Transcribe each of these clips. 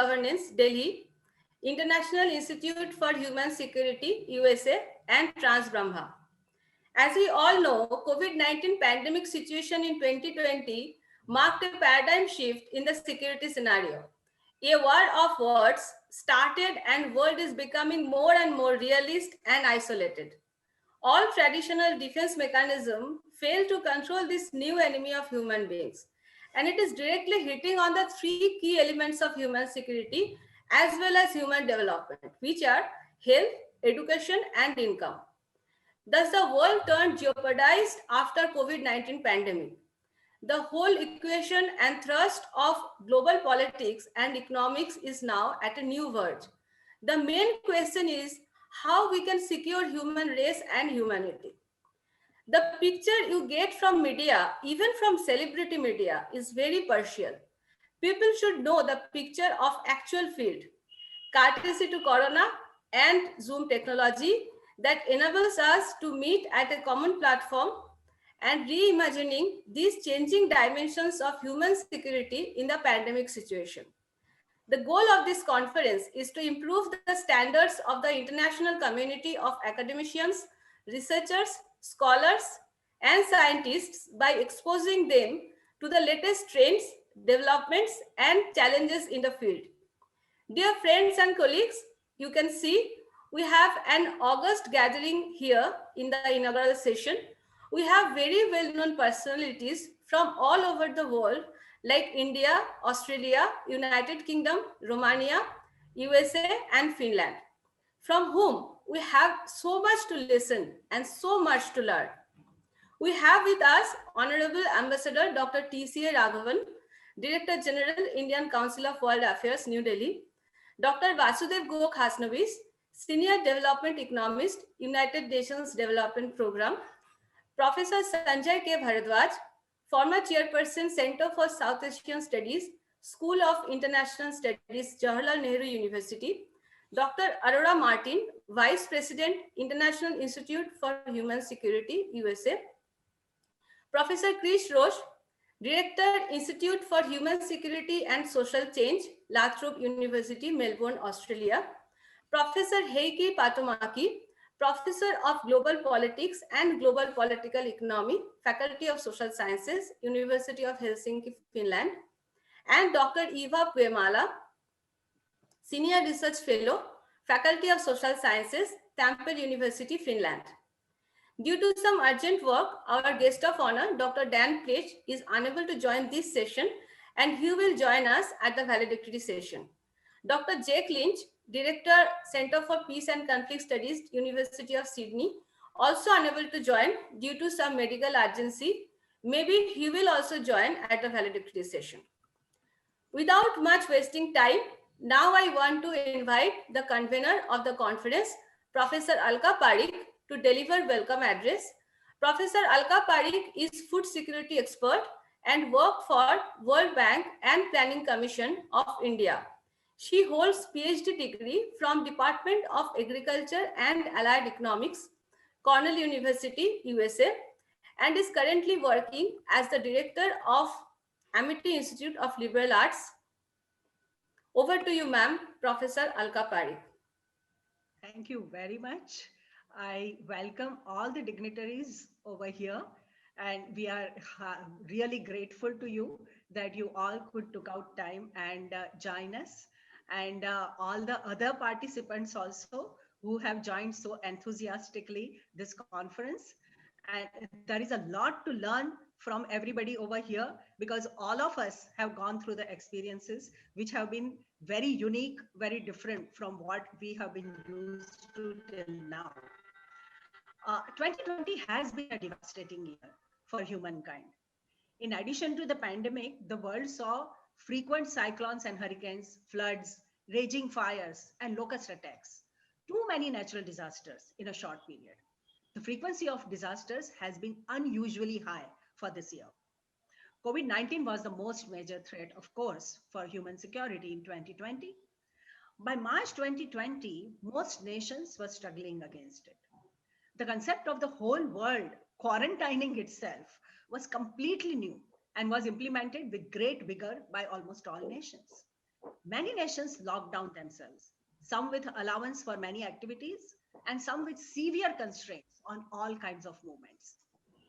Governance, Delhi, International Institute for Human Security, USA, and Trans Brahma. As we all know, COVID-19 pandemic situation in 2020 marked a paradigm shift in the security scenario. A war of words started and world is becoming more and more realist and isolated. All traditional defense mechanisms fail to control this new enemy of human beings. And it is directly hitting on the three key elements of human security as well as human development, which are health, education, and income. Thus, the world turned jeopardized after COVID-19 pandemic. The whole equation and thrust of global politics and economics is now at a new verge. The main question is how we can secure human race and humanity. The picture you get from media, even from celebrity media, is very partial. People should know the picture of actual field, courtesy to Corona and Zoom technology that enables us to meet at a common platform and reimagining these changing dimensions of human security in the pandemic situation. The goal of this conference is to improve the standards of the international community of academicians, researchers, scholars, and scientists by exposing them to the latest trends, developments, and challenges in the field. Dear friends and colleagues, you can see we have an August gathering here in the inaugural session. We have very well-known personalities from all over the world like India, Australia, United Kingdom, Romania, USA, and Finland, from whom we have so much to listen and so much to learn. We have with us Honorable Ambassador Dr. T.C.A. Raghavan, Director General, Indian Council of World Affairs, New Delhi, Dr. Vasudev Gok Hasnavis, Senior Development Economist, United Nations Development Program, Professor Sanjay K. Bharadwaj, former Chairperson, Center for South Asian Studies, School of International Studies, Jawaharlal Nehru University, Dr. Aurora Martin, Vice President, International Institute for Human Security, USA, Professor Krish Roche, Director, Institute for Human Security and Social Change, Lathrop University, Melbourne, Australia, Professor Heikki Patomäki, Professor of Global Politics and Global Political Economy, Faculty of Social Sciences, University of Helsinki, Finland, and Dr. Eva Puemala, Senior Research Fellow, Faculty of Social Sciences, Tampere University, Finland. Due to some urgent work, our guest of honor, Dr. Dan Pledge, is unable to join this session and he will join us at the valedictory session. Dr. Jake Lynch, Director, Center for Peace and Conflict Studies, University of Sydney, also unable to join due to some medical urgency. Maybe he will also join at the valedictory session. Without much wasting time, now I want to invite the convener of the conference, Professor Alka Parikh, to deliver welcome address. Professor Alka Parikh is food security expert and worked for World Bank and Planning Commission of India. She holds PhD degree from Department of Agriculture and Allied Economics, Cornell University, USA, and is currently working as the director of Amity Institute of Liberal Arts. Over to you, ma'am, Professor Alka Parikh. Thank you very much. I welcome all the dignitaries over here, and we are really grateful to you that you all could took out time and join us, and all the other participants also who have joined so enthusiastically this conference. And there is a lot to learn from everybody over here, because all of us have gone through the experiences which have been very unique, very different from what we have been used to till now. 2020 has been a devastating year for humankind. In addition to the pandemic, the world saw frequent cyclones and hurricanes, floods, raging fires, and locust attacks. Too many natural disasters in a short period. The frequency of disasters has been unusually high for this year. COVID-19 was the most major threat, of course, for human security in 2020. By March 2020, most nations were struggling against it. The concept of the whole world quarantining itself was completely new and was implemented with great vigor by almost all nations. Many nations locked down themselves, some with allowance for many activities, and some with severe constraints on all kinds of movements,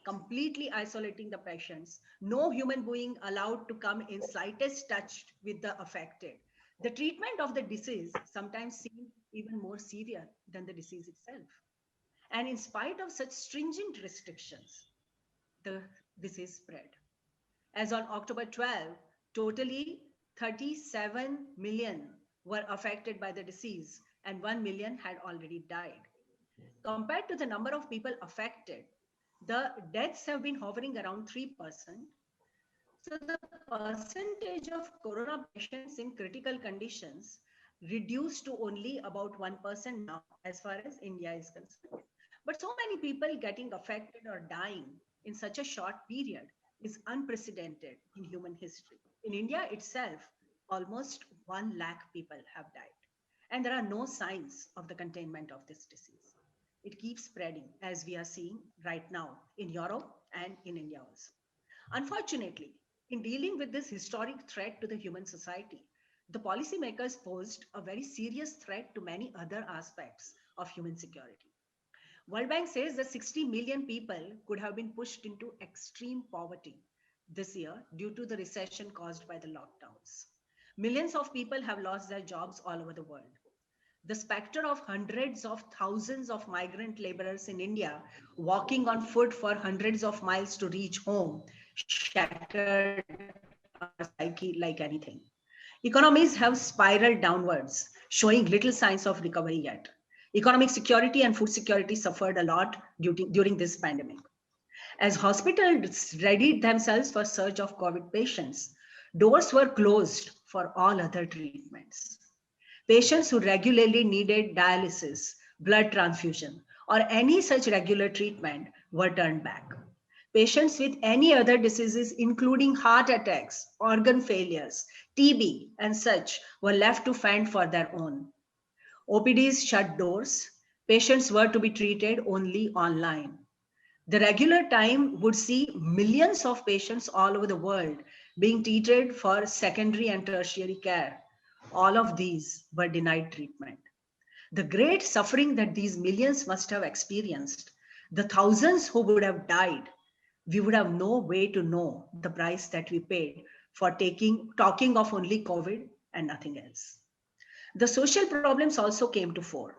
completely isolating the patients, no human being allowed to come in slightest touch with the affected. The treatment of the disease sometimes seemed even more severe than the disease itself. And in spite of such stringent restrictions, the disease spread. As on October 12, totally 37 million were affected by the disease and 1 million had already died. Compared to the number of people affected, the deaths have been hovering around 3%. So the percentage of corona patients in critical conditions reduced to only about 1% now, as far as India is concerned. But so many people getting affected or dying in such a short period is unprecedented in human history. In India itself, almost 1 lakh people have died. And there are no signs of the containment of this disease. It keeps spreading, as we are seeing right now in Europe and in India also. Unfortunately, in dealing with this historic threat to the human society, the policymakers posed a very serious threat to many other aspects of human security. World Bank says that 60 million people could have been pushed into extreme poverty this year due to the recession caused by the lockdowns. Millions of people have lost their jobs all over the world. The specter of hundreds of thousands of migrant laborers in India walking on foot for hundreds of miles to reach home shattered our psyche like anything. Economies have spiraled downwards, showing little signs of recovery yet. Economic security and food security suffered a lot during this pandemic. As hospitals readied themselves for surge of COVID patients, doors were closed for all other treatments. Patients who regularly needed dialysis, blood transfusion, or any such regular treatment were turned back. Patients with any other diseases, including heart attacks, organ failures, TB, and such, were left to fend for their own. OPDs shut doors. Patients were to be treated only online. The regular time would see millions of patients all over the world being treated for secondary and tertiary care. All of these were denied treatment. The great suffering that these millions must have experienced, the thousands who would have died, we would have no way to know the price that we paid for talking of only COVID and nothing else. The social problems also came to fore.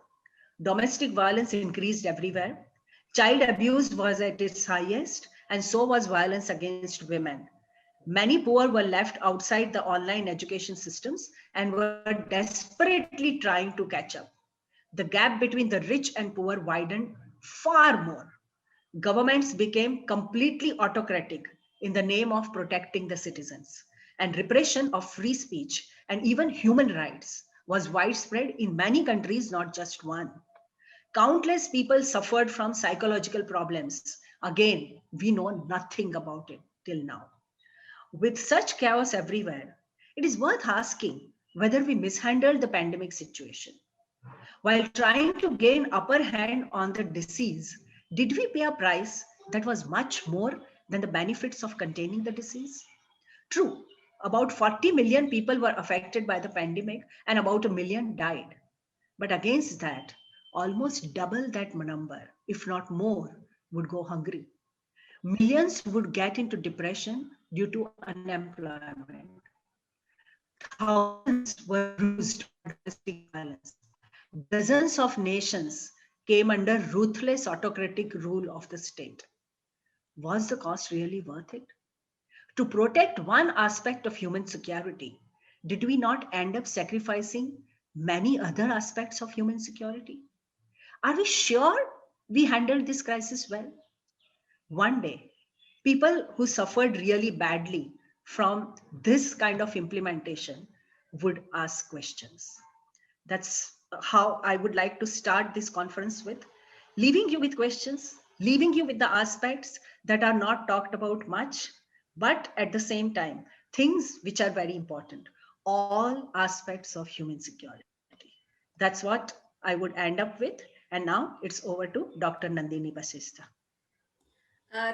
Domestic violence increased everywhere. Child abuse was at its highest, and so was violence against women. Many poor were left outside the online education systems and were desperately trying to catch up. The gap between the rich and poor widened far more. Governments became completely autocratic in the name of protecting the citizens, and repression of free speech and even human rights was widespread in many countries, not just one. Countless people suffered from psychological problems. Again, we know nothing about it till now. With such chaos everywhere, it is worth asking whether we mishandled the pandemic situation. While trying to gain upper hand on the disease, did we pay a price that was much more than the benefits of containing the disease? True, about 40 million people were affected by the pandemic and about a million died. But against that, almost double that number, if not more, would go hungry. Millions would get into depression due to unemployment. Thousands were bruised by domestic violence. Dozens of nations came under ruthless autocratic rule of the state. Was the cost really worth it? To protect one aspect of human security, did we not end up sacrificing many other aspects of human security? Are we sure we handled this crisis well? One day, people who suffered really badly from this kind of implementation would ask questions. That's how I would like to start this conference with, leaving you with questions, leaving you with the aspects that are not talked about much, but at the same time, things which are very important, all aspects of human security. That's what I would end up with. And now it's over to Dr. Nandini Basista.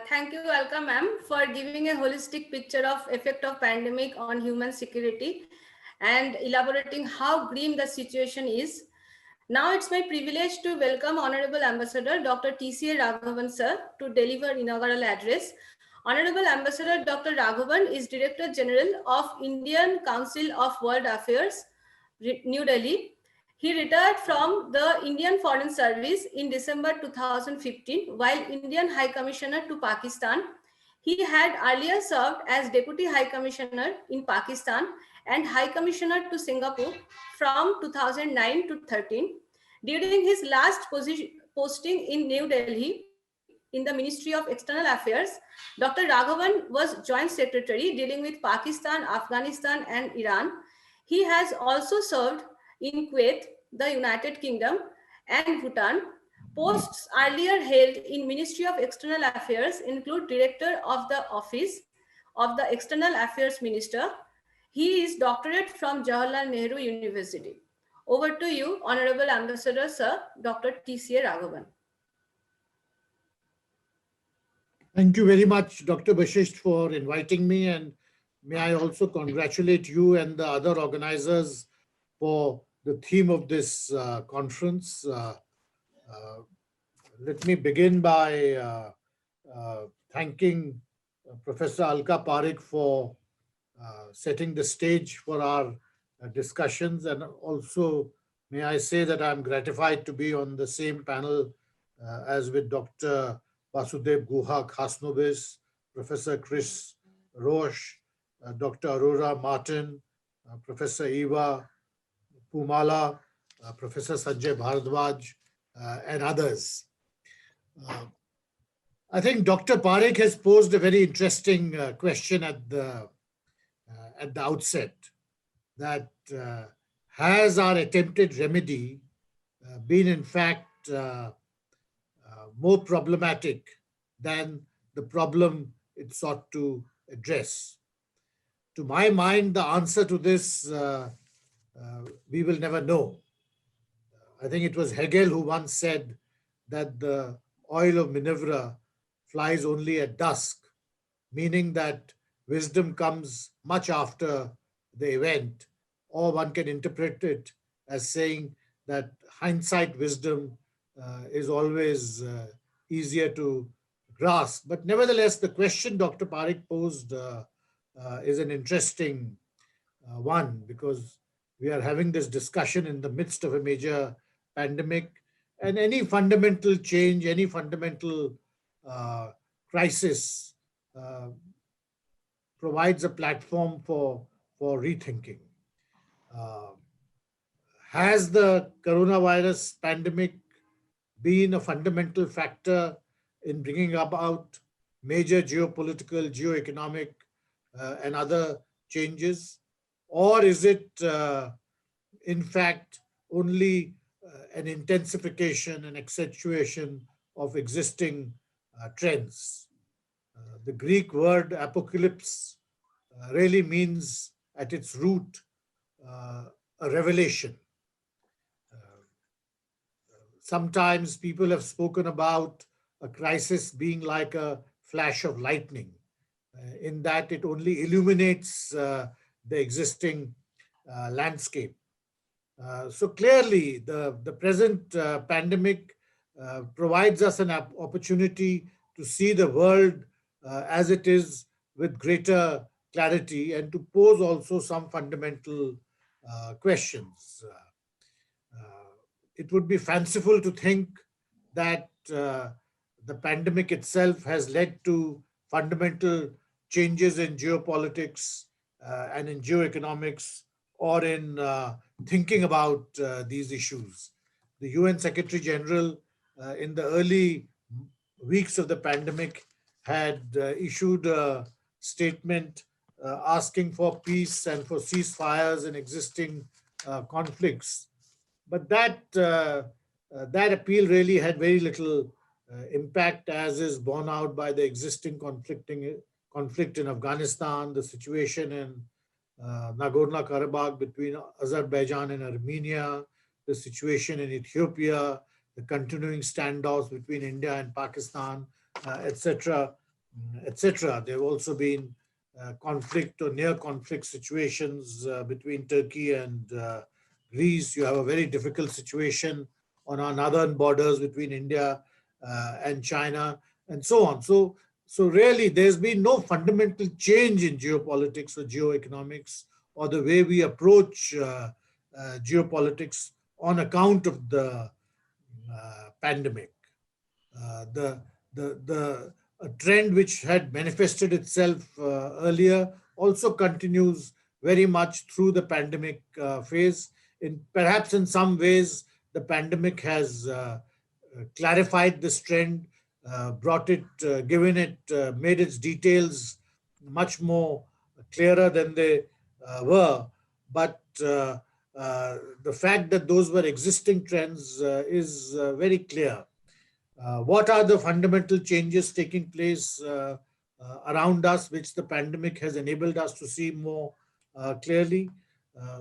Thank you, Alka ma'am, for giving a holistic picture of effect of pandemic on human security. and elaborating how grim the situation is. Now it's my privilege to welcome Honorable Ambassador Dr. T.C.A. Raghavan sir to deliver inaugural address. Honorable Ambassador Dr. Raghavan is Director General of Indian Council of World Affairs, New Delhi. He retired from the Indian Foreign Service in December 2015 while Indian High Commissioner to Pakistan. He had earlier served as Deputy High Commissioner in Pakistan and High Commissioner to Singapore from 2009 to 13. During his last posting in New Delhi in the Ministry of External Affairs, Dr. Raghavan was Joint Secretary dealing with Pakistan, Afghanistan, and Iran. He has also served in Kuwait, the United Kingdom, and Bhutan. Posts earlier held in Ministry of External Affairs include Director of the Office of the External Affairs Minister. He is doctorate from Jawaharlal Nehru University. Over to you, Honorable Ambassador Sir, Dr. T.C.A. Raghavan. Thank you very much, Dr. Bashisht, for inviting me, and may I also congratulate you and the other organizers for the theme of this conference. Let me begin by thanking Professor Alka Parikh for setting the stage for our discussions, and also may I say that I'm gratified to be on the same panel as with Dr. Vasudev Guha Khasnobis, Professor Chris Roche, Dr. Aurora Martin, Professor Eva Pumala, Professor Sanjay Bharadwaj, and others. I think Dr. Parikh has posed a very interesting question at the outset, that has our attempted remedy been in fact more problematic than the problem it sought to address? To my mind, the answer to this we will never know. I think it was Hegel who once said that the oil of Minerva flies only at dusk, meaning that wisdom comes much after the event, or one can interpret it as saying that hindsight wisdom is always easier to grasp. But nevertheless, the question Dr. Parikh posed is an interesting one, because we are having this discussion in the midst of a major pandemic, and any fundamental change, any fundamental crisis provides a platform for rethinking. Has the coronavirus pandemic been a fundamental factor in bringing about major geopolitical, geoeconomic, and other changes? Or is it, in fact, only an intensification and accentuation of existing trends? The Greek word apocalypse really means at its root a revelation. Sometimes people have spoken about a crisis being like a flash of lightning, in that it only illuminates the existing landscape. So clearly, the present pandemic provides us an opportunity to see the world as it is with greater clarity, and to pose also some fundamental questions. It would be fanciful to think that the pandemic itself has led to fundamental changes in geopolitics and in geoeconomics, or in thinking about these issues. The UN Secretary General in the early weeks of the pandemic had issued a statement asking for peace and for ceasefires in existing conflicts. But that appeal really had very little impact, as is borne out by the existing conflict in Afghanistan, the situation in Nagorno-Karabakh between Azerbaijan and Armenia, the situation in Ethiopia, the continuing standoffs between India and Pakistan, etc., etc. There have also been conflict or near conflict situations between Turkey and Greece. You have a very difficult situation on our northern borders between India and China, and so on. So really, there's been no fundamental change in geopolitics or geoeconomics or the way we approach geopolitics on account of the pandemic. The a trend which had manifested itself earlier also continues very much through the pandemic phase. Perhaps in some ways, the pandemic has clarified this trend, brought it, given it, made its details much more clearer than they were. But the fact that those were existing trends is very clear. What are the fundamental changes taking place around us, which the pandemic has enabled us to see more clearly? Uh,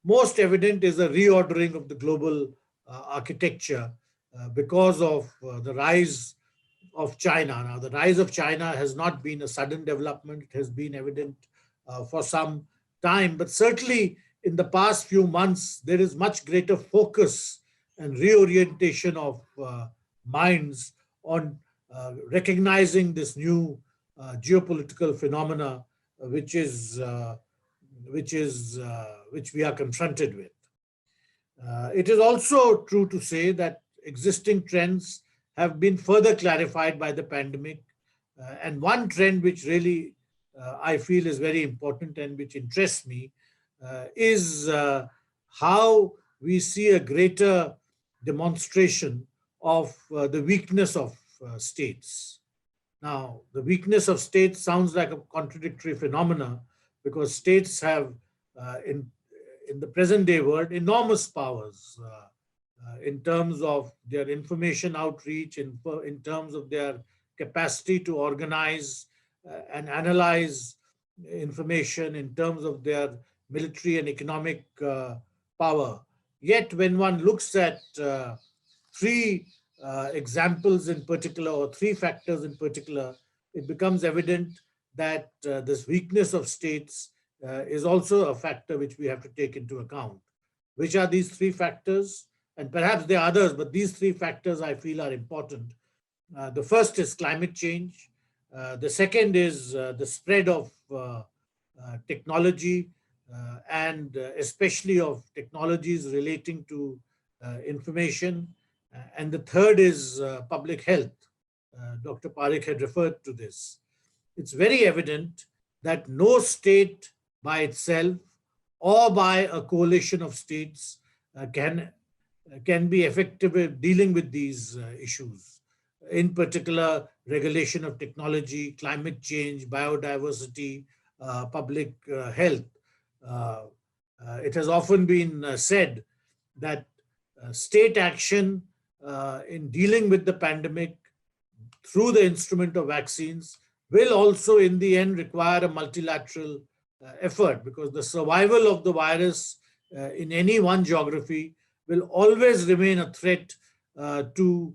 Most evident is a reordering of the global architecture because of the rise of China. Now, the rise of China has not been a sudden development. It has been evident for some time, but certainly in the past few months, there is much greater focus and reorientation of minds on recognizing this new geopolitical phenomena, which is which we are confronted with. It is also true to say that existing trends have been further clarified by the pandemic. And one trend which really I feel is very important and which interests me is how we see a greater demonstration of the weakness of states. Now, the weakness of states sounds like a contradictory phenomena because states have, in the present day world, enormous powers in terms of their information outreach, in terms of their capacity to organize and analyze information, in terms of their military and economic power. Yet, when one looks at three examples in particular, or three factors in particular, it becomes evident that this weakness of states is also a factor which we have to take into account. Which are these three factors? And perhaps there are others, but these three factors I feel are important. The first is climate change. The second is the spread of technology and especially of technologies relating to information. And the third is public health. Dr. Parikh had referred to this. It's very evident that no state by itself or by a coalition of states can be effective at dealing with these issues. In particular, regulation of technology, climate change, biodiversity, public health. It has often been said that state action in dealing with the pandemic through the instrument of vaccines will also in the end require a multilateral effort, because the survival of the virus in any one geography will always remain a threat to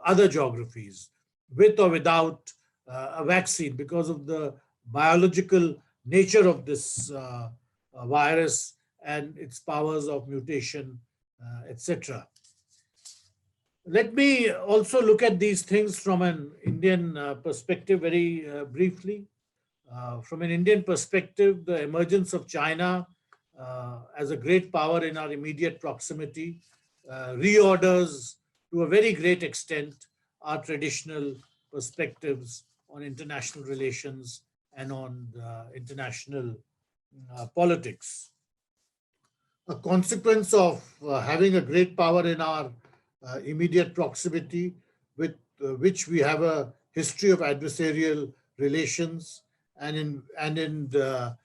other geographies, with or without a vaccine, because of the biological nature of this virus and its powers of mutation, etc. Let me also look at these things from an Indian perspective very briefly. From an Indian perspective, the emergence of China as a great power in our immediate proximity reorders to a very great extent our traditional perspectives on international relations and on international politics. A consequence of having a great power in our immediate proximity, with which we have a history of adversarial relations, and in the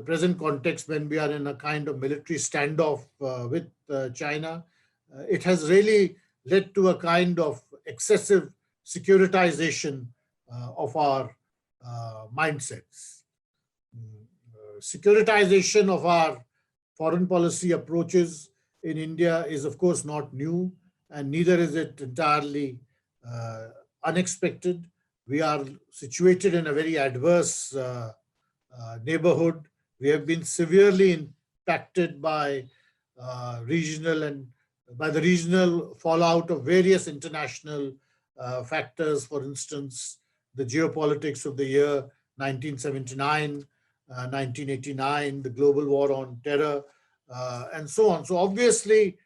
present context, when we are in a kind of military standoff with China, it has really led to a kind of excessive securitization of our mindsets. Securitization of our foreign policy approaches in India is, of course, not new, and neither is it entirely unexpected. We are situated in a very adverse neighborhood. We have been severely impacted by regional and by the regional fallout of various international factors. For instance, the geopolitics of the year 1979, 1989, the global war on terror, and so on. So obviously,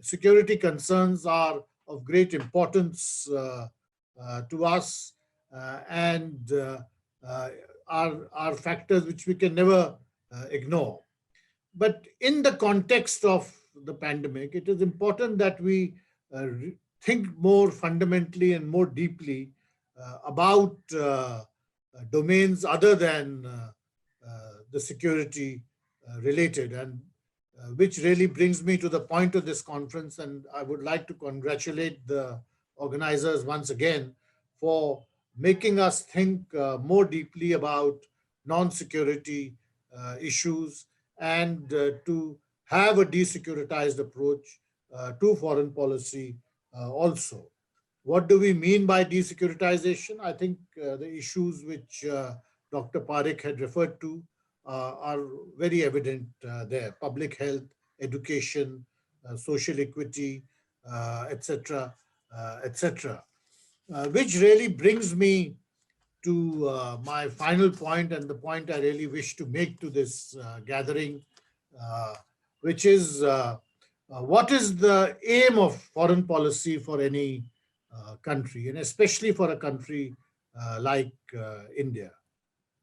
security concerns are of great importance to us, and are factors which we can never ignore. But in the context of the pandemic, it is important that we think more fundamentally and more deeply about domains other than the security related, and which really brings me to the point of this conference. And I would like to congratulate the organizers once again for making us think more deeply about non-security issues, and to have a desecuritized approach to foreign policy also. What do we mean by desecuritization? I think the issues which Dr. Parikh had referred to are very evident there: public health, education, social equity, etc., etc. Which really brings me to my final point, and the point I really wish to make to this gathering, uh, which is what is the aim of foreign policy for any country, and especially for a country like India.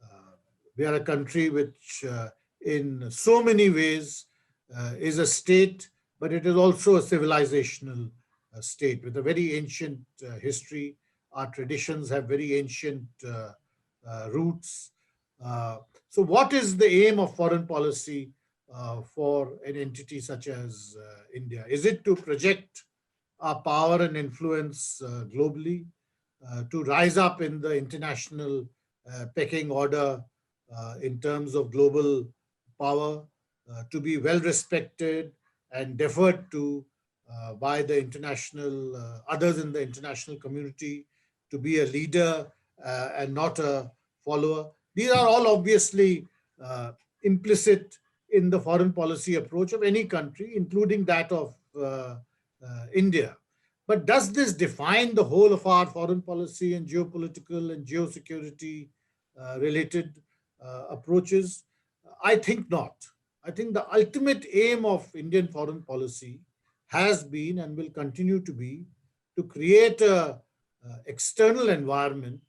Uh, we are a country which, in so many ways, is a state, but it is also a civilizational state with a very ancient history. Our traditions have very ancient roots. Uh, so, what is the aim of foreign policy for an entity such as India? Is it to project our power and influence globally, to rise up in the international pecking order in terms of global power, to be well respected and deferred to by the international others in the international community, to be a leader and not a follower? These are all obviously implicit in the foreign policy approach of any country, including that of India. But does this define the whole of our foreign policy and geopolitical and geosecurity related approaches? I think not. I think the ultimate aim of Indian foreign policy has been and will continue to be to create a external environment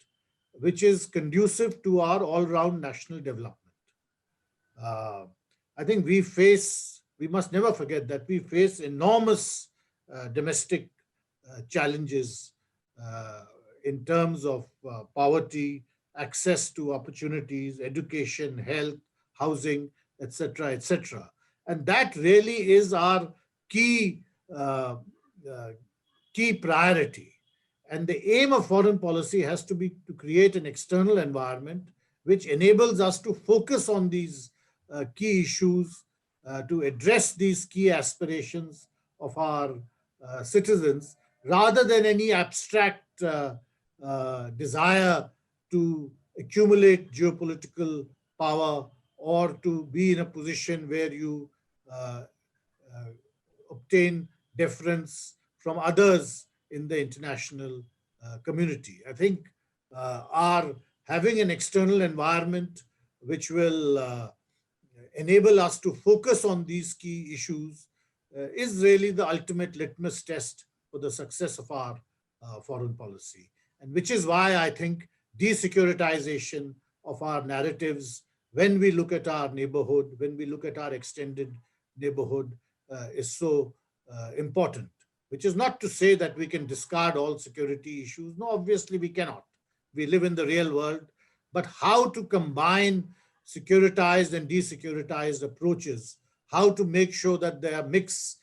which is conducive to our all-round national development. Uh, I think we must never forget that we face enormous domestic challenges uh, in terms of poverty, access to opportunities, education, health, housing, etc., etc. And that really is our key uh, uh, key priority. And the aim of foreign policy has to be to create an external environment which enables us to focus on these key issues, to address these key aspirations of our citizens, rather than any abstract desire to accumulate geopolitical power or to be in a position where you uh, uh, obtain deference from others in the international community. I think our having an external environment which will enable us to focus on these key issues is really the ultimate litmus test for the success of our foreign policy. And which is why I think desecuritization of our narratives, when we look at our neighborhood, when we look at our extended neighborhood, is so important. Which is not to say that we can discard all security issues. No, obviously we cannot. We live in the real world. But how to combine securitized and desecuritized approaches, how to make sure that their mix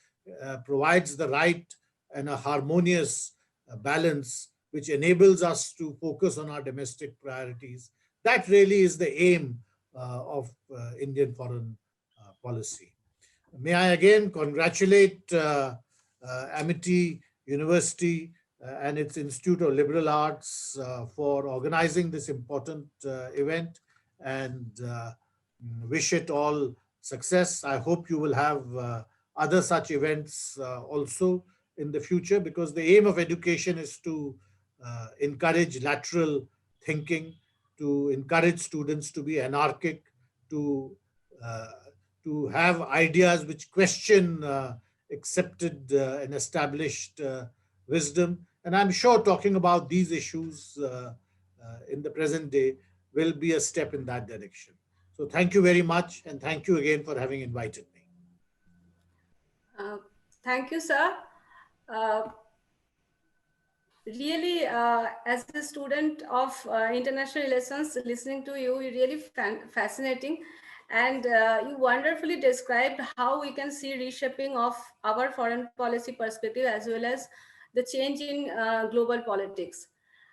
provides the right and a harmonious balance which enables us to focus on our domestic priorities. That really is the aim of Indian foreign policy. May I again congratulate Amity University and its Institute of Liberal Arts for organizing this important event, and wish it all success. I hope you will have other such events also in the future, because the aim of education is to encourage lateral thinking, to encourage students to be anarchic, to uh, to have ideas which question accepted and established wisdom. And I'm sure talking about these issues in the present day will be a step in that direction. So thank you very much, and thank you again for having invited me. Uh, Thank you, sir. Uh, Really, as a student of international relations, listening to you, really fascinating. And you wonderfully described how we can see reshaping of our foreign policy perspective as well as the change in global politics.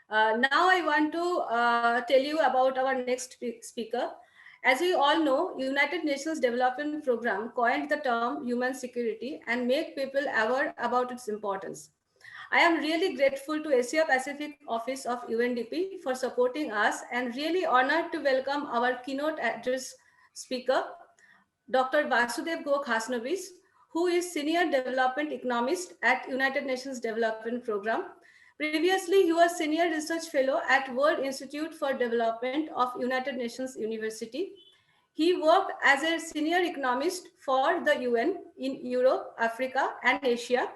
Now I want to tell you about our next speaker. As we all know, United Nations Development Program coined the term human security and make people aware about its importance. I am really grateful to Asia Pacific Office of UNDP for supporting us and really honored to welcome our keynote address speaker, Dr. Vasudev Go Khasnavis, who is Senior Development Economist at United Nations Development Program. Previously, he was Senior Research Fellow at World Institute for Development of United Nations University. He worked as a senior economist for the UN in Europe, Africa, and Asia.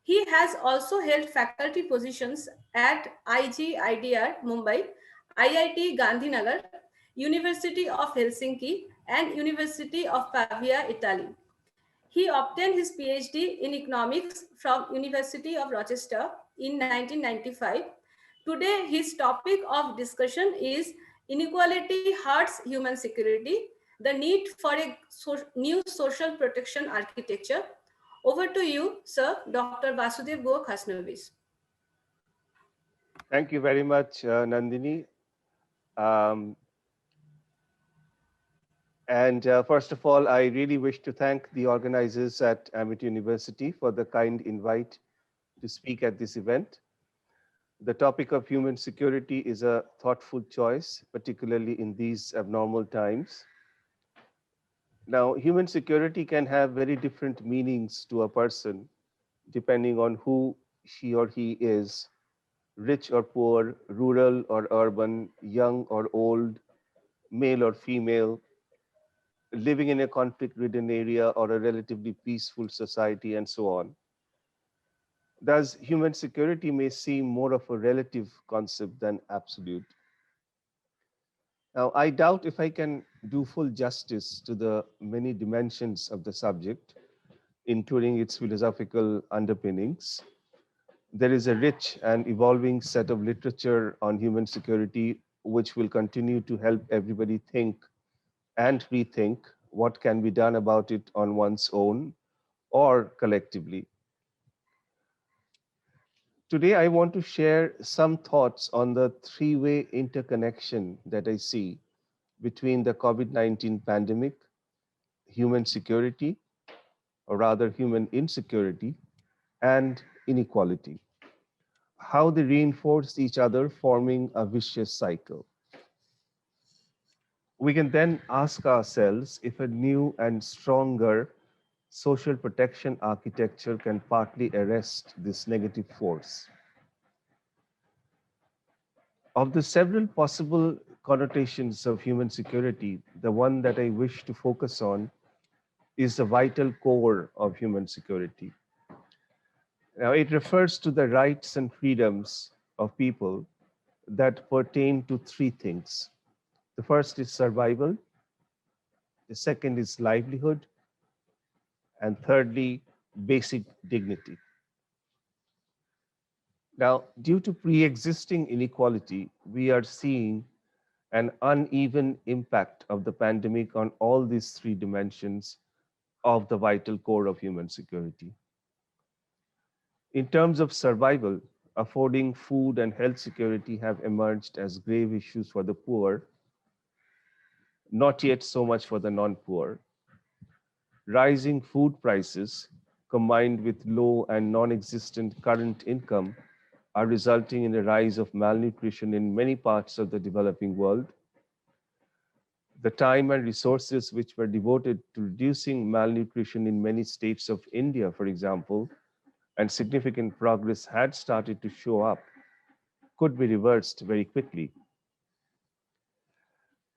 He has also held faculty positions at IGIDR Mumbai, IIT Gandhinagar, University of Helsinki, and University of Pavia, Italy. He obtained his PhD in economics from University of Rochester in 1995. Today, his topic of discussion is inequality hurts human security, the need for a new social protection architecture. Over to you, sir, Dr. Vasudev Go Khasnavis. Thank you very much, Nandini. Um, and first of all, I really wish to thank the organizers at Amity University for the kind invite to speak at this event. The topic of human security is a thoughtful choice, particularly in these abnormal times. Now, human security can have very different meanings to a person, depending on who she or he is, rich or poor, rural or urban, young or old, male or female, living in a conflict-ridden area or a relatively peaceful society, and so on. Thus, human security may seem more of a relative concept than absolute. Now, I doubt if I can do full justice to the many dimensions of the subject, including its philosophical underpinnings. There is a rich and evolving set of literature on human security, which will continue to help everybody think and rethink what can be done about it on one's own or collectively. Today, I want to share some thoughts on the three-way interconnection that I see between the COVID-19 pandemic, human security, or rather human insecurity, and inequality. How they reinforce each other, forming a vicious cycle. We can then ask ourselves if a new and stronger social protection architecture can partly arrest this negative force. Of the several possible connotations of human security, the one that I wish to focus on is the vital core of human security. Now, it refers to the rights and freedoms of people that pertain to three things. The first is survival, the second is livelihood, and thirdly, basic dignity. Now, due to pre-existing inequality, we are seeing an uneven impact of the pandemic on all these three dimensions of the vital core of human security. In terms of survival, affording food and health security have emerged as grave issues for the poor, not yet so much for the non-poor. Rising food prices, combined with low and non-existent current income, are resulting in a rise of malnutrition in many parts of the developing world. The time and resources which were devoted to reducing malnutrition in many states of India, for example, and significant progress had started to show up, could be reversed very quickly.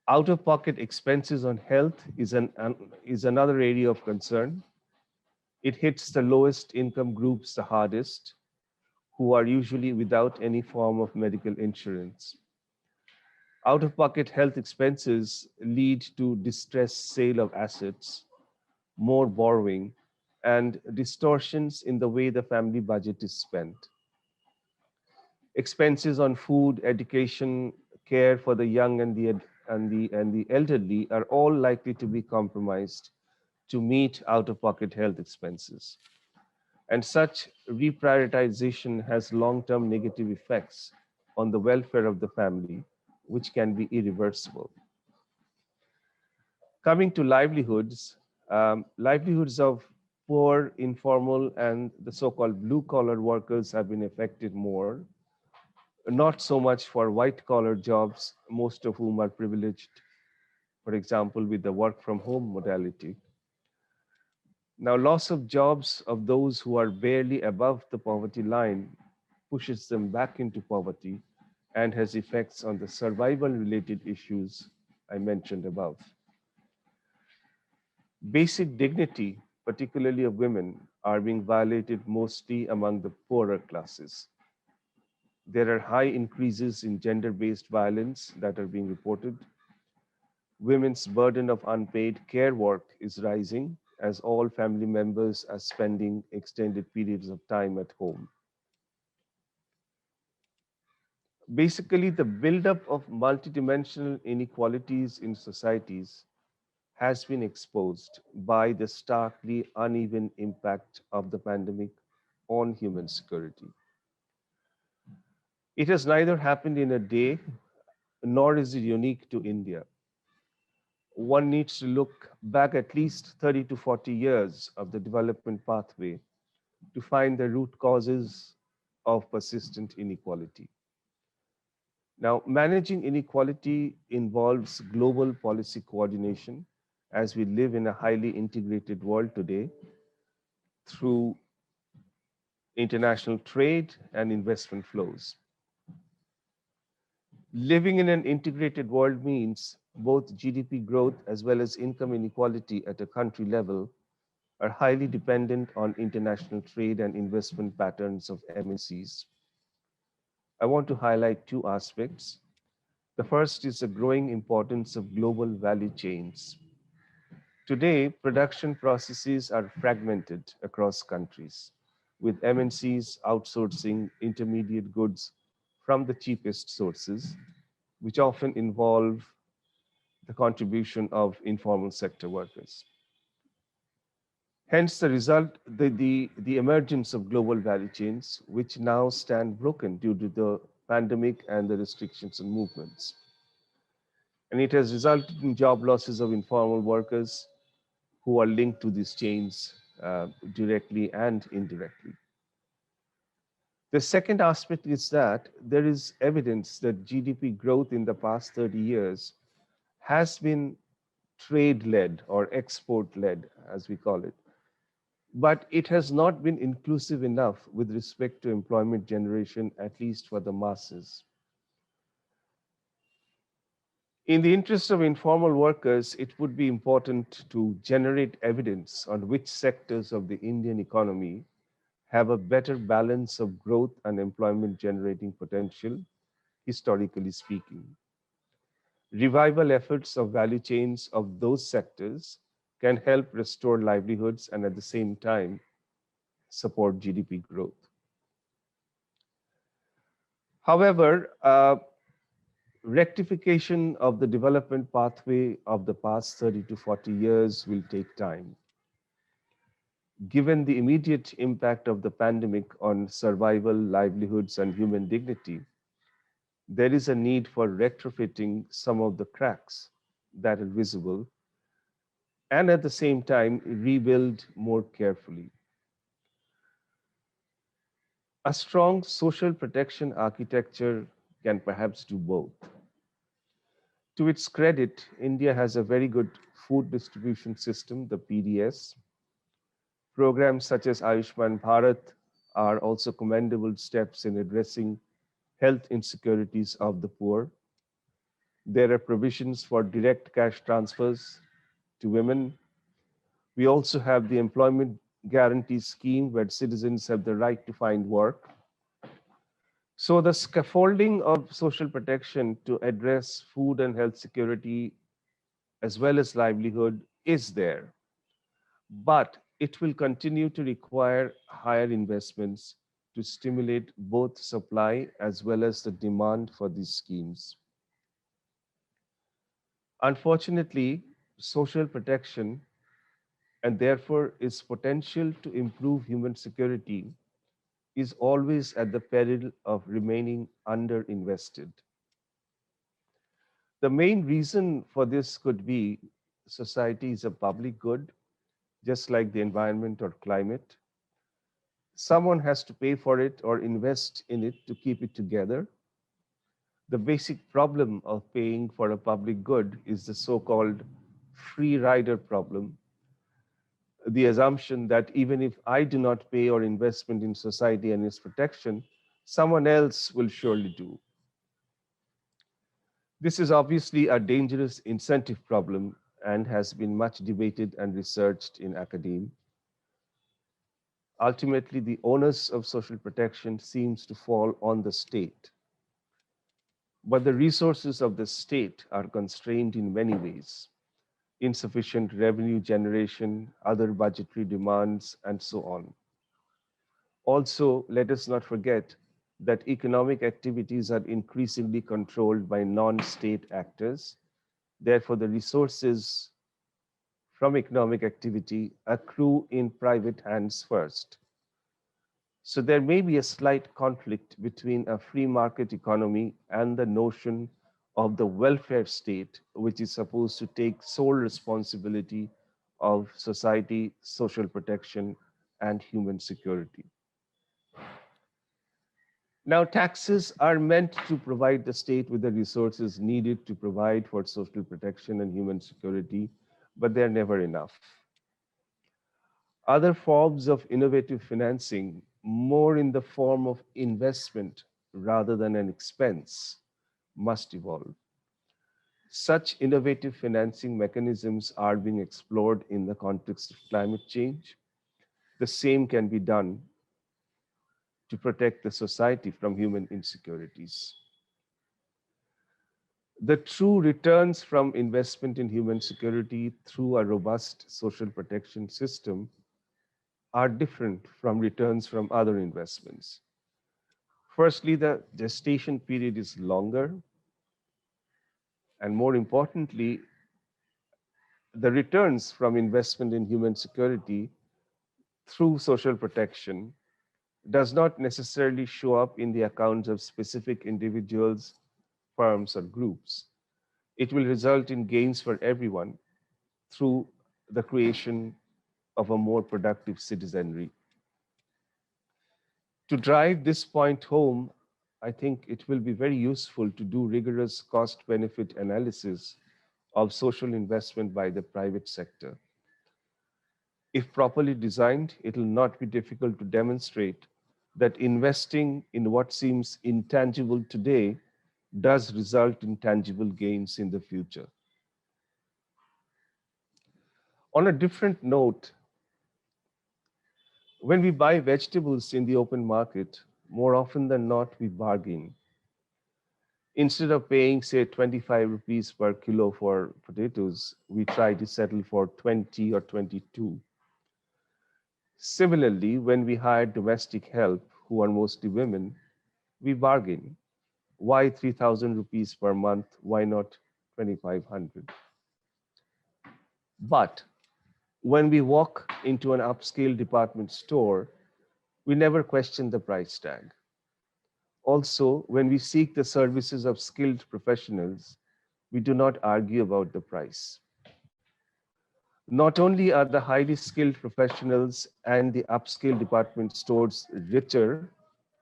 Out-of-pocket expenses on health is another area of concern. It hits the lowest income groups the hardest, who are usually without any form of medical insurance. Out-of-pocket health expenses lead to distressed sale of assets, more borrowing, and distortions in the way the family budget is spent. Expenses on food, education, care for the young and the elderly are all likely to be compromised to meet out-of-pocket health expenses. And such reprioritization has long-term negative effects on the welfare of the family, which can be irreversible. Coming to livelihoods, livelihoods of poor, informal, and the so-called blue-collar workers have been affected more. Not so much for white-collar jobs, most of whom are privileged, for example, with the work-from-home modality. Now, loss of jobs of those who are barely above the poverty line pushes them back into poverty and has effects on the survival-related issues I mentioned above. Basic dignity, particularly of women, are being violated mostly among the poorer classes. There are high increases in gender-based violence that are being reported. Women's burden of unpaid care work is rising as all family members are spending extended periods of time at home. Basically, the buildup of multidimensional inequalities in societies has been exposed by the starkly uneven impact of the pandemic on human security. It has neither happened in a day, nor is it unique to India. One needs to look back at least 30 to 40 years of the development pathway to find the root causes of persistent inequality. Now, managing inequality involves global policy coordination as we live in a highly integrated world today through international trade and investment flows. Living in an integrated world means both GDP growth as well as income inequality at a country level are highly dependent on international trade and investment patterns of MNCs. I want to highlight two aspects. The first is the growing importance of global value chains. Today, production processes are fragmented across countries, with MNCs outsourcing intermediate goods from the cheapest sources, which often involve the contribution of informal sector workers. Hence, the emergence of global value chains, which now stand broken due to the pandemic and the restrictions on movements. And it has resulted in job losses of informal workers who are linked to these chains directly and indirectly. The second aspect is that there is evidence that GDP growth in the past 30 years has been trade-led or export-led, as we call it. But it has not been inclusive enough with respect to employment generation, at least for the masses. In the interest of informal workers, it would be important to generate evidence on which sectors of the Indian economy have a better balance of growth and employment generating potential, historically speaking. Revival efforts of value chains of those sectors can help restore livelihoods and at the same time support GDP growth. However, rectification of the development pathway of the past 30 to 40 years will take time. Given the immediate impact of the pandemic on survival, livelihoods, and human dignity, there is a need for retrofitting some of the cracks that are visible and at the same time rebuild more carefully. A strong social protection architecture can perhaps do both. To its credit, India has a very good food distribution system, the PDS. Programs such as Ayushman Bharat are also commendable steps in addressing health insecurities of the poor. There are provisions for direct cash transfers to women. We also have the employment guarantee scheme where citizens have the right to find work. So the scaffolding of social protection to address food and health security as well as livelihood is there, but it will continue to require higher investments to stimulate both supply as well as the demand for these schemes. Unfortunately, social protection and therefore its potential to improve human security is always at the peril of remaining underinvested. The main reason for this could be society is a public good, just like the environment or climate. Someone has to pay for it or invest in it to keep it together. The basic problem of paying for a public good is the so-called free rider problem, the assumption that even if I do not pay or investment in society and its protection, someone else will surely do. This is obviously a dangerous incentive problem and has been much debated and researched in academia. Ultimately, the onus of social protection seems to fall on the state. But the resources of the state are constrained in many ways: insufficient revenue generation, other budgetary demands, and so on. Also, let us not forget that economic activities are increasingly controlled by non-state actors. Therefore, the resources from economic activity accrue in private hands first. So there may be a slight conflict between a free market economy and the notion of the welfare state, which is supposed to take sole responsibility of society, social protection, and human security. Now, taxes are meant to provide the state with the resources needed to provide for social protection and human security, but they're never enough. Other forms of innovative financing, more in the form of investment rather than an expense, must evolve. Such innovative financing mechanisms are being explored in the context of climate change. The same can be done to protect the society from human insecurities. The true returns from investment in human security through a robust social protection system are different from returns from other investments. Firstly, the gestation period is longer, and more importantly, the returns from investment in human security through social protection does not necessarily show up in the accounts of specific individuals, firms, or groups. It will result in gains for everyone through the creation of a more productive citizenry. To drive this point home, I think it will be very useful to do rigorous cost-benefit analysis of social investment by the private sector. If properly designed, it will not be difficult to demonstrate that investing in what seems intangible today does result in tangible gains in the future. On a different note, when we buy vegetables in the open market, more often than not, we bargain. Instead of paying, say, 25 rupees per kilo for potatoes, we try to settle for 20 or 22. Similarly, when we hire domestic help, who are mostly women, we bargain. Why 3,000 rupees per month? Why not 2,500? But when we walk into an upscale department store, we never question the price tag. Also, when we seek the services of skilled professionals, we do not argue about the price. Not only are the highly skilled professionals and the upscale department stores richer,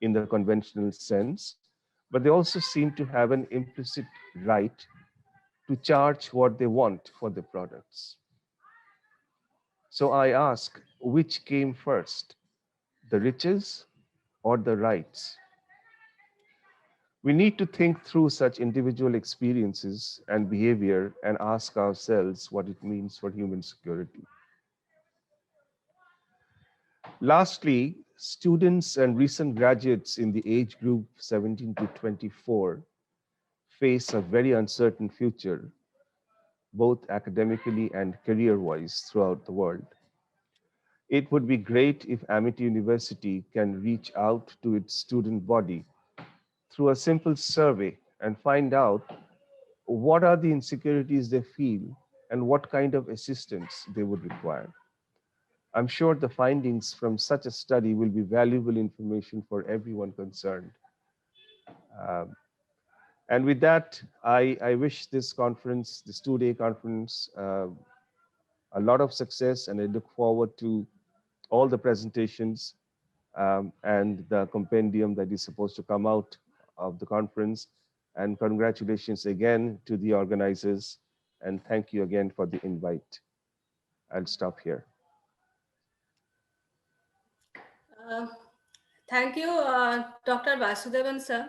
in the conventional sense, but they also seem to have an implicit right to charge what they want for their products. So I ask, which came first, the riches or the rights? We need to think through such individual experiences and behavior and ask ourselves what it means for human security. Lastly, students and recent graduates in the age group 17 to 24 face a very uncertain future, both academically and career-wise throughout the world. It would be great if Amity University can reach out to its student body through a simple survey and find out what are the insecurities they feel and what kind of assistance they would require. I'm sure the findings from such a study will be valuable information for everyone concerned. Um, and with that, I wish this conference, this two-day conference, a lot of success, and I look forward to all the presentations and the compendium that is supposed to come out of the conference. And congratulations again to the organizers, and thank you again for the invite. I'll stop here. Uh, Thank you, Dr. Vasudevan, sir.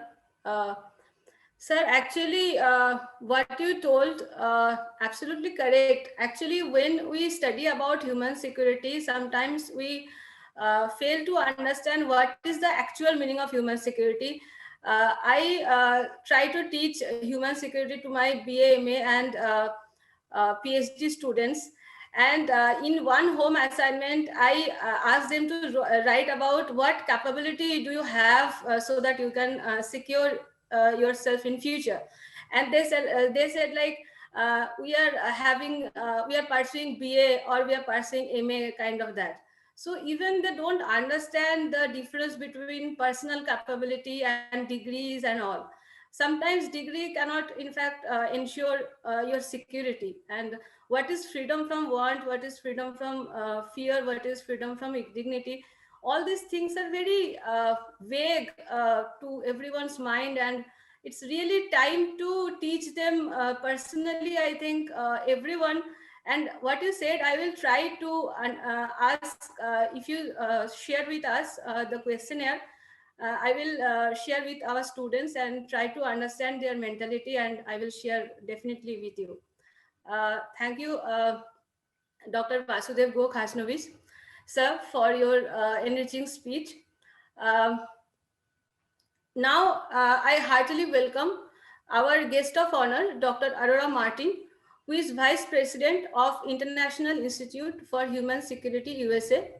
Sir, actually, what you told, absolutely correct. Actually, when we study about human security, sometimes we fail to understand what is the actual meaning of human security. I try to teach human security to my BA, MA, and PhD students. And in one home assignment, I asked them to write about what capability do you have so that you can secure yourself in future. And they said like, we are pursuing BA or we are pursuing MA, kind of that. So even they don't understand the difference between personal capability and degrees and all. Sometimes degree cannot, in fact, ensure your security. And what is freedom from want, what is freedom from fear, what is freedom from dignity, all these things are very vague to everyone's mind, and it's really time to teach them personally, I think, everyone. And what you said, I will try to ask, if you share with us the questionnaire, I will share with our students and try to understand their mentality, and I will share definitely with you. Thank you, Dr. Vasudev Khasnovis, sir, for your enriching speech. Um, Now, I heartily welcome our guest of honor, Dr. Aurora Martin, who is Vice President of International Institute for Human Security, USA.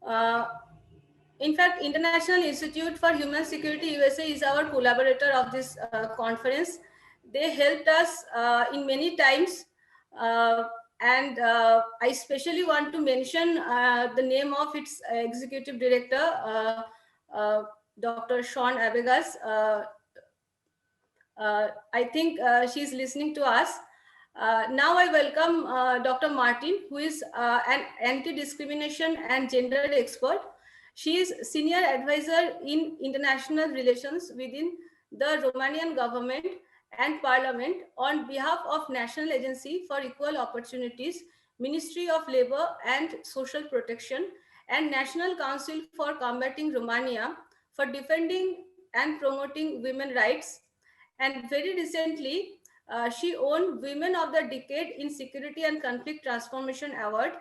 Uh, in fact, International Institute for Human Security, USA is our collaborator of this conference. They helped us in many times. And I especially want to mention the name of its executive director, Dr. Sean Abegas. I think she's listening to us. Now I welcome Dr. Martin, who is an anti-discrimination and gender expert. She is senior advisor in international relations within the Romanian government and parliament on behalf of National Agency for Equal Opportunities, Ministry of Labor and Social Protection, and National Council for Combating Romania for defending and promoting women's rights. And very recently, she won Women of the Decade in Security and Conflict Transformation Award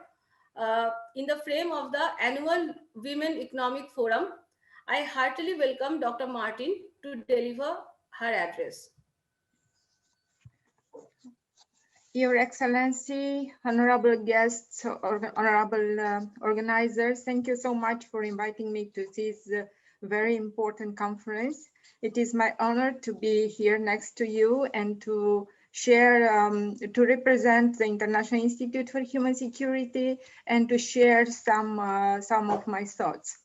in the frame of the annual Women Economic Forum. I heartily welcome Dr. Martin to deliver her address. Your Excellency, honorable guests, honorable organizers, thank you so much for inviting me to this very important conference. It is my honor to be here next to you and to share, to represent the International Institute for Human Security and to share some of my thoughts.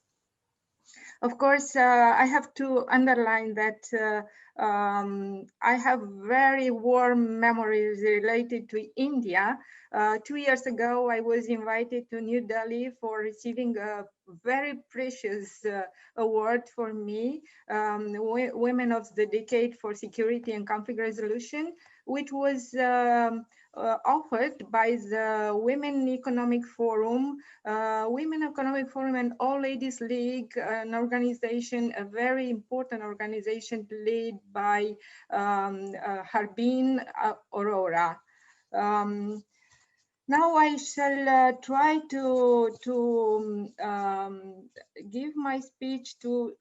Of course, I have to underline that I have very warm memories related to India. 2 years ago, I was invited to New Delhi for receiving a very precious award for me, Women of the Decade for Security and Conflict Resolution, which was offered by the Women Economic Forum, Women Economic Forum and All Ladies League, an organization, a very important organization led by Harbin Aurora. Now I shall try to give my speech to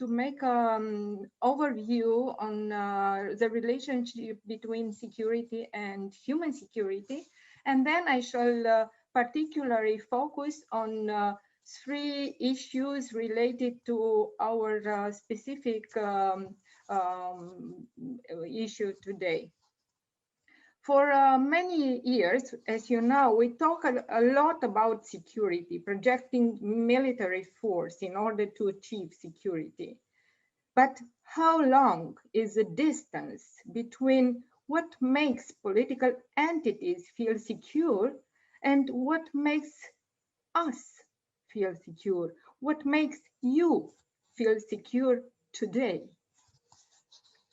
make an overview on the relationship between security and human security, and then I shall particularly focus on 3 issues related to our specific issue today. For many years, as you know, we talk a lot about security, projecting military force in order to achieve security. But how long is the distance between what makes political entities feel secure and what makes us feel secure? What makes you feel secure today?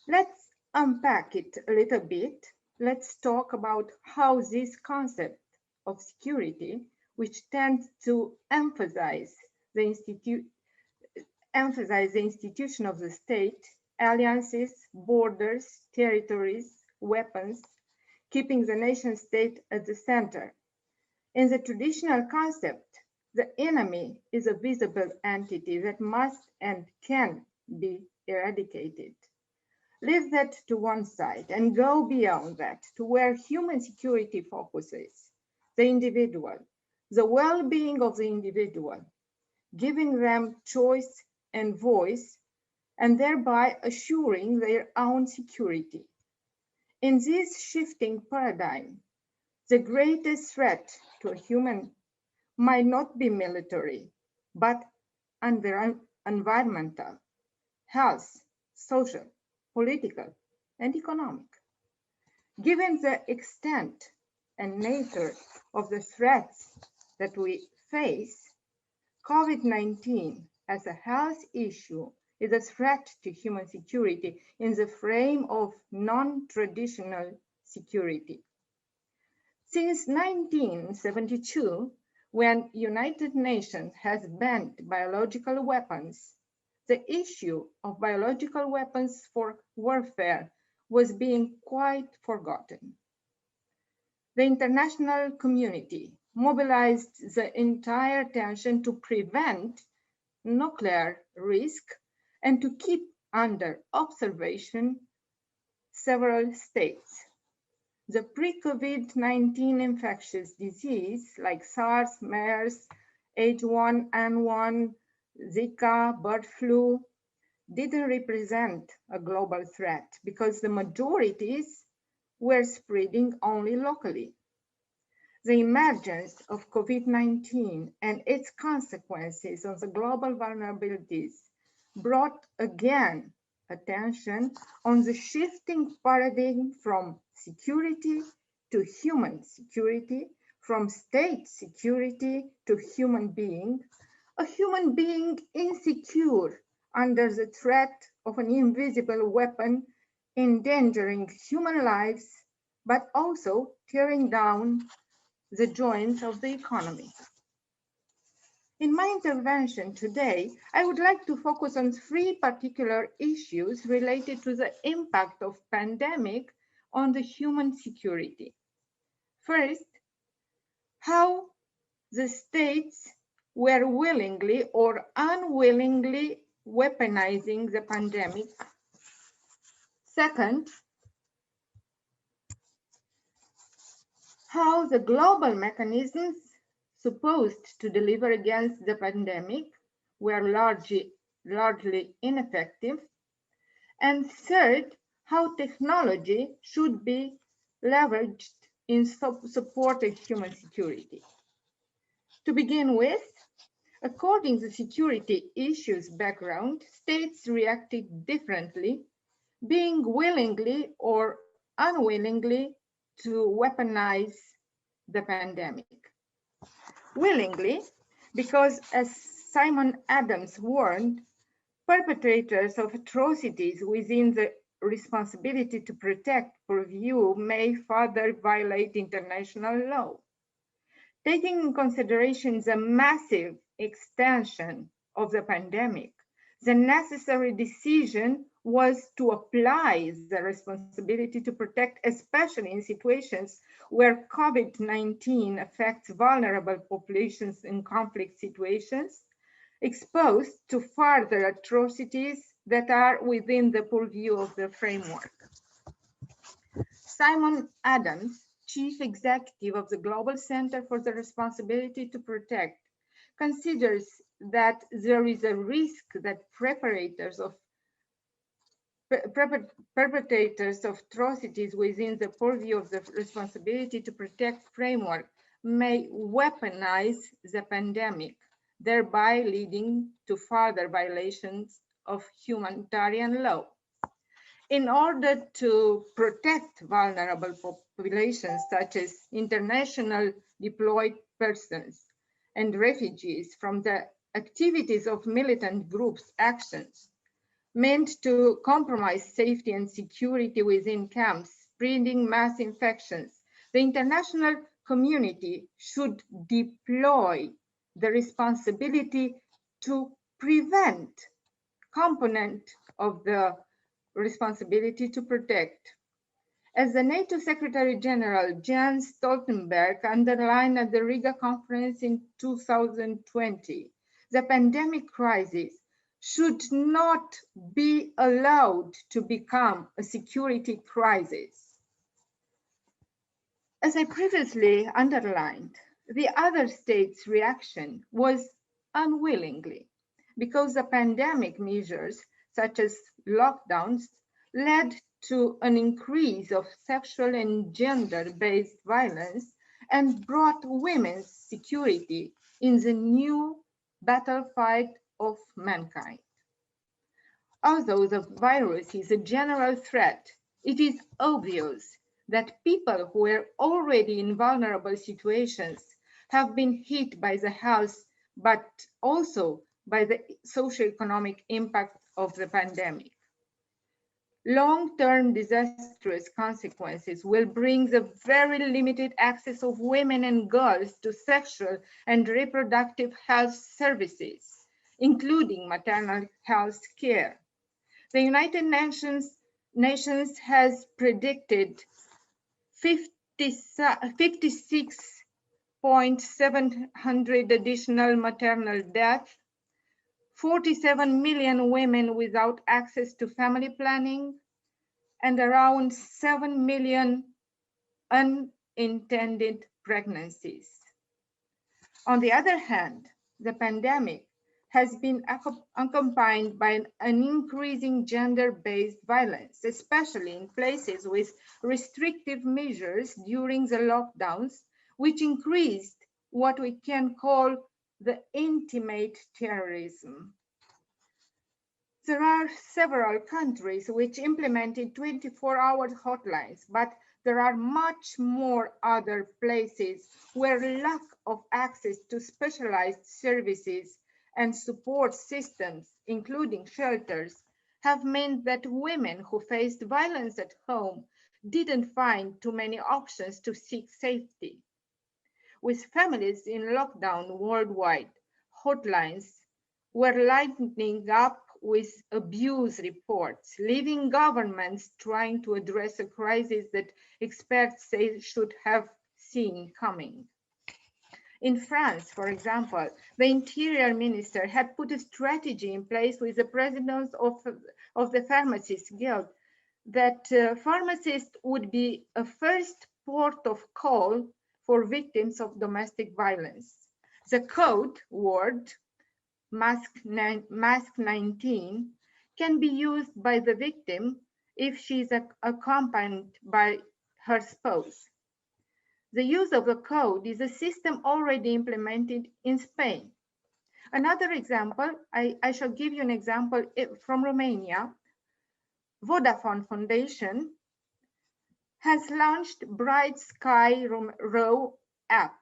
Let's unpack it a little bit. Let's talk about how this concept of security, which tends to emphasize the institution of the state, alliances, borders, territories, weapons, keeping the nation state at the center. In the traditional concept, the enemy is a visible entity that must and can be eradicated. Leave that to one side and go beyond that to where human security focuses, the individual, the well-being of the individual, giving them choice and voice, and thereby assuring their own security. In this shifting paradigm, the greatest threat to a human might not be military, but environmental, health, social, political, and economic. Given the extent and nature of the threats that we face, COVID-19 as a health issue is a threat to human security in the frame of non-traditional security. Since 1972, when United Nations has banned biological weapons, the issue of biological weapons for warfare was being quite forgotten. The international community mobilized the entire attention to prevent nuclear risk and to keep under observation several states. The pre-COVID-19 infectious disease like SARS, MERS, H1N1, Zika, bird flu didn't represent a global threat because the majorities were spreading only locally. The emergence of COVID-19 and its consequences on the global vulnerabilities brought again attention on the shifting paradigm from security to human security, from state security to human being, a human being insecure under the threat of an invisible weapon endangering human lives, but also tearing down the joints of the economy. In my intervention today, I would like to focus on 3 particular issues related to the impact of pandemic on the human security. First, how the states were willingly or unwillingly weaponizing the pandemic. Second, how the global mechanisms supposed to deliver against the pandemic were largely ineffective. And third, how technology should be leveraged in supporting human security. To begin with, according to security issues background, states reacted differently being willingly or unwillingly to weaponize the pandemic. Willingly, because as Simon Adams warned, perpetrators of atrocities within the responsibility to protect purview may further violate international law. Taking in consideration the massive extension of the pandemic, the necessary decision was to apply the responsibility to protect, especially in situations where COVID-19 affects vulnerable populations in conflict situations, exposed to further atrocities that are within the purview of the framework. Simon Adams, Chief Executive of the Global Center for the Responsibility to Protect, considers that there is a risk that perpetrators of atrocities within the purview of the responsibility to protect framework may weaponize the pandemic, thereby leading to further violations of humanitarian law. In order to protect vulnerable populations such as international deployed persons and refugees from the activities of militant groups' actions, meant to compromise safety and security within camps, spreading mass infections, the international community should deploy the responsibility to prevent component of the responsibility to protect. As the NATO Secretary General Jens Stoltenberg underlined at the Riga conference in 2020, the pandemic crisis should not be allowed to become a security crisis. As I previously underlined, the other states' reaction was unwillingly, because the pandemic measures, such as lockdowns, led to an increase of sexual and gender-based violence and brought women's security in the new battlefield of mankind. Although the virus is a general threat, it is obvious that people who were already in vulnerable situations have been hit by the health, but also by the socioeconomic impact of the pandemic. Long-term disastrous consequences will bring the very limited access of women and girls to sexual and reproductive health services, including maternal health care. The United Nations has predicted 56,700 additional maternal deaths, 47 million women without access to family planning, and around 7 million unintended pregnancies. On the other hand, the pandemic has been accompanied by an increasing gender-based violence, especially in places with restrictive measures during the lockdowns, which increased what we can call the intimate terrorism. There are several countries which implemented 24-hour hotlines, but there are much more other places where lack of access to specialized services and support systems, including shelters, have meant that women who faced violence at home didn't find too many options to seek safety. With families in lockdown worldwide, hotlines were lighting up with abuse reports, leaving governments trying to address a crisis that experts say should have seen coming. In France, for example, the Interior Minister had put a strategy in place with the president of the Pharmacists Guild that pharmacists would be a first port of call for victims of domestic violence. The code word, mask 19, can be used by the victim if she is accompanied by her spouse. The use of the code is a system already implemented in Spain. Another example, I shall give you an example from Romania, Vodafone Foundation has launched Bright Sky Row app,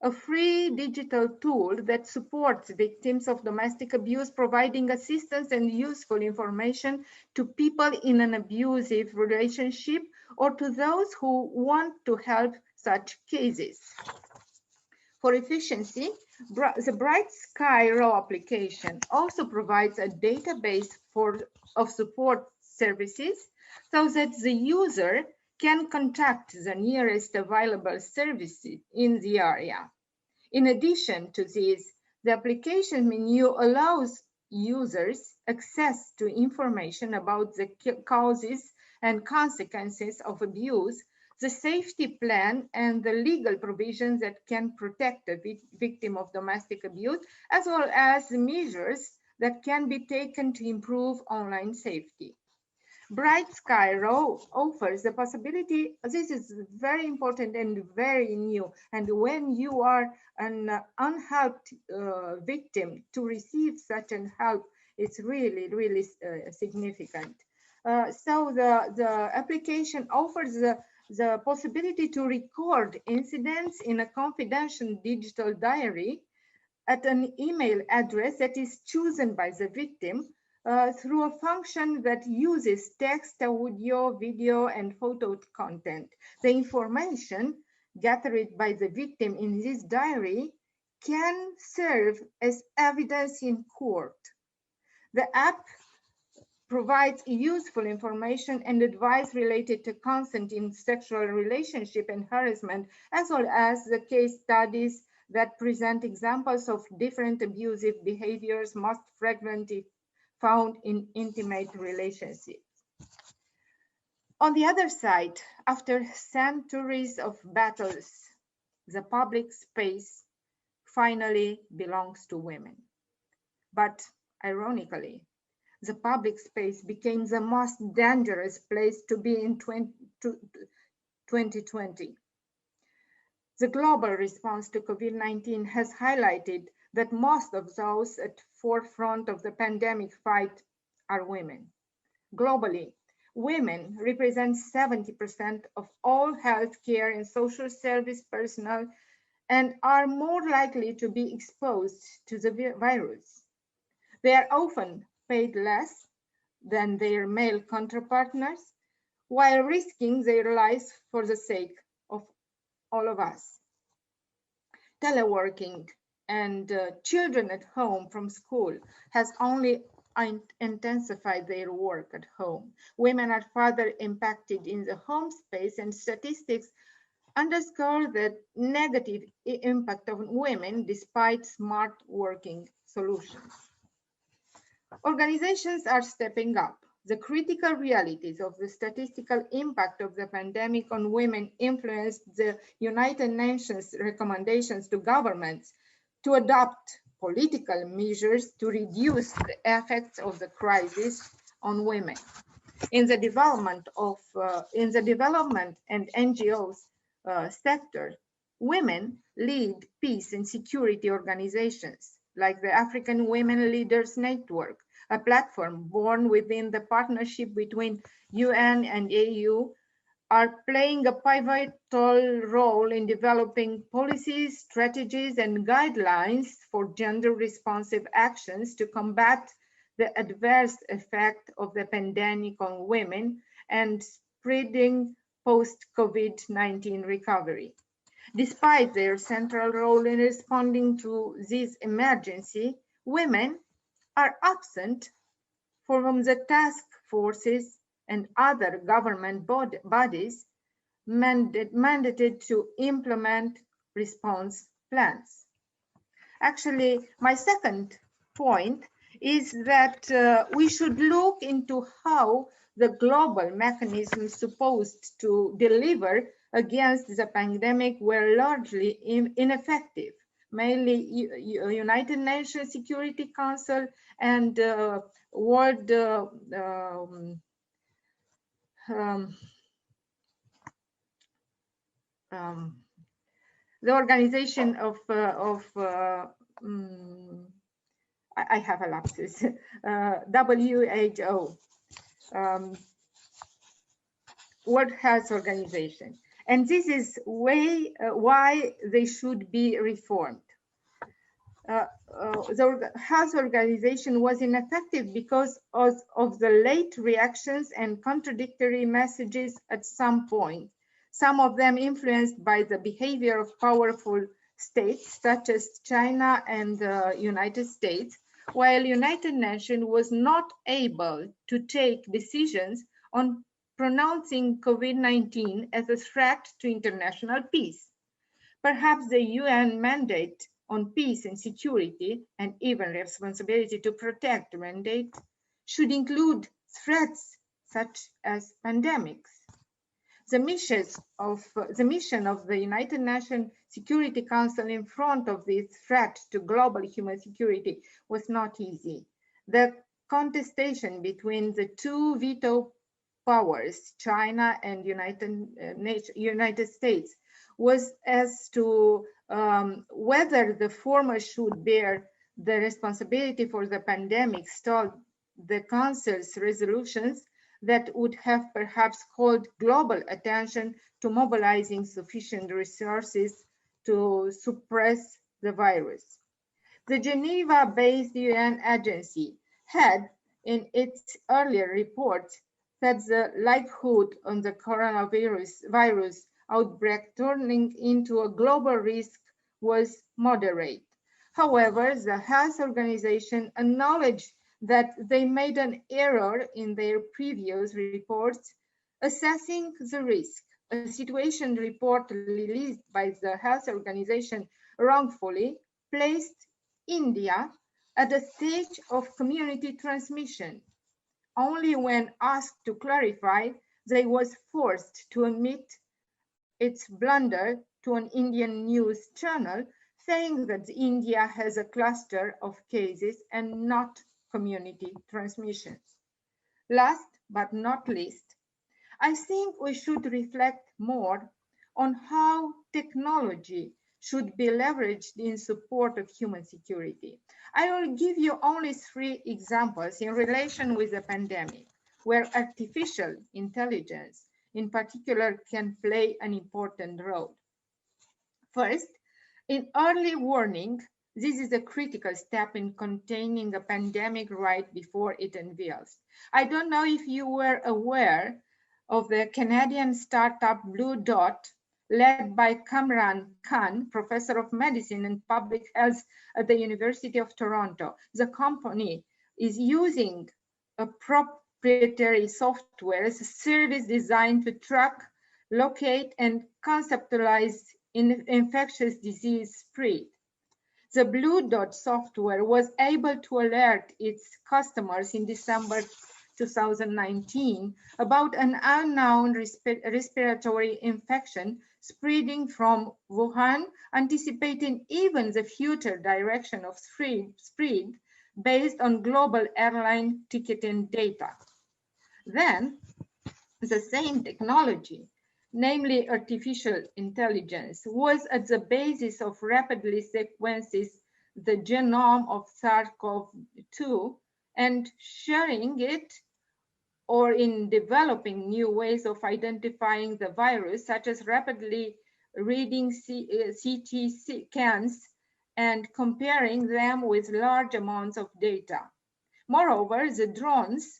a free digital tool that supports victims of domestic abuse, providing assistance and useful information to people in an abusive relationship or to those who want to help such cases. For efficiency, the Bright Sky Row application also provides a database of support services so that the user can contact the nearest available services in the area. In addition to this, the application menu allows users access to information about the causes and consequences of abuse, the safety plan, and the legal provisions that can protect the victim of domestic abuse, as well as the measures that can be taken to improve online safety. Bright Sky Row offers the possibility, this is very important and very new, and when you are an unhelped victim, to receive such an help, it's really, really significant. So the application offers the possibility to record incidents in a confidential digital diary at an email address that is chosen by the victim through a function that uses text, audio, video, and photo content. The information gathered by the victim in this diary can serve as evidence in court. The app provides useful information and advice related to consent in sexual relationship and harassment, as well as the case studies that present examples of different abusive behaviors most frequently found in intimate relationships. On the other side, after centuries of battles, the public space finally belongs to women. But ironically, the public space became the most dangerous place to be in 2020. The global response to COVID-19 has highlighted that most of those at forefront of the pandemic fight are women. Globally, women represent 70% of all healthcare and social service personnel and are more likely to be exposed to the virus. They are often paid less than their male counterparts, while risking their lives for the sake of all of us. Teleworking and children at home from school has only intensified their work at home. Women are further impacted in the home space, and statistics underscore the negative impact of women despite smart working solutions. Organizations are stepping up. The critical realities of the statistical impact of the pandemic on women influenced the United Nations recommendations to governments to adopt political measures to reduce the effects of the crisis on women. In the development and NGOs sector, women lead peace and security organizations like the African Women Leaders Network, a platform born within the partnership between UN and AU, are playing a pivotal role in developing policies, strategies, and guidelines for gender-responsive actions to combat the adverse effect of the pandemic on women and spreading post-COVID-19 recovery. Despite their central role in responding to this emergency, women are absent from the task forces and other government bodies mandated to implement response plans. Actually, my second point is that we should look into how the global mechanisms supposed to deliver against the pandemic were largely ineffective. Mainly United Nations Security Council and World the organization of I have a lapsus, WHO. World Health Organization. And this is why they should be reformed. The health organization was ineffective because of the late reactions and contradictory messages at some point, some of them influenced by the behavior of powerful states such as China and the United States, while United Nations was not able to take decisions on pronouncing COVID-19 as a threat to international peace. Perhaps the UN mandate on peace and security, and even responsibility to protect the mandate, should include threats such as pandemics. The mission of the United Nations Security Council in front of this threat to global human security was not easy. The contestation between the two veto powers, China and United States, was as to whether the former should bear the responsibility for the pandemic, stalled the Council's resolutions that would have perhaps called global attention to mobilizing sufficient resources to suppress the virus. The Geneva-based UN agency had, in its earlier reports, that the likelihood on the coronavirus outbreak turning into a global risk was moderate. However, the Health Organization acknowledged that they made an error in their previous reports assessing the risk. A situation report released by the Health Organization wrongfully placed India at a stage of community transmission. Only when asked to clarify, they was forced to admit its blunder to an Indian news channel, saying that India has a cluster of cases and not community transmissions. Last but not least, I think we should reflect more on how technology should be leveraged in support of human security. I will give you only 3 examples in relation with the pandemic, where artificial intelligence in particular can play an important role. First, in early warning, this is a critical step in containing a pandemic right before it unveils. I don't know if you were aware of the Canadian startup Blue Dot, led by Kamran Khan, professor of medicine and public health at the University of Toronto. The company is using a proprietary software as a service designed to track, locate, and conceptualize infectious disease spread. The Blue Dot software was able to alert its customers in December 2019 about an unknown respiratory infection spreading from Wuhan, anticipating even the future direction of spread based on global airline ticketing data. Then, the same technology, namely artificial intelligence, was at the basis of rapidly sequences the genome of SARS-CoV-2 and sharing it, or in developing new ways of identifying the virus, such as rapidly reading CT scans and comparing them with large amounts of data. Moreover, the drones,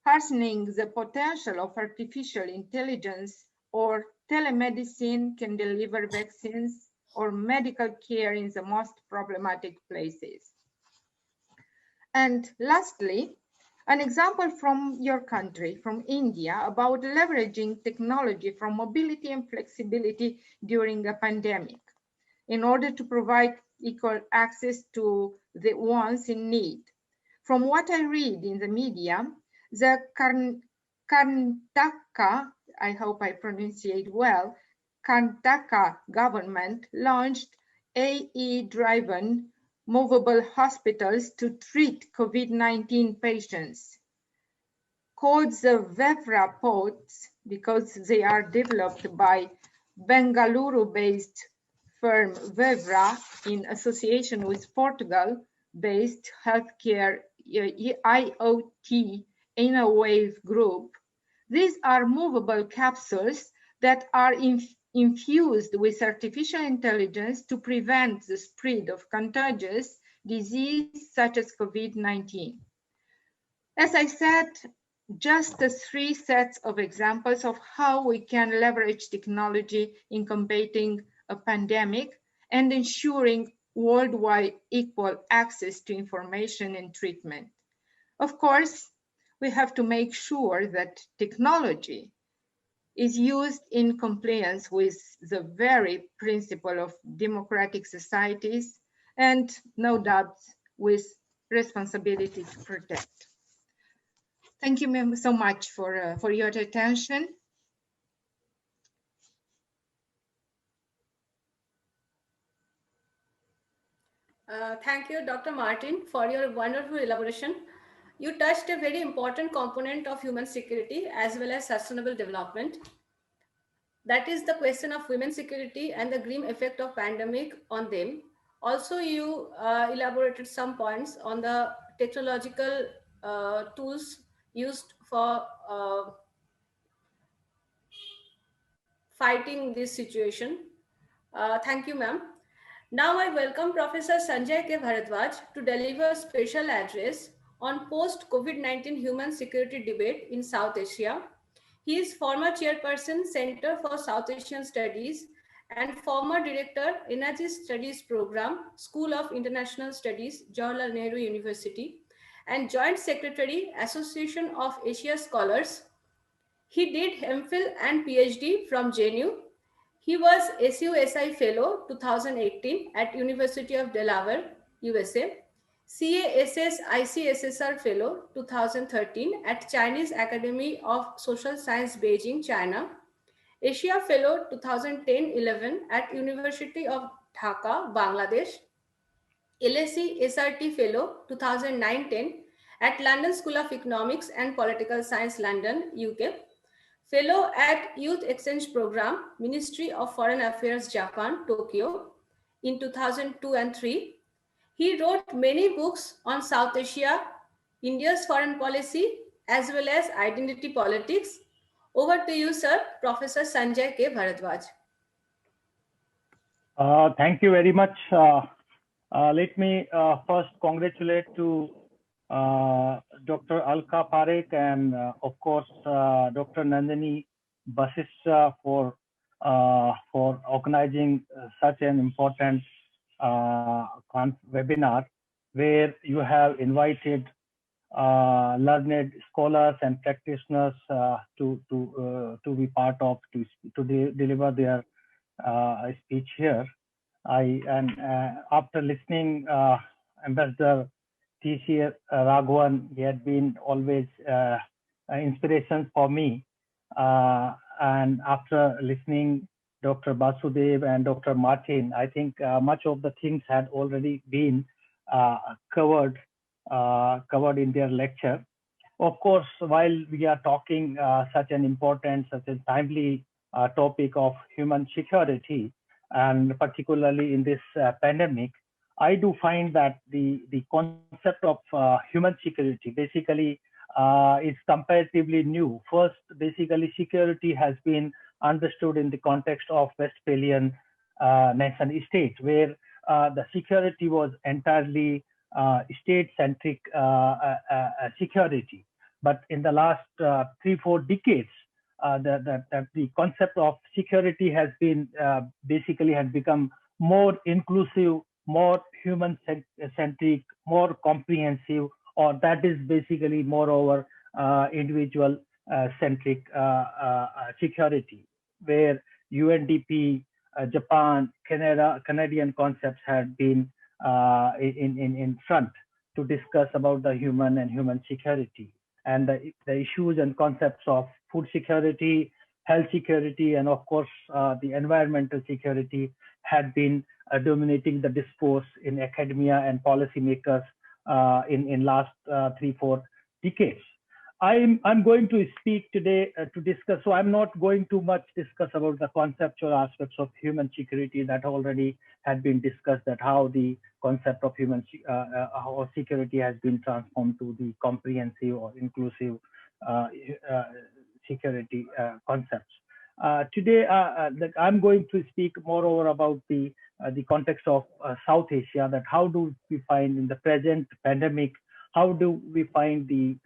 harnessing the potential of artificial intelligence or telemedicine, can deliver vaccines or medical care in the most problematic places. And lastly, an example from your country, from India, about leveraging technology for mobility and flexibility during a pandemic in order to provide equal access to the ones in need. From what I read in the media, the Karnataka, I hope I pronounce it well, Karnataka government launched AI-driven movable hospitals to treat COVID-19 patients, called the Vevra pods because they are developed by Bengaluru-based firm Vevra in association with Portugal-based healthcare IoT wave group. These are movable capsules that are infused with artificial intelligence to prevent the spread of contagious disease such as COVID-19. As I said, just the 3 sets of examples of how we can leverage technology in combating a pandemic and ensuring worldwide equal access to information and treatment. Of course, we have to make sure that technology is used in compliance with the very principle of democratic societies and no doubt with responsibility to protect. Thank you so much for your attention. Thank you, Dr. Martin, for your wonderful elaboration. You touched a very important component of human security as well as sustainable development. That is the question of women's security and the grim effect of pandemic on them. Also, you elaborated some points on the technological tools used for fighting this situation. Thank you, ma'am. Now I welcome Professor Sanjay K. Bharadwaj to deliver a special address on post-COVID-19 human security debate in South Asia. He is former chairperson, Center for South Asian Studies, and former director, Energy Studies Program, School of International Studies, Jawaharlal Nehru University, and joint secretary, Association of Asia Scholars. He did MPhil and PhD from JNU. He was SUSI Fellow 2018 at University of Delaware, USA, CASS ICSSR Fellow 2013 at Chinese Academy of Social Science, Beijing, China, Asia Fellow 2010-11 at University of Dhaka, Bangladesh, LSE SRT Fellow 2009-10 at London School of Economics and Political Science, London, UK, Fellow at Youth Exchange Program, Ministry of Foreign Affairs, Japan, Tokyo, in 2002 and 3. He wrote many books on South Asia, India's foreign policy, as well as identity politics. Over to you, sir, Professor Sanjay K. Bharadwaj. Thank you very much. Let me first congratulate to Dr. Alka Parikh and of course Dr. Nandini Basista for organizing such an important webinar where you have invited learned scholars and practitioners to be part of to deliver their speech here. After listening Ambassador T.C. Raghavan, he had been always inspiration for me. And after listening Dr. Basudev and Dr. Martin, I think much of the things had already been covered in their lecture. Of course, while we are talking such an important, such a timely topic of human security, and particularly in this pandemic, I do find that the concept of human security basically is comparatively new. First, basically security has been understood in the context of Westphalian nation state, where the security was entirely state-centric security. But in the last 3-4 decades, the concept of security has been basically has become more inclusive, more human-centric, more comprehensive, or that is basically moreover individual-centric security, where UNDP, Japan, Canadian concepts had been in front to discuss about the human and human security, and the issues and concepts of food security, health security, and of course the environmental security had been dominating the discourse in academia and policymakers in last 3-4 decades. I'm going to speak today to discuss. So I'm not going to much discuss about the conceptual aspects of human security that already had been discussed. That how the concept of human how security has been transformed to the comprehensive or inclusive security concepts. Today, I'm going to speak moreover about the context of South Asia. That how do we find in the present pandemic, how do we find the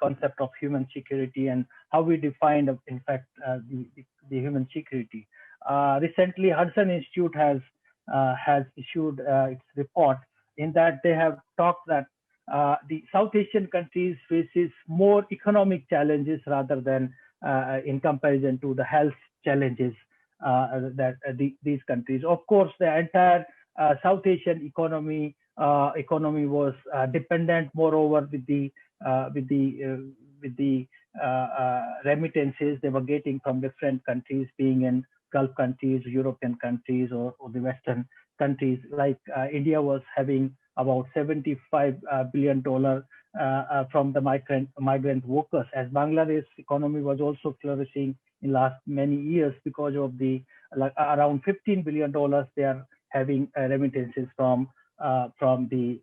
concept of human security, and how we define, in fact, the human security. Recently, Hudson Institute has issued its report, in that they have talked that the South Asian countries faces more economic challenges rather than in comparison to the health challenges that these countries. Of course, the entire South Asian economy was dependent, moreover, with the remittances they were getting from different countries, being in Gulf countries, European countries, or the Western countries. Like India was having about $75 billion from the migrant workers, as Bangladesh economy was also flourishing in last many years because of the around $15 billion they are having remittances from the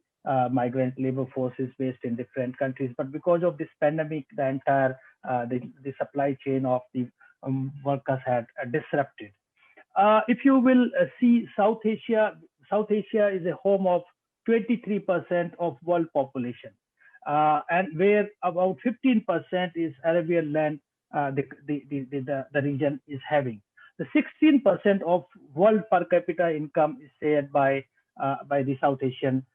migrant labor forces based in different countries. But because of this pandemic, the entire the supply chain of the workers had disrupted. If you will see South Asia is a home of 23% of world population, and where about 15% is Arabian land, the region is having. The 16% of world per capita income is shared by the South Asian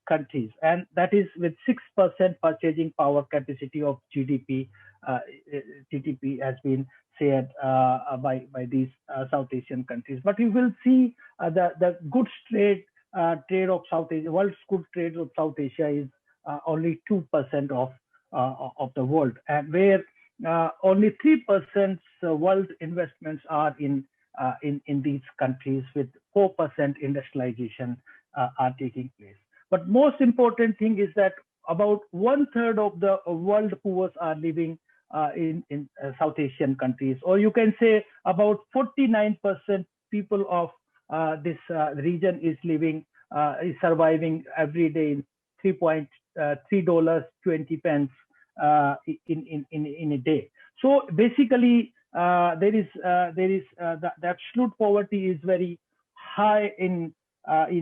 countries, and that is with 6% purchasing power capacity of GDP. GDP has been shared by these South Asian countries. But you will see the goods trade of South Asia, world's goods trade of South Asia is only 2% of the world, and where only 3% world investments are in these countries, with 4% industrialization are taking place. But most important thing is that about 1/3 of the world poor are living in South Asian countries, or you can say about 49% people of this region is living, is surviving every day in $3.20 in a day. So basically, there is the absolute poverty is very high in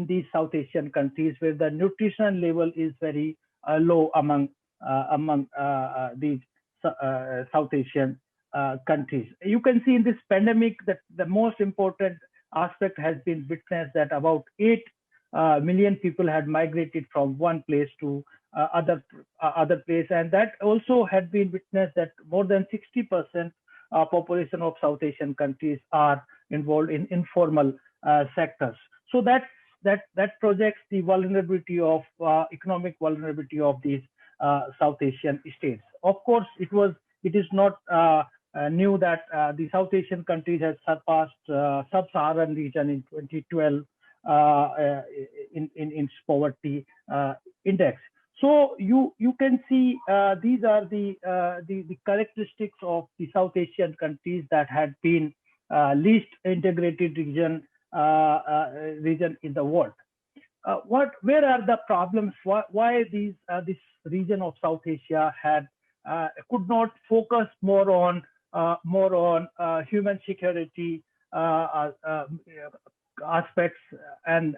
these South Asian countries, where the nutrition level is very low among these South Asian countries. You can see in this pandemic that the most important aspect has been witnessed, that about 8 million people had migrated from one place to other place, and that also had been witnessed that more than 60% population of South Asian countries are involved in informal sectors. So that projects the vulnerability of economic vulnerability of these South Asian states. Of course, it is not new that the South Asian countries have surpassed sub-Saharan region in 2012 in its poverty index. So you can see these are the characteristics of the South Asian countries that had been least integrated region in the world. Where are the problems? Why this region of South Asia could not focus more on human security aspects, and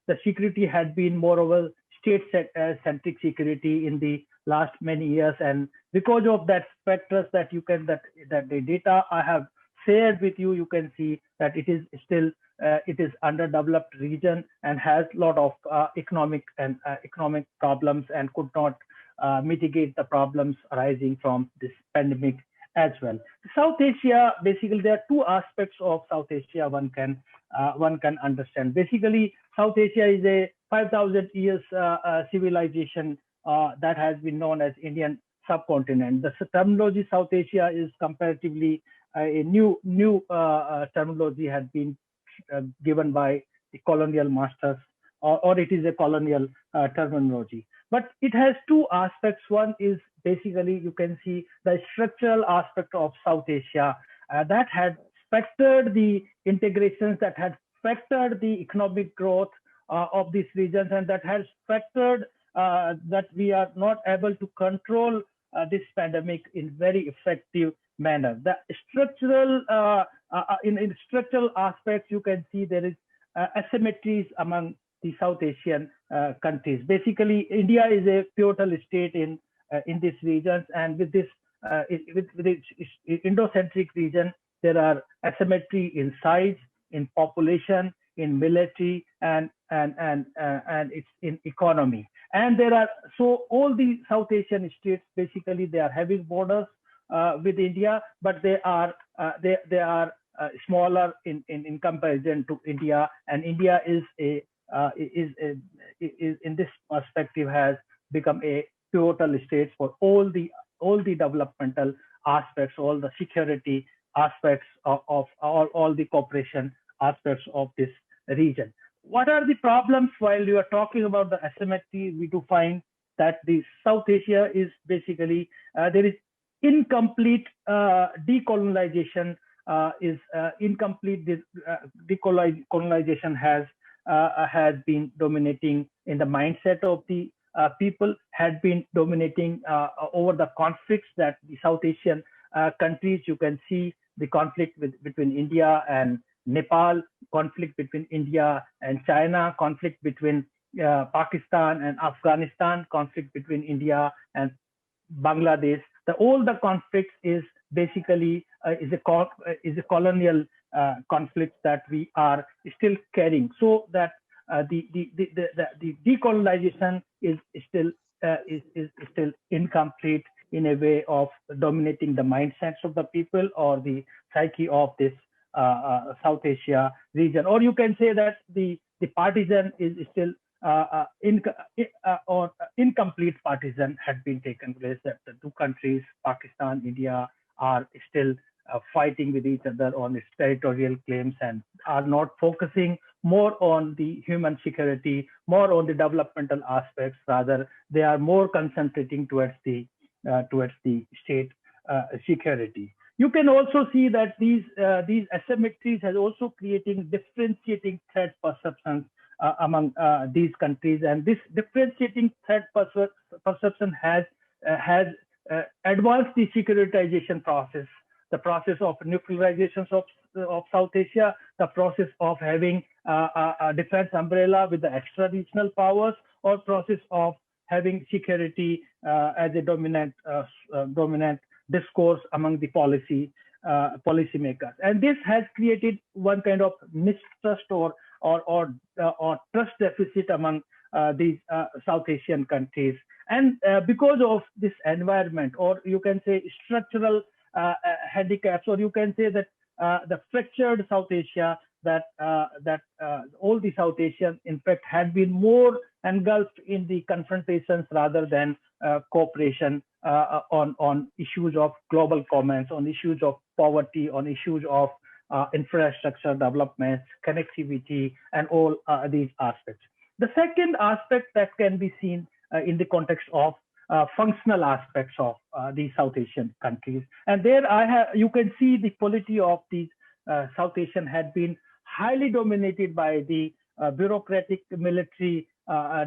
the security had been moreover state-centric security in the last many years. And because of that factors that the data I have shared with you, you can see that it is still it is underdeveloped region and has a lot of economic problems, and could not mitigate the problems arising from this pandemic as well. South Asia, basically, there are two aspects of South Asia one can understand. Basically, South Asia is a 5,000 years civilization that has been known as Indian subcontinent. The terminology South Asia is comparatively a new terminology had been given by the colonial masters, or it is a colonial terminology. But it has two aspects. One is basically, you can see the structural aspect of South Asia that had factored the integrations, that had factored the economic growth of these regions, and that has factored that we are not able to control this pandemic in very effective manner. The structural, in structural aspects, you can see there is asymmetries among the South Asian countries. Basically, India is a pivotal state in these regions, and with this with its Indo-centric region, there are asymmetry in size, in population, in military, and it's in economy. And there are, so all the South Asian states, basically they are having borders with India, but they are smaller in comparison to India, and India is in this perspective has become a pivotal state for all the developmental aspects, all the security aspects of all the cooperation aspects of this region. What are the problems while you are talking about the asymmetry? We do find that the South Asia is basically there is incomplete decolonization. Incomplete decolonization has been dominating in the mindset of the people, had been dominating over the conflicts that the South Asian countries. You can see the conflict between India and Nepal, conflict between India and China, conflict between Pakistan and Afghanistan, conflict between India and Bangladesh. All the conflicts is basically is a colonial conflict that we are still carrying. So that the decolonization is still incomplete in a way of dominating the mindsets of the people or the psyche of this South Asia region. Or you can say that the partisan is still or incomplete partisan had been taken place, that the two countries, Pakistan, India, are still fighting with each other on its territorial claims and are not focusing more on the human security, more on the developmental aspects. Rather, they are more concentrating towards the state security. You can also see that these asymmetries has also creating differentiating threat perceptions among these countries, and this differentiating threat perception has advanced the securitization process, the process of nuclearization of South Asia, the process of having a defense umbrella with the extra-regional powers, or process of having security as a dominant discourse among the policymakers. And this has created one kind of mistrust or trust deficit among these South Asian countries. And because of this environment, or you can say structural handicaps, or you can say that the fractured South Asia, that all the South Asians, in fact, had been more engulfed in the confrontations rather than cooperation on issues of global commons, on issues of poverty, on issues of infrastructure development, connectivity, and all these aspects. The second aspect that can be seen in the context of functional aspects of the South Asian countries, and there you can see the polity of these South Asian had been highly dominated by the bureaucratic military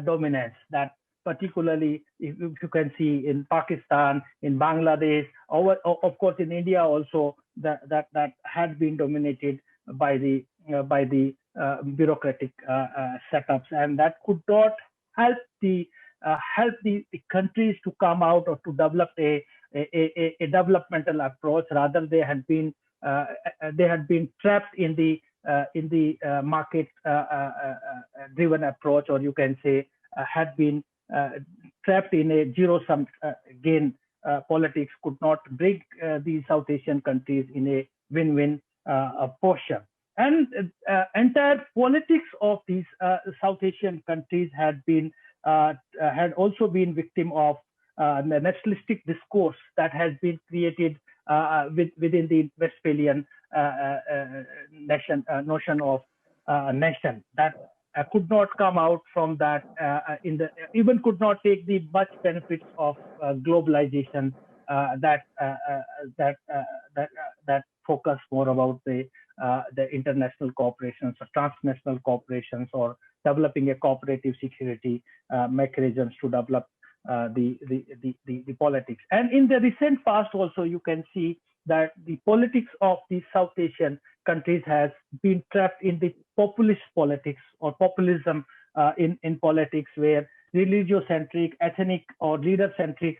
dominance, that particularly if you can see in Pakistan, in Bangladesh, of course in India also, that had been dominated by the bureaucratic setups, and that could not help the countries to come out or to develop a developmental approach. Rather, they had been trapped in the market driven approach, or you can say had been trapped in a zero-sum gain politics, could not bring the South Asian countries in a win-win posture. And entire politics of these South Asian countries had also been victim of the nationalistic discourse that has been created within the Westphalian notion of nation. That could not come out from that, even could not take the much benefits of globalization that focus more about the international cooperations or transnational cooperations, or developing a cooperative security mechanisms to develop the politics. And in the recent past also, you can see that the politics of the South Asian countries has been trapped in the populist politics or populism in politics, where religiocentric, ethnic, or leader-centric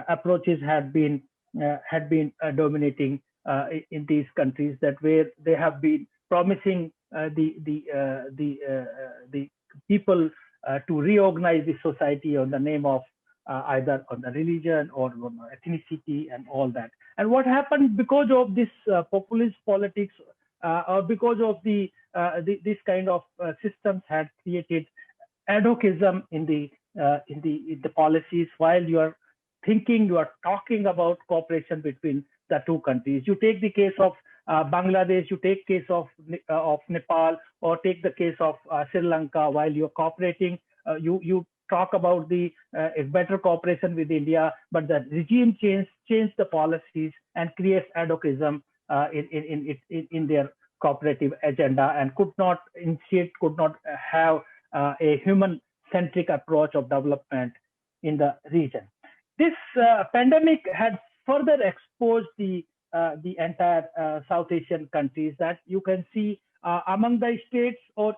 approaches had been dominating in these countries, that where they have been promising the people to reorganize the society on the name of either on the religion or on ethnicity and all that. And what happened because of this populist politics, or because of this kind of systems had created ad hocism in the policies, while you are thinking, you are talking about cooperation between the two countries. You take the case of Bangladesh, you take case of Nepal, or take the case of Sri Lanka. While you're cooperating, you talk about the better cooperation with India, but the regime changed the policies and creates ad hocism in their cooperative agenda, and could not have a human-centric approach of development in the region. This pandemic had further exposed the entire South Asian countries, that you can see among the states or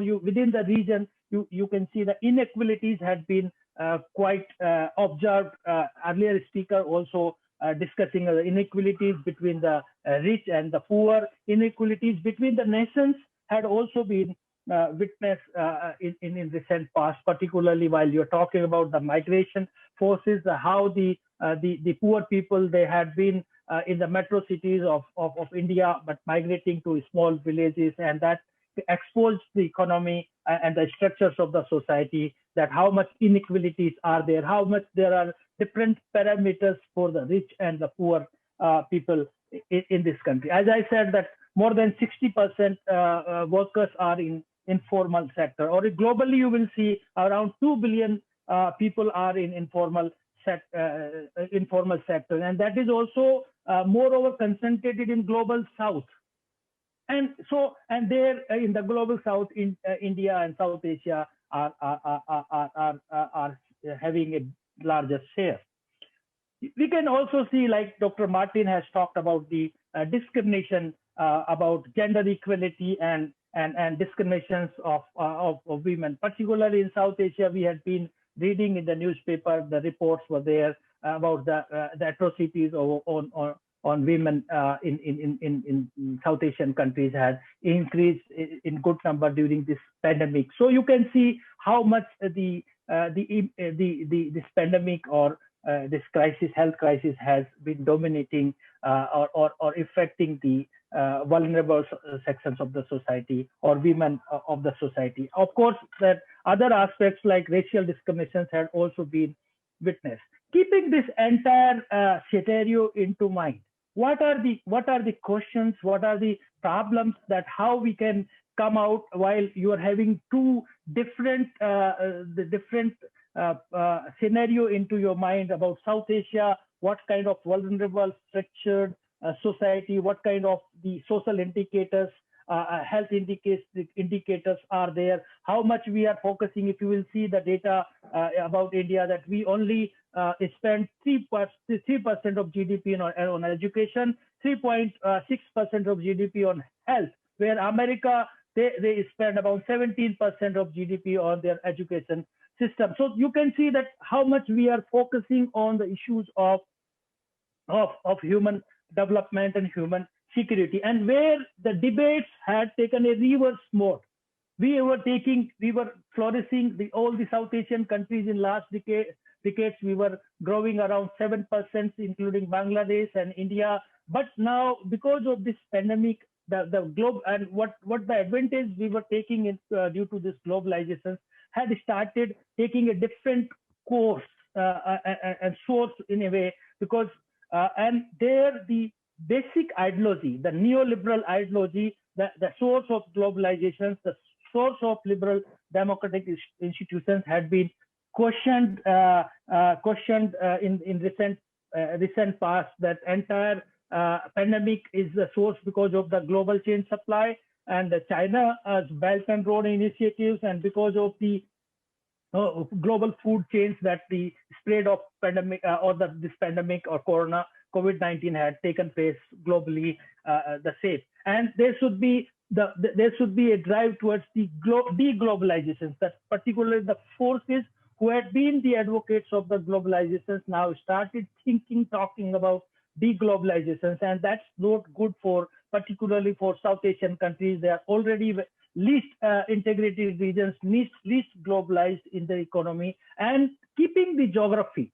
you within the region, you can see the inequalities had been quite observed. Earlier speaker also discussing the inequalities between the rich and the poor. Inequalities between the nations had also been witnessed in recent past, particularly while you're talking about the migration forces, how the poor people, they had been in the metro cities of India, but migrating to small villages, and that exposed the economy and the structures of the society, that how much inequalities are there, how much there are different parameters for the rich and the poor people in this country. As I said, that more than 60% workers are in informal sector, or globally you will see around 2 billion people are in informal sector, and that is also moreover concentrated in global south. And there in the global south, in India and South Asia are having a larger share. We can also see, like Dr. Martin has talked about, the discrimination about gender equality and discriminations of women, particularly in South Asia. We had been reading in the newspaper, the reports were there about the atrocities on women in South Asian countries had increased in good number during this pandemic. So you can see how much this pandemic or this crisis, health crisis, has been dominating or affecting the vulnerable sections of the society or women of the society. Of course, that other aspects like racial discriminations had also been witnessed. Keeping this entire scenario into mind, what are the questions, what are the problems, that how we can come out while you are having two different scenario into your mind about South Asia, what kind of vulnerable, structured society, what kind of the social indicators, health indicators are there, how much we are focusing. If you will see the data about India, that we only spend 3% of GDP on education, 3.6% of GDP on health, where America, they spend about 17% of GDP on their education system. So you can see that how much we are focusing on the issues of human development and human security, and where the debates had taken a reverse mode. We were flourishing, all the South Asian countries in last decades, we were growing around 7%, including Bangladesh and India. But now, because of this pandemic, the globe and what the advantage we were taking in due to this globalization had started taking a different course and source in a way, because and there the basic ideology, the neoliberal ideology, the source of globalization, the source of liberal democratic institutions had been questioned in recent past, that entire pandemic is the source because of the global chain supply and China's Belt and Road initiatives, and because of the global food chains that the spread of pandemic this pandemic or COVID-19 had taken place globally, the same. And there should be a drive towards the deglobalization, that particularly the forces who had been the advocates of the globalizations now started talking about deglobalizations, and that's not good for, particularly for South Asian countries. They are already least integrated regions, least globalized in the economy, and keeping the geography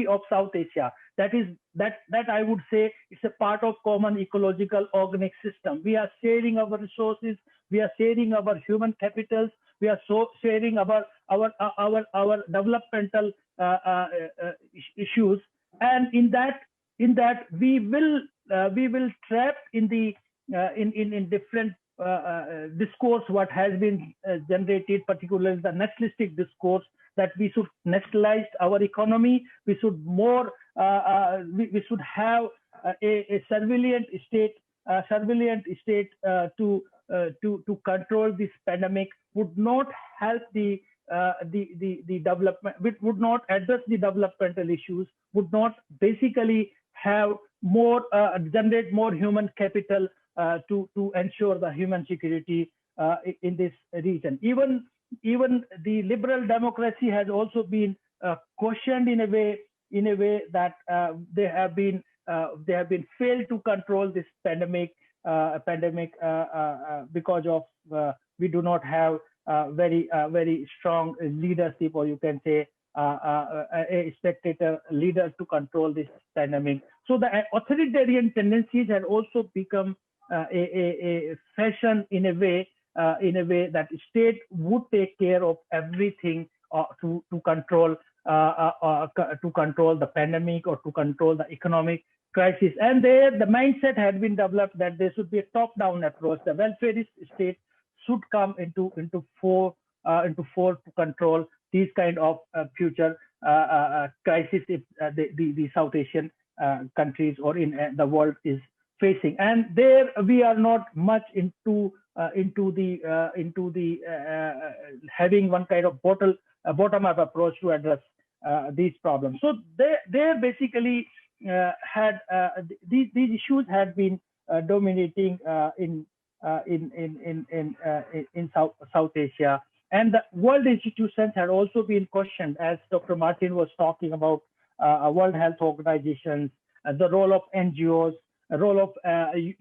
of South Asia. That I would say it's a part of common ecological organic system. We are sharing our resources, we are sharing our human capitals, we are sharing our developmental issues, and in that we will trap in the in different discourse what has been generated, particularly the nationalistic discourse, that we should nationalize our economy, we should we should have a surveillance state to control this pandemic, would not help the development, which would not address the developmental issues, would not basically have more generate more human capital to ensure the human security in this region. Even the liberal democracy has also been questioned in a way that they have been failed to control this pandemic because of we do not have very strong leadership, or you can say a spectator leader to control this pandemic. So the authoritarian tendencies had also become a fashion in a way that state would take care of everything to control the pandemic or to control the economic crisis. And there the mindset had been developed that there should be a top-down approach. The welfarist state should come into fore to control these kind of future crisis if the South Asian countries or in the world is facing. And there we are not much into having one kind of bottom-up approach to address these problems. So they basically had these issues had been dominating in South Asia, and the world institutions had also been questioned, as Dr. Martin was talking about. World Health Organizations, the role of NGOs, the role of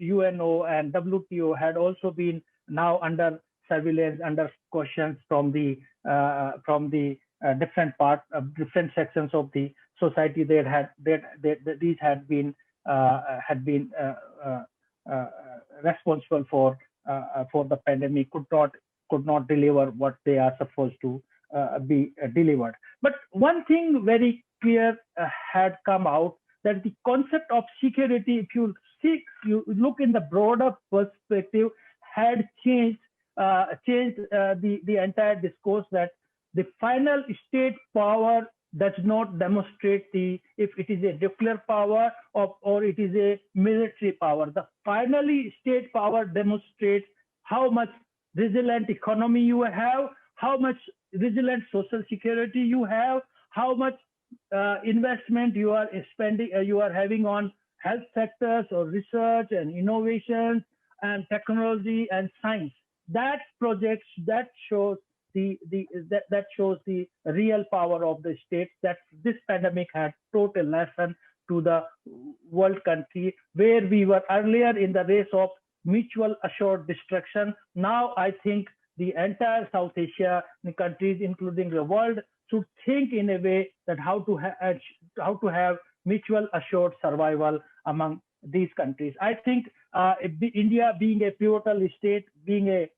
UNO and WTO had also been now under surveillance, under questions from the different parts, different sections of the society. These had been responsible for the pandemic, could not deliver what they are supposed to be delivered. But one thing very clear had come out, that the concept of security, if you look in the broader perspective, had changed the entire discourse, that the final state power does not demonstrate if it is a nuclear power or it is a military power. The finally state power demonstrates how much resilient economy you have, how much resilient social security you have, how much investment you are spending, you are having on health sectors or research and innovations and technology and science. That shows the real power of the state, that this pandemic had taught a lesson to the world country, where we were earlier in the race of mutual assured destruction. Now I think the entire South Asia, the countries, including the world, should think in a way that how to have mutual assured survival among these countries. I think India, being a pivotal state, being a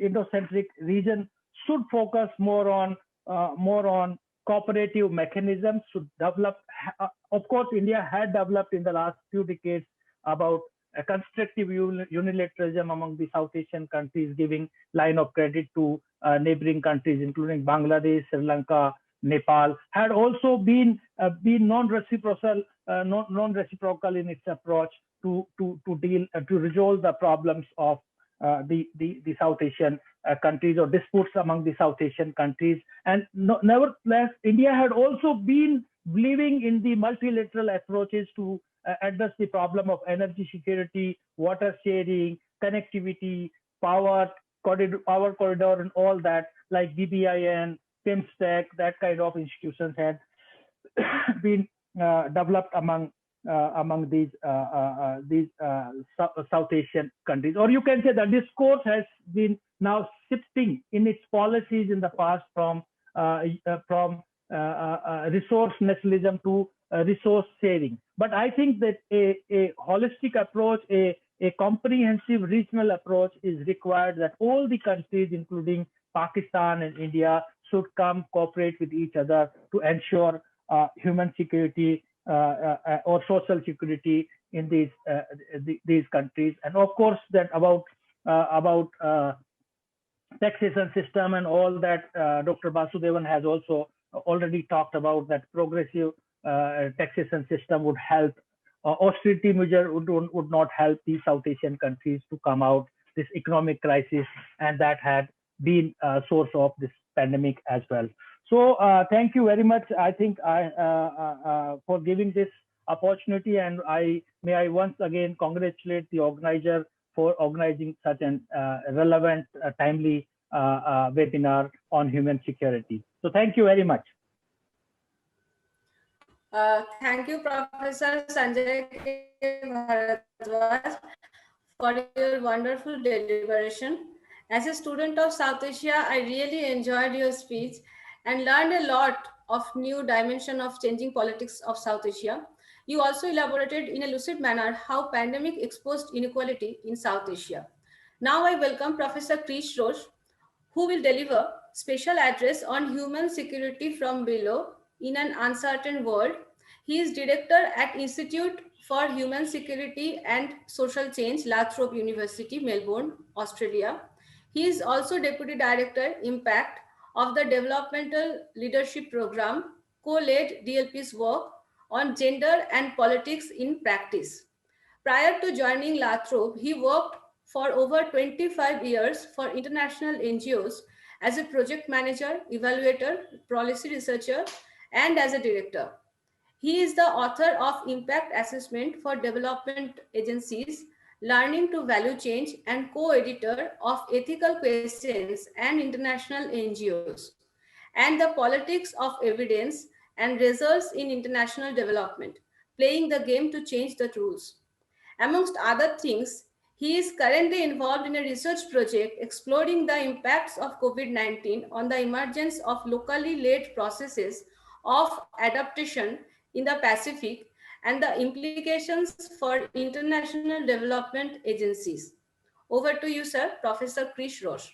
Indo-centric region, should focus more on cooperative mechanisms, should develop. Of course, India had developed in the last few decades about constructive unilateralism among the South Asian countries, giving line of credit to neighboring countries, including Bangladesh, Sri Lanka, Nepal, had also been non-reciprocal in its approach to resolve the problems of the South Asian countries, or disputes among the South Asian countries. And nevertheless, India had also been believing in the multilateral approaches to address the problem of energy security, water sharing, connectivity, power corridor, and all that, like BBIN, PIMSTEC, that kind of institutions had been developed among these South Asian countries. Or you can say that discourse has been now shifting in its policies in the past from resource nationalism to resource sharing. But I think that a holistic approach, a comprehensive regional approach is required, that all the countries, including Pakistan and India, should cooperate with each other to ensure human security or social security in these countries. And of course, that about taxation system and all that, Dr. Vasudevan has also already talked about, that progressive taxation system would help. Austerity measure would not help the South Asian countries to come out this economic crisis, and that had been a source of this pandemic as well. So thank you very much, I think, for giving this opportunity, and I once again congratulate the organizer for organizing such an relevant, timely webinar on human security. So thank you very much. Thank you, Professor Sanjay Bharadwaj, for your wonderful deliberation. As a student of South Asia, I really enjoyed your speech and learned a lot of new dimension of changing politics of South Asia. You also elaborated in a lucid manner how pandemic exposed inequality in South Asia. Now I welcome Professor Krish Roche, who will deliver special address on human security from below in an uncertain world. He is director at Institute for Human Security and Social Change, Lathrop University, Melbourne, Australia. He is also Deputy Director, Impact of the Developmental Leadership Program, co-led DLP's work on gender and politics in practice. Prior to joining Lathrop, he worked for over 25 years for international NGOs as a project manager, evaluator, policy researcher, and as a director. He is the author of Impact Assessment for Development Agencies, Learning to Value Change, and co-editor of Ethical Questions and International NGOs, and the Politics of Evidence and Results in International Development, Playing the Game to Change the Rules. Amongst other things, he is currently involved in a research project exploring the impacts of COVID-19 on the emergence of locally led processes of adaptation in the Pacific and the implications for international development agencies. Over to you, sir, Professor Krish Roche.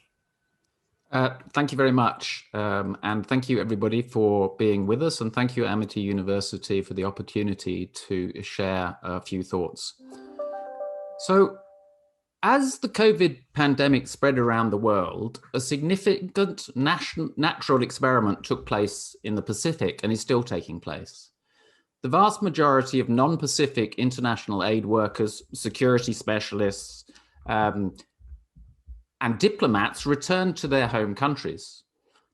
Thank you very much. And thank you everybody for being with us. And thank you Amity University for the opportunity to share a few thoughts. So as the COVID pandemic spread around the world, a significant natural experiment took place in the Pacific and is still taking place. The vast majority of non-Pacific international aid workers, security specialists, and diplomats returned to their home countries.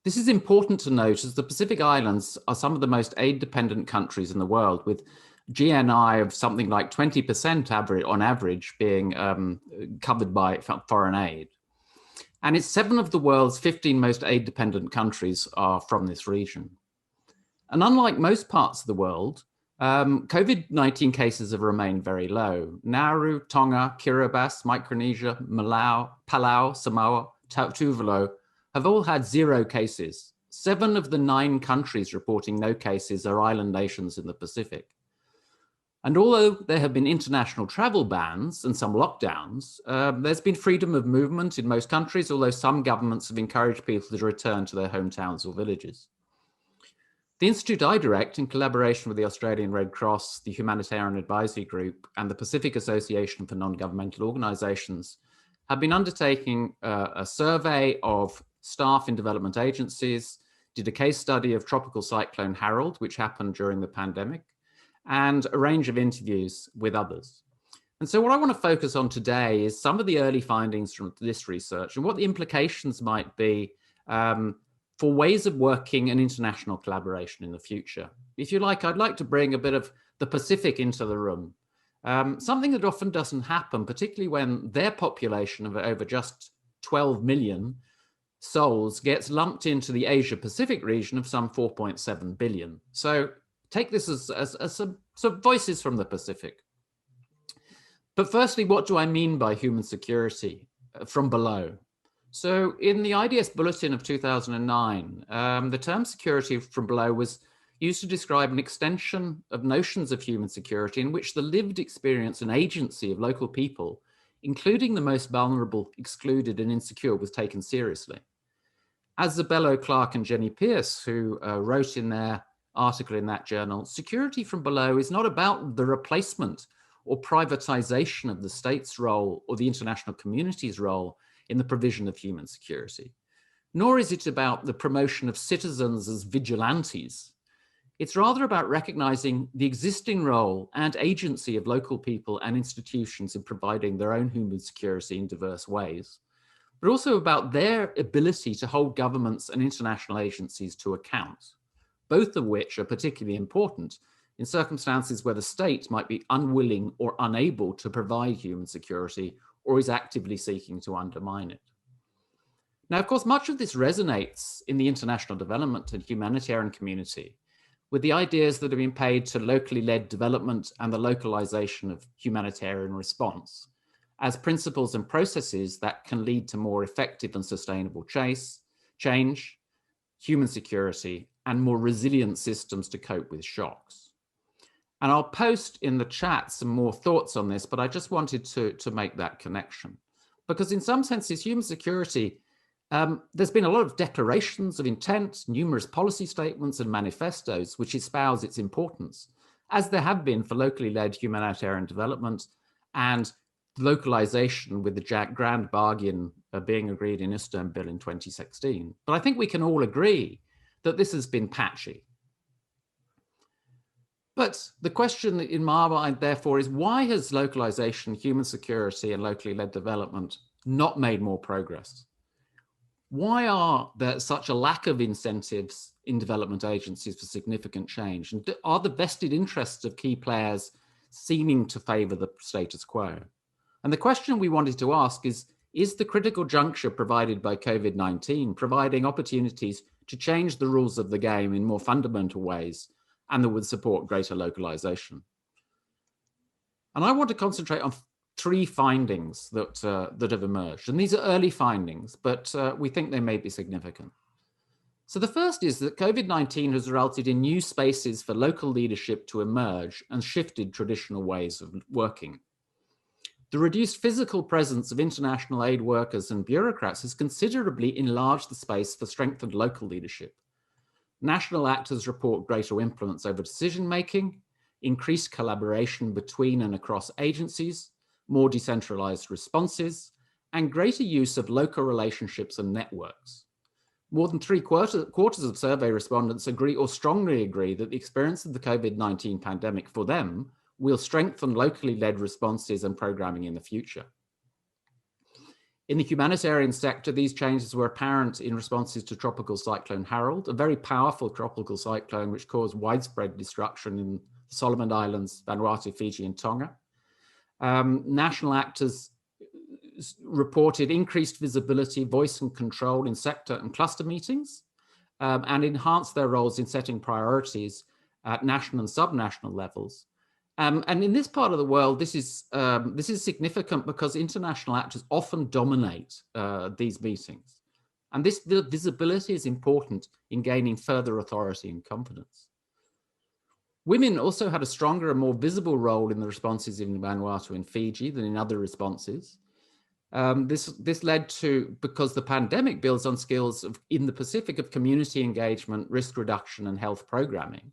This is important to note as the Pacific Islands are some of the most aid-dependent countries in the world, with GNI of something like 20% on average being covered by foreign aid. And it's 7 of the world's 15 most aid-dependent countries are from this region. And unlike most parts of the world, COVID-19 cases have remained very low. Nauru, Tonga, Kiribati, Micronesia, Palau, Samoa, Tuvalu have all had 0 cases. 7 of the 9 countries reporting no cases are island nations in the Pacific. And although there have been international travel bans and some lockdowns, there's been freedom of movement in most countries, although some governments have encouraged people to return to their hometowns or villages. The institute I direct, in collaboration with the Australian Red Cross, the Humanitarian Advisory Group, and the Pacific Association for Non-Governmental Organisations, have been undertaking a survey of staff in development agencies, did a case study of Tropical Cyclone Harold, which happened during the pandemic, and a range of interviews with others. And so what I want to focus on today is some of the early findings from this research and what the implications might be for ways of working and international collaboration in the future. If you like, I'd like to bring a bit of the Pacific into the room, something that often doesn't happen, particularly when their population of over just 12 million souls gets lumped into the Asia-Pacific region of some 4.7 billion. So take this as some voices from the Pacific. But firstly, what do I mean by human security from below? So in the IDS Bulletin of 2009, the term security from below was used to describe an extension of notions of human security in which the lived experience and agency of local people, including the most vulnerable, excluded and insecure, was taken seriously. As Zabello, Clark and Jenny Pierce, who wrote in their article in that journal, security from below is not about the replacement or privatization of the state's role or the international community's role in the provision of human security, nor is it about the promotion of citizens as vigilantes. It's rather about recognizing the existing role and agency of local people and institutions in providing their own human security in diverse ways, but also about their ability to hold governments and international agencies to account, both of which are particularly important in circumstances where the state might be unwilling or unable to provide human security or is actively seeking to undermine it. Now, of course, much of this resonates in the international development and humanitarian community with the ideas that have been paid to locally led development and the localization of humanitarian response as principles and processes that can lead to more effective and sustainable change, human security, and more resilient systems to cope with shocks. And I'll post in the chat some more thoughts on this, but I just wanted to make that connection. Because in some senses, human security, there's been a lot of declarations of intent, numerous policy statements and manifestos which espouse its importance, as there have been for locally led humanitarian development and localization with the Grand Bargain being agreed in Istanbul in 2016. But I think we can all agree that this has been patchy. But the question in my mind, therefore, is why has localization, human security, and locally led development not made more progress? Why are there such a lack of incentives in development agencies for significant change? And are the vested interests of key players seeming to favor the status quo? And the question we wanted to ask is the critical juncture provided by COVID-19 providing opportunities to change the rules of the game in more fundamental ways and that would support greater localization? And I want to concentrate on three findings that have emerged. And these are early findings, but we think they may be significant. So the first is that COVID-19 has resulted in new spaces for local leadership to emerge and shifted traditional ways of working. The reduced physical presence of international aid workers and bureaucrats has considerably enlarged the space for strengthened local leadership. National actors report greater influence over decision-making, increased collaboration between and across agencies, more decentralized responses, and greater use of local relationships and networks. More than three-quarters of survey respondents agree or strongly agree that the experience of the COVID-19 pandemic for them will strengthen locally led responses and programming in the future. In the humanitarian sector, these changes were apparent in responses to Tropical Cyclone Harold, a very powerful tropical cyclone which caused widespread destruction in the Solomon Islands, Vanuatu, Fiji, and Tonga. National actors reported increased visibility, voice and control in sector and cluster meetings, and enhanced their roles in setting priorities at national and subnational levels. And in this part of the world, this is significant because international actors often dominate these meetings. And this visibility is important in gaining further authority and confidence. Women also had a stronger and more visible role in the responses in Vanuatu and Fiji than in other responses. This led to, because the pandemic builds on skills in the Pacific of community engagement, risk reduction, and health programming,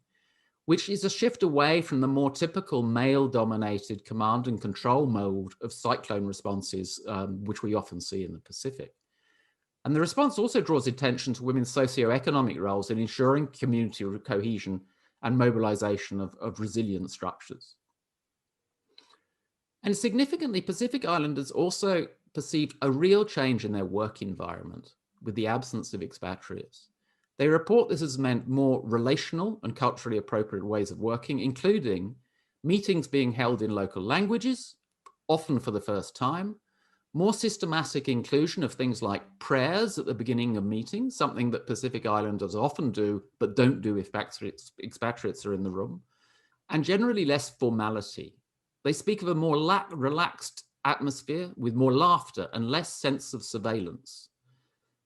which is a shift away from the more typical male-dominated command and control mode of cyclone responses, which we often see in the Pacific. And the response also draws attention to women's socioeconomic roles in ensuring community cohesion and mobilization of resilient structures. And significantly, Pacific Islanders also perceived a real change in their work environment with the absence of expatriates. They report this has meant more relational and culturally appropriate ways of working, including meetings being held in local languages, often for the first time, more systematic inclusion of things like prayers at the beginning of meetings, something that Pacific Islanders often do, but don't do if expatriates are in the room, and generally less formality. They speak of a more relaxed atmosphere with more laughter and less sense of surveillance.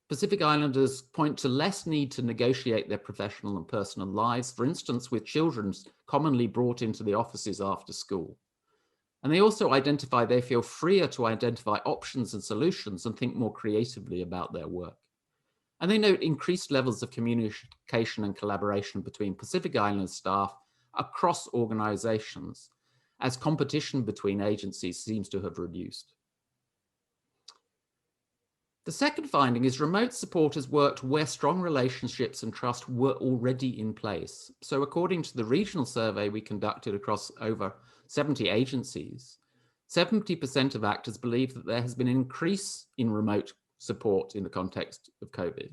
Pacific Islanders point to less need to negotiate their professional and personal lives, for instance, with children commonly brought into the offices after school. And they also identify they feel freer to identify options and solutions and think more creatively about their work. And they note increased levels of communication and collaboration between Pacific Island staff across organizations, as competition between agencies seems to have reduced. The second finding is remote support has worked where strong relationships and trust were already in place. So according to the regional survey we conducted across over 70 agencies, 70% of actors believe that there has been an increase in remote support in the context of COVID.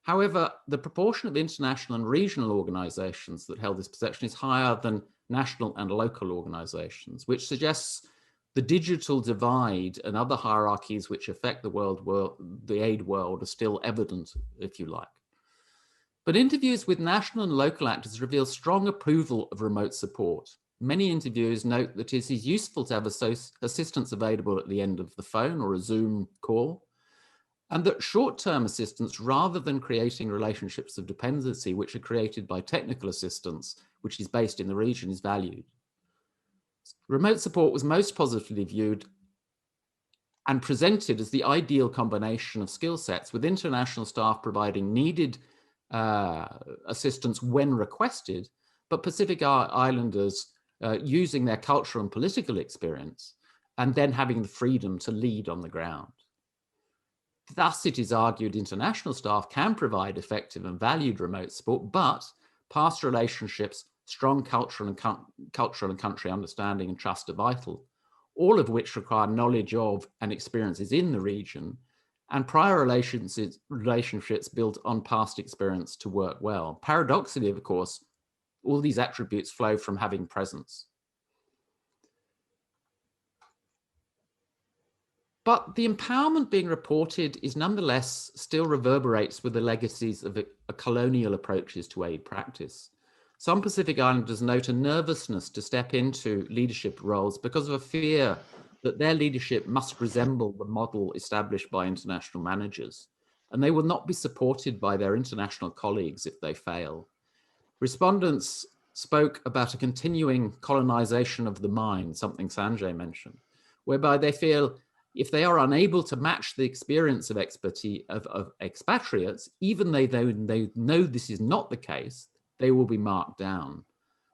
However, the proportion of international and regional organizations that held this perception is higher than national and local organizations, which suggests the digital divide and other hierarchies which affect the aid world are still evident, if you like. But interviews with national and local actors reveal strong approval of remote support. Many interviewers note that it is useful to have assistance available at the end of the phone or a Zoom call, and that short-term assistance, rather than creating relationships of dependency, which are created by technical assistance, which is based in the region, is valued. Remote support was most positively viewed and presented as the ideal combination of skill sets, with international staff providing needed assistance when requested, but Pacific Islanders using their cultural and political experience, and then having the freedom to lead on the ground. Thus, it is argued international staff can provide effective and valued remote support, but past relationships, strong cultural and country understanding and trust are vital, all of which require knowledge of and experiences in the region, and prior relationships built on past experience to work well. Paradoxically, of course, all these attributes flow from having presence. But the empowerment being reported is nonetheless still reverberates with the legacies of colonial approaches to aid practice. Some Pacific Islanders note a nervousness to step into leadership roles because of a fear that their leadership must resemble the model established by international managers, and they will not be supported by their international colleagues if they fail. Respondents spoke about a continuing colonization of the mind, something Sanjay mentioned, whereby they feel if they are unable to match the experience of expertise of expatriates, even though they know this is not the case, they will be marked down.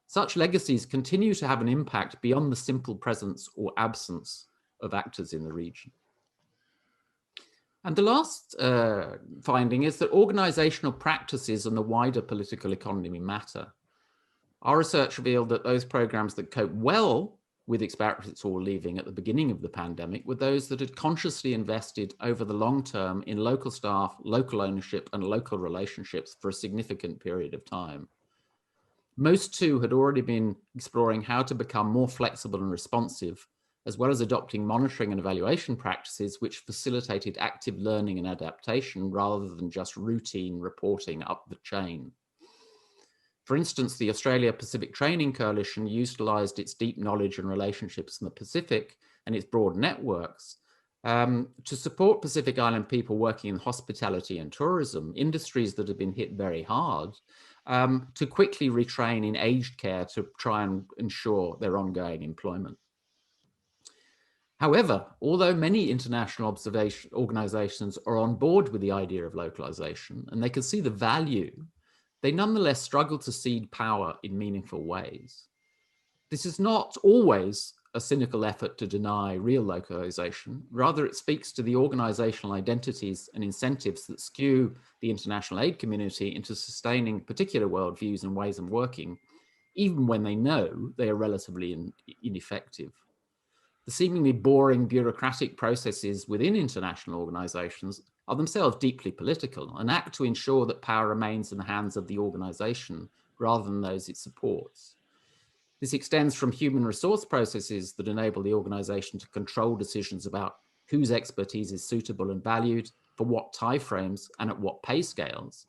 Such legacies continue to have an impact beyond the simple presence or absence of actors in the region. And the last finding is that organizational practices and the wider political economy matter. Our research revealed that those programs that cope well with expatriates all leaving at the beginning of the pandemic were those that had consciously invested over the long term in local staff, local ownership, and local relationships for a significant period of time. Most too had already been exploring how to become more flexible and responsive, as well as adopting monitoring and evaluation practices which facilitated active learning and adaptation rather than just routine reporting up the chain. For instance, the Australia Pacific Training Coalition utilized its deep knowledge and relationships in the Pacific and its broad networks to support Pacific Island people working in hospitality and tourism, industries that have been hit very hard, to quickly retrain in aged care to try and ensure their ongoing employment. However, although many international observation organizations are on board with the idea of localization and they can see the value, they nonetheless struggle to cede power in meaningful ways. This is not always a cynical effort to deny real localization. Rather, it speaks to the organizational identities and incentives that skew the international aid community into sustaining particular worldviews and ways of working, even when they know they are relatively ineffective. The seemingly boring bureaucratic processes within international organizations are themselves deeply political and act to ensure that power remains in the hands of the organization rather than those it supports. This extends from human resource processes that enable the organization to control decisions about whose expertise is suitable and valued, for what timeframes and at what pay scales.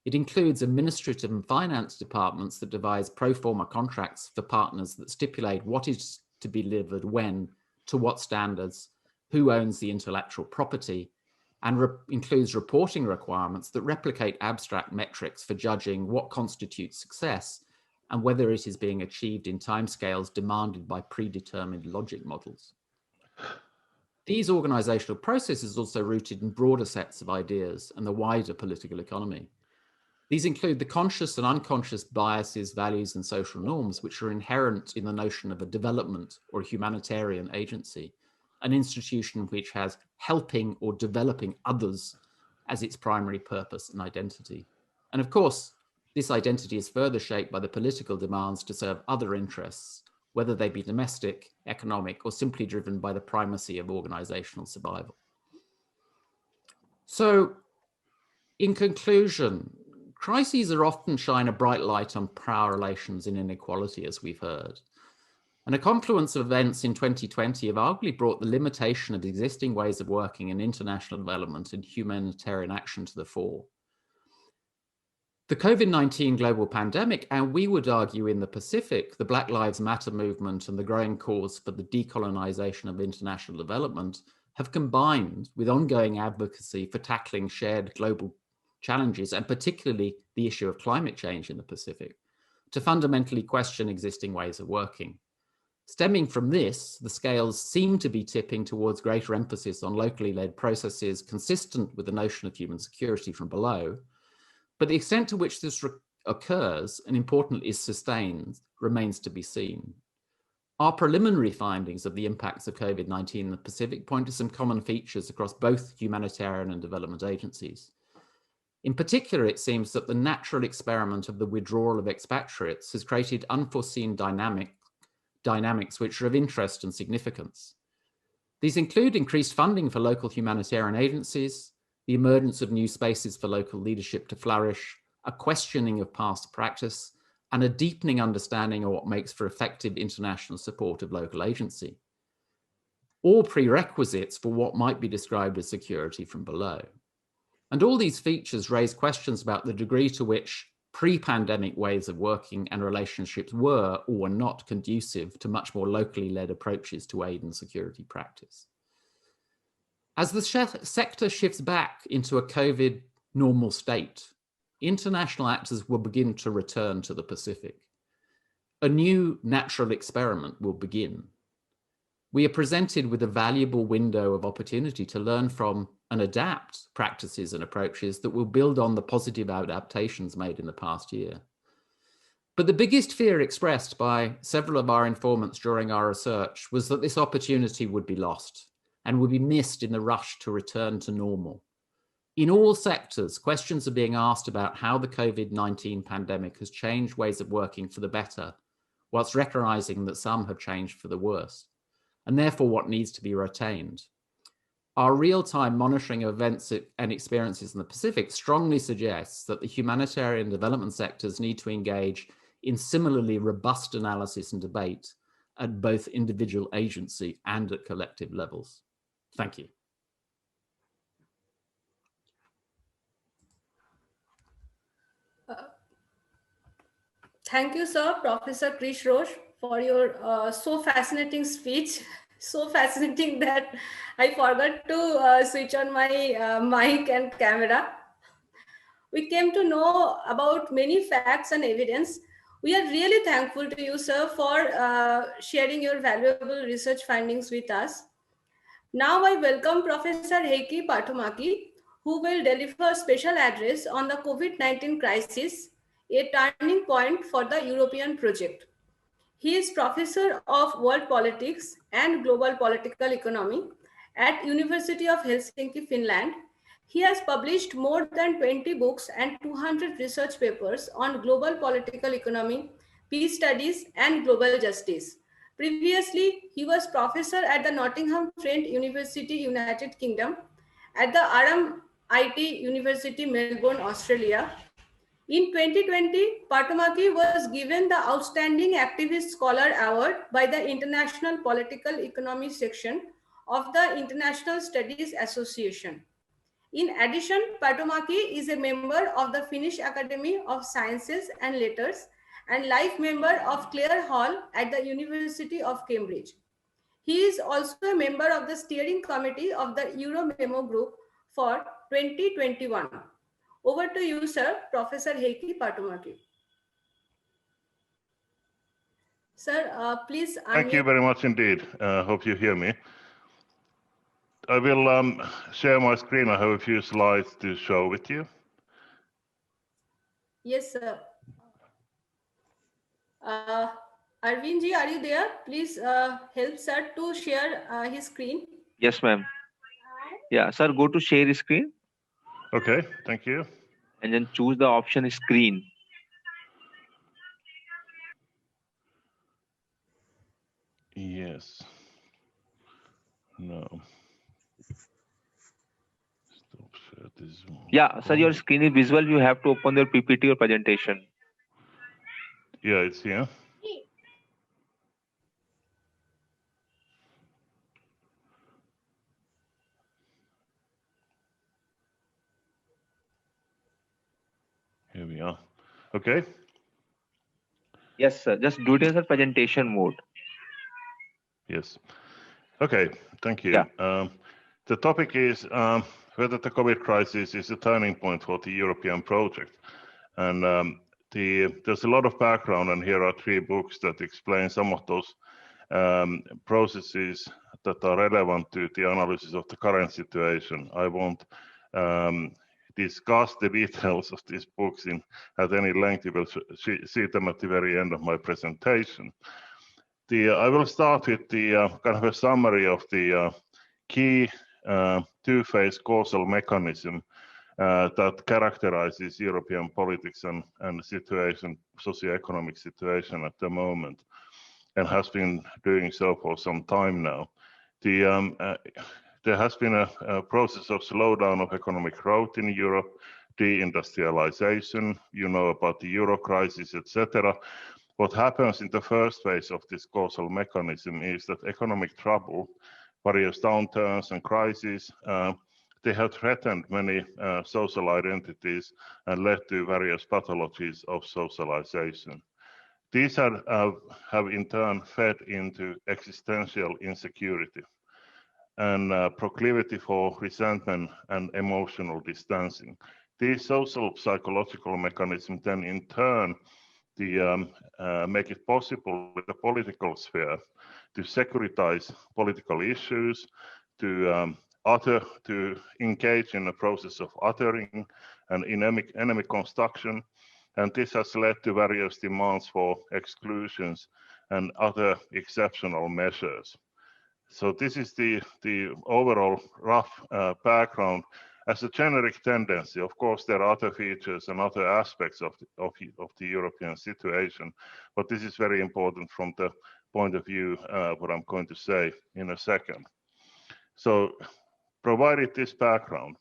It includes administrative and finance departments that devise pro forma contracts for partners that stipulate what is to be delivered when, to what standards, who owns the intellectual property, and includes reporting requirements that replicate abstract metrics for judging what constitutes success and whether it is being achieved in timescales demanded by predetermined logic models. These organizational processes are also rooted in broader sets of ideas and the wider political economy. These include the conscious and unconscious biases, values, and social norms which are inherent in the notion of a development or humanitarian agency, an institution which has helping or developing others as its primary purpose and identity. And of course, this identity is further shaped by the political demands to serve other interests, whether they be domestic, economic, or simply driven by the primacy of organizational survival. So, in conclusion, crises are often shine a bright light on power relations and inequality, as we've heard. And a confluence of events in 2020 have arguably brought the limitation of existing ways of working in international development and humanitarian action to the fore. The COVID-19 global pandemic, and we would argue in the Pacific, the Black Lives Matter movement and the growing cause for the decolonization of international development have combined with ongoing advocacy for tackling shared global challenges, and particularly the issue of climate change in the Pacific, to fundamentally question existing ways of working. Stemming from this, the scales seem to be tipping towards greater emphasis on locally led processes consistent with the notion of human security from below. But the extent to which this occurs, and importantly is sustained, remains to be seen. Our preliminary findings of the impacts of COVID-19 in the Pacific point to some common features across both humanitarian and development agencies. In particular, it seems that the natural experiment of the withdrawal of expatriates has created unforeseen dynamics which are of interest and significance. These include increased funding for local humanitarian agencies, the emergence of new spaces for local leadership to flourish, a questioning of past practice, and a deepening understanding of what makes for effective international support of local agency. All prerequisites for what might be described as security from below. And all these features raise questions about the degree to which pre-pandemic ways of working and relationships were or were not conducive to much more locally led approaches to aid and security practice. As the sector shifts back into a COVID normal state, international actors will begin to return to the Pacific. A new natural experiment will begin. We are presented with a valuable window of opportunity to learn from and adapt practices and approaches that will build on the positive adaptations made in the past year. But the biggest fear expressed by several of our informants during our research was that this opportunity would be lost and would be missed in the rush to return to normal. In all sectors, questions are being asked about how the COVID-19 pandemic has changed ways of working for the better, whilst recognizing that some have changed for the worse, and therefore what needs to be retained. Our real-time monitoring of events and experiences in the Pacific strongly suggests that the humanitarian development sectors need to engage in similarly robust analysis and debate at both individual agency and at collective levels. Thank you. Thank you, sir, Professor Krish Roche, for your so fascinating speech. So fascinating that I forgot to switch on my mic and camera. We came to know about many facts and evidence. We are really thankful to you, sir, for sharing your valuable research findings with us. Now I welcome Professor Heikki Pattomaki, who will deliver a special address on the COVID-19 crisis, a turning point for the European project. He is Professor of World Politics and Global Political Economy at University of Helsinki, Finland. He has published more than 20 books and 200 research papers on global political economy, peace studies, and global justice. Previously, he was professor at the Nottingham Trent University, United Kingdom, at the RMIT University, Melbourne, Australia. In 2020, Pattomaki was given the Outstanding Activist Scholar Award by the International Political Economy section of the International Studies Association. In addition, Pattomaki is a member of the Finnish Academy of Sciences and Letters and life member of Clare Hall at the University of Cambridge. He is also a member of the steering committee of the Euro Memo Group for 2021. Over to you, sir, Professor Heikki Pattomaki. Sir, please unmute. Thank you very much indeed. Hope you hear me. I will share my screen. I have a few slides to show with you. Yes, sir. Arvindji, are you there? Please help sir to share his screen. Yes, ma'am. Yeah, sir, go to share screen. Okay, thank you. And then choose the option screen. Yes. No. Stop share this Zoom. Yeah, sir, your screen is visual. You have to open your PPT or presentation. Yeah, it's here. Here we are. Okay. Yes, sir. Just do it as a presentation mode. Yes. Okay. Thank you. Yeah. The topic is whether the COVID crisis is a turning point for the European project. And there's a lot of background, and here are 3 books that explain some of those processes that are relevant to the analysis of the current situation. I won't discuss the details of these books at any length. You will see them at the very end of my presentation. I will start with the kind of a summary of the key two-phase causal mechanism that characterizes European politics and situation, socioeconomic situation at the moment, and has been doing so for some time now. There has been a process of slowdown of economic growth in Europe, deindustrialization, you know about the euro crisis, etc. What happens in the first phase of this causal mechanism is that economic trouble, various downturns and crises, they have threatened many social identities and led to various pathologies of socialization. These have in turn fed into existential insecurity and proclivity for resentment and emotional distancing. These social psychological mechanisms then in turn make it possible with the political sphere to securitize political issues, to engage in a process of othering and enemy construction, and this has led to various demands for exclusions and other exceptional measures. So this is the overall rough background as a generic tendency. Of course, there are other features and other aspects of the European situation, but this is very important from the point of view what I'm going to say in a second. So, provided this background,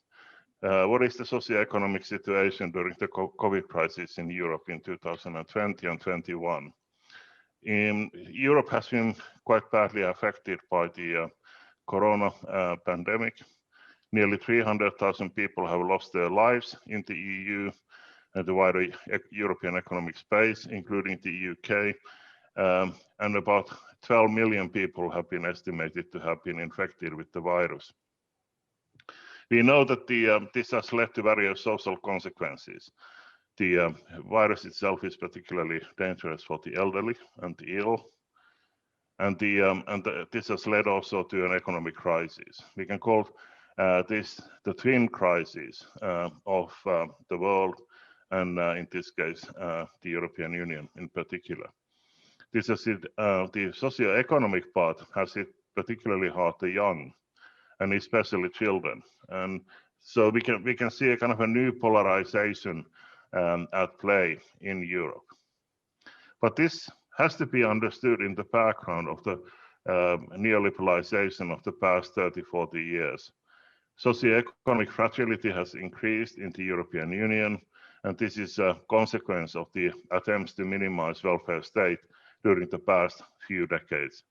what is the socioeconomic situation during the COVID crisis in Europe in 2020 and 21? Europe has been quite badly affected by the corona pandemic. Nearly 300,000 people have lost their lives in the EU and the wider European economic space, including the UK, and about 12 million people have been estimated to have been infected with the virus. We know that this has led to various social consequences. The virus itself is particularly dangerous for the elderly and the ill. this has led also to an economic crisis. We can call this the twin crisis of the world, and in this case, the European Union in particular. This has hit, the socio-economic part has hit particularly hard the young, and especially children. And so we can see a kind of a new polarization at play in Europe. But this has to be understood in the background of the neoliberalization of the past 30, 40 years. Socioeconomic fragility has increased in the European Union, and this is a consequence of the attempts to minimize welfare state during the past few decades.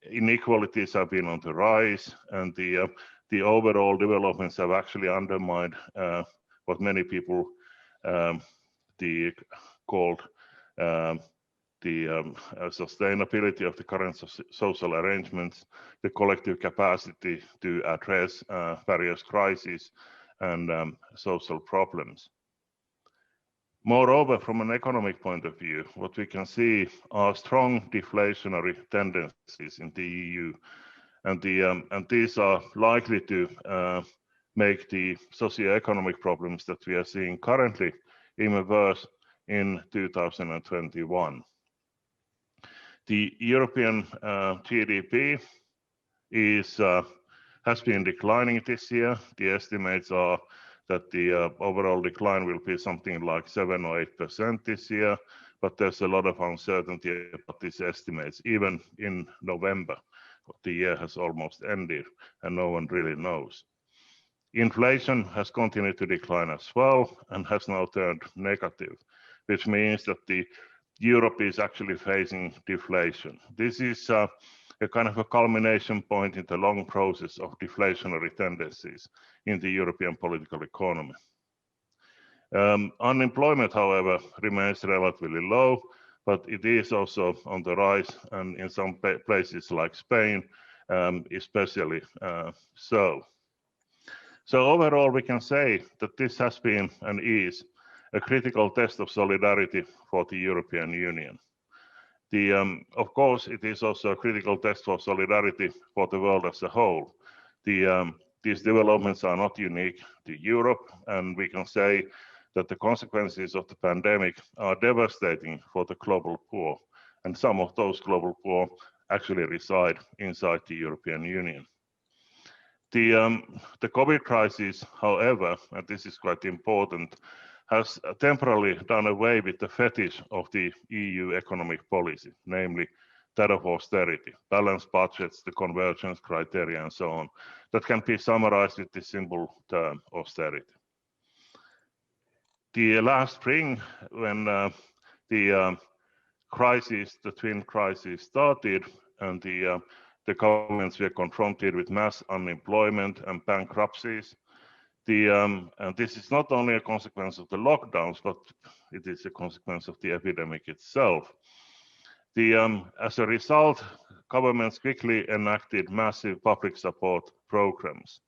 Inequalities have been on the rise, and the overall developments have actually undermined what many people called the sustainability of the current social arrangements, the collective capacity to address various crises and social problems. Moreover, from an economic point of view, what we can see are strong deflationary tendencies in the EU, and these are likely to make the socioeconomic problems that we are seeing currently even worse in 2021. The European GDP has been declining this year. The estimates are that the overall decline will be something like 7 or 8% this year, but there's a lot of uncertainty about these estimates. Even in November, the year has almost ended, and no one really knows. Inflation has continued to decline as well and has now turned negative, which means that Europe is actually facing deflation. This is a kind of a culmination point in the long process of deflationary tendencies in the European political economy. Unemployment, however, remains relatively low, but it is also on the rise, and in some places like Spain, especially so. So overall, we can say that this has been and is a critical test of solidarity for the European Union. Of course, it is also a critical test for solidarity for the world as a whole. These developments are not unique to Europe, and we can say that the consequences of the pandemic are devastating for the global poor, and some of those global poor actually reside inside the European Union. The COVID crisis, however, and this is quite important, has temporarily done away with the fetish of the EU economic policy, namely that of austerity, balanced budgets, the convergence criteria, and so on, that can be summarized with the simple term austerity. The last spring, when the twin crisis started, and the governments were confronted with mass unemployment and bankruptcies, and this is not only a consequence of the lockdowns, but it is a consequence of the epidemic itself. As a result, governments quickly enacted massive public support programs.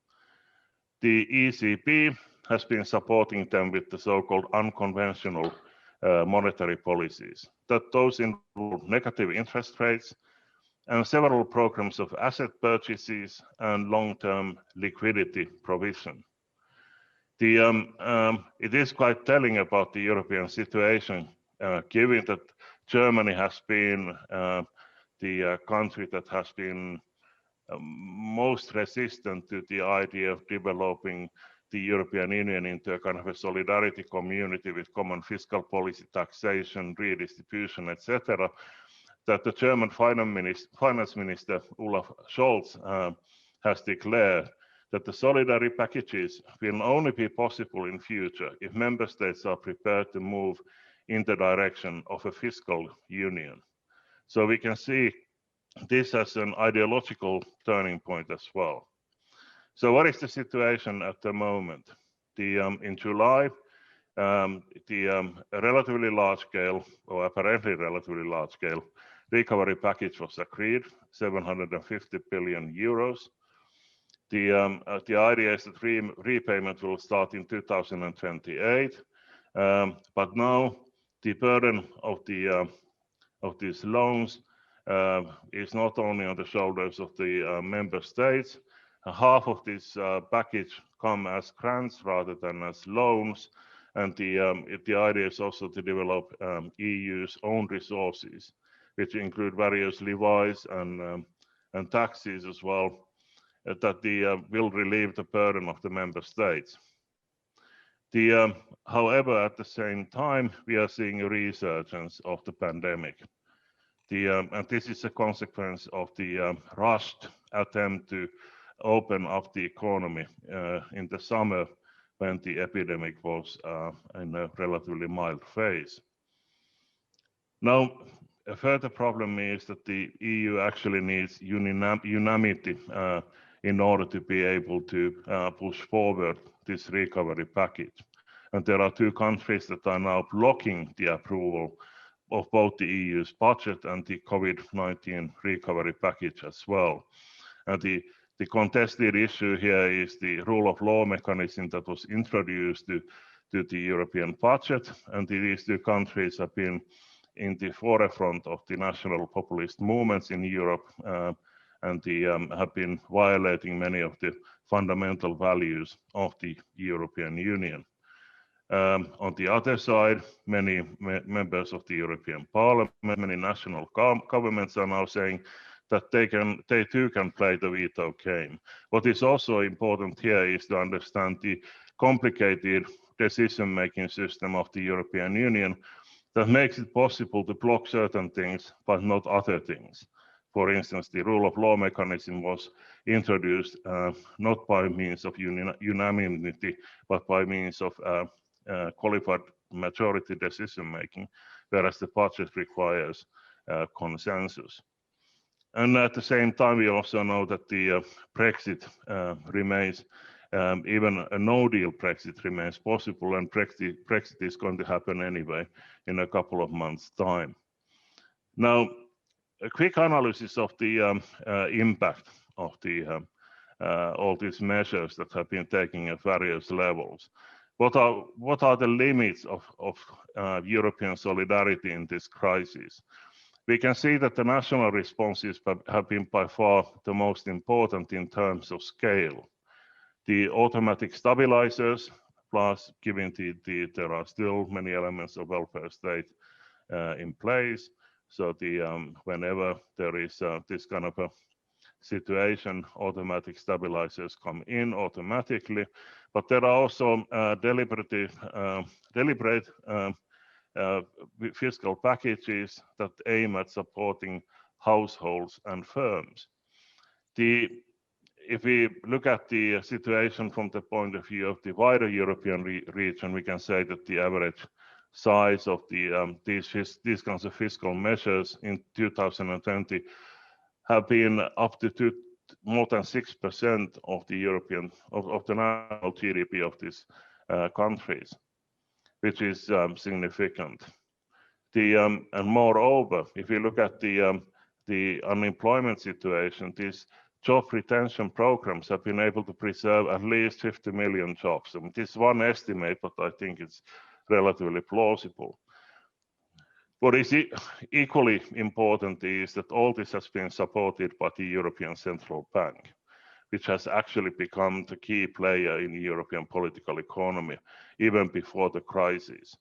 The ECB has been supporting them with the so-called unconventional monetary policies. Those involve negative interest rates and several programs of asset purchases and long-term liquidity provision. It is quite telling about the European situation, given that Germany has been the country that has been most resistant to the idea of developing the European Union into a kind of a solidarity community with common fiscal policy, taxation, redistribution, etc. That the German finance minister Olaf Scholz has declared that the solidarity packages will only be possible in future if member states are prepared to move in the direction of a fiscal union. So we can see this as an ideological turning point as well. So what is the situation at the moment? In July, the relatively large scale, or apparently relatively large scale, recovery package was agreed, 750 billion euros. The idea is that repayment will start in 2028, but now the burden of these loans is not only on the shoulders of the member states. Half of this package come as grants rather than as loans, and the idea is also to develop EU's own resources, which include various levies and taxes as well, that will relieve the burden of the member states. However, at the same time, we are seeing a resurgence of the pandemic. And this is a consequence of the rushed attempt to open up the economy in the summer when the epidemic was in a relatively mild phase. Now, a further problem is that the EU actually needs unanimity in order to be able to push forward this recovery package. And there are two countries that are now blocking the approval of both the EU's budget and the COVID-19 recovery package as well. And the contested issue here is the rule of law mechanism that was introduced to the European budget. And these two countries have been in the forefront of the national populist movements in Europe, and have been violating many of the fundamental values of the European Union. On the other side, many members of the European Parliament, many national governments are now saying that they too can play the veto game. What is also important here is to understand the complicated decision-making system of the European Union that makes it possible to block certain things, but not other things. For instance, the rule of law mechanism was introduced not by means of unanimity, but by means of qualified majority decision-making, whereas the budget requires consensus. And at the same time, we also know that the Brexit remains, even a no-deal Brexit remains possible, and Brexit is going to happen anyway in a couple of months' time. Now, a quick analysis of the impact of all these measures that have been taken at various levels. What are the limits of European solidarity in this crisis? We can see that the national responses have been by far the most important in terms of scale. The automatic stabilizers, plus given there are still many elements of welfare state in place, so whenever there is this kind of a situation, automatic stabilizers come in automatically, but there are also deliberate fiscal packages that aim at supporting households and firms. If we look at the situation from the point of view of the wider European region, we can say that the average size of these kinds of fiscal measures in 2020 have been up to more than 6% of the national GDP of these countries, which is significant. And moreover, if you look at the unemployment situation, these job retention programs have been able to preserve at least 50 million jobs. I mean, this is one estimate, but I think it's relatively plausible. What is equally important is that all this has been supported by the European Central Bank, which has actually become the key player in the European political economy, even before the crisis.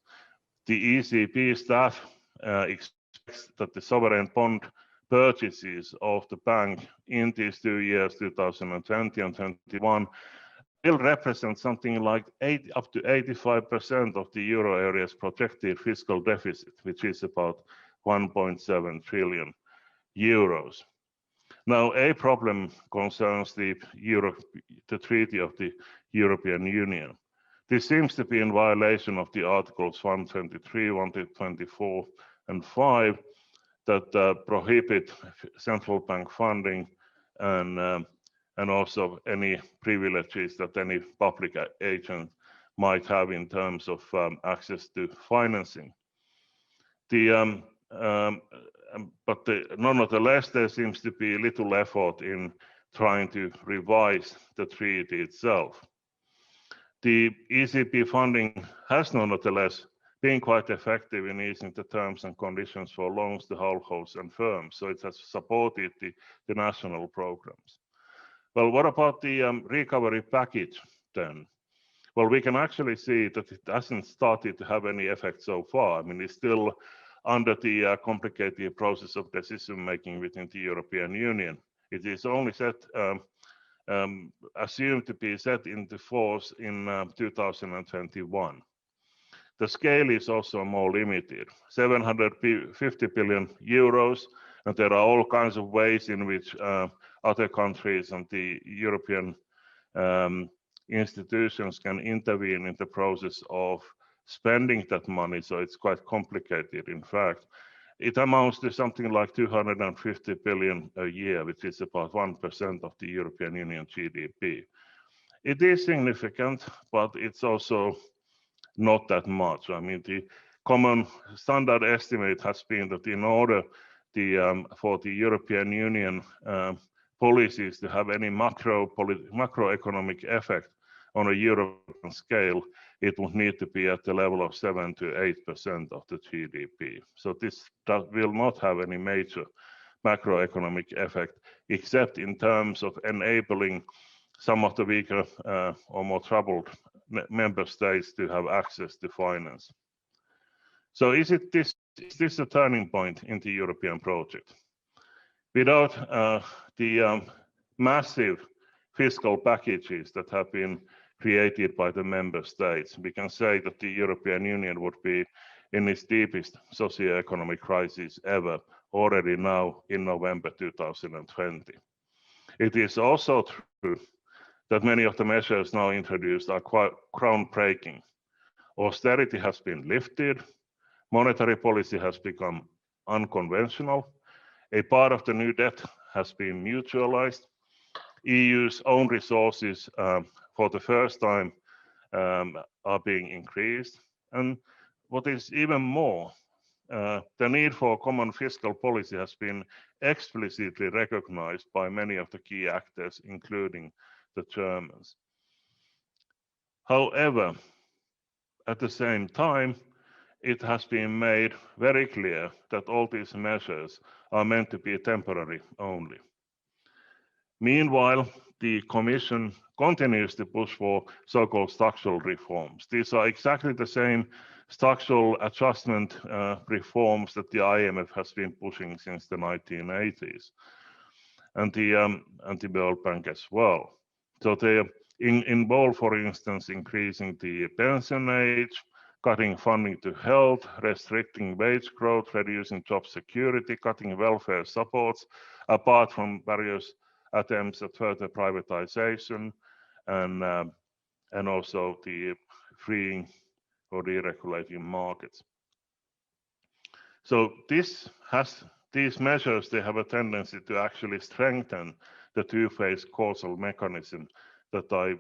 The ECB staff expects that the sovereign bond purchases of the bank in these 2 years, 2020 and 2021, will represent something like up to 85% of the euro area's projected fiscal deficit, which is about 1.7 trillion euros. Now, a problem concerns the Treaty of the European Union. This seems to be in violation of the Articles 123, 124, and 5 that prohibit central bank funding and also any privileges that any public agent might have in terms of access to financing. Nonetheless, there seems to be little effort in trying to revise the treaty itself. The ECB funding has nonetheless been quite effective in easing the terms and conditions for loans to households and firms. So it has supported the national programs. Well, what about the recovery package then? Well, we can actually see that it hasn't started to have any effect so far. I mean, it's still under the complicated process of decision making within the European Union. It is only assumed to be set into force in 2021. The scale is also more limited, 750 billion euros, and there are all kinds of ways in which other countries and the European institutions can intervene in the process of spending that money, so it's quite complicated. In fact, it amounts to something like 250 billion a year, which is about 1% of the European Union GDP. It is significant, but it's also not that much. I mean, the common standard estimate has been that in order for the European Union policies to have any macroeconomic effect on a European scale, it would need to be at the level of 7 to 8% of the GDP. So this will not have any major macroeconomic effect, except in terms of enabling some of the weaker or more troubled member states to have access to finance. So is this a turning point in the European project? Without the massive fiscal packages that have been created by the member states, we can say that the European Union would be in its deepest socio-economic crisis ever already now in November 2020. It is also true that many of the measures now introduced are quite groundbreaking. Austerity has been lifted, monetary policy has become unconventional, a part of the new debt has been mutualized, EU's own resources for the first time are being increased, and what is even more, the need for common fiscal policy has been explicitly recognized by many of the key actors, including the Germans. However, at the same time, it has been made very clear that all these measures are meant to be temporary only. Meanwhile, the Commission continues to push for so-called structural reforms. These are exactly the same structural adjustment reforms that the IMF has been pushing since the 1980s, and the World Bank as well. So they involve, for instance, increasing the pension age, cutting funding to health, restricting wage growth, reducing job security, cutting welfare supports, apart from various attempts at further privatization and also the freeing or deregulating markets. So these measures, they have a tendency to actually strengthen the two-phase causal mechanism that I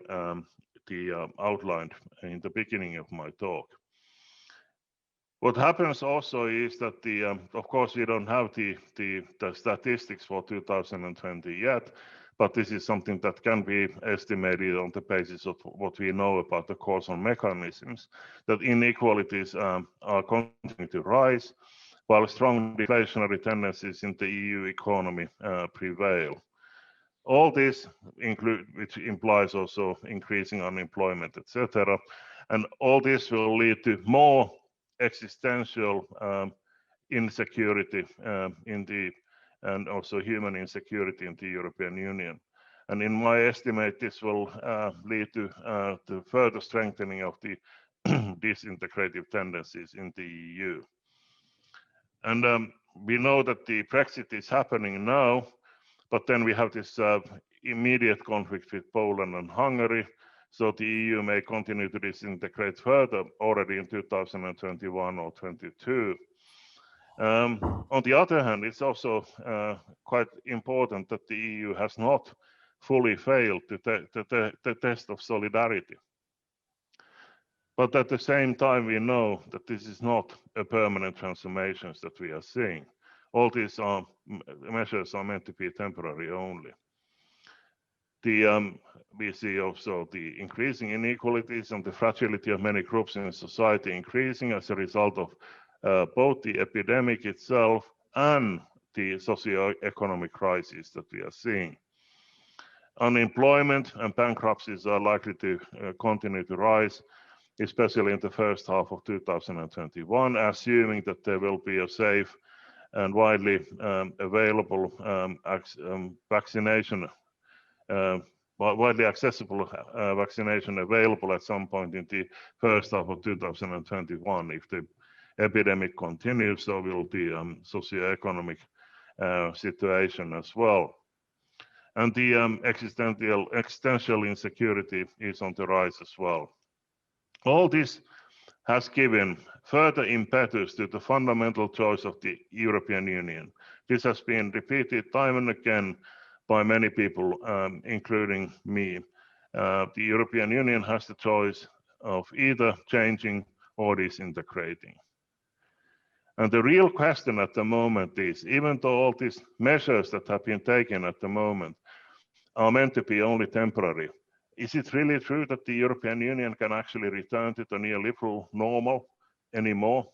outlined in the beginning of my talk. What happens also is that of course, we don't have the statistics for 2020 yet, but this is something that can be estimated on the basis of what we know about the causal mechanisms, that inequalities are continuing to rise, while strong deflationary tendencies in the EU economy prevail. All this which implies also increasing unemployment, etc. And all this will lead to more existential insecurity and also human insecurity in the European Union. And in my estimate, this will lead to further strengthening of the disintegrative tendencies in the EU. And we know that the Brexit is happening now, but then we have this immediate conflict with Poland and Hungary. So the EU may continue to disintegrate further already in 2021 or 22. On the other hand, it's also quite important that the EU has not fully failed the test of solidarity. But at the same time, we know that this is not a permanent transformation that we are seeing. All these measures are meant to be temporary only. We see also the increasing inequalities and the fragility of many groups in society increasing as a result of both the epidemic itself and the socio-economic crisis that we are seeing. Unemployment and bankruptcies are likely to continue to rise, especially in the first half of 2021, assuming that there will be a safe and widely available vaccination, widely accessible vaccination available at some point in the first half of 2021. If the epidemic continues, so will the socioeconomic situation as well. And the existential insecurity is on the rise as well. All this has given further impetus to the fundamental choice of the European Union. This has been repeated time and again by many people, including me. The European Union has the choice of either changing or disintegrating. And the real question at the moment is, even though all these measures that have been taken at the moment are meant to be only temporary, is it really true that the European Union can actually return to the neoliberal normal anymore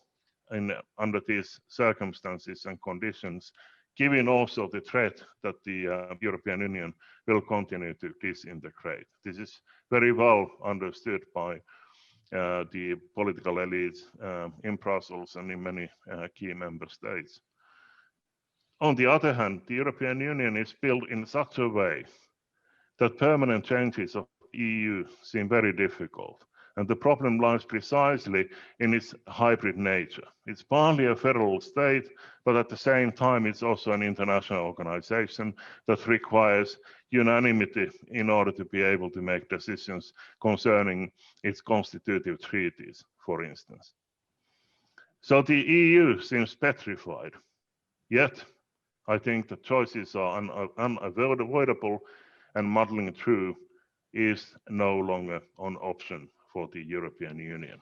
under these circumstances and conditions, given also the threat that the European Union will continue to disintegrate? This is very well understood by the political elites in Brussels and in many key member states. On the other hand, the European Union is built in such a way that permanent changes of EU seem very difficult. And the problem lies precisely in its hybrid nature. It's partly a federal state, but at the same time, it's also an international organization that requires unanimity in order to be able to make decisions concerning its constitutive treaties, for instance. So the EU seems petrified, yet I think the choices are unavoidable, and muddling through is no longer an option for the European Union.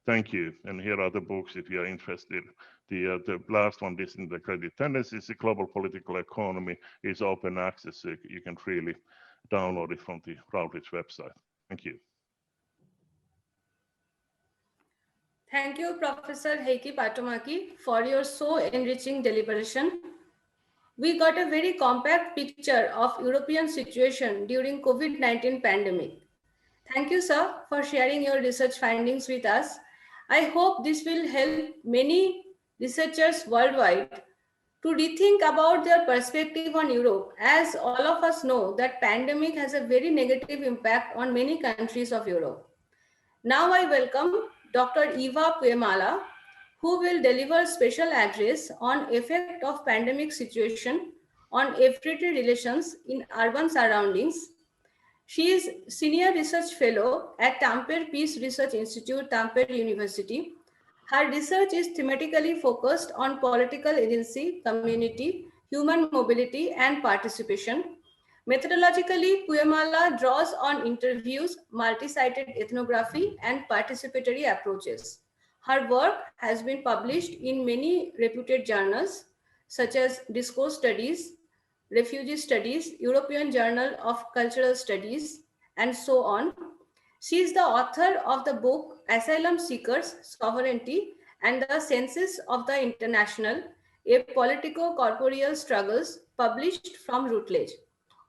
Thank you. And here are the books if you are interested. The last one, Disintegrated Tendencies, the Global Political Economy, is open access, so you can freely download it from the Routledge website. Thank you. Thank you, Professor Heikki Patomäki, for your so enriching deliberation. We got a very compact picture of European situation during COVID-19 pandemic. Thank you, sir, for sharing your research findings with us. I hope this will help many researchers worldwide to rethink about their perspective on Europe, as all of us know that pandemic has a very negative impact on many countries of Europe. Now I welcome Dr. Eva Puemala, who will deliver special address on effect of pandemic situation on everyday relations in urban surroundings. She is Senior Research Fellow at Tampere Peace Research Institute, Tampere University. Her research is thematically focused on political agency, community, human mobility, and participation. Methodologically, Puemala draws on interviews, multi-sited ethnography, and participatory approaches. Her work has been published in many reputed journals, such as Discourse Studies, Refugee Studies, European Journal of Cultural Studies, and so on. She is the author of the book Asylum Seekers, Sovereignty, and the Census of the International, a Politico-Corporeal Struggles, published from Routledge.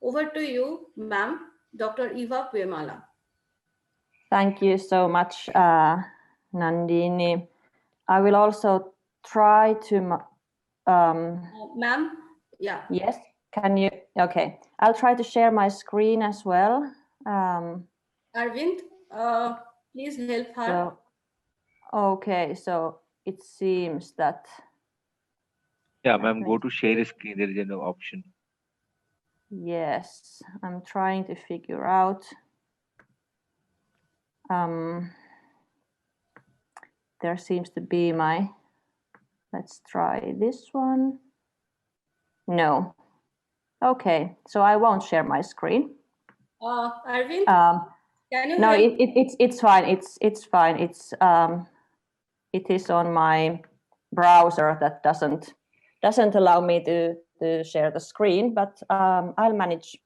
Over to you, ma'am, Dr. Eva Puemala. Thank you so much, Nandini. I will also try to... Ma'am, yeah. Yes, can you? Okay, I'll try to share my screen as well. Arvind, please help her. So, okay, so it seems that... Yeah, ma'am, go to share screen. There is no option. Yes, I'm trying to figure out. There seems to be my... Let's try this one. No. Okay, so I won't share my screen. Arvind, can you no, help? it's fine. It's fine. It is on my browser that doesn't allow me to share the screen, but I'll manage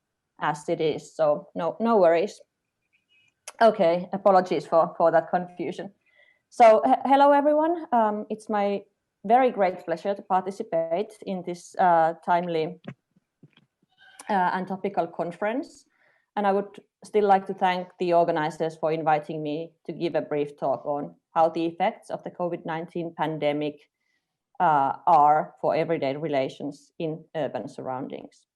as it is, so no worries. Okay, apologies for that confusion. So hello everyone, it's my very great pleasure to participate in this timely and topical conference. And I would still like to thank the organizers for inviting me to give a brief talk on how the effects of the COVID-19 pandemic are for everyday relations in urban surroundings.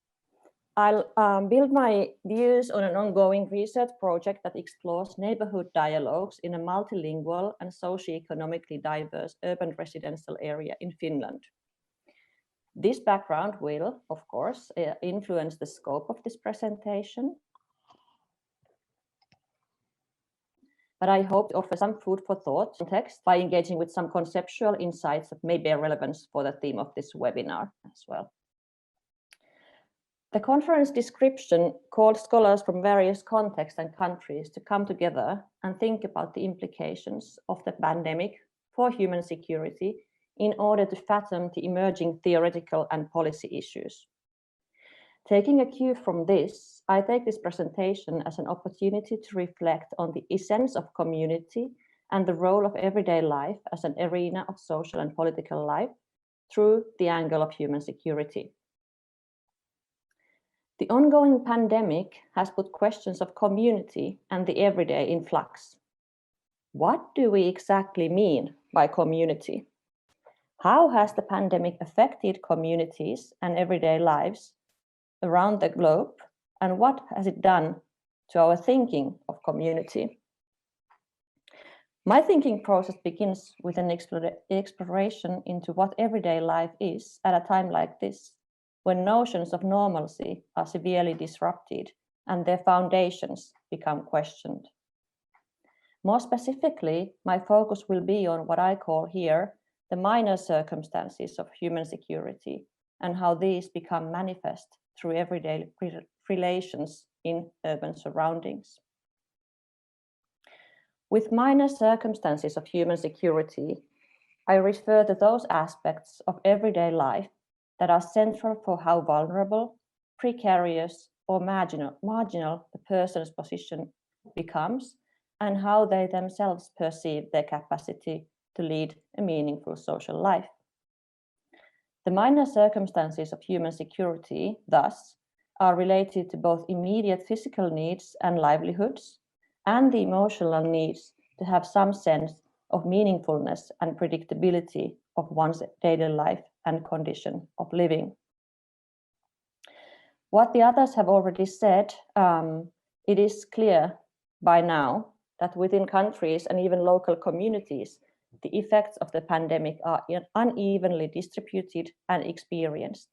I'll build my views on an ongoing research project that explores neighborhood dialogues in a multilingual and socioeconomically diverse urban residential area in Finland. This background will, of course, influence the scope of this presentation. But I hope to offer some food for thought context by engaging with some conceptual insights that may bear relevance for the theme of this webinar as well. The conference description called scholars from various contexts and countries to come together and think about the implications of the pandemic for human security in order to fathom the emerging theoretical and policy issues. Taking a cue from this, I take this presentation as an opportunity to reflect on the essence of community and the role of everyday life as an arena of social and political life through the angle of human security. The ongoing pandemic has put questions of community and the everyday in flux. What do we exactly mean by community? How has the pandemic affected communities and everyday lives around the globe, and what has it done to our thinking of community? My thinking process begins with an exploration into what everyday life is at a time like this, when notions of normalcy are severely disrupted and their foundations become questioned. More specifically, my focus will be on what I call here the minor circumstances of human security and how these become manifest through everyday relations in urban surroundings. With minor circumstances of human security, I refer to those aspects of everyday life that are central for how vulnerable, precarious, or marginal a person's position becomes, and how they themselves perceive their capacity to lead a meaningful social life. The minor circumstances of human security, thus, are related to both immediate physical needs and livelihoods, and the emotional needs to have some sense of meaningfulness and predictability of one's daily life and condition of living. What the others have already said, it is clear by now that within countries and even local communities, the effects of the pandemic are unevenly distributed and experienced.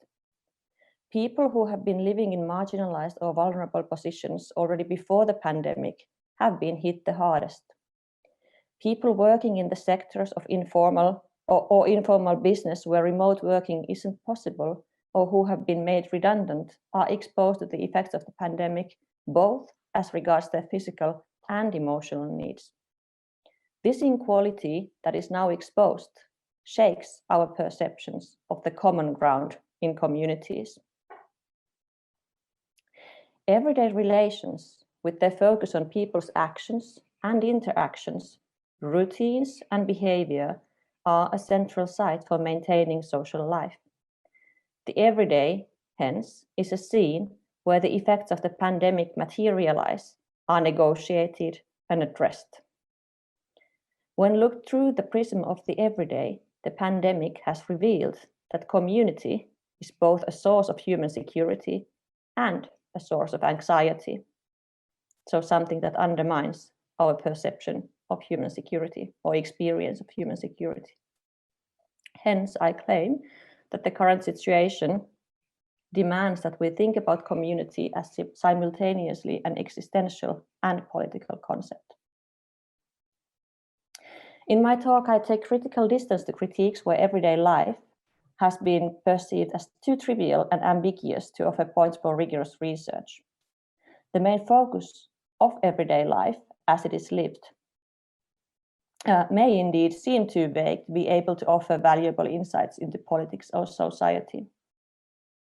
People who have been living in marginalized or vulnerable positions already before the pandemic have been hit the hardest. People working in the sectors of informal or informal business where remote working isn't possible, or who have been made redundant, are exposed to the effects of the pandemic, both as regards their physical and emotional needs. This inequality that is now exposed shakes our perceptions of the common ground in communities. Everyday relations, with their focus on people's actions and interactions, routines and behavior, are a central site for maintaining social life. The everyday, hence, is a scene where the effects of the pandemic materialize, are negotiated and addressed. When looked through the prism of the everyday, the pandemic has revealed that community is both a source of human security and a source of anxiety. So something that undermines our perception of human security or experience of human security. Hence, I claim that the current situation demands that we think about community as simultaneously an existential and political concept. In my talk, I take critical distance to critiques where everyday life has been perceived as too trivial and ambiguous to offer points for rigorous research. The main focus of everyday life as it is lived may indeed seem too vague to be able to offer valuable insights into politics or society.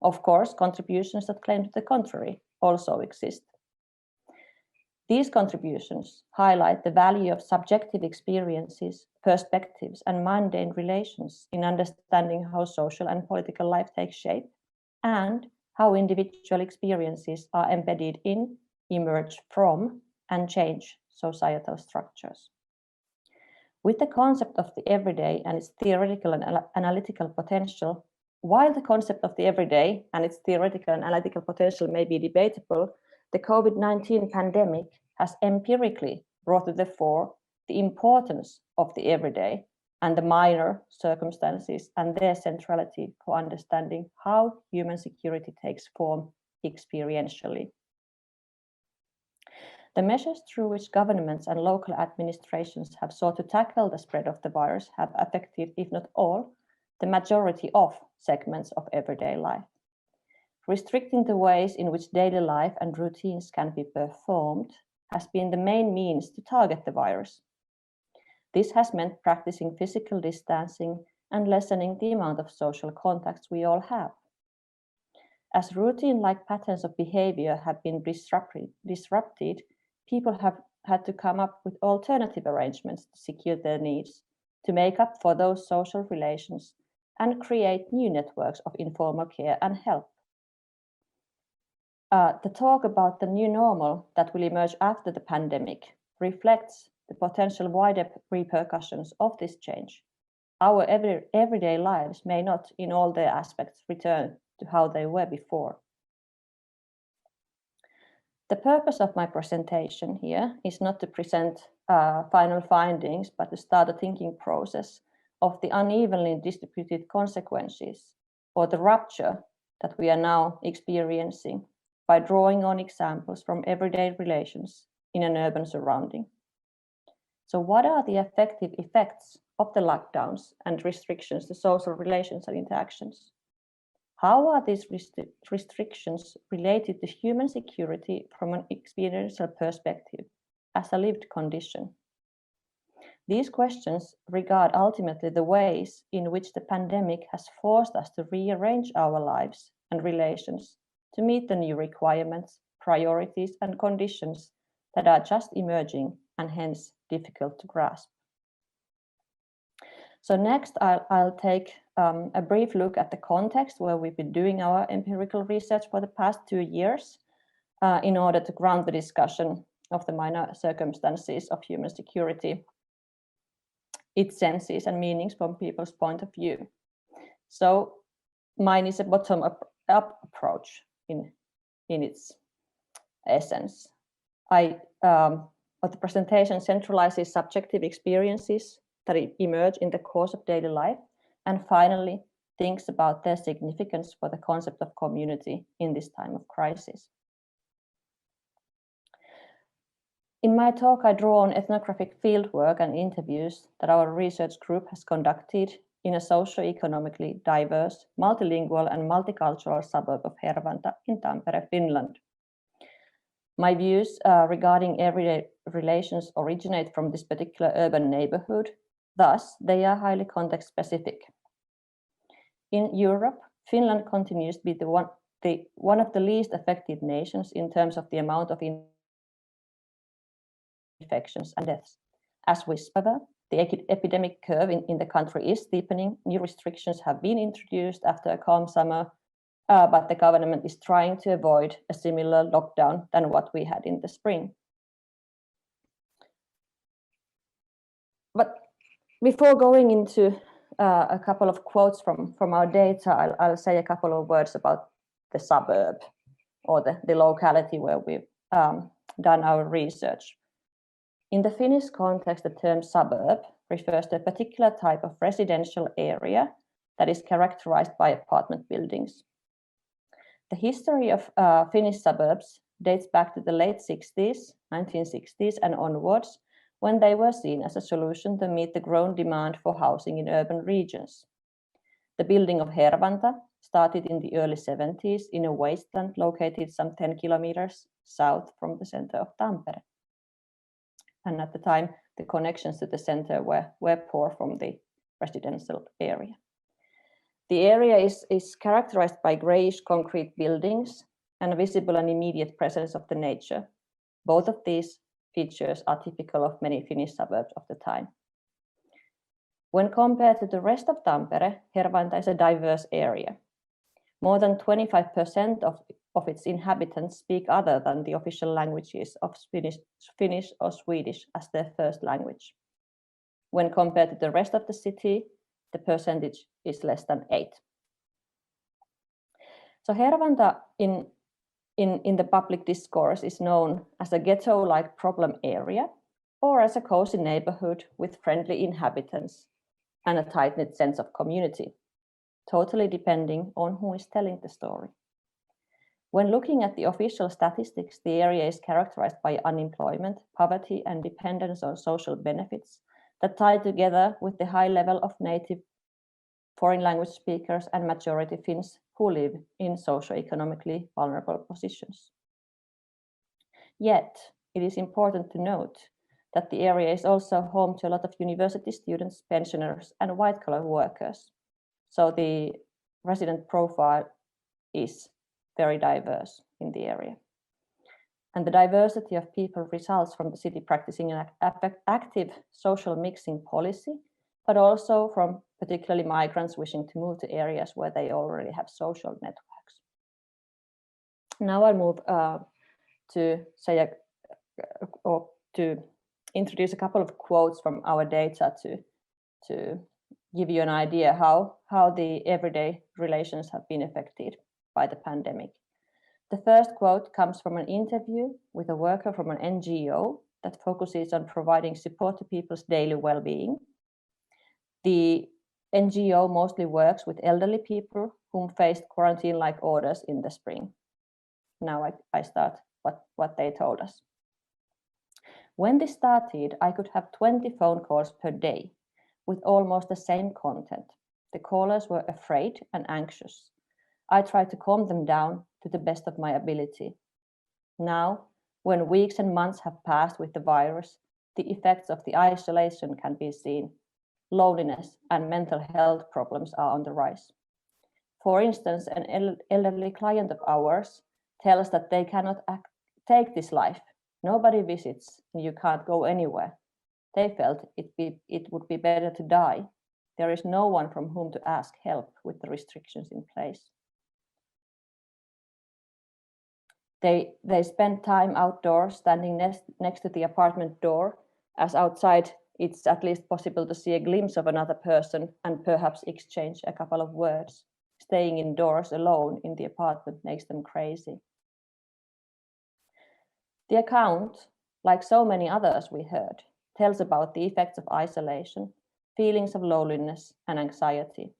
Of course, contributions that claim to the contrary also exist. These contributions highlight the value of subjective experiences, perspectives, and mundane relations in understanding how social and political life takes shape and how individual experiences are embedded in, emerge from, and change societal structures. With the concept of the everyday and its theoretical and analytical potential, while the concept of the everyday and its theoretical and analytical potential may be debatable, the COVID-19 pandemic has empirically brought to the fore the importance of the everyday and the minor circumstances and their centrality for understanding how human security takes form experientially. The measures through which governments and local administrations have sought to tackle the spread of the virus have affected, if not all, the majority of segments of everyday life. Restricting the ways in which daily life and routines can be performed has been the main means to target the virus. This has meant practicing physical distancing and lessening the amount of social contacts we all have. As routine-like patterns of behavior have been disrupted, people have had to come up with alternative arrangements to secure their needs, to make up for those social relations, and create new networks of informal care and help. The talk about the new normal that will emerge after the pandemic reflects the potential wider repercussions of this change. Our everyday lives may not, in all their aspects, return to how they were before. The purpose of my presentation here is not to present final findings, but to start a thinking process of the unevenly distributed consequences or the rupture that we are now experiencing by drawing on examples from everyday relations in an urban surrounding. So what are the effective effects of the lockdowns and restrictions to social relations and interactions? How are these restrictions related to human security from an experiential perspective as a lived condition? These questions regard ultimately the ways in which the pandemic has forced us to rearrange our lives and relations to meet the new requirements, priorities, and conditions that are just emerging and hence difficult to grasp. So next, I'll take a brief look at the context where we've been doing our empirical research for the past 2 years in order to ground the discussion of the minor circumstances of human security, its senses and meanings from people's point of view. So mine is a bottom-up approach in its essence. The presentation centralizes subjective experiences that emerge in the course of daily life, and finally thinks about their significance for the concept of community in this time of crisis. In my talk, I draw on ethnographic fieldwork and interviews that our research group has conducted in a socio-economically diverse, multilingual and multicultural suburb of Hervanta in Tampere, Finland. My views regarding everyday relations originate from this particular urban neighborhood. Thus, they are highly context-specific. In Europe, Finland continues to be one of the least affected nations in terms of the amount of infections and deaths. As we discover, the epidemic curve in the country is steepening. New restrictions have been introduced after a calm summer, but the government is trying to avoid a similar lockdown than what we had in the spring. But before going into a couple of quotes from our data, I'll say a couple of words about the suburb or the locality where we've done our research. In the Finnish context, the term suburb refers to a particular type of residential area that is characterized by apartment buildings. The history of Finnish suburbs dates back to the late 60s, 1960s and onwards, when they were seen as a solution to meet the growing demand for housing in urban regions. The building of Hervanta started in the early 70s in a wasteland located some 10 kilometers south from the center of Tampere. And at the time, the connections to the center were poor from the residential area. The area is characterized by grayish concrete buildings and a visible and immediate presence of the nature. Both of these features are typical of many Finnish suburbs of the time. When compared to the rest of Tampere, Hervanta is a diverse area. More than 25% of its inhabitants speak other than the official languages of Finnish or Swedish as their first language. When compared to the rest of the city, the percentage is less than 8. So Hervanta in the public discourse is known as a ghetto-like problem area or as a cozy neighborhood with friendly inhabitants and a tight-knit sense of community, totally depending on who is telling the story. When looking at the official statistics, the area is characterized by unemployment, poverty, and dependence on social benefits that tie together with the high level of native foreign language speakers and majority Finns who live in socioeconomically vulnerable positions. Yet, it is important to note that the area is also home to a lot of university students, pensioners, and white-collar workers. So the resident profile is very diverse in the area. And the diversity of people results from the city practicing an active social mixing policy, but also from particularly migrants wishing to move to areas where they already have social networks. Now I'll move to say or to introduce a couple of quotes from our data to give you an idea how the everyday relations have been affected by the pandemic. The first quote comes from an interview with a worker from an NGO that focuses on providing support to people's daily well-being. The NGO mostly works with elderly people whom faced quarantine-like orders in the spring. Now I start what they told us. When this started, I could have 20 phone calls per day with almost the same content. The callers were afraid and anxious. I tried to calm them down to the best of my ability. Now, when weeks and months have passed with the virus, the effects of the isolation can be seen. Loneliness and mental health problems are on the rise. For instance, an elderly client of ours tells that they cannot take this life. Nobody visits and you can't go anywhere. They felt it would be better to die. There is no one from whom to ask help with the restrictions in place. They spend time outdoors, standing next to the apartment door, as outside it's at least possible to see a glimpse of another person and perhaps exchange a couple of words. Staying indoors alone in the apartment makes them crazy. The account, like so many others we heard, tells about the effects of isolation, feelings of loneliness and anxiety.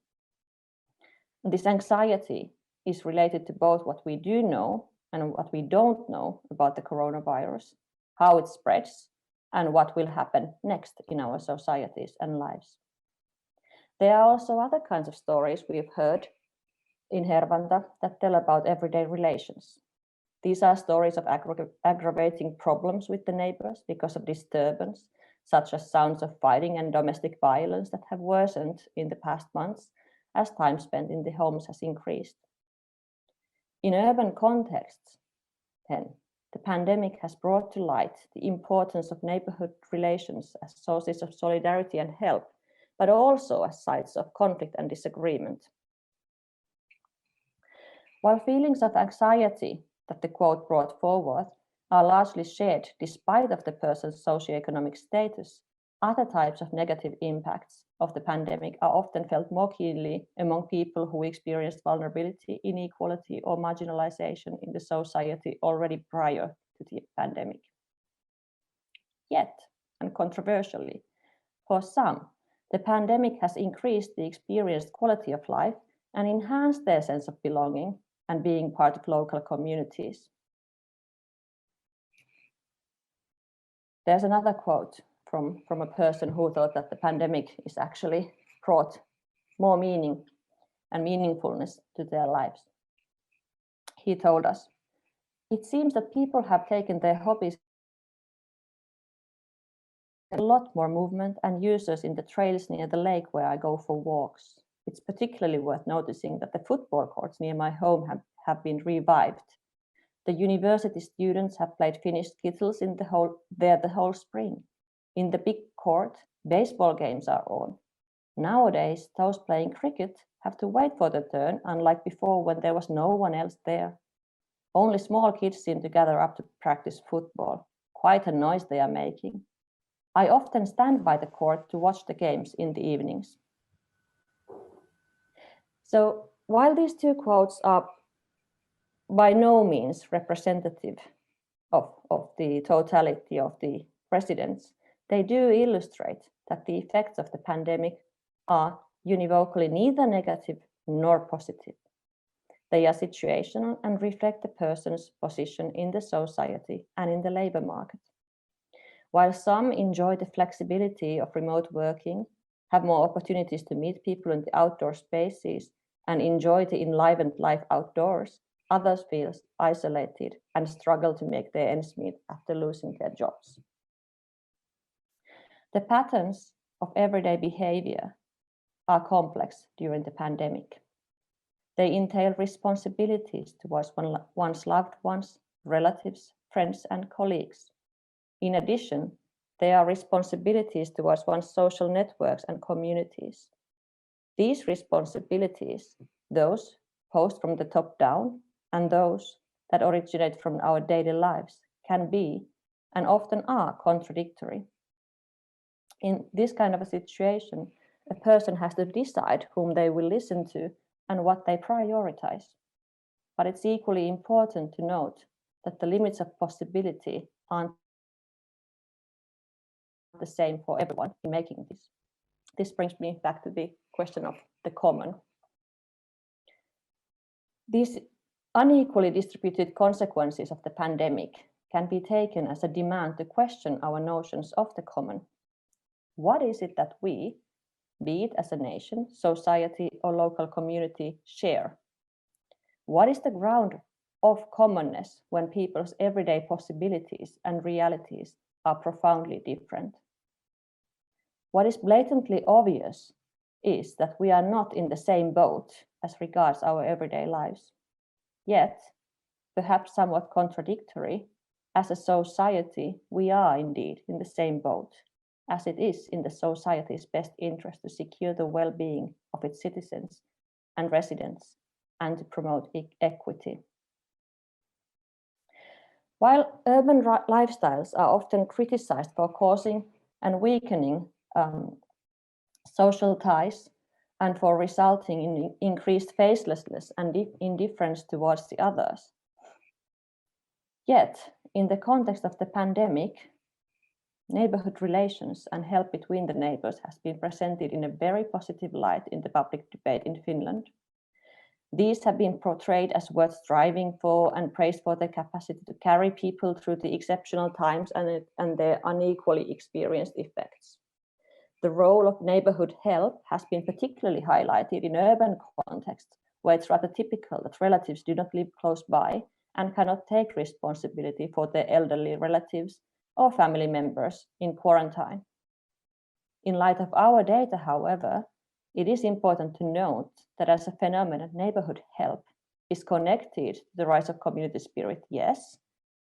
And this anxiety is related to both what we do know and what we don't know about the coronavirus, how it spreads, and what will happen next in our societies and lives. There are also other kinds of stories we've heard in Hervanta that tell about everyday relations. These are stories of aggravating problems with the neighbors because of disturbance, such as sounds of fighting and domestic violence that have worsened in the past months as time spent in the homes has increased. In urban contexts, then, the pandemic has brought to light the importance of neighborhood relations as sources of solidarity and help, but also as sites of conflict and disagreement. While feelings of anxiety that the quote brought forward are largely shared despite of the person's socioeconomic status, other types of negative impacts of the pandemic are often felt more keenly among people who experienced vulnerability, inequality, or marginalization in the society already prior to the pandemic. Yet, and controversially, for some, the pandemic has increased the experienced quality of life and enhanced their sense of belonging and being part of local communities. There's another quote from a person who thought that the pandemic is actually brought more meaning and meaningfulness to their lives. He told us, "It seems that people have taken their hobbies a lot more movement and users in the trails near the lake where I go for walks. It's particularly worth noticing that the football courts near my home have been revived. The university students have played Finnish skittles the whole spring. In the big court, baseball games are on. Nowadays, those playing cricket have to wait for their turn, unlike before when there was no one else there. Only small kids seem to gather up to practice football. Quite a noise they are making. I often stand by the court to watch the games in the evenings. So while these two quotes are by no means representative of the totality of the presidents, they do illustrate that the effects of the pandemic are univocally neither negative nor positive. They are situational and reflect the person's position in the society and in the labor market. While some enjoy the flexibility of remote working, have more opportunities to meet people in the outdoor spaces, and enjoy the enlivened life outdoors, others feel isolated and struggle to make their ends meet after losing their jobs. The patterns of everyday behavior are complex during the pandemic. They entail responsibilities towards one's loved ones, relatives, friends, and colleagues. In addition, there are responsibilities towards one's social networks and communities. These responsibilities, those posed from the top down and those that originate from our daily lives, can be and often are contradictory. In this kind of a situation, a person has to decide whom they will listen to and what they prioritize. But it's equally important to note that the limits of possibility aren't the same for everyone in making this. This brings me back to the question of the common. These unequally distributed consequences of the pandemic can be taken as a demand to question our notions of the common. What is it that we, be it as a nation, society, or local community, share? What is the ground of commonness when people's everyday possibilities and realities are profoundly different? What is blatantly obvious is that we are not in the same boat as regards our everyday lives. Yet, perhaps somewhat contradictory, as a society, we are indeed in the same boat, as it is in the society's best interest to secure the well-being of its citizens and residents and to promote equity. While urban lifestyles are often criticized for causing and weakening social ties and for resulting in increased facelessness and indifference towards the others, yet in the context of the pandemic, neighborhood relations and help between the neighbors has been presented in a very positive light in the public debate in Finland. These have been portrayed as worth striving for and praised for their capacity to carry people through the exceptional times and their unequally experienced effects. The role of neighborhood help has been particularly highlighted in urban contexts, where it's rather typical that relatives do not live close by and cannot take responsibility for their elderly relatives or family members in quarantine. In light of our data, however, it is important to note that as a phenomenon, neighborhood help is connected to the rise of community spirit, yes,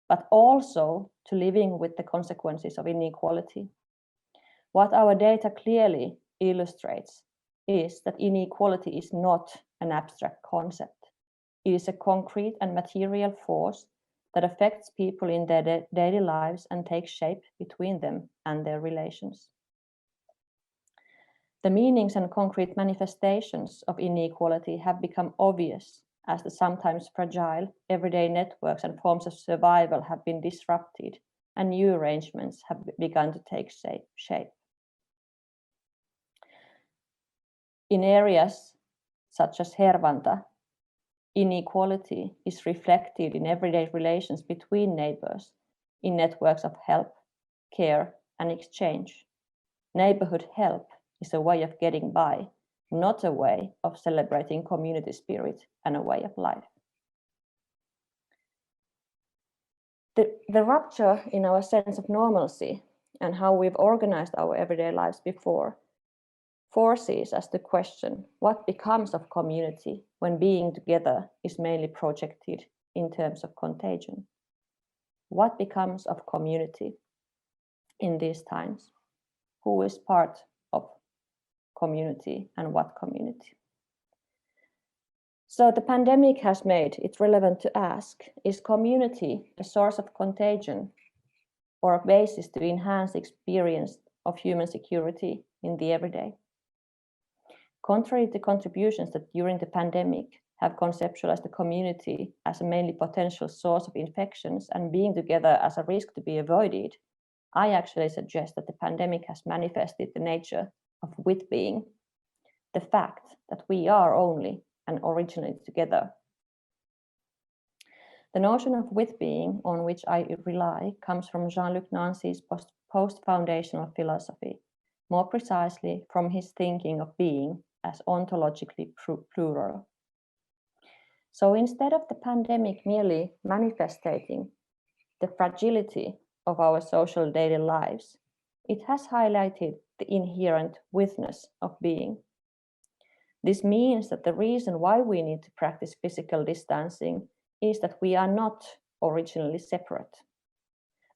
but also to living with the consequences of inequality. What our data clearly illustrates is that inequality is not an abstract concept. It is a concrete and material force that affects people in their daily lives and takes shape between them and their relations. The meanings and concrete manifestations of inequality have become obvious as the sometimes fragile everyday networks and forms of survival have been disrupted and new arrangements have begun to take shape. In areas such as Hervanta, inequality is reflected in everyday relations between neighbors, in networks of help, care, and exchange. Neighborhood help is a way of getting by, not a way of celebrating community spirit and a way of life. The rupture in our sense of normalcy and how we've organized our everyday lives before forces us to question what becomes of community when being together is mainly projected in terms of contagion. What becomes of community in these times? Who is part of community and what community? So the pandemic has made it relevant to ask, is community a source of contagion or a basis to enhance the experience of human security in the everyday? Contrary to contributions that during the pandemic have conceptualized the community as a mainly potential source of infections and being together as a risk to be avoided, I actually suggest that the pandemic has manifested the nature of with being, the fact that we are only and originally together. The notion of with being on which I rely comes from Jean-Luc Nancy's post-foundational philosophy, more precisely from his thinking of being as ontologically plural. So instead of the pandemic merely manifesting the fragility of our social daily lives, it has highlighted the inherent witness of being. This means that the reason why we need to practice physical distancing is that we are not originally separate.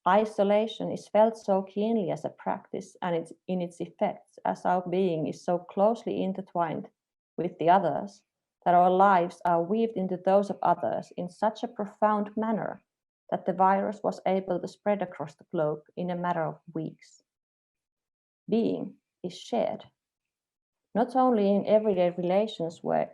Isolation is felt so keenly as a practice and in its effects as our being is so closely intertwined with the others that our lives are weaved into those of others in such a profound manner that the virus was able to spread across the globe in a matter of weeks. Being is shared, not only in everyday relations where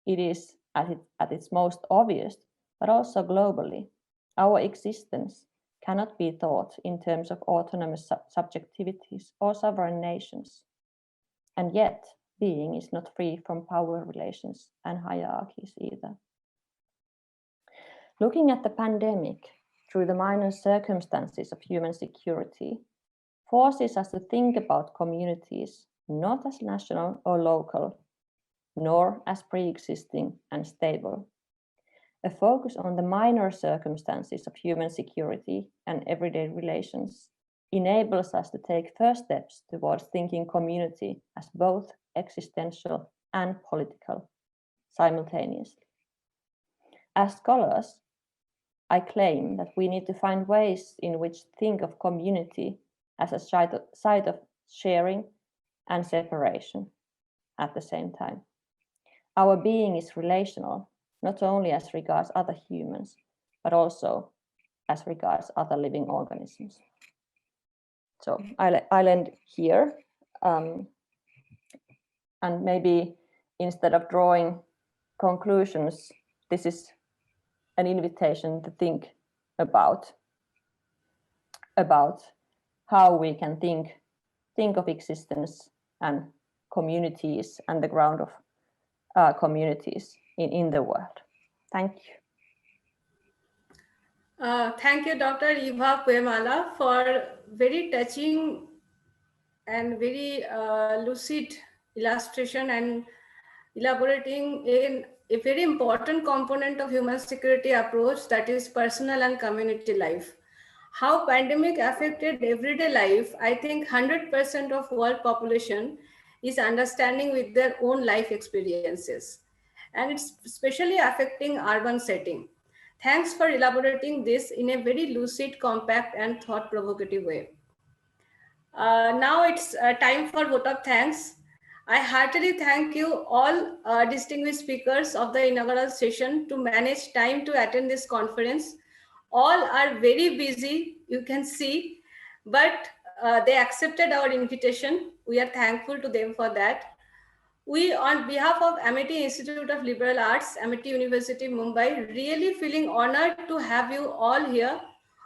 it is at its most obvious, but also globally. Our existence cannot be thought in terms of autonomous subjectivities or sovereign nations. And yet, being is not free from power relations and hierarchies either. Looking at the pandemic through the minor circumstances of human security forces us to think about communities not as national or local, nor as pre-existing and stable. A focus on the minor circumstances of human security and everyday relations enables us to take first steps towards thinking community as both existential and political simultaneously. As scholars, I claim that we need to find ways in which to think of community as a site of sharing and separation at the same time. Our being is relational, not only as regards other humans, but also as regards other living organisms. So I'll end here. And maybe instead of drawing conclusions, this is an invitation to think about how we can think of existence and communities and the ground of communities in the world. Thank you. Thank you, Dr. Eva Puemala, for very touching and very lucid illustration and elaborating in a very important component of human security approach, that is personal and community life. How pandemic affected everyday life, I think 100% of world population is understanding with their own life experiences. And it's especially affecting urban setting. Thanks for elaborating this in a very lucid, compact, and thought-provocative way. Now it's time for vote of thanks. I heartily thank you all distinguished speakers of the inaugural session to manage time to attend this conference. All are very busy, you can see, but they accepted our invitation. We are thankful to them for that. We, on behalf of Amity Institute of Liberal Arts, Amity University, Mumbai, really feeling honored to have you all here.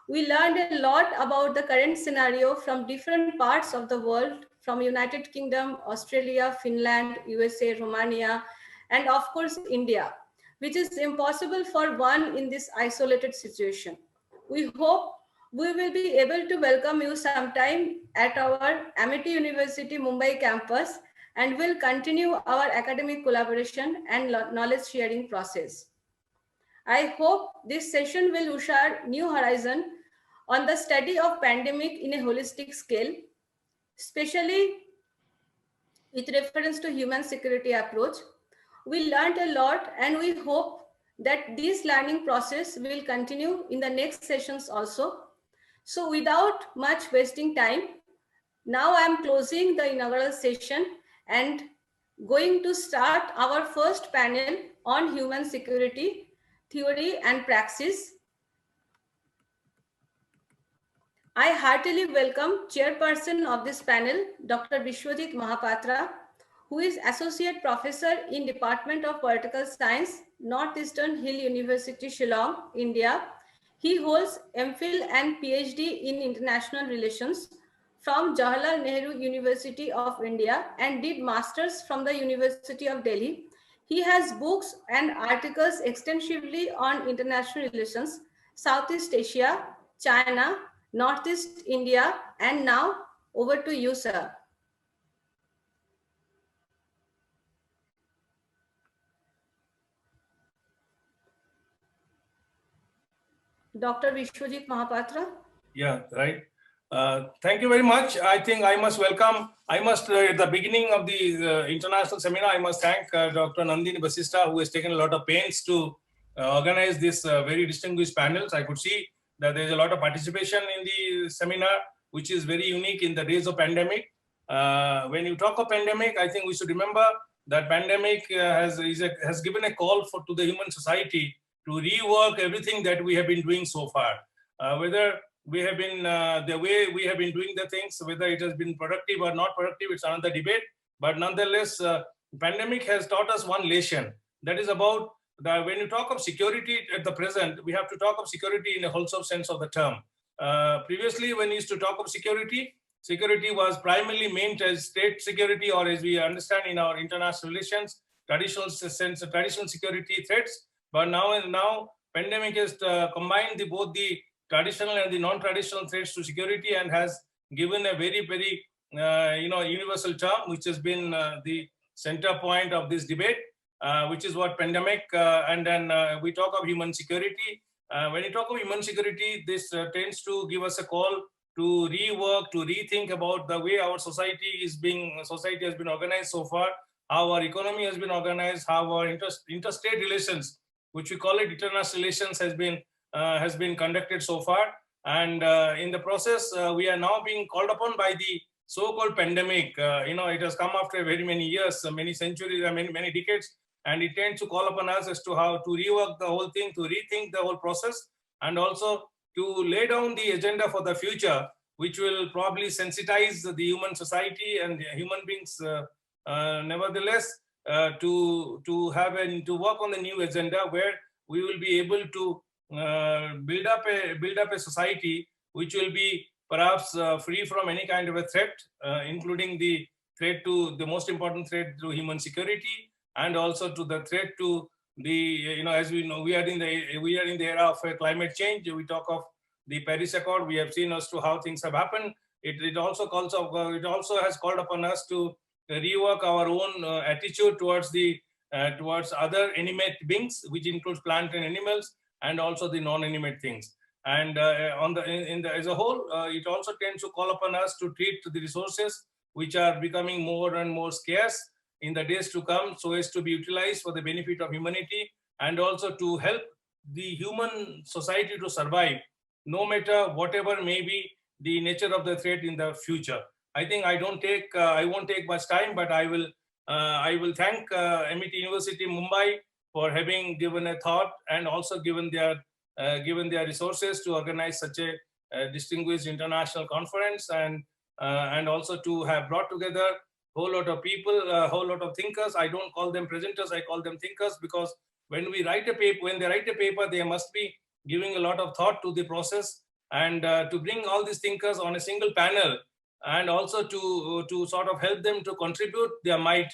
We learned a lot about the current scenario from different parts of the world, from United Kingdom, Australia, Finland, USA, Romania, and of course, India, which is impossible for one in this isolated situation. We hope we will be able to welcome you sometime at our Amity University Mumbai campus and will continue our academic collaboration and knowledge sharing process. I hope this session will usher new horizon on the study of pandemic in a holistic scale, especially with reference to human security approach. We learned a lot and we hope that this learning process will continue in the next sessions also. So without much wasting time, now I am closing the inaugural session and going to start our first panel on human security, theory and praxis. I heartily welcome chairperson of this panel, Dr. Vishwajit Mahapatra, who is Associate Professor in Department of Political Science, Northeastern Hill University, Shillong, India. He holds MPhil and PhD in International Relations from Jawaharlal Nehru University of India and did Masters from the University of Delhi. He has books and articles extensively on international relations, Southeast Asia, China, Northeast India, and now over to you, sir. Dr. Vishwajit Mahapatra. Yeah, right. Thank you very much. I think I must welcome, at the beginning of the international seminar, I must thank Dr. Nandini Basista, who has taken a lot of pains to organize this very distinguished panels. I could see that there's a lot of participation in the seminar, which is very unique in the days of pandemic. When you talk of pandemic, I think we should remember that pandemic has given a call to the human society to rework everything that we have been doing so far. Whether we have been, the way we have been doing the things, whether it has been productive or not productive, it's another debate. But nonetheless, pandemic has taught us one lesson. That is about that when you talk of security at the present, we have to talk of security in a wholesome sense of the term. Previously, when we used to talk of security, security was primarily meant as state security, or as we understand in our international relations, traditional sense of traditional security threats. But now pandemic has combined both the traditional and the non-traditional threats to security and has given a very, very universal term, which has been the center point of this debate, which is what pandemic. And then we talk of human security. When you talk of human security, this tends to give us a call to rework, to rethink about the way our society has been organized so far, how our economy has been organized, how our interstate relations, which we call it international relations, has been conducted so far. And in the process, we are now being called upon by the so-called pandemic. It has come after very many years, many centuries, many decades, and it tends to call upon us as to how to rework the whole thing, to rethink the whole process, and also to lay down the agenda for the future, which will probably sensitize the human society and the human beings, nevertheless, to work on the new agenda where we will be able to build up a society which will be perhaps free from any kind of a threat, including the threat to the most important threat to human security, and also to the threat to the, as we know, we are in the era of climate change. We talk of the Paris Accord. We have seen as to how things have happened. It also has called upon us to rework our own attitude towards other animate beings, which includes plant and animals, and also the non-animate things. And as a whole, it also tends to call upon us to treat the resources which are becoming more and more scarce in the days to come, so as to be utilized for the benefit of humanity, and also to help the human society to survive, no matter whatever may be the nature of the threat in the future. I think I won't take much time, but I will thank Amity University Mumbai for having given a thought and also given their resources to organize such a distinguished international conference, and also to have brought together a whole lot of people, a whole lot of thinkers. I don't call them presenters, I call them thinkers, because when they write a paper, they must be giving a lot of thought to the process, and to bring all these thinkers on a single panel, and also to sort of help them to contribute their might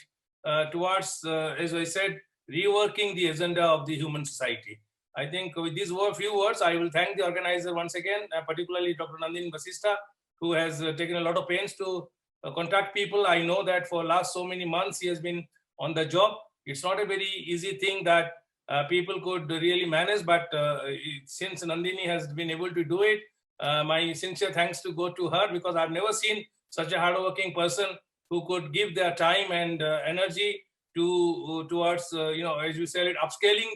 towards, as I said, reworking the agenda of the human society. I think with these few words, I will thank the organizer once again, particularly Dr. Nandini Basista, who has taken a lot of pains to contact people. I know that for last so many months, he has been on the job. It's not a very easy thing that people could really manage, but since Nandini has been able to do it, my sincere thanks to go to her, because I've never seen such a hardworking person who could give their time and energy towards, as you said, upscaling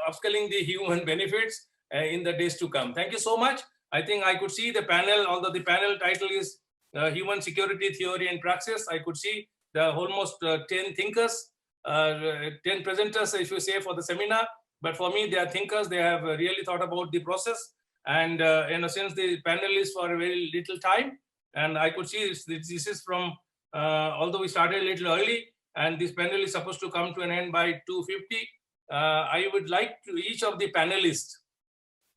upscaling the human benefits in the days to come. Thank you so much. I think I could see the panel, although the panel title is Human Security Theory and Praxis. I could see the almost 10 thinkers, 10 presenters, if you say, for the seminar. But for me, they are thinkers. They have really thought about the process. And in a sense, the panelists for a very little time. And I could see this is from, although we started a little early, and this panel is supposed to come to an end by 2:50. I would like to each of the panelists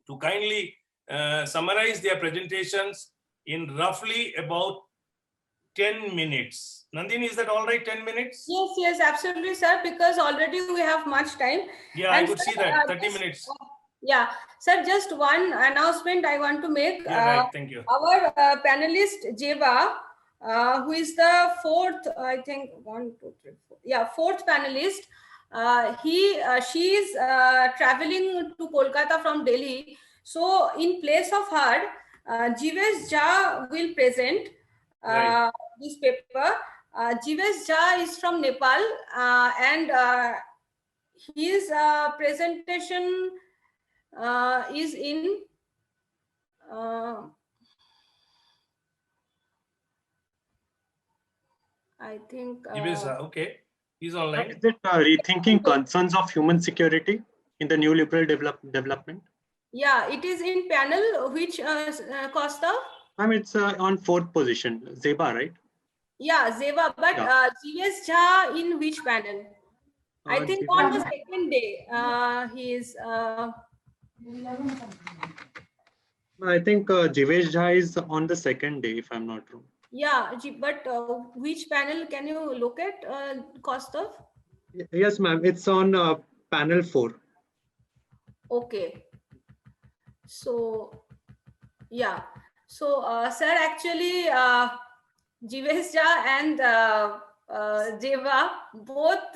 to kindly summarize their presentations in roughly about 10 minutes. Nandini, is that all right, 10 minutes? Yes, yes, absolutely, sir, because already we have much time. Yeah, and I could see that, 30 minutes. Yeah, sir, just one announcement I want to make. Yeah, right, thank you. Our panelist, Jeva, who is the fourth, I think, 1, 2, 3, 4. Yeah, fourth panelist. She is traveling to Kolkata from Delhi. So in place of her, Jivesh Jha will present this paper. Jivesh Jha is from Nepal, and his presentation is in I think okay, he's online. Is it rethinking concerns of human security in the new liberal development? Yeah, it is in panel which Costa? I mean, it's on 4th position, Zeba, right? Yeah, Zeba, but Jivesh Jha in which panel? I think on the second day he is. I think Jivesh Jha is on the second day, if I'm not wrong. Yeah, but which panel can you look at, Kostov? Yes, ma'am. It's on panel 4. Okay. So, yeah. So, sir, actually, Jivesh Jha and Jeva both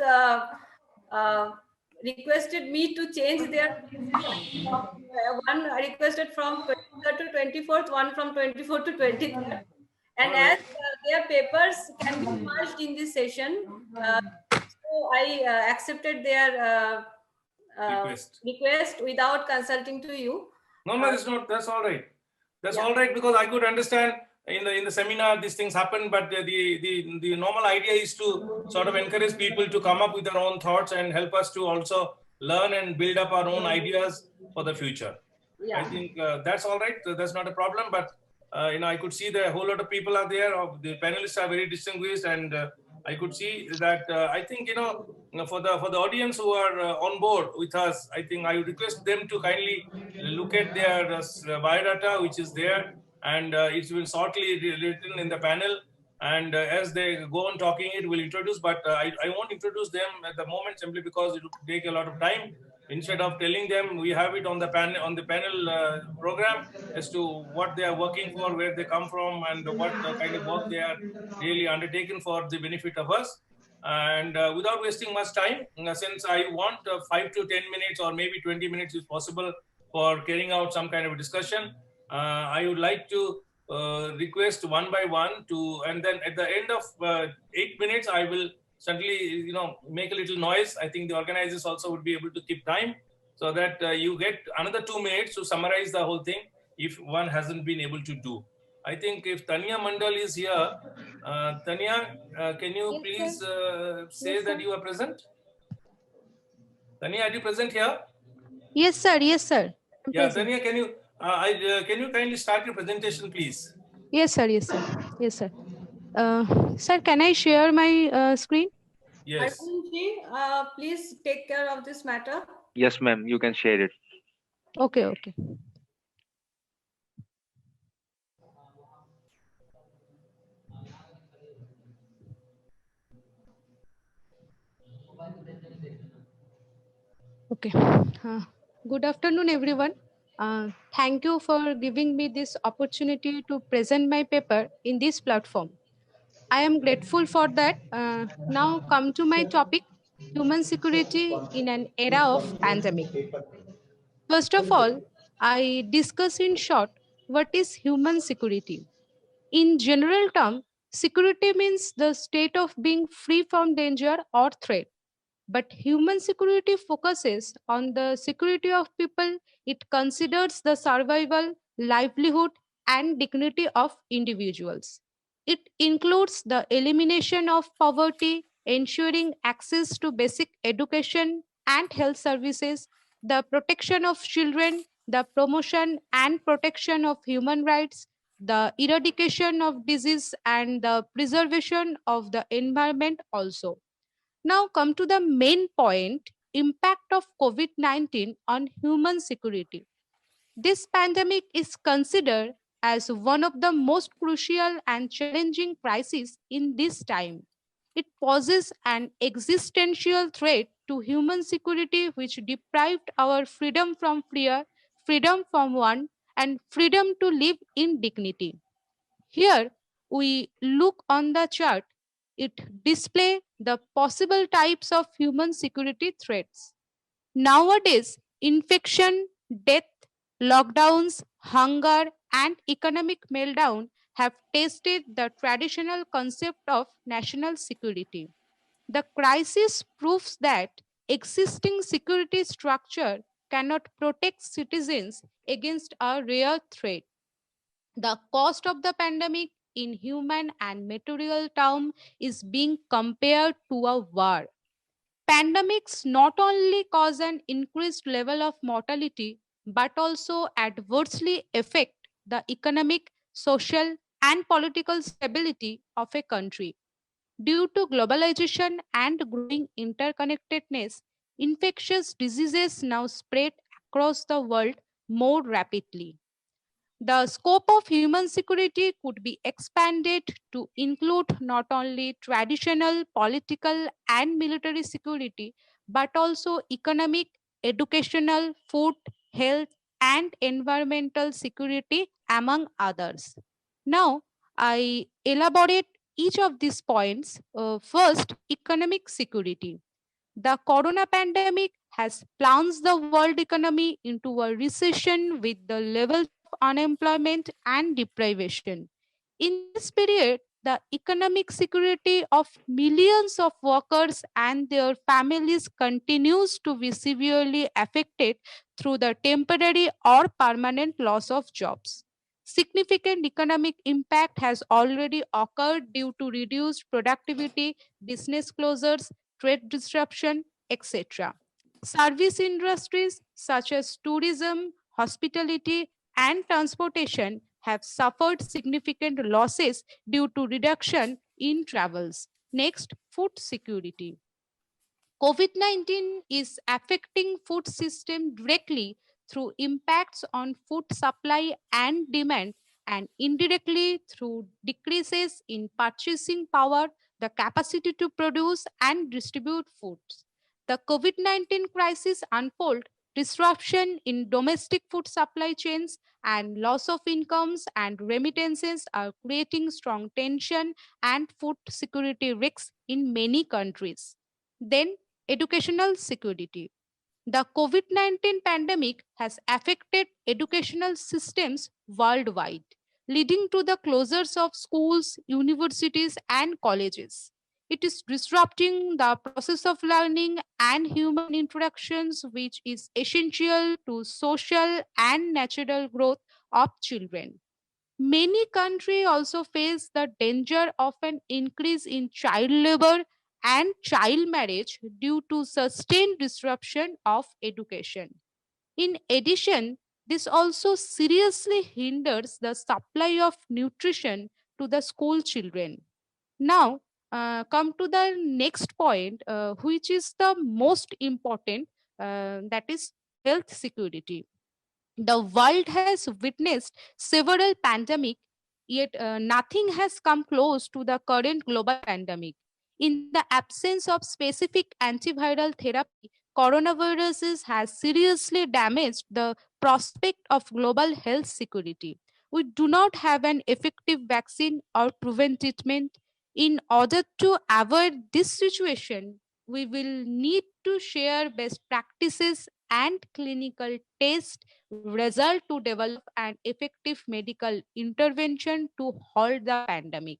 requested me to change their one requested from 23rd to 24th, one from 24th to 23rd. And as their papers can be merged in this session, so I accepted their request without consulting to you. No, that's not. That's all right. That's all right, because I could understand in the seminar these things happen, but the normal idea is to sort of encourage people to come up with their own thoughts and help us to also learn and build up our own ideas for the future. I think that's all right. That's not a problem, but I could see that a whole lot of people are there. The panelists are very distinguished, and I could see that. I think for the audience who are on board with us, I think I would request them to kindly look at their biodata, which is there, and it's been shortly written in the panel. And as they go on talking, it will introduce. But I won't introduce them at the moment, simply because it will take a lot of time. Instead of telling them, we have it on the panel program as to what they are working for, where they come from, and what kind of work they are really undertaken for the benefit of us. And without wasting much time, since I want 5 to 10 minutes or maybe 20 minutes if possible for carrying out some kind of a discussion, I would like to request one by one to, and then at the end of 8 minutes, I will certainly, make a little noise. I think the organizers also would be able to keep time so that you get another 2 minutes to summarize the whole thing if one hasn't been able to do. I think if Tanya Mandal is here, Tanya, can you please say that you are present? Tanya, are you present here? Yes, sir. Yes, sir. Yeah, Tanya, can you kindly start your presentation, please? Yes, sir. Yes, sir. Yes, sir. Sir, can I share my screen? Yes. Please take care of this matter. Yes, ma'am. You can share it. Okay. Okay. Okay. Good afternoon, everyone. Thank you for giving me this opportunity to present my paper in this platform. I am grateful for that. Now come to my topic, human security in an era of pandemic. First of all, I discuss in short what is human security. In general term, Security means the state of being free from danger or threat. But human security focuses on the security of people. It considers the survival, livelihood, and dignity of individuals. It includes the elimination of poverty, ensuring access to basic education and health services, the protection of children, the promotion and protection of human rights, the eradication of disease, and the preservation of the environment also. Now come to the main point, impact of COVID-19 on human security. This pandemic is considered as one of the most crucial and challenging crises in this time. It poses an existential threat to human security which deprived our freedom from fear, freedom from want, and freedom to live in dignity. Here we look on the chart. It displays the possible types of human security threats. Nowadays, infection, death, lockdowns, hunger, and economic meltdown have tested the traditional concept of national security. The crisis proves that existing security structure cannot protect citizens against a real threat. The cost of the pandemic in human and material terms is being compared to a war. Pandemics not only cause an increased level of mortality but also adversely affect the economic, social, and political stability of a country. Due to globalization and growing interconnectedness, infectious diseases now spread across the world more rapidly. The scope of human security could be expanded to include not only traditional, political, and military security, but also economic, educational, food, health, and environmental security, among others. Now, I elaborate each of these points. First, economic security. The corona pandemic has plunged the world economy into a recession with the levels of unemployment and deprivation. In this period, the economic security of millions of workers and their families continues to be severely affected through the temporary or permanent loss of jobs. Significant economic impact has already occurred due to reduced productivity, business closures, trade disruption, etc. Service industries such as tourism, hospitality, and transportation have suffered significant losses due to reduction in travels. Next, food security. COVID-19 is affecting food system directly through impacts on food supply and demand and indirectly through decreases in purchasing power, the capacity to produce and distribute foods. The COVID-19 crisis unfold disruption in domestic food supply chains and loss of incomes and remittances are creating strong tension and food security risks in many countries. Then educational security. The COVID 19 pandemic has affected educational systems worldwide, leading to the closures of schools, universities, and colleges. It is disrupting the process of learning and human interactions, which is essential to social and natural growth of children. Many countries also face the danger of an increase in child labor and child marriage due to sustained disruption of education. In addition, this also seriously hinders the supply of nutrition to the school children. Now, come to the next point, which is the most important, that is health security. The world has witnessed several pandemics, yet nothing has come close to the current global pandemic. In the absence of specific antiviral therapy, coronaviruses has seriously damaged the prospect of global health security. We do not have an effective vaccine or proven treatment. In order to avoid this situation, we will need to share best practices and clinical tests result to develop an effective medical intervention to halt the pandemic.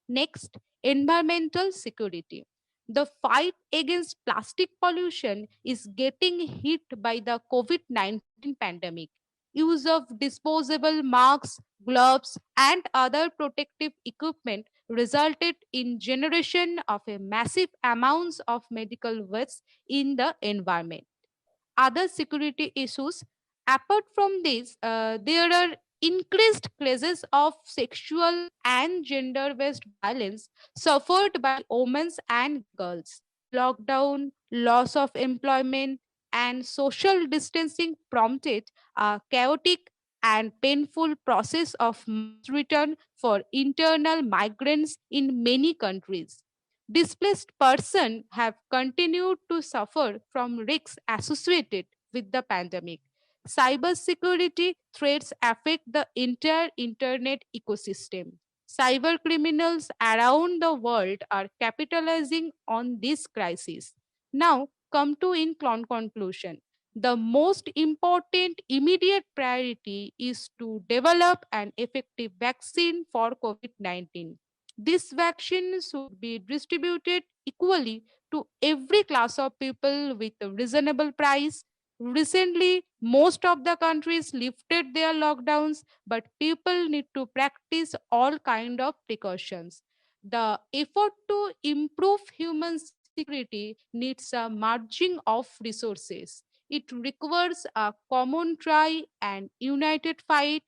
Next, environmental security. The fight against plastic pollution is getting hit by the COVID-19 pandemic. Use of disposable masks, gloves, and other protective equipment resulted in generation of a massive amounts of medical waste in the environment. Other security issues. Apart from this, there are increased cases of sexual and gender based violence suffered by women and girls. Lockdown, loss of employment, and social distancing prompted a chaotic and painful process of mass return for internal migrants in many countries. Displaced persons have continued to suffer from risks associated with the pandemic. Cybersecurity threats affect the entire internet ecosystem. Cyber criminals around the world are capitalizing on this crisis. Now, come to in conclusion. The most important immediate priority is to develop an effective vaccine for COVID-19. This vaccine should be distributed equally to every class of people with a reasonable price. Recently, most of the countries lifted their lockdowns, but people need to practice all kind of precautions. The effort to improve human security needs a merging of resources. It requires a common try and united fight.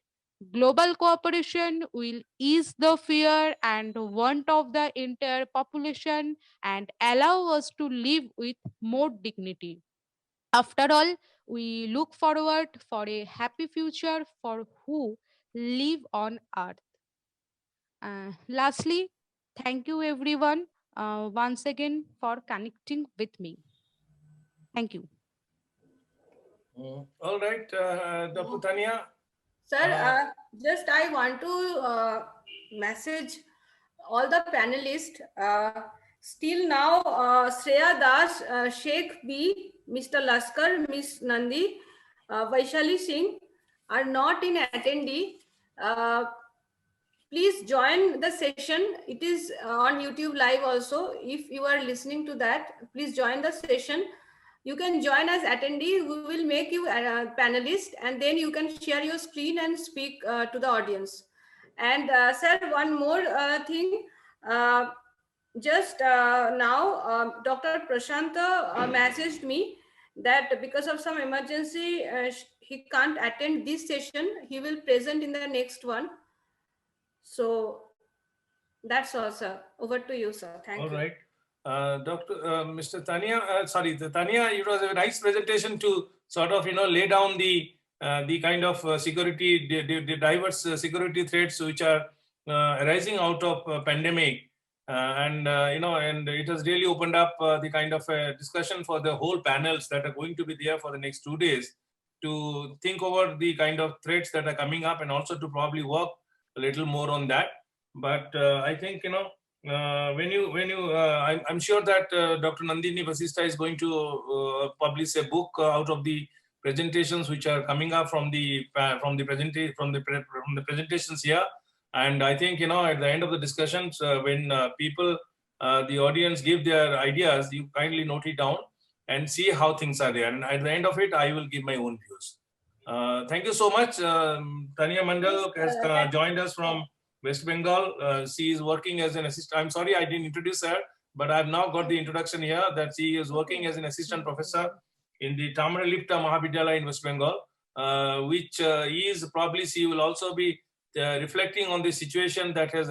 Global cooperation will ease the fear and want of the entire population and allow us to live with more dignity. After all, we look forward for a happy future for who live on earth. Lastly, thank you everyone once again for connecting with me. Thank you. All right, Dr. Tanya. Sir, just I want to message all the panelists. Still now, Shreya Das, Sheikh B, Mr. Laskar, Ms. Nandi, Vaishali Singh are not in attendee. Please join the session. It is on YouTube live also. If you are listening to that, please join the session. You can join as attendee. We will make you a panelist, and then you can share your screen and speak to the audience. And sir, one more thing. Just now, Dr. Prashanta messaged me that because of some emergency, he can't attend this session. He will present in the next one. So that's all, sir. Over to you, sir. Thank you. All right. Mr. Tanya, Tanya, it was a nice presentation to sort of, lay down the kind of security, the diverse security threats which are arising out of pandemic. And it has really opened up the kind of discussion for the whole panels that are going to be there for the next 2 days to think over the kind of threats that are coming up and also to probably work a little more on that. But I think, I'm sure that Dr. Nandini Vasista is going to publish a book out of the presentations which are coming up from the presentations here. And I think, at the end of the discussions, when people, the audience give their ideas, you kindly note it down and see how things are there. And at the end of it, I will give my own views. Thank you so much. Tanya Mandal has joined us from West Bengal. She is working as an assistant. I'm sorry I didn't introduce her, but I've now got the introduction here that she is working as an assistant professor in the Tamaralipta Mahavidyalaya in West Bengal, which is probably she will also be reflecting on the situation that has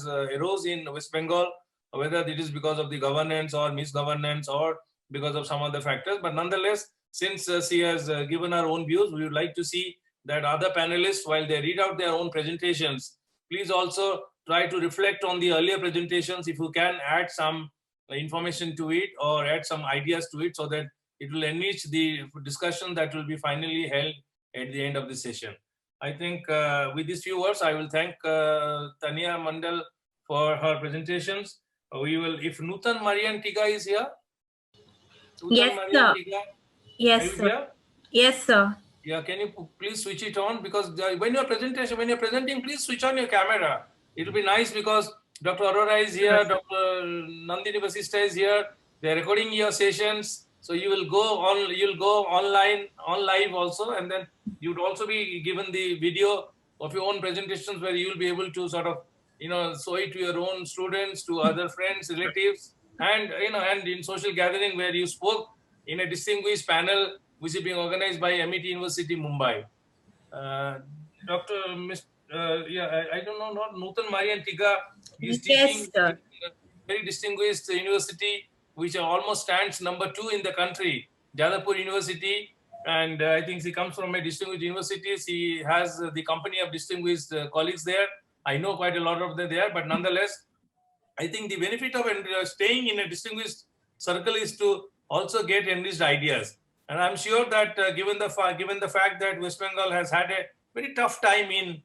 arose in West Bengal, whether it is because of the governance or misgovernance or because of some other factors. But nonetheless, since she has given her own views, we would like to see that other panelists, while they read out their own presentations, please also try to reflect on the earlier presentations. If you can add some information to it or add some ideas to it so that it will enrich the discussion that will be finally held at the end of the session. I think with these few words, I will thank Tanya Mandal for her presentations. We will, if Nutan Marian Tiga is here. Nutan Yes, Marian sir. Tiga, Yes, are you sir. here? Yes, sir. Yeah, can you please switch it on? Because when you're presenting, please switch on your camera. It will be nice because Dr. Arora is here, Dr. Nandini Vasista is here. They're recording your sessions. So you will go on, you'll go online, on live also, and then you'd also be given the video of your own presentations where you'll be able to sort of, show it to your own students, to other friends, relatives, and, and in social gathering where you spoke in a distinguished panel, which is being organized by Amity University, Mumbai. Dr. I don't know, not Nutan Marian Tiga. He's teaching Yes, in a very distinguished university, which almost stands number 2 in the country, Jadavpur University. And I think he comes from a distinguished university. He has the company of distinguished colleagues there. I know quite a lot of them there, but nonetheless, I think the benefit of staying in a distinguished circle is to also get enriched ideas. And I'm sure that given the fact that West Bengal has had a very tough time in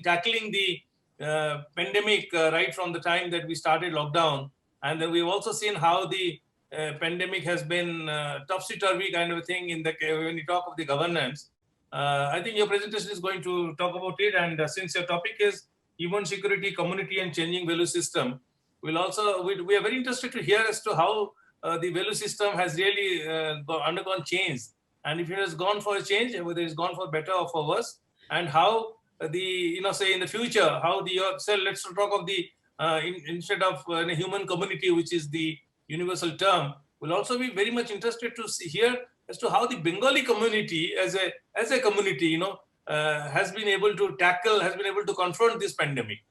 tackling the pandemic right from the time that we started lockdown, and then we've also seen how the pandemic has been topsy-turvy kind of a thing when you talk of the governance. I think your presentation is going to talk about it, and since your topic is human security, community, and changing value system, we are very interested to hear as to how the value system has really undergone change, and if it has gone for a change, whether it's gone for better or for worse, and how say in the future, how let's talk of the instead of human community, which is the universal term. We'll also be very much interested to hear as to how the Bengali community as a community, has been able to confront this pandemic.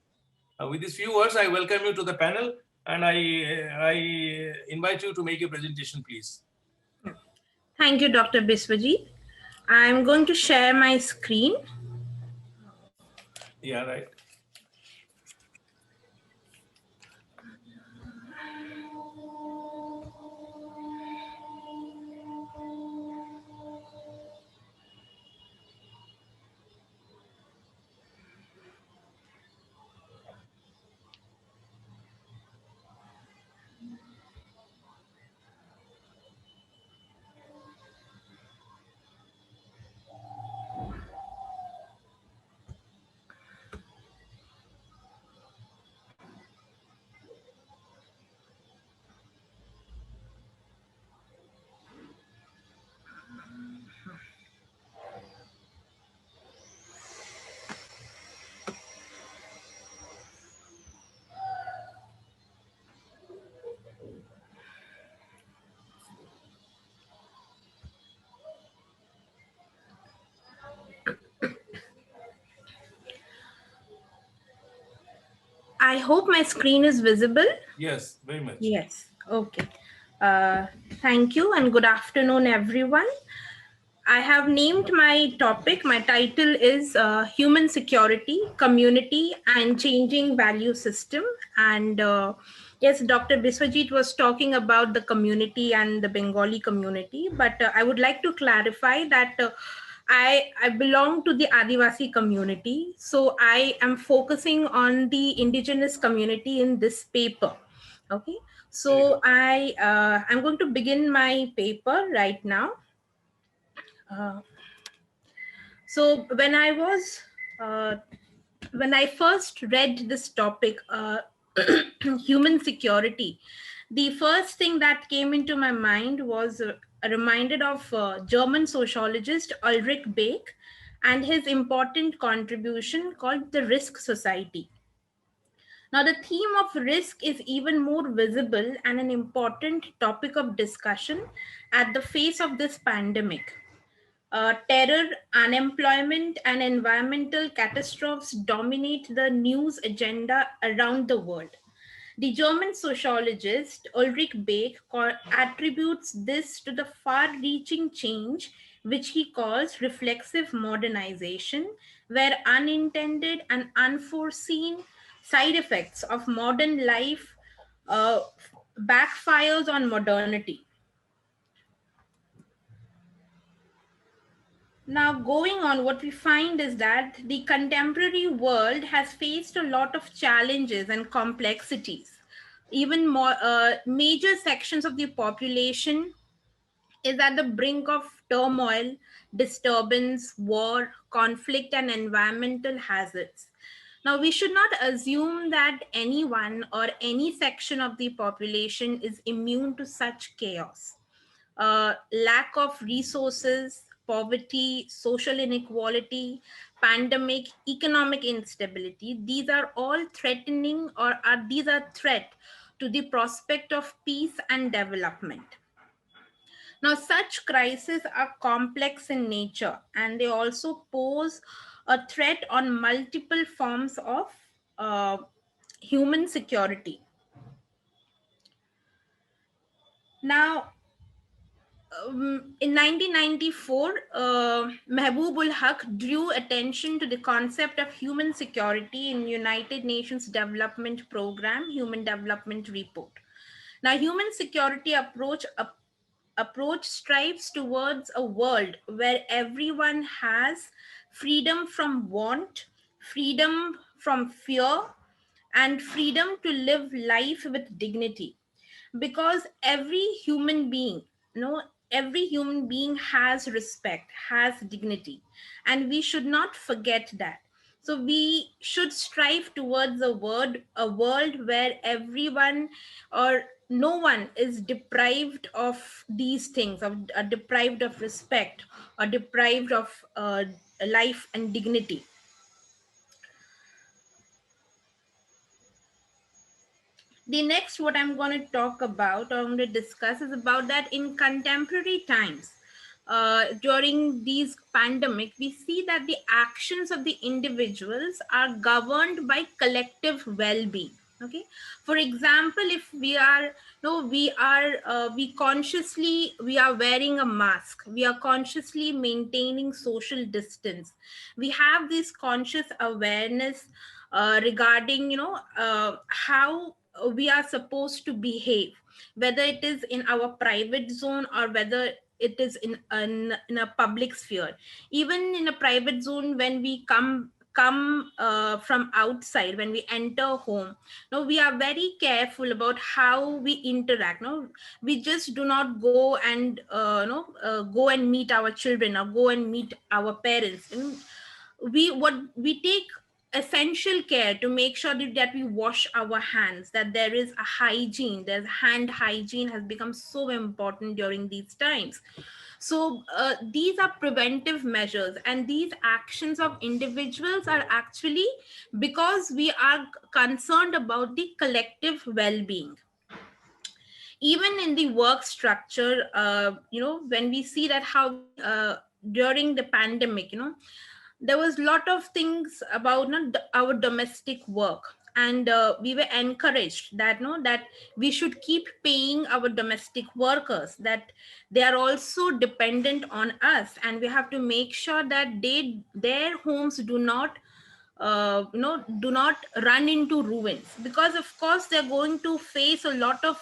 With these few words, I welcome you to the panel, and I invite you to make a presentation, please. Thank you, Dr. Biswajit. I'm going to share my screen. Yeah, right. I hope my screen is visible. Yes, very much. Yes. Okay. Thank you and good afternoon, everyone. I have named my topic, my title is Human Security, Community and Changing Value System. And yes, Dr. Biswajit was talking about the community and the Bengali community, but I would like to clarify that I belong to the Adivasi community. So I am focusing on the indigenous community in this paper. Okay. So I'm going to begin my paper right now. So when I first read this topic, human security, the first thing that came into my mind was reminded of German sociologist Ulrich Beck and his important contribution called the Risk Society. Now, the theme of risk is even more visible and an important topic of discussion at the face of this pandemic. Terror, unemployment, and environmental catastrophes dominate the news agenda around the world. The German sociologist Ulrich Beck attributes this to the far-reaching change, which he calls reflexive modernization, where unintended and unforeseen side effects of modern life backfires on modernity. Now, going on, what we find is that the contemporary world has faced a lot of challenges and complexities. Even more, major sections of the population is at the brink of turmoil, disturbance, war, conflict, and environmental hazards. Now, we should not assume that anyone or any section of the population is immune to such chaos. Lack of resources, poverty, social inequality, pandemic, economic instability, these are all threatening these are threat to the prospect of peace and development. Now, such crises are complex in nature, and they also pose a threat on multiple forms of human security. Now, in 1994, Mehboob ul Haq drew attention to the concept of human security in United Nations Development Program, Human Development Report. Now, human security approach strives towards a world where everyone has freedom from want, freedom from fear, and freedom to live life with dignity. Because every human being, every human being has respect, has dignity, and we should not forget that. So we should strive towards a world where everyone or no one is deprived of these things, deprived of respect, or deprived of life and dignity. The next, what I'm going to talk about, or I'm going to discuss, is about that in contemporary times, during these pandemic, we see that the actions of the individuals are governed by collective well-being. Okay, for example, if we are we are wearing a mask, we are consciously maintaining social distance, we have this conscious awareness regarding how we are supposed to behave, whether it is in our private zone or whether it is in a public sphere. Even in a private zone, when we come from outside, when we enter home, we are very careful about how we interact. We just do not go and go and meet our children or go and meet our parents. We take essential care to make sure that we wash our hands, that there is a hygiene. There's hand hygiene has become so important during these times. So these are preventive measures, and these actions of individuals are actually because we are concerned about the collective well-being. Even in the work structure, when we see that how during the pandemic, there was a lot of things about our domestic work, and we were encouraged that that we should keep paying our domestic workers, that they are also dependent on us, and we have to make sure that their homes do not do not run into ruins, because of course they're going to face a lot of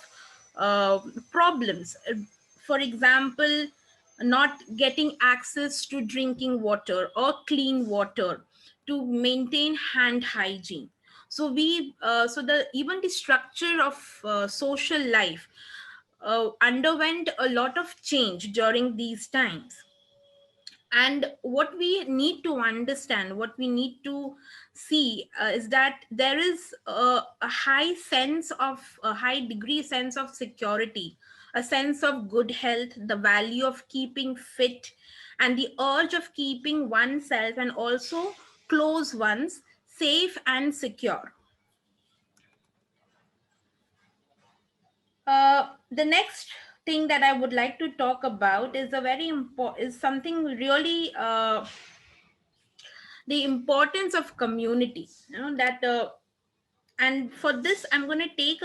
problems. For example, not getting access to drinking water or clean water, to maintain hand hygiene. So even the structure of social life underwent a lot of change during these times. And what we need to understand, what we need to see is that there is a high degree sense of security, a sense of good health, the value of keeping fit, and the urge of keeping oneself and also close ones safe and secure. The next thing that I would like to talk about is something really the importance of community. And for this, I'm going to take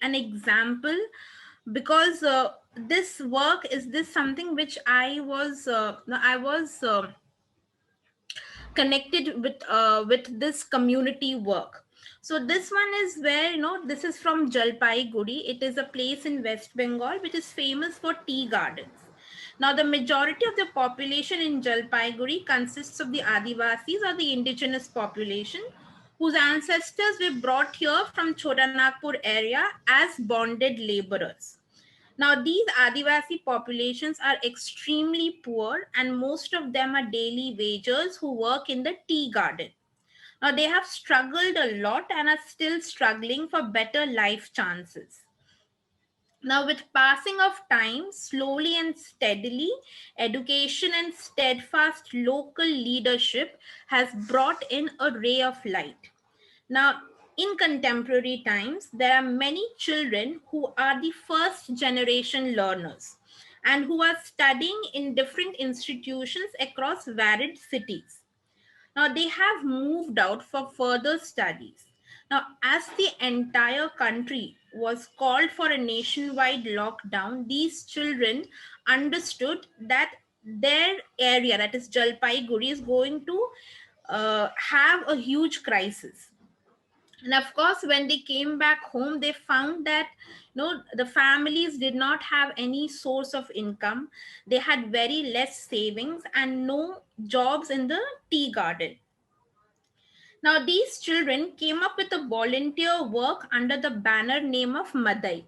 an example, because this work is something which I was connected with this community work. So this one is where, this is from Jalpaiguri. It is a place in West Bengal which is famous for tea gardens. Now, the majority of the population in Jalpaiguri consists of the Adivasis, or the indigenous population, whose ancestors were brought here from Chotanagpur area as bonded laborers. Now, these Adivasi populations are extremely poor, and most of them are daily wagers who work in the tea garden. They have struggled a lot and are still struggling for better life chances. Now, with passing of time, slowly and steadily, education and steadfast local leadership has brought in a ray of light. Now, in contemporary times, there are many children who are the first generation learners and who are studying in different institutions across varied cities. Now, they have moved out for further studies. Now, as the entire country was called for a nationwide lockdown, these children understood that their area, that is Jalpaiguri, is going to have a huge crisis. And of course, when they came back home, they found that the families did not have any source of income. They had very less savings and no jobs in the tea garden. Now, these children came up with a volunteer work under the banner name of Madait,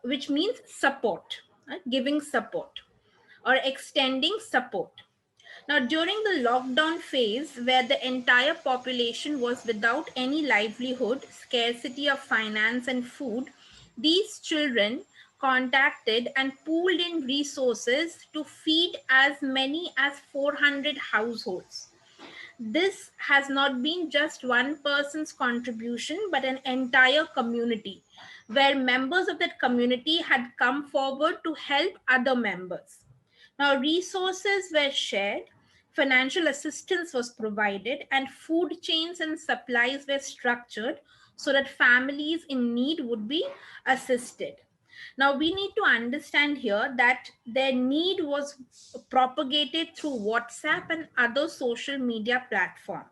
which means support, giving support or extending support. Now, during the lockdown phase, where the entire population was without any livelihood, scarcity of finance and food, these children contacted and pooled in resources to feed as many as 400 households. This has not been just one person's contribution, but an entire community, where members of that community had come forward to help other members. Now, resources were shared, financial assistance was provided, and food chains and supplies were structured so that families in need would be assisted. Now, we need to understand here that their need was propagated through WhatsApp and other social media platforms.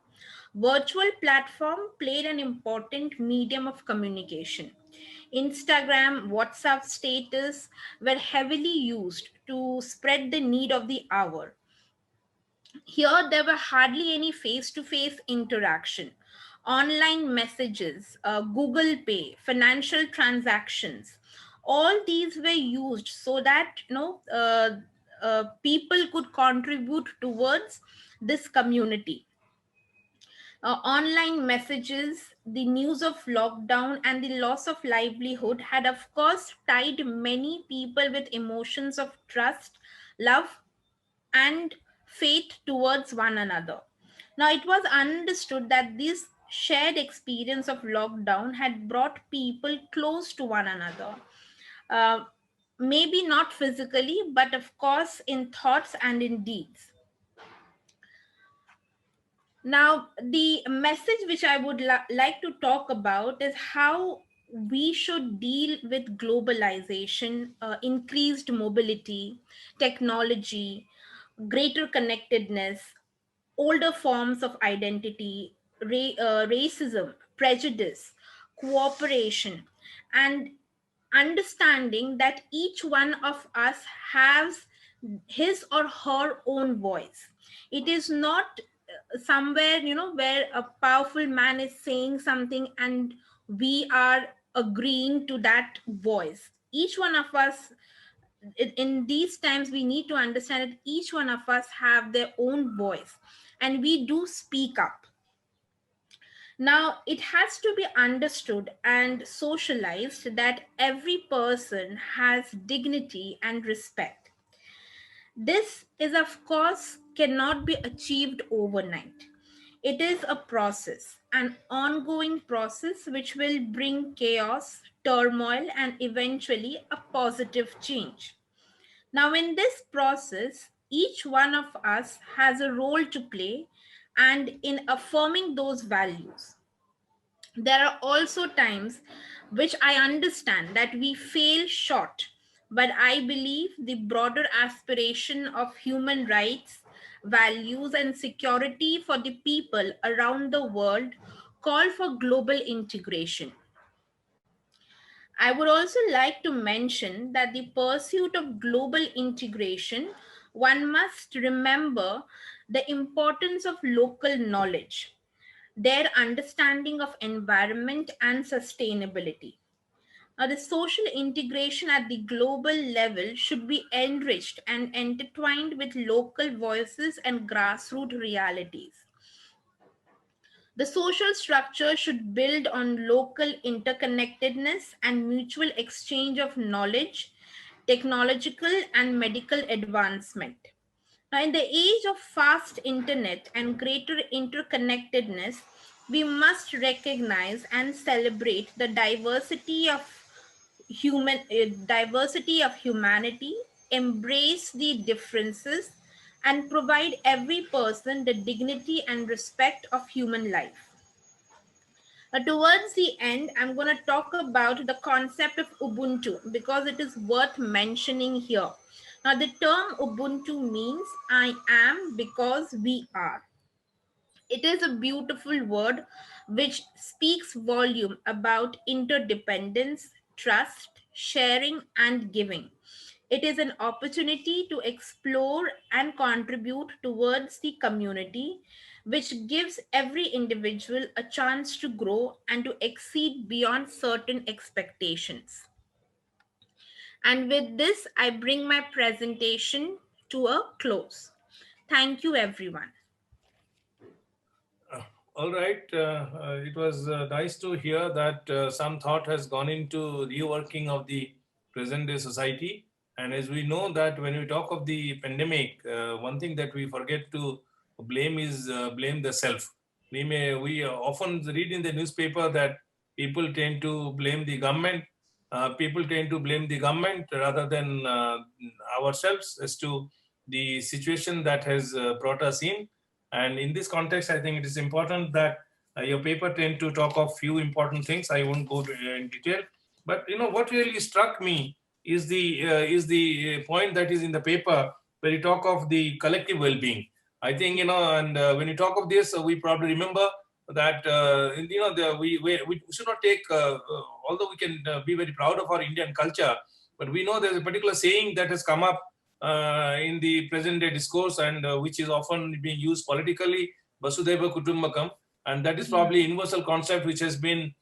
Virtual platform played an important medium of communication. Instagram, WhatsApp status were heavily used to spread the need of the hour. Here, there were hardly any face-to-face interaction. Online messages, Google Pay, financial transactions, all these were used so that people could contribute towards this community. Online messages, the news of lockdown, and the loss of livelihood had, of course, tied many people with emotions of trust, love, and faith towards one another. Now, it was understood that this shared experience of lockdown had brought people close to one another. Maybe not physically, but of course in thoughts and in deeds. Now, the message which I would like to talk about is how we should deal with globalization, increased mobility, technology, greater connectedness, older forms of identity, racism, prejudice, cooperation, and understanding that each one of us has his or her own voice. It is not somewhere, where a powerful man is saying something and we are agreeing to that voice. Each one of us, in these times, we need to understand that each one of us have their own voice and we do speak up. Now, it has to be understood and socialized that every person has dignity and respect. This is, of course, cannot be achieved overnight. It is a process, an ongoing process which will bring chaos, turmoil, and eventually a positive change. Now, in this process, each one of us has a role to play, and in affirming those values. There are also times which I understand that we fail short, but I believe the broader aspiration of human rights, values, and security for the people around the world call for global integration. I would also like to mention that the pursuit of global integration, one must remember the importance of local knowledge, their understanding of environment and sustainability. Now, the social integration at the global level should be enriched and intertwined with local voices and grassroots realities. The social structure should build on local interconnectedness and mutual exchange of knowledge, technological and medical advancement. Now, in the age of fast internet and greater interconnectedness, we must recognize and celebrate the diversity of humanity, embrace the differences, and provide every person the dignity and respect of human life. Towards the end, I'm going to talk about the concept of Ubuntu because it is worth mentioning here. Now, the term Ubuntu means I am because we are. It is a beautiful word which speaks volume about interdependence, trust, sharing, and giving. It is an opportunity to explore and contribute towards the community, which gives every individual a chance to grow and to exceed beyond certain expectations. And with this, I bring my presentation to a close. Thank you, everyone. All right. It was nice to hear that some thought has gone into reworking of the present day society. And as we know that when we talk of the pandemic, one thing that we forget to blame is blame the self. We often read in the newspaper that people tend to blame the government. People tend to blame the government rather than ourselves as to the situation that has brought us in. And in this context, I think it is important that your paper tend to talk of few important things. I won't go in detail, but what really struck me is the point that is in the paper where you talk of the collective well-being. I think and when you talk of this, we probably remember that we should not take. Although we can be very proud of our Indian culture, but we know there's a particular saying that has come up in the present day discourse and which is often being used politically, Vasudhaiva Kutumbakam, and that is probably a universal concept which has been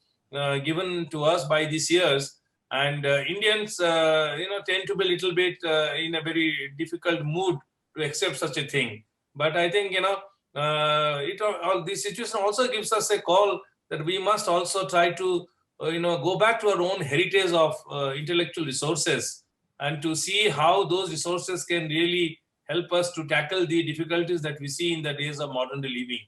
given to us by these years. And Indians, tend to be a little bit in a very difficult mood to accept such a thing. But I think all this situation also gives us a call that we must also try to go back to our own heritage of intellectual resources and to see how those resources can really help us to tackle the difficulties that we see in the days of modern day living.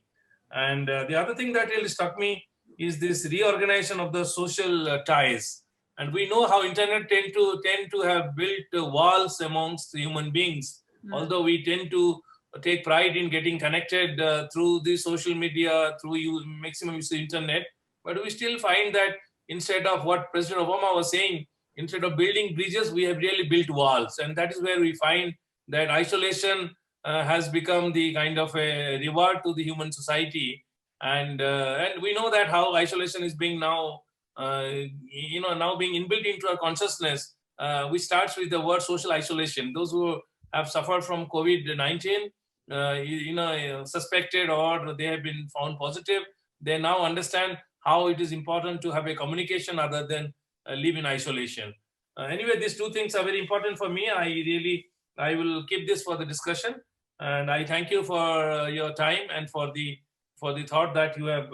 And the other thing that really struck me is this reorganization of the social ties. And we know how internet tend to have built walls amongst human beings. Although we tend to take pride in getting connected through the social media, through maximum use of internet, but we still find that instead of what President Obama was saying, instead of building bridges, we have really built walls. And that is where we find that isolation has become the kind of a reward to the human society. And we know that how isolation is being now, now being inbuilt into our consciousness, which starts with the word social isolation. Those who have suffered from COVID-19, suspected or they have been found positive, they now understand how it is important to have a communication other than live in isolation. Anyway, these two things are very important for me. I will keep this for the discussion, and I thank you for your time and for the thought that you have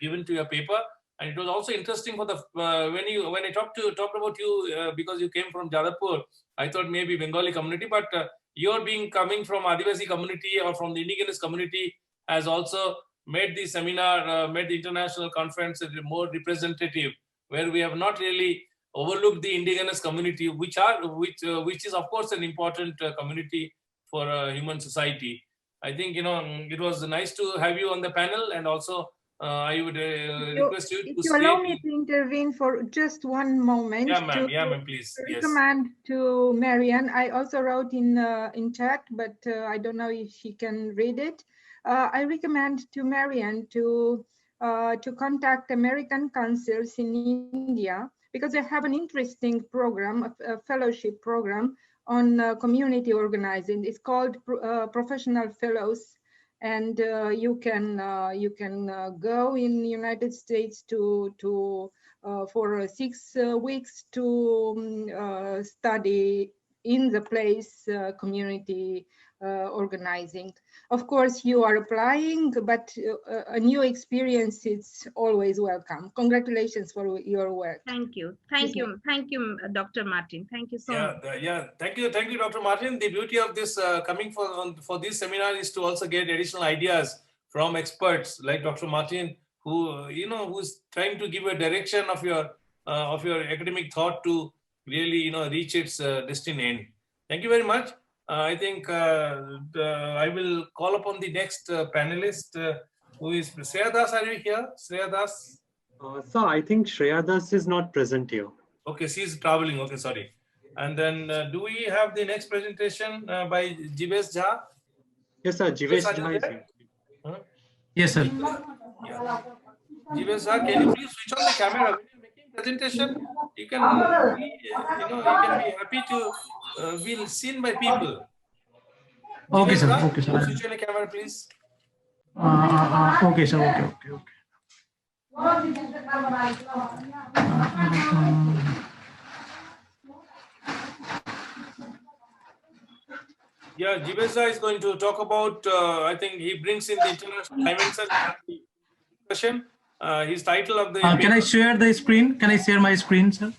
given to your paper. And it was also interesting for the when I talked about you because you came from Jadavpur, I thought maybe Bengali community, but your coming from Adivasi community or from the indigenous community has also made the seminar, made the international conference more representative, where we have not really overlooked the indigenous community, which is of course an important community for human society. I think it was nice to have you on the panel, and also I would request you to if you allow me to intervene for just one moment. Yeah, ma'am. Yeah, ma'am. Please. Recommend to Marianne. I also wrote in chat, but I don't know if she can read it. I recommend to Marianne to contact American councils in India, because they have an interesting program, a fellowship program on community organizing. It's called Professional Fellows, and you can go in the United States for 6 weeks to study in the place community organizing. Of course, you are applying, but a new experience is always welcome. Congratulations for your work. Thank you. Thank you. Thank you, Dr. Martin. Thank you so much. Thank you, Dr. Martin. The beauty of this coming for this seminar is to also get additional ideas from experts like Dr. Martin, who who's trying to give a direction of your academic thought to really reach its destined end. Thank you very much. I think I will call upon the next panelist, who is Shreya Das. Are you here, Shreya Das? Sir, I think Shreya Das is not present here. Okay, she's traveling. Okay, sorry. And then do we have the next presentation by Jivesh Jha? Yes, sir. Jivesh Jha is here. Huh? Yes, sir. Yeah. Jivesh Jha, can you please switch on the camera when you're making presentation? You can, you can be happy to be seen by people. Okay, Jivesh sir. Jha, Okay, sir. switch on the camera, please. Okay, sir. Okay. Yeah, Jivesh Jha is going to talk about, I think he brings in the international dimension discussion. His title of the Can I share the screen? Can I share my screen, sir?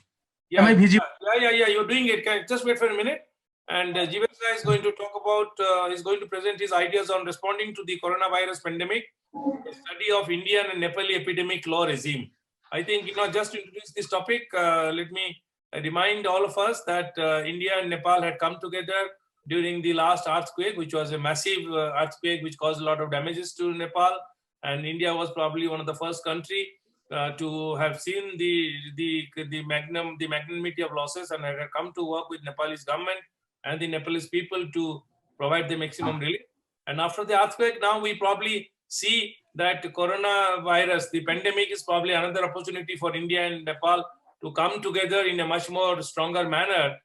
Yeah, Am I visible? Yeah, you're doing it. Just wait for a minute. And Jivesh Jha is going to talk about, he's going to present his ideas on responding to the coronavirus pandemic, a study of Indian and Nepali epidemic law regime. I think, just to introduce this topic, let me remind all of us that India and Nepal had come together during the last earthquake, which was a massive earthquake which caused a lot of damages to Nepal. And India was probably one of the first country to have seen the magnanimity of losses and had come to work with Nepalese government and the Nepalese people to provide the maximum relief. And after the earthquake, now we probably see that coronavirus, the pandemic, is probably another opportunity for India and Nepal to come together in a much more stronger manner.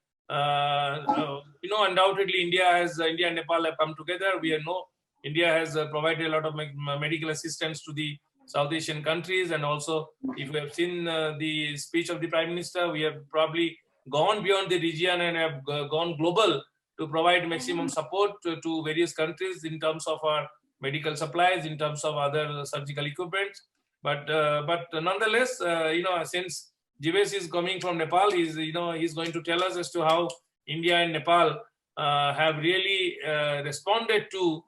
Undoubtedly, India and Nepal have come together. We know India has provided a lot of medical assistance to the South Asian countries, and also, if we have seen the speech of the Prime Minister, we have probably gone beyond the region and have gone global to provide maximum support to various countries in terms of our medical supplies, in terms of other surgical equipment. But nonetheless, since Jivesh is coming from Nepal, he's going to tell us as to how India and Nepal have really responded to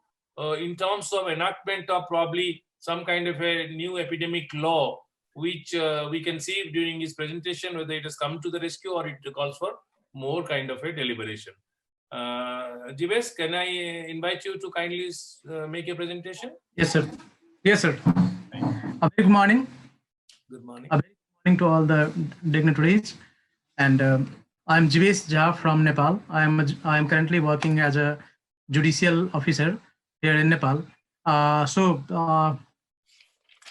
in terms of enactment of probably some kind of a new epidemic law, which we can see during his presentation whether it has come to the rescue or it calls for more kind of a deliberation. Jivesh, can I invite you to kindly make a presentation? Yes, sir. Yes, sir. A very good morning. Good morning. A very good morning to all the dignitaries. And I'm Jivesh Jha from Nepal. I am currently working as a judicial officer here in Nepal.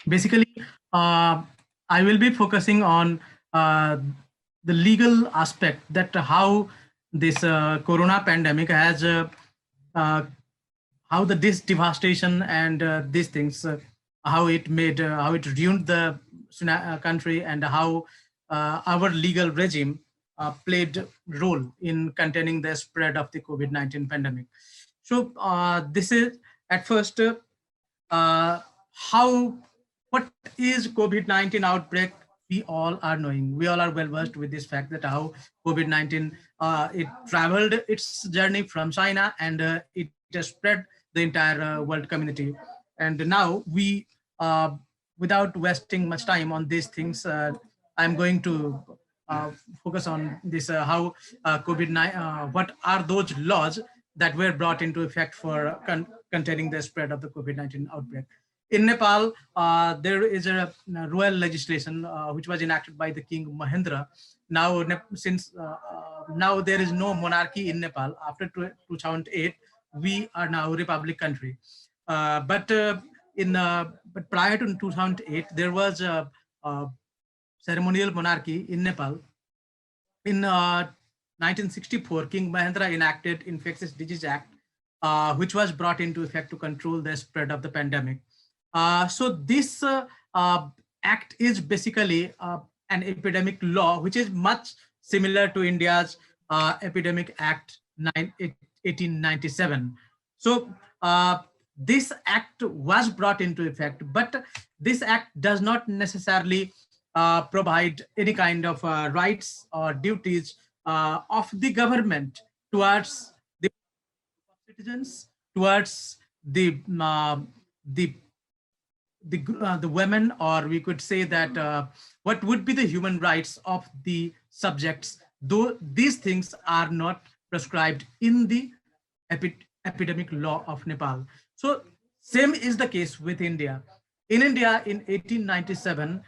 Basically, I will be focusing on the legal aspect, that how this corona pandemic has, how this devastation and these things, how it ruined the country, and how our legal regime played role in containing the spread of the COVID-19 pandemic. So this is at first, what is COVID-19 outbreak? We all are knowing. We all are well versed with this fact that how COVID-19 it traveled its journey from China, and it has spread the entire world community. And now we, without wasting much time on these things, I'm going to focus on this: how COVID-19, what are those laws that were brought into effect for containing the spread of the COVID-19 outbreak. In Nepal, there is a royal legislation which was enacted by the King Mahendra. Now, since now there is no monarchy in Nepal, after 2008, we are now a republic country. But prior to 2008, there was a ceremonial monarchy in Nepal. In 1964, King Mahendra enacted Infectious Disease Act, which was brought into effect to control the spread of the pandemic. So this act is basically an epidemic law, which is much similar to India's Epidemic Act 1897. So this act was brought into effect, but this act does not necessarily provide any kind of rights or duties of the government towards the citizens, towards the women, or we could say that what would be the human rights of the subjects, though these things are not prescribed in the epidemic law of Nepal. So same is the case with India. In India in 1897,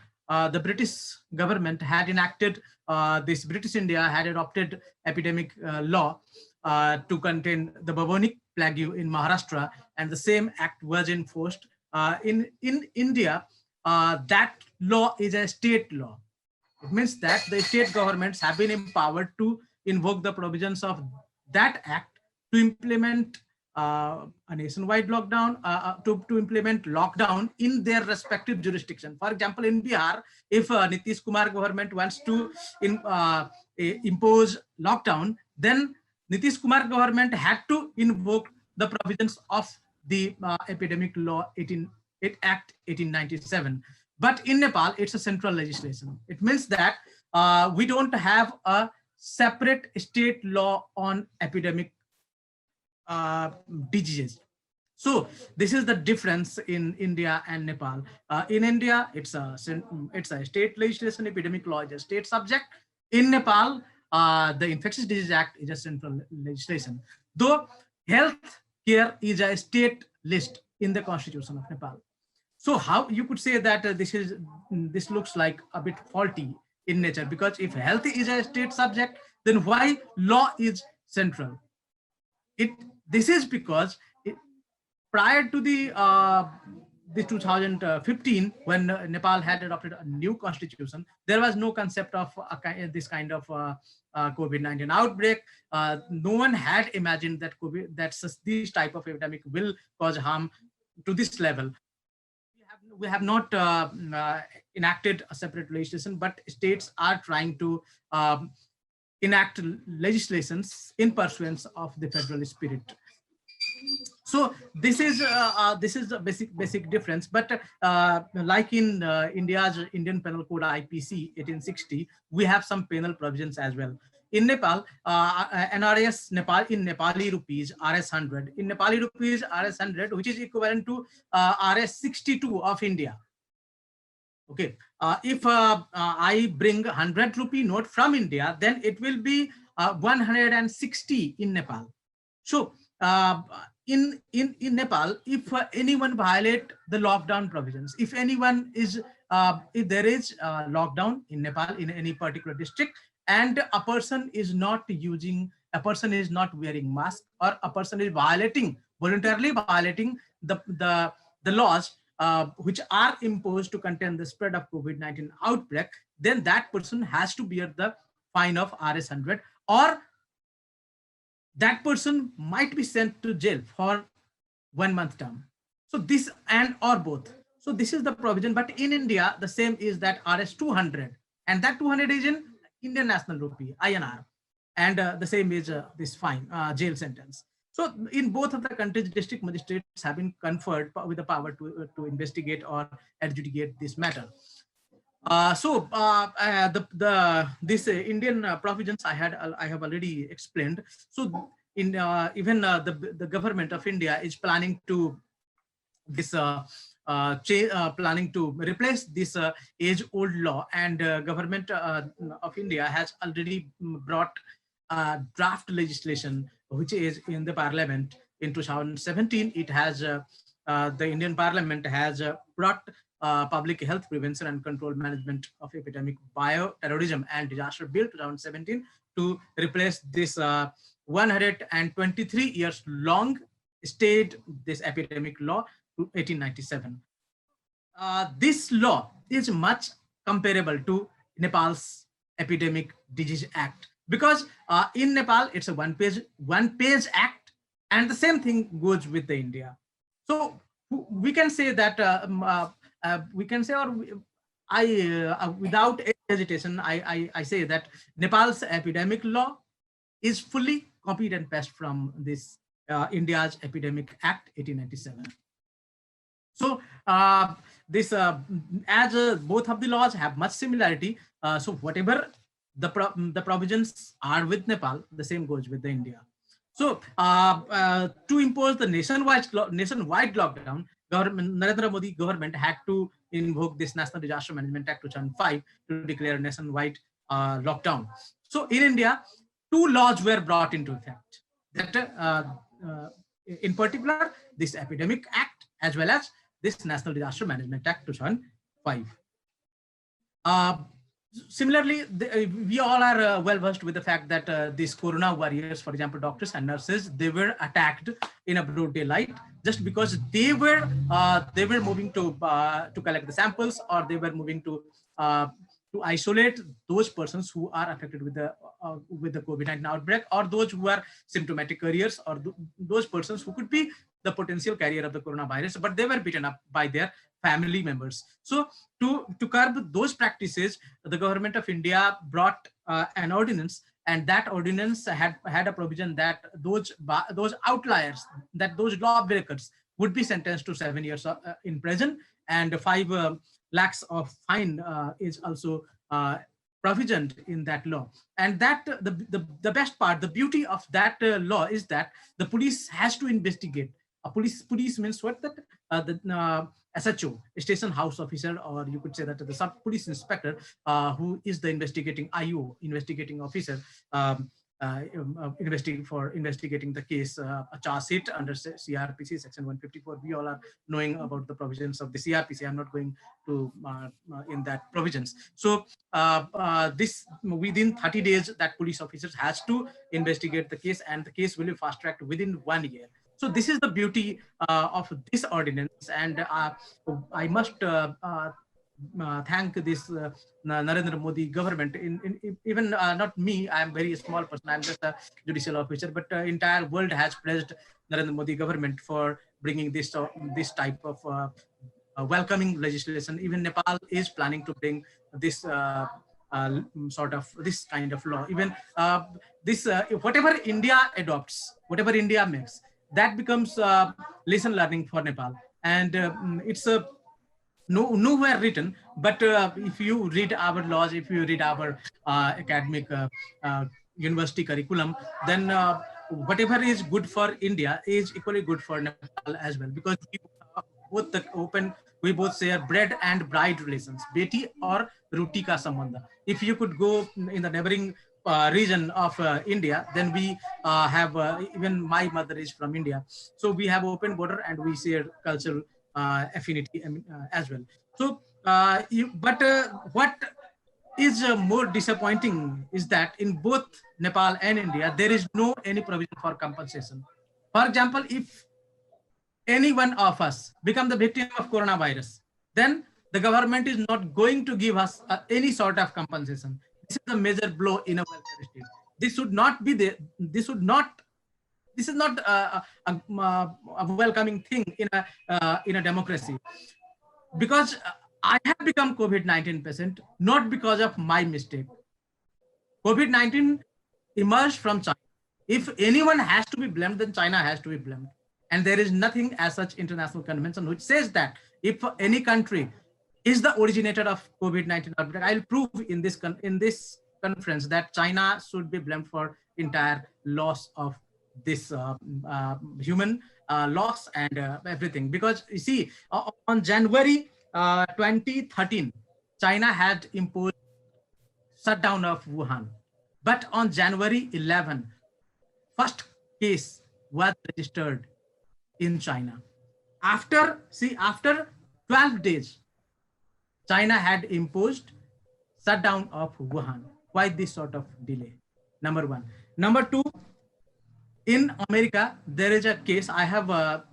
the British government had enacted this. British India had adopted epidemic law to contain the bubonic plague in Maharashtra, and the same act was enforced. In India, that law is a state law. It means that the state governments have been empowered to invoke the provisions of that act to implement a nationwide lockdown, to implement lockdown in their respective jurisdiction. For example, in Bihar, if Nitish Kumar government wants to impose lockdown, then Nitish Kumar government had to invoke the provisions of the epidemic law Act 1897. But in Nepal, it's a central legislation. It means that we don't have a separate state law on epidemic diseases. So this is the difference in India and Nepal. In India, it's a state legislation. Epidemic law is a state subject. In Nepal, the Infectious Disease Act is a central legislation. Though health care is a state list in the Constitution of Nepal. So how you could say that this looks like a bit faulty in nature, because if health is a state subject, then why law is central? This is because prior to the 2015, when Nepal had adopted a new constitution, there was no concept of this kind of COVID-19 outbreak. No one had imagined that this type of epidemic will cause harm to this level. We have not enacted a separate legislation, but states are trying to enact legislations in pursuance of the federal spirit. So this is a basic difference. But like in India's Indian Penal Code IPC 1860, we have some penal provisions as well. In Nepal, NRS Nepal in Nepali rupees RS 100. In Nepali rupees RS 100, which is equivalent to RS 62 of India. Okay, if I bring 100 rupee note from India, then it will be 160 in Nepal. So in Nepal, if anyone violate the lockdown provisions, if anyone is if there is lockdown in Nepal in any particular district, and a person is not wearing mask, or a person is voluntarily violating the laws which are imposed to contain the spread of COVID-19 outbreak, then that person has to bear the fine of RS 100, or that person might be sent to jail for 1 month term. So this or both. So this is the provision. But in India, the same is that RS 200, and that 200 is in Indian National Rupee, INR, and the same is this fine, jail sentence. So in both of the countries, district magistrates have been conferred with the power to investigate or adjudicate this matter. This Indian provisions I have already explained. So in even the government of India is planning to planning to replace this age-old law, and government of India has already brought draft legislation which is in the parliament. In 2017, it has the Indian Parliament has brought Public Health Prevention and Control Management of Epidemic Bioterrorism and Disaster Bill 2017 to replace this 123 years long stayed this epidemic law to 1897. This law is much comparable to Nepal's Epidemic Disease Act, because in Nepal it's a one page act, and the same thing goes with the India. So we can say that without hesitation, I say that Nepal's epidemic law is fully copied and pasted from this India's Epidemic Act 1897. So as both of the laws have much similarity, so whatever the provisions are with Nepal, the same goes with the India. So to impose the nationwide lockdown, Narendra Modi government had to invoke this National Disaster Management Act 2005 to declare nationwide lockdown. So in India, 2 laws were brought into effect. That in particular, this Epidemic Act as well as this National Disaster Management Act 2005. Similarly, we all are well versed with the fact that these Corona warriors, for example, doctors and nurses, they were attacked in a broad daylight just because they were moving to collect the samples, or they were moving to isolate those persons who are affected with the COVID-19 outbreak, or those who are symptomatic carriers, or those persons who could be the potential carrier of the coronavirus, but they were beaten up by their family members. So to curb those practices, the government of India brought an ordinance, and that ordinance had a provision that those outliers, that those lawbreakers would be sentenced to 7 years in prison, and 5 lakhs of fine is also provisioned in that law. And that the best part, the beauty of that law is that the police has to investigate. Police means what? That the SHO, station house officer, or you could say that the sub police inspector, who is the investigating IO, investigating officer, investigating the case, a charge sheet under CRPC section 154. We all are knowing about the provisions of the CRPC. I'm not going to in that provisions. So this within 30 days, that police officers has to investigate the case, and the case will be fast tracked within 1 year. So this is the beauty of this ordinance, and I must thank this Narendra Modi government. Even not me, I am very small person. I'm just a judicial officer, but entire world has praised Narendra Modi government for bringing this type of welcoming legislation. Even Nepal is planning to bring this this kind of law. Even whatever India adopts, whatever India makes, that becomes lesson learning for Nepal, and it's a nowhere written, but if you read our laws, if you read our academic university curriculum, then whatever is good for India is equally good for Nepal as well, because we both share bread and bride relations, beti or ruti ka sambandha. If you could go in the neighboring region of India, then we have even my mother is from India, so we have open border and we share cultural affinity as well. So what is more disappointing is that in both Nepal and India, there is no any provision for compensation. For example, if any one of us become the victim of coronavirus, then the government is not going to give us any sort of compensation. This is a major blow in a welfare state. This should not be there. This is not a welcoming thing in a democracy. Because I have become COVID-19 patient, not because of my mistake. COVID-19 emerged from China. If anyone has to be blamed, then China has to be blamed. And there is nothing as such international convention which says that if any country is the originator of COVID-19 outbreak, I'll prove in this conference that China should be blamed for entire loss of this human loss and everything. Because you see, on January 2013, China had imposed shutdown of Wuhan. But on January 11, first case was registered in China. After 12 days, China had imposed shutdown of Wuhan. Why this sort of delay? Number one. Number two, in America, there is a case. I have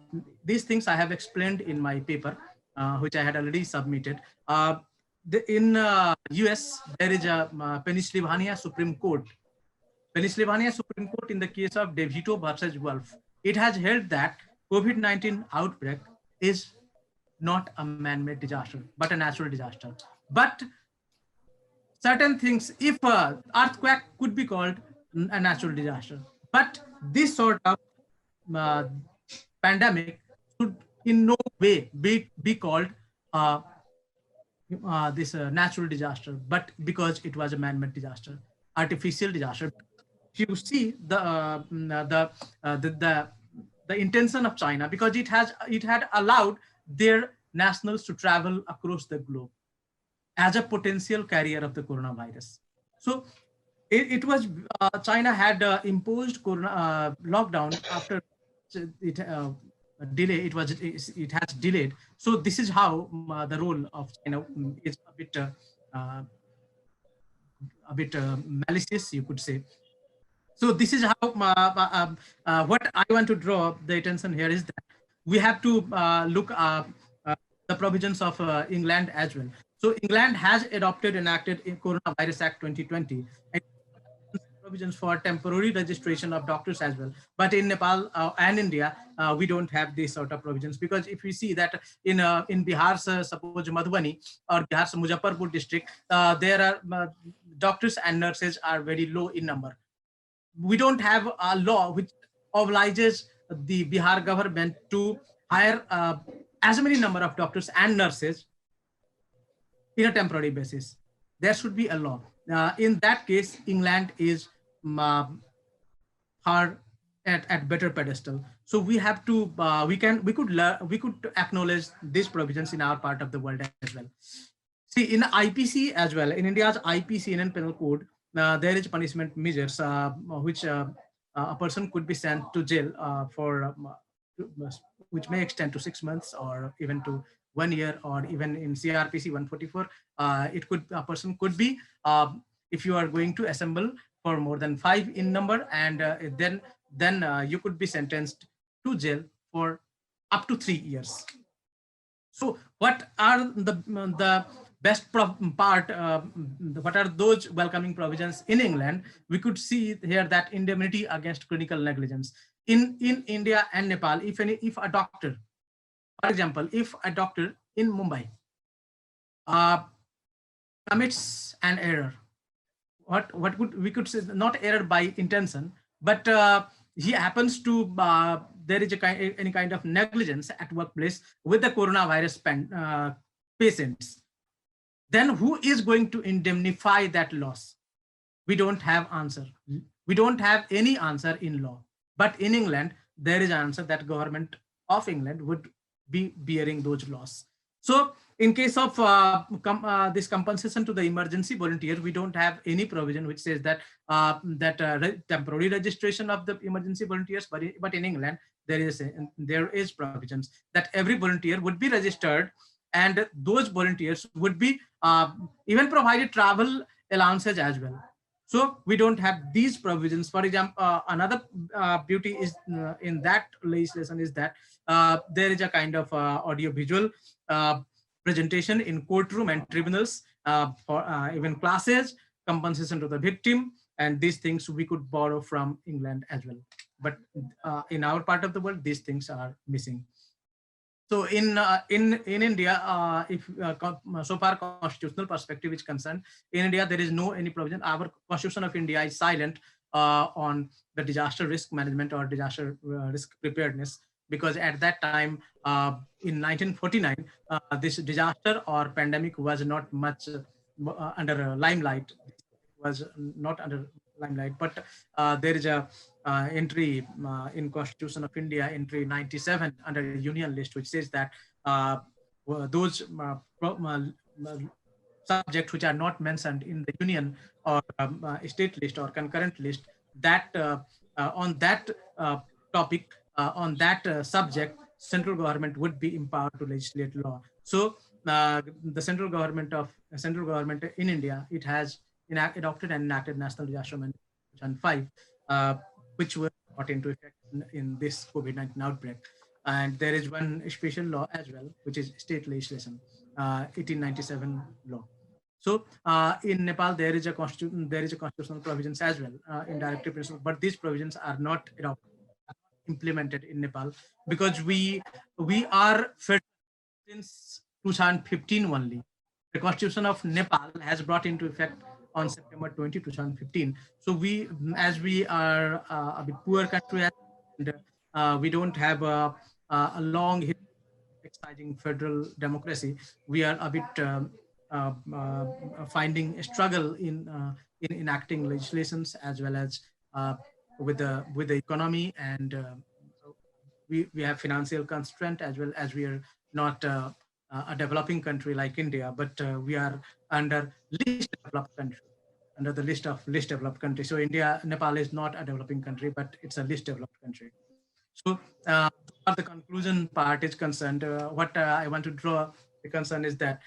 these things I have explained in my paper, which I had already submitted. In US, there is a Pennsylvania Supreme Court. Pennsylvania Supreme Court, in the case of DeVito versus Wolf, it has held that COVID-19 outbreak is not a man-made disaster, but a natural disaster. But certain things, if earthquake could be called a natural disaster. But this sort of pandemic should in no way be called this natural disaster, but because it was a man-made disaster, artificial disaster. If you see the intention of China, because it had allowed their nationals to travel across the globe as a potential carrier of the coronavirus. So it was China had imposed corona lockdown after it delay. It has delayed. So this is how the role of China is a bit malicious, you could say. So this is how what I want to draw the attention here is that we have to look the provisions of England as well. So England has adopted and enacted in Coronavirus Act 2020 and provisions for temporary registration of doctors as well. But in Nepal and India, we don't have these sort of provisions, because if we see that in Bihar's suppose Madhubani or Bihar's Muzaffarpur district, there are doctors and nurses are very low in number. We don't have a law which obliges the Bihar government to hire as many number of doctors and nurses in a temporary basis. There should be a law. In that case, England is hard at better pedestal. So we have to we could acknowledge these provisions in our part of the world as well. See, in IPC as well, in India's IPC, Indian Penal Code, there is punishment measures which a person could be sent to jail for which may extend to 6 months or even to 1 year, or even in CRPC 144, a person could be if you are going to assemble for more than 5 in number, and then you could be sentenced to jail for up to 3 years. So what are the best part, what are those welcoming provisions in England? We could see here that indemnity against clinical negligence. In India and Nepal, if a doctor, for example, if a doctor in Mumbai commits an error, we could say not error by intention, but he happens to there is any kind of negligence at workplace with the coronavirus patients, then who is going to indemnify that loss? We don't have answer. We don't have any answer in law. But in England, there is an answer that government of England would be bearing those loss. So in case of this compensation to the emergency volunteer, we don't have any provision which says that temporary registration of the emergency volunteers, but in England, there is provisions that every volunteer would be registered, and those volunteers would be even provided travel allowances as well. So we don't have these provisions. For example, another beauty is in that legislation is that there is a kind of audio-visual presentation in courtroom and tribunals for even classes, compensation to the victim, and these things we could borrow from England as well. But in our part of the world, these things are missing. So in India, if so far constitutional perspective is concerned, in India there is no any provision. Our Constitution of India is silent on the disaster risk management or disaster risk preparedness, because at that time in 1949, this disaster or pandemic was not much under limelight. It was not under limelight, but there is a entry in Constitution of India, entry 97 under Union list, which says that those subjects which are not mentioned in the Union or state list or concurrent list, that on that topic, on that subject, central government would be empowered to legislate law. So the central government in India, it has adopted and enacted National Disaster Management 5, which were brought into effect in this COVID-19 outbreak. And there is one special law as well, which is state legislation, 1897 law. So in Nepal, there is a constitutional provisions as well in directive principle, but these provisions are not implemented in Nepal, because we are federal since 2015 only. The Constitution of Nepal has brought into effect on September 20, 2015. So as we are a bit poor country, and we don't have a long history of exercising federal democracy, we are a bit finding a struggle in enacting legislations, as well as with the economy, and we have financial constraint, as well as we are not a developing country like India, but we are under least developed country, under the list of least developed countries. So Nepal is not a developing country, but it's a least developed country. So as the conclusion part is concerned, what I want to draw the concern is that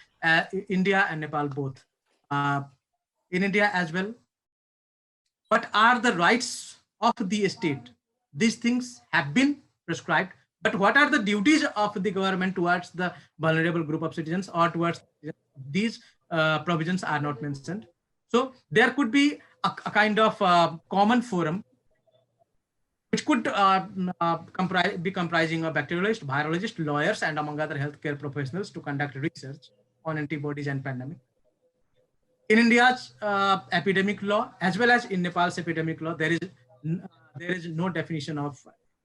India and Nepal both, in India as well, what are the rights of the state? These things have been prescribed, but what are the duties of the government towards the vulnerable group of citizens, or towards these provisions are not mentioned. So there could be a kind of common forum which could be comprising of bacteriologists, virologists, lawyers, and among other healthcare professionals to conduct research on antibodies and pandemic. In India's epidemic law, as well as in Nepal's epidemic law, there is no definition of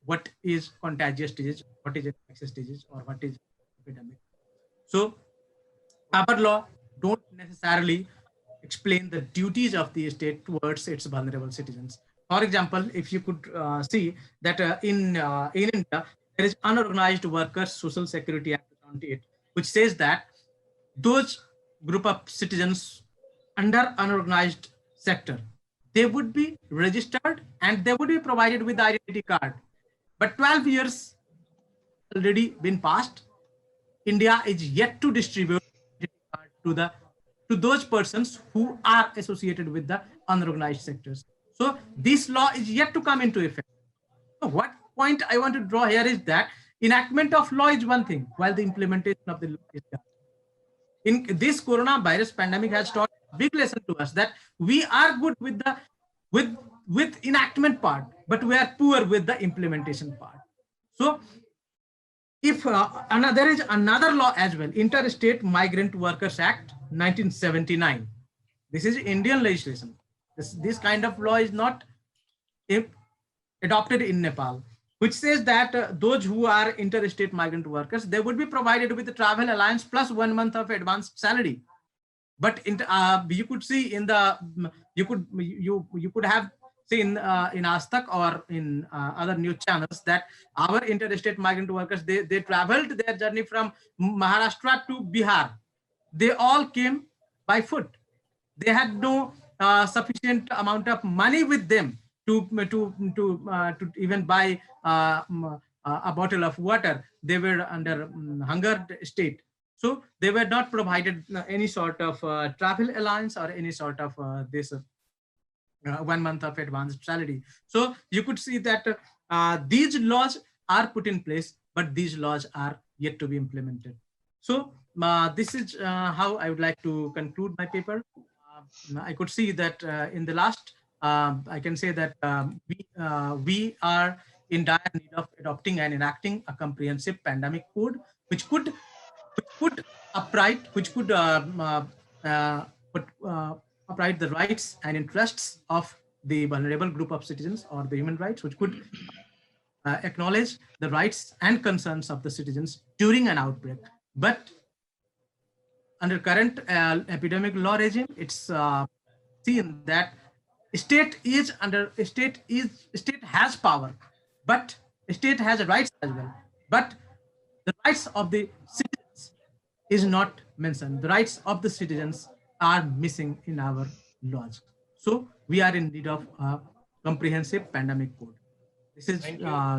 what is contagious disease, what is infectious disease, or what is epidemic. So our law don't necessarily explain the duties of the state towards its vulnerable citizens. For example, if you could see that in India, there is Unorganized Workers Social Security Act 78, which says that those group of citizens under unorganized sector, they would be registered and they would be provided with the identity card. But 12 years already been passed. India is yet to distribute identity card to those persons who are associated with the unorganized sectors. So this law is yet to come into effect. So what point I want to draw here is that enactment of law is one thing, while the implementation of the law is the other. In this coronavirus pandemic has taught a big lesson to us that we are good with the with enactment part, but we are poor with the implementation part. So if there is another law as well, Interstate Migrant Workers Act 1979. This is Indian legislation. This kind of law is not adopted in Nepal, which says that those who are interstate migrant workers, they would be provided with the travel allowance plus 1 month of advanced salary. But you could see in the you could have seen in Astak or in other news channels that our interstate migrant workers, they traveled their journey from Maharashtra to Bihar. They all came by foot. They had no sufficient amount of money with them to even buy a bottle of water. They were under hunger state. So they were not provided any sort of travel allowance or any sort of this 1 month of advanced salary. So you could see that these laws are put in place, but these laws are yet to be implemented. So this is how I would like to conclude my paper. I could see that in the last, I can say that we are in dire need of adopting and enacting a comprehensive pandemic code, which could upright the rights and interests of the vulnerable group of citizens, or the human rights, which could acknowledge the rights and concerns of the citizens during an outbreak. But under current epidemic law regime, it's seen that state has power, but state has rights as well. But the rights of the citizens is not mentioned. The rights of the citizens are missing in our laws. So we are in need of a comprehensive pandemic code. This is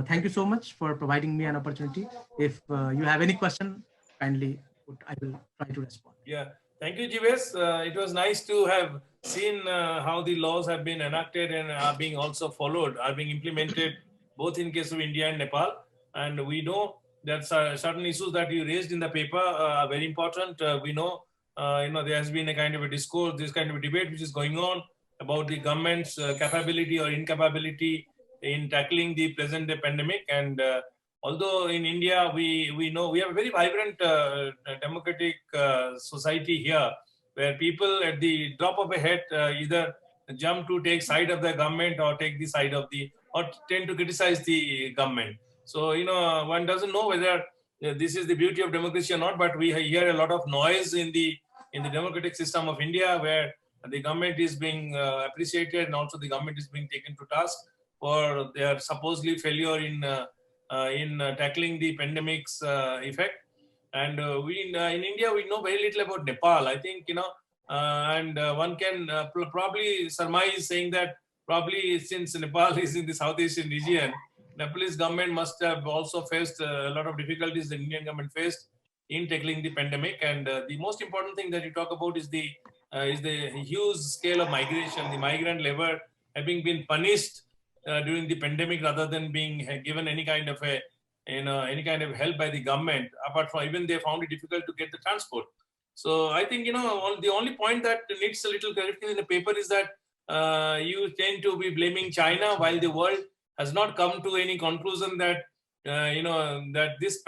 thank you so much for providing me an opportunity. If you have any question, kindly I will try to respond. Yeah, thank you, Jivesh. It was nice to have seen how the laws have been enacted and are being also followed, are being implemented both in case of India and Nepal. And we know that certain issues that you raised in the paper are very important. We know, there has been a kind of a discourse, this kind of a debate which is going on about the government's capability or incapability in tackling the present day pandemic. And although in India, we know we have a very vibrant democratic society here, where people at the drop of a hat either jump to take side of the government or take the side of the, or tend to criticize the government. So, one doesn't know whether this is the beauty of democracy or not, but we hear a lot of noise in the democratic system of India, where the government is being appreciated, and also the government is being taken to task for their supposedly failure in tackling the pandemic's effect. And in India, we know very little about Nepal. I think, and one can probably surmise saying that probably since Nepal is in the South Asian region, Nepalese government must have also faced a lot of difficulties the Indian government faced in tackling the pandemic. And the most important thing that you talk about is the huge scale of migration, the migrant labor having been punished during the pandemic rather than being given any kind of a help by the government. Apart from, even they found it difficult to get the transport. So I think, the only point that needs a little clarification in the paper is that you tend to be blaming China, while the world has not come to any conclusion that that this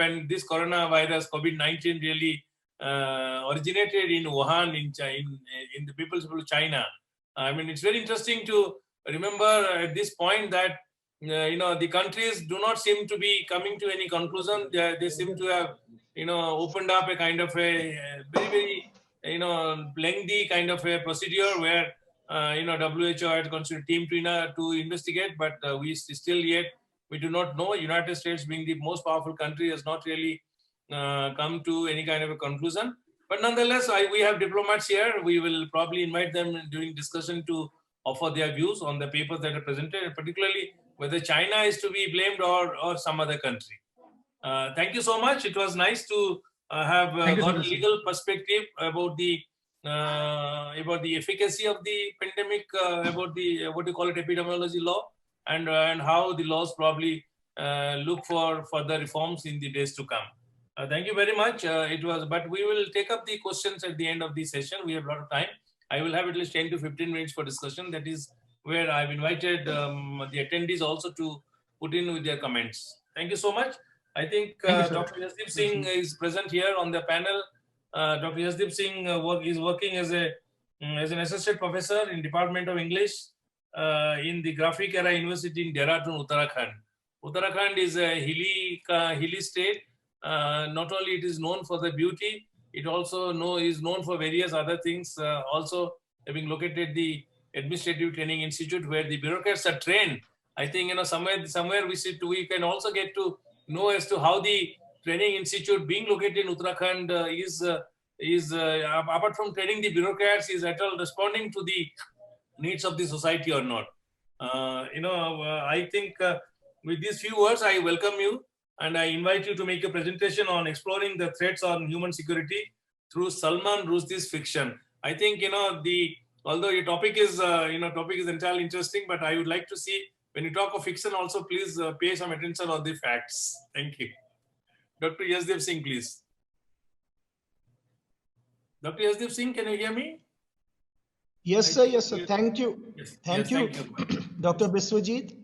coronavirus COVID-19 really originated in Wuhan, in the people's of China. I mean, it's very interesting to remember at this point that the countries do not seem to be coming to any conclusion. They seem to have opened up a kind of a very lengthy kind of a procedure where WHO had constituted a team to investigate, but we do not know. United States, being the most powerful country, has not really come to any kind of a conclusion. But nonetheless, we have diplomats here. We will probably invite them during discussion to offer their views on the papers that are presented, and particularly whether China is to be blamed or some other country. Thank you so much. It was nice to have got a legal perspective about the efficacy of the pandemic, about the what you call it, epidemiology law, and how the laws probably look for further reforms in the days to come. Thank you very much. But we will take up the questions at the end of the session. We have a lot of time. I will have at least 10 to 15 minutes for discussion. That is where I've invited the attendees also to put in with their comments. Thank you so much. I think Dr. Jasdeep Singh is present here on the panel. Dr. Jasdeep Singh is working as an associate professor in Department of English in the Graphic Era University in Dehradun, Uttarakhand. Uttarakhand is a hilly state. Not only it is known for the beauty, it also is known for various other things. Also, having located the Administrative Training Institute where the bureaucrats are trained. I think somewhere we can also get to know as to how the training institute being located in Uttarakhand is apart from training the bureaucrats, is at all responding to the needs of the society or not. I think with these few words, I welcome you and I invite you to make a presentation on exploring the threats on human security through Salman Rushdie's fiction. I think although your topic is entirely interesting, but I would like to see, when you talk of fiction, also please pay some attention on the facts. Thank you. Dr. Jasdeep Singh, please. Dr. Jasdeep Singh, can you hear me? Yes, sir. Yes, sir. Thank you. Yes. Thank you, Dr. Biswajit.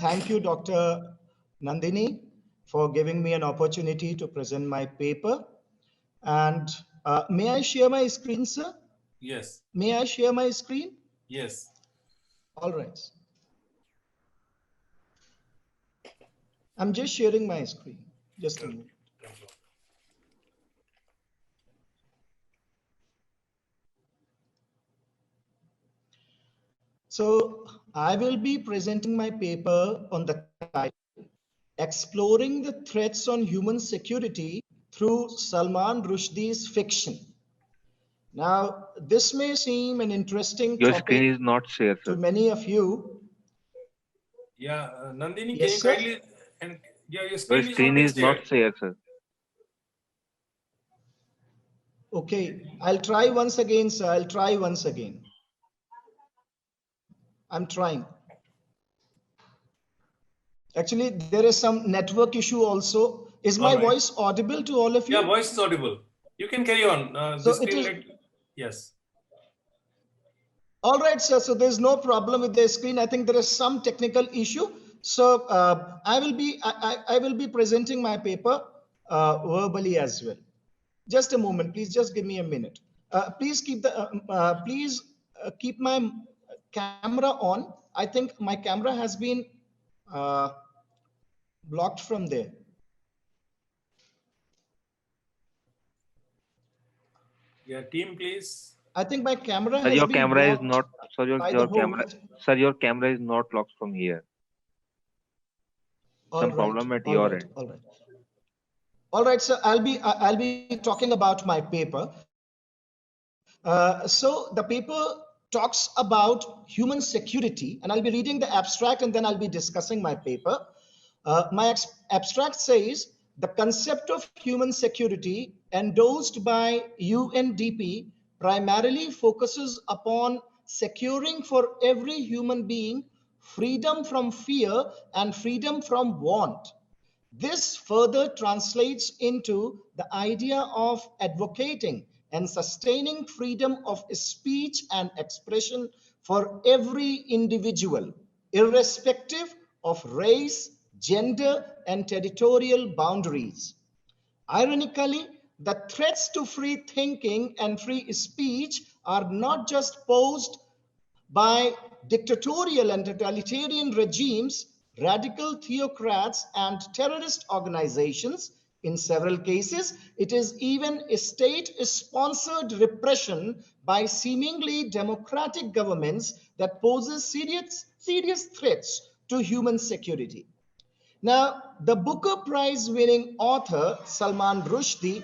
Thank you, Dr. Nandini, for giving me an opportunity to present my paper. And may I share my screen, sir? Yes. May I share my screen? Yes. All right. I'm just sharing my screen. Just a minute. So I will be presenting my paper on the title, Exploring the Threats on Human Security through Salman Rushdie's Fiction. Now, this may seem an interesting Your topic screen is not shared, sir. to many of you. Yeah, Nandini, Yes, can you sir? kindly... Yeah, your Your screen is not shared, sir. Okay, I'll try once again, sir. I'll try once again. I'm trying. Actually, there is some network issue also. Is my voice audible to all of you? Yeah, voice is audible. You can carry on. So it is... Yes. All right, sir. So there's no problem with the screen. I think there is some technical issue. So I will be presenting my paper verbally as well. Just a moment, please. Just give me a minute. Please keep my camera on. I think my camera has been blocked from there. Yeah, team, please. I think my camera Sir, has your been camera is blocked not. Sir, by the your camera. host. Sir, your camera is not locked from here. Some problem at your end. All right, so I'll be talking about my paper. So the paper talks about human security, and I'll be reading the abstract and then I'll be discussing my paper. My abstract says the concept of human security endorsed by UNDP primarily focuses upon securing for every human being freedom from fear and freedom from want. This further translates into the idea of advocating and sustaining freedom of speech and expression for every individual, irrespective of race, gender, and territorial boundaries. Ironically, the threats to free thinking and free speech are not just posed by dictatorial and totalitarian regimes, radical theocrats, and terrorist organizations. In several cases, it is even a state-sponsored repression by seemingly democratic governments that poses serious threats to human security. Now, the Booker Prize-winning author Salman Rushdie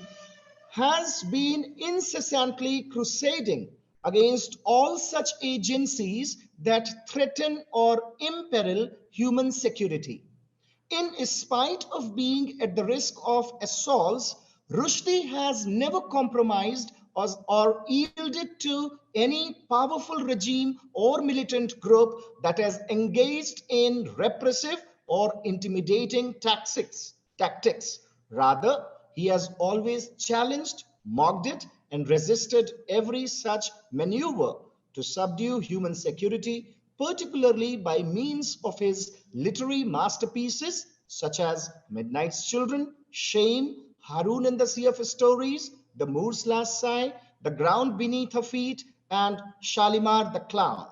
has been incessantly crusading against all such agencies that threaten or imperil human security. In spite of being at the risk of assaults, Rushdie has never compromised or yielded to any powerful regime or militant group that has engaged in repressive or intimidating tactics. Rather, he has always challenged, mocked it, and resisted every such maneuver to subdue human security, particularly by means of his literary masterpieces such as Midnight's Children, Shame, Haroon and the Sea of Stories, The Moor's Last Sigh, The Ground Beneath Her Feet, and Shalimar the Clown.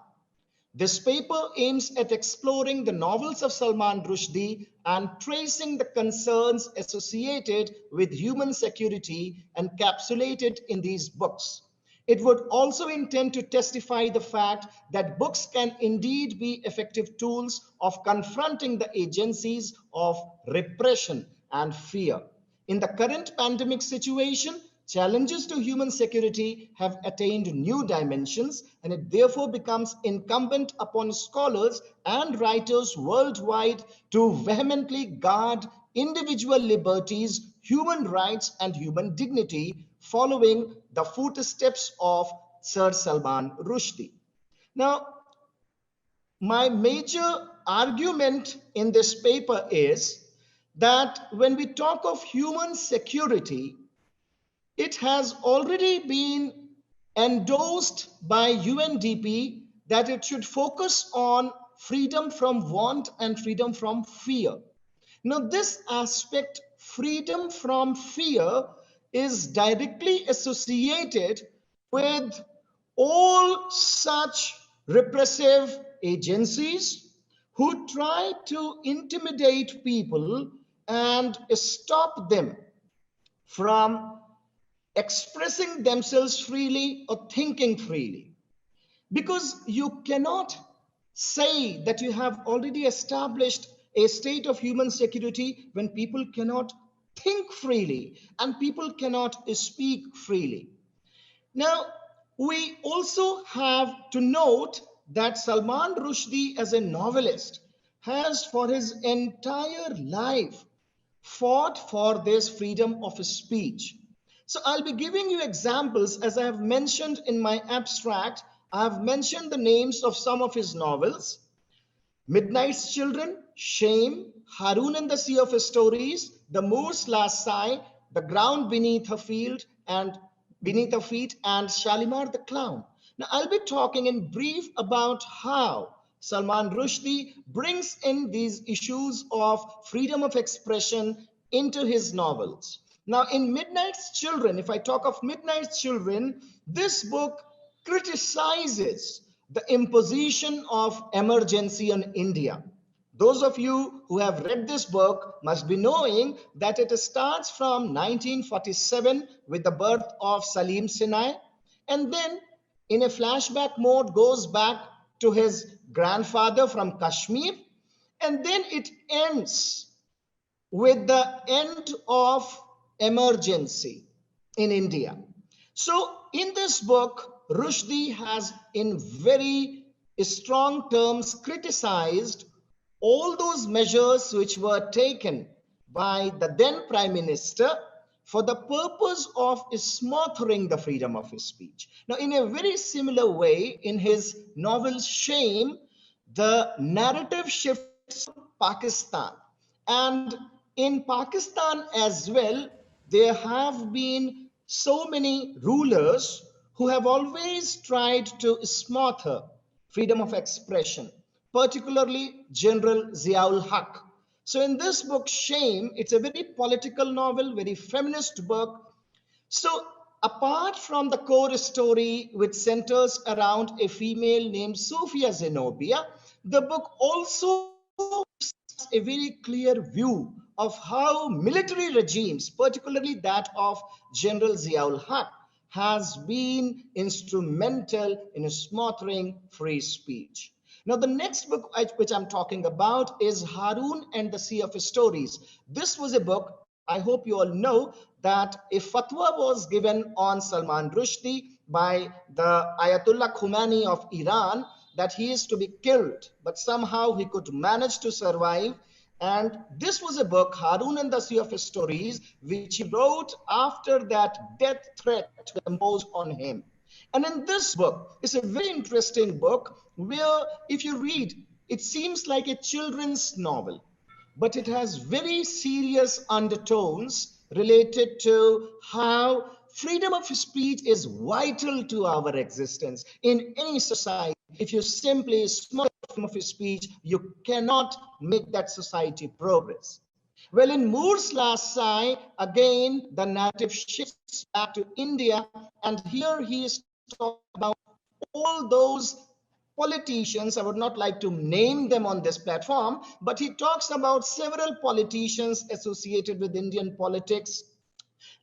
This paper aims at exploring the novels of Salman Rushdie and tracing the concerns associated with human security encapsulated in these books. It would also intend to testify the fact that books can indeed be effective tools of confronting the agencies of repression and fear. In the current pandemic situation, challenges to human security have attained new dimensions, and it therefore becomes incumbent upon scholars and writers worldwide to vehemently guard individual liberties, human rights, and human dignity, following the footsteps of Sir Salman Rushdie. Now, my major argument in this paper is that when we talk of human security, it has already been endorsed by UNDP that it should focus on freedom from want and freedom from fear. Now, this aspect, freedom from fear, is directly associated with all such repressive agencies who try to intimidate people and stop them from expressing themselves freely or thinking freely. Because you cannot say that you have already established a state of human security when people cannot think freely and people cannot speak freely. Now, we also have to note that Salman Rushdie, as a novelist, has for his entire life fought for this freedom of speech. So I'll be giving you examples. As I have mentioned in my abstract, I have mentioned the names of some of his novels: Midnight's Children, Shame, Haroon and the Sea of Stories, The Moor's Last Sigh, The Ground Beneath Her Feet, and Shalimar the Clown. Now, I'll be talking in brief about how Salman Rushdie brings in these issues of freedom of expression into his novels. Now, in Midnight's Children, if I talk of Midnight's Children, this book criticizes the imposition of emergency on India. Those of you who have read this book must be knowing that it starts from 1947 with the birth of Salim Sinai, and then in a flashback mode goes back to his grandfather from Kashmir, and then it ends with the end of emergency in India. So in this book, Rushdie has in very strong terms criticized all those measures which were taken by the then Prime Minister for the purpose of smothering the freedom of speech. Now, in a very similar way, in his novel Shame, the narrative shifts to Pakistan. And in Pakistan as well, there have been so many rulers who have always tried to smother freedom of expression, particularly General Ziaul Haq. So in this book, Shame, it's a very political novel, very feminist book. So apart from the core story, which centers around a female named Sophia Zenobia, the book also gives a very clear view of how military regimes, particularly that of General Ziaul Haq, has been instrumental in smothering free speech. Now, the next book which I'm talking about is Harun and the Sea of Stories. This was a book, I hope you all know, that a fatwa was given on Salman Rushdie by the Ayatollah Khomeini of Iran that he is to be killed, but somehow he could manage to survive. And this was a book, Harun and the Sea of Stories, which he wrote after that death threat was imposed on him. And in this book, it's a very interesting book where if you read, it seems like a children's novel, but it has very serious undertones related to how freedom of speech is vital to our existence in any society. If you simply smother freedom of speech, you cannot make that society progress. Well, in Moore's Last Sigh, again, the narrative shifts back to India, and here he is talking about all those politicians. I would not like to name them on this platform, but he talks about several politicians associated with Indian politics.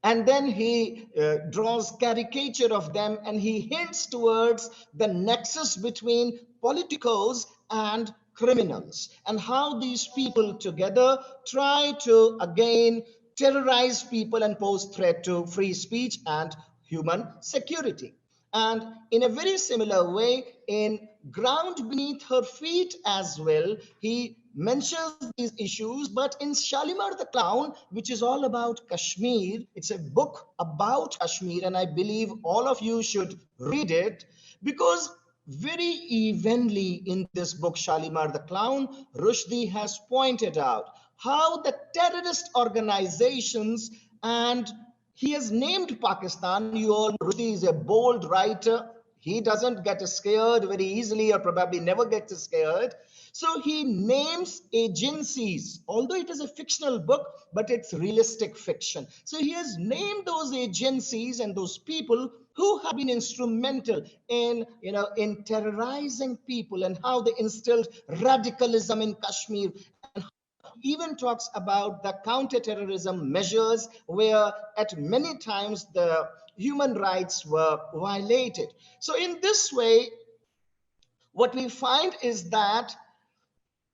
And then he draws caricature of them, and he hints towards the nexus between politicos and criminals, and how these people together try to again terrorize people and pose threat to free speech and human security. And in a very similar way, in Ground Beneath Her Feet as well, he mentions these issues. But in Shalimar the Clown, which is all about Kashmir, it's a book about Kashmir, and I believe all of you should read it, because very evenly in this book, Shalimar the Clown, Rushdie has pointed out how the terrorist organizations, and he has named Pakistan. You all know Rushdie is a bold writer. He doesn't get scared very easily, or probably never gets scared. So he names agencies, although it is a fictional book, but it's realistic fiction. So he has named those agencies and those people who have been instrumental in, in terrorizing people, and how they instilled radicalism in Kashmir, and even talks about the counter-terrorism measures where at many times the human rights were violated. So in this way, what we find is that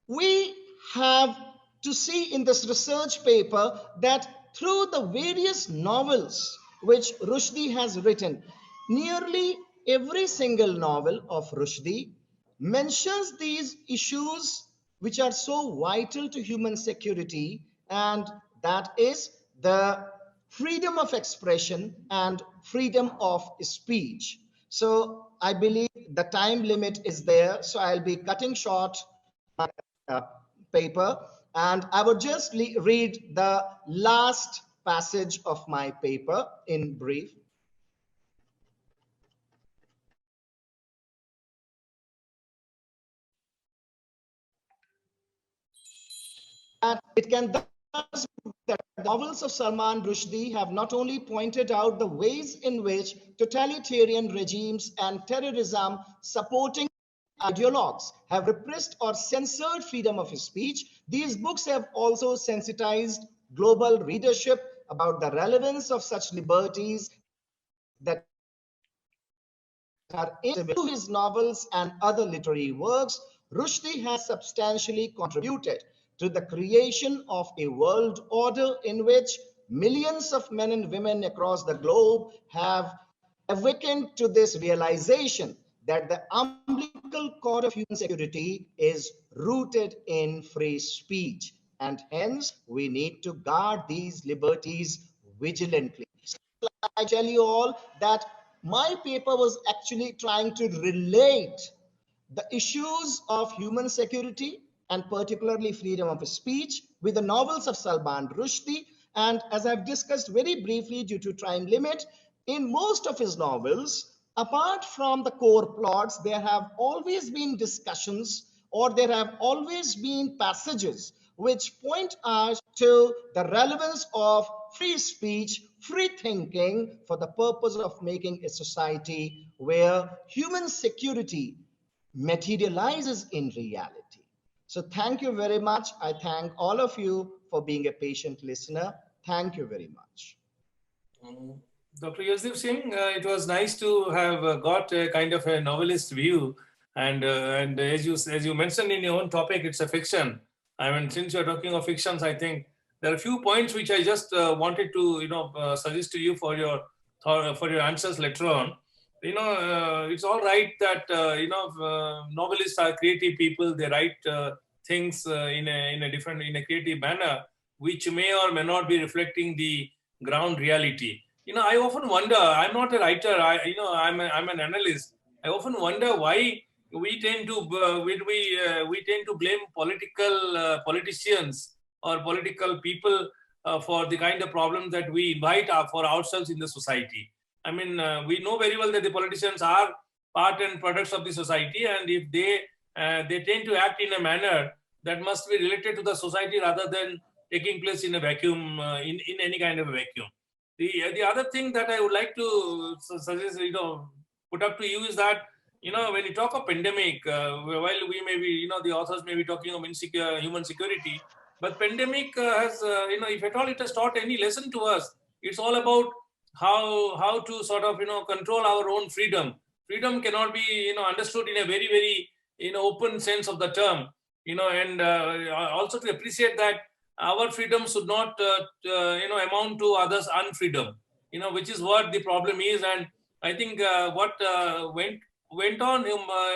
we have to see in this research paper that through the various novels which Rushdie has written, nearly every single novel of Rushdie mentions these issues which are so vital to human security, and that is the freedom of expression and freedom of speech. So I believe the time limit is there, so I'll be cutting short my paper, and I would just read the last passage of my paper in brief. It can that the novels of Salman Rushdie have not only pointed out the ways in which totalitarian regimes and terrorism supporting ideologues have repressed or censored freedom of speech, these books have also sensitized global readership about the relevance of such liberties that are to his novels and other literary works. Rushdie has substantially contributed to the creation of a world order in which millions of men and women across the globe have awakened to this realization that the umbilical cord of human security is rooted in free speech, and hence we need to guard these liberties vigilantly. I tell you all that my paper was actually trying to relate the issues of human security and particularly freedom of speech with the novels of Salman Rushdie. And as I've discussed very briefly due to time limit, in most of his novels, apart from the core plots, there have always been discussions or there have always been passages which point us to the relevance of free speech, free thinking for the purpose of making a society where human security materializes in reality. So thank you very much. I thank all of you for being a patient listener. Thank you very much. Dr. Yasdeep Singh, it was nice to have got a kind of a novelist view. And as you mentioned in your own topic, it's a fiction. I mean, since you're talking of fictions, I think there are a few points which I just wanted to, suggest to you for your answers later on. It's all right that novelists are creative people. They write things in a creative manner, which may or may not be reflecting the ground reality. I often wonder. I'm not a writer. I'm an analyst. I often wonder why we tend to blame politicians or political people for the kind of problems that we invite for ourselves in the society. I mean, we know very well that the politicians are part and products of the society, and if they tend to act in a manner that must be related to the society rather than taking place in a vacuum, in any kind of a vacuum. The other thing that I would like to suggest, put up to you is that, when you talk of pandemic, while we may be, the authors may be talking of human security, but pandemic has, if at all it has taught any lesson to us, it's all about how to sort of, control our own freedom. Freedom cannot be, understood in a very, very, open sense of the term, and also to appreciate that our freedom should not, amount to others' unfreedom, which is what the problem is. And I think what went on,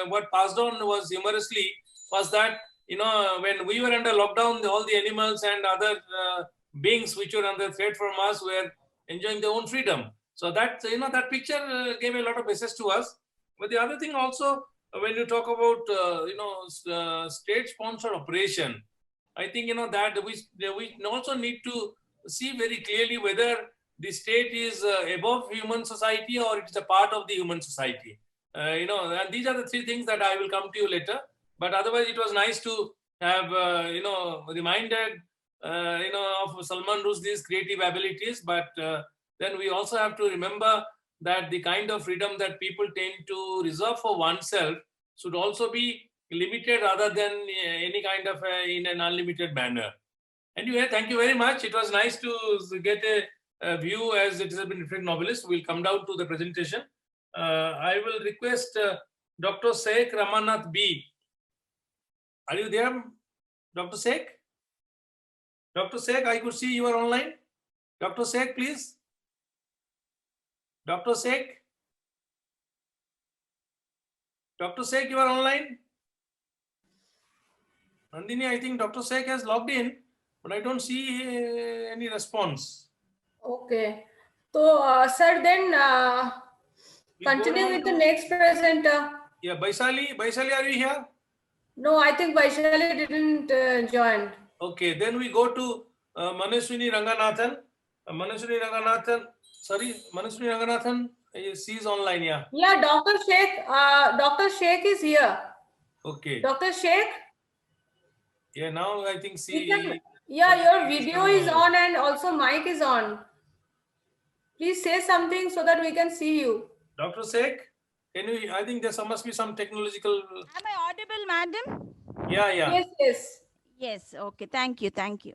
what passed on was humorously was that, when we were under lockdown, all the animals and other beings which were under threat from us were enjoying their own freedom. So that, that picture gave a lot of message to us. But the other thing also, when you talk about, state-sponsored operation, I think, that we also need to see very clearly whether the state is above human society or it's a part of the human society. And these are the three things that I will come to you later. But otherwise, it was nice to have, reminded, of Salman Rushdie's creative abilities. But then we also have to remember that the kind of freedom that people tend to reserve for oneself should also be limited rather than any kind of in an unlimited manner. Anyway, thank you very much. It was nice to get a view as it has been different novelists. We'll come down to the presentation. I will request Dr. Sheikh Ramanath B. Are you there, Dr. Sheikh? Dr. Sheikh, I could see you are online. Dr. Sheikh, please. Dr. Sheikh? Dr. Sheikh, you are online. Nandini, I think Dr. Sheikh has logged in, but I don't see any response. Okay. So, sir, then continue with the next presenter. Yeah, Baisali, are you here? No, I think Baisali didn't join. Okay, then we go to Manaswini Ranganathan. Manaswini Ranganathan, she's online, yeah. Yeah, Dr. Sheikh is here. Okay. Dr. Sheikh? Yeah, now I think she... Yeah, your video is on and also mic is on. Please say something so that we can see you. Dr. Sheikh, can you, I think there must be some technological. Am I audible, madam? Yeah, yeah. Yes, yes. Yes, okay, thank you, thank you.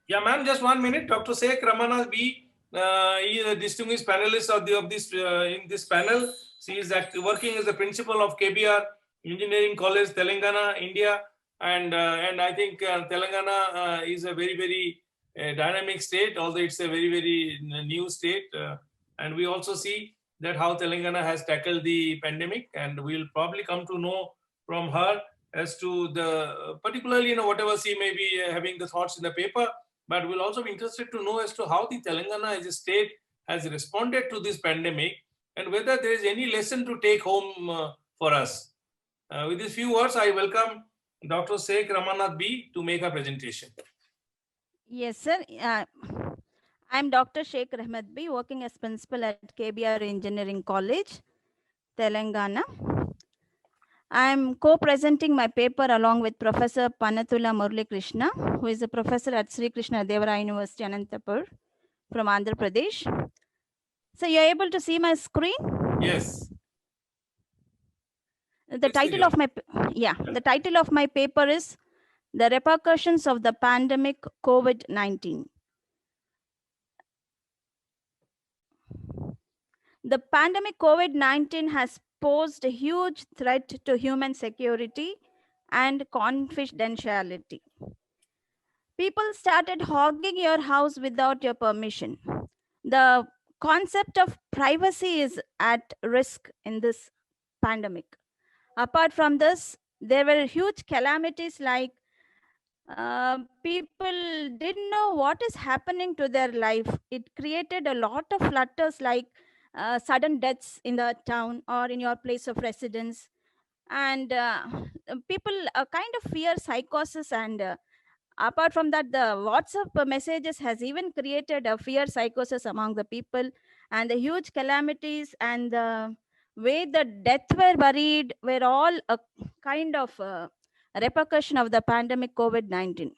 Yeah, ma'am, just 1 minute. Dr. Sheikh Ramana B, he is a distinguished panelist of this in this panel. She is working as the principal of KBR Engineering College, Telangana, India. And I think Telangana is a very dynamic state, although it's a very new state. And we also see that how Telangana has tackled the pandemic, and we'll probably come to know from her as to the particularly, whatever she may be having the thoughts in the paper, but we'll also be interested to know as to how the Telangana as a state has responded to this pandemic and whether there is any lesson to take home for us. With these few words, I welcome Dr. Sheikh Ramanath B to make a presentation. Yes, sir. I'm Dr. Sheikh Rahmat B, working as principal at KBR Engineering College, Telangana. I'm co-presenting my paper along with Professor Panatula Murli Krishna, who is a professor at Sri Krishna Devara University, Anantapur, from Andhra Pradesh. So you're able to see my screen? Yes. The title of my paper is The Repercussions of the Pandemic COVID-19. The pandemic COVID-19 has posed a huge threat to human security and confidentiality. People started hogging your house without your permission. The concept of privacy is at risk in this pandemic. Apart from this, there were huge calamities like people didn't know what is happening to their life. It created a lot of flutters like sudden deaths in the town or in your place of residence. And people kind of fear psychosis, and apart from that, the WhatsApp messages has even created a fear psychosis among the people, and the huge calamities and the way the death were buried were all a kind of repercussion of the pandemic COVID-19.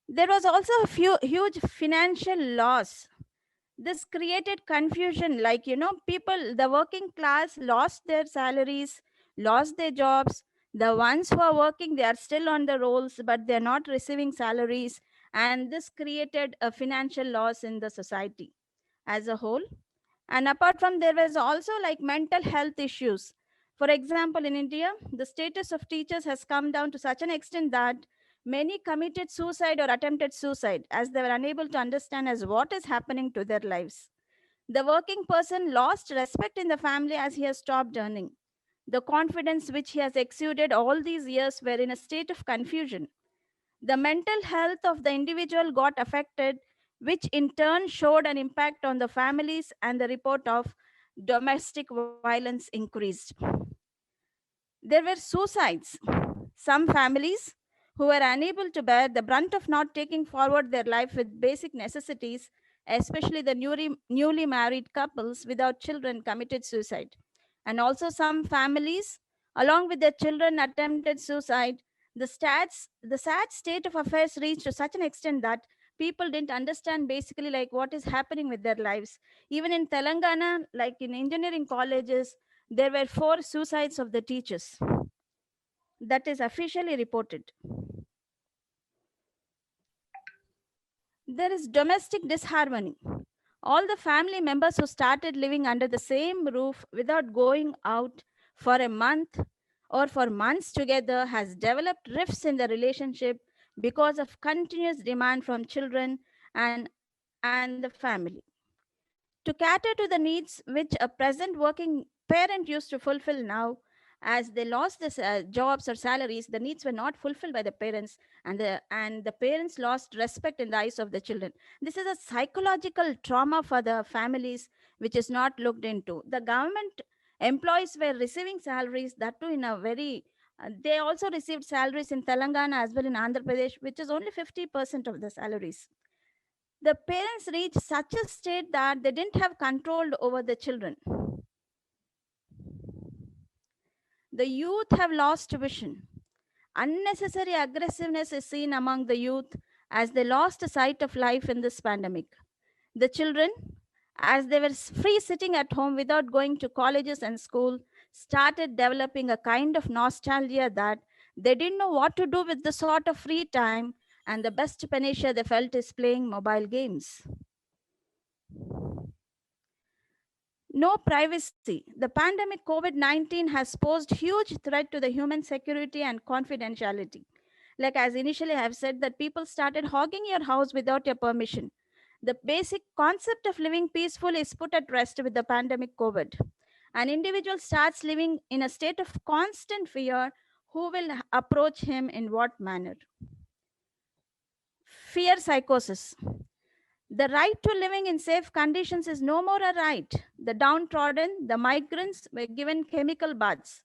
There was also a huge financial loss. This created confusion, like, people, the working class lost their salaries, lost their jobs. The ones who are working, they are still on the rolls, but they're not receiving salaries. And this created a financial loss in the society as a whole. And apart from, there was also like mental health issues. For example, in India, the status of teachers has come down to such an extent that many committed suicide or attempted suicide as they were unable to understand as what is happening to their lives. The working person lost respect in the family as he has stopped earning. The confidence which he has exuded all these years were in a state of confusion. The mental health of the individual got affected, which in turn showed an impact on the families, and the report of domestic violence increased. There were suicides. Some families who were unable to bear the brunt of not taking forward their life with basic necessities, especially the newly married couples without children, committed suicide. And also some families, along with their children, attempted suicide. The sad state of affairs reached to such an extent that people didn't understand basically like what is happening with their lives. Even in Telangana, like in engineering colleges, there were 4 suicides of the teachers. That is officially reported. There is domestic disharmony. All the family members who started living under the same roof without going out for a month or for months together has developed rifts in the relationship because of continuous demand from children and the family. To cater to the needs which a present working parent used to fulfill now, as they lost their jobs or salaries, the needs were not fulfilled by the parents, and the parents lost respect in the eyes of the children. This is a psychological trauma for the families which is not looked into. The government employees were receiving salaries, that too in a very they also received salaries in Telangana as well in Andhra Pradesh, which is only 50% of the salaries. The parents reached such a state that they didn't have control over the children. The youth have lost vision. Unnecessary aggressiveness is seen among the youth as they lost sight of life in this pandemic. The children, as they were free sitting at home without going to colleges and school, started developing a kind of nostalgia that they didn't know what to do with the sort of free time, and the best panacea they felt is playing mobile games. No privacy. The pandemic COVID-19 has posed huge threat to the human security and confidentiality. Like as initially I have said, that people started hogging your house without your permission. The basic concept of living peacefully is put at rest with the pandemic COVID. An individual starts living in a state of constant fear. Who will approach him in what manner? Fear psychosis. The right to living in safe conditions is no more a right. The downtrodden, the migrants were given chemical baths.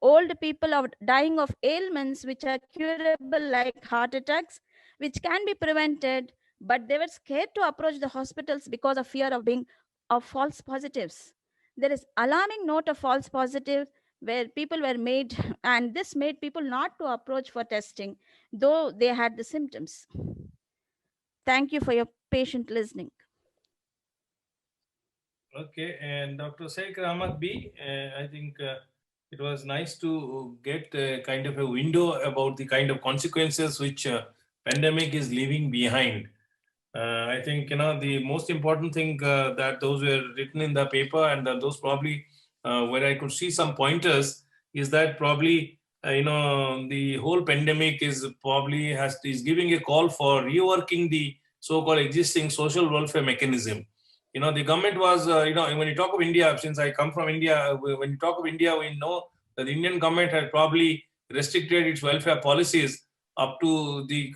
Old people are dying of ailments which are curable like heart attacks, which can be prevented, but they were scared to approach the hospitals because of fear of being of false positives. There is alarming note of false positive where people were made, and this made people not to approach for testing, though they had the symptoms. Thank you for your patient listening. Okay, and Dr. Sheikh Ahmad B, I think it was nice to get kind of a window about the kind of consequences which pandemic is leaving behind. I think, the most important thing that those were written in the paper, and those probably where I could see some pointers, is that probably, the whole pandemic is probably is giving a call for reworking the so-called existing social welfare mechanism. The government was, when you talk of India, since I come from India, when you talk of India, we know that the Indian government had probably restricted its welfare policies up to the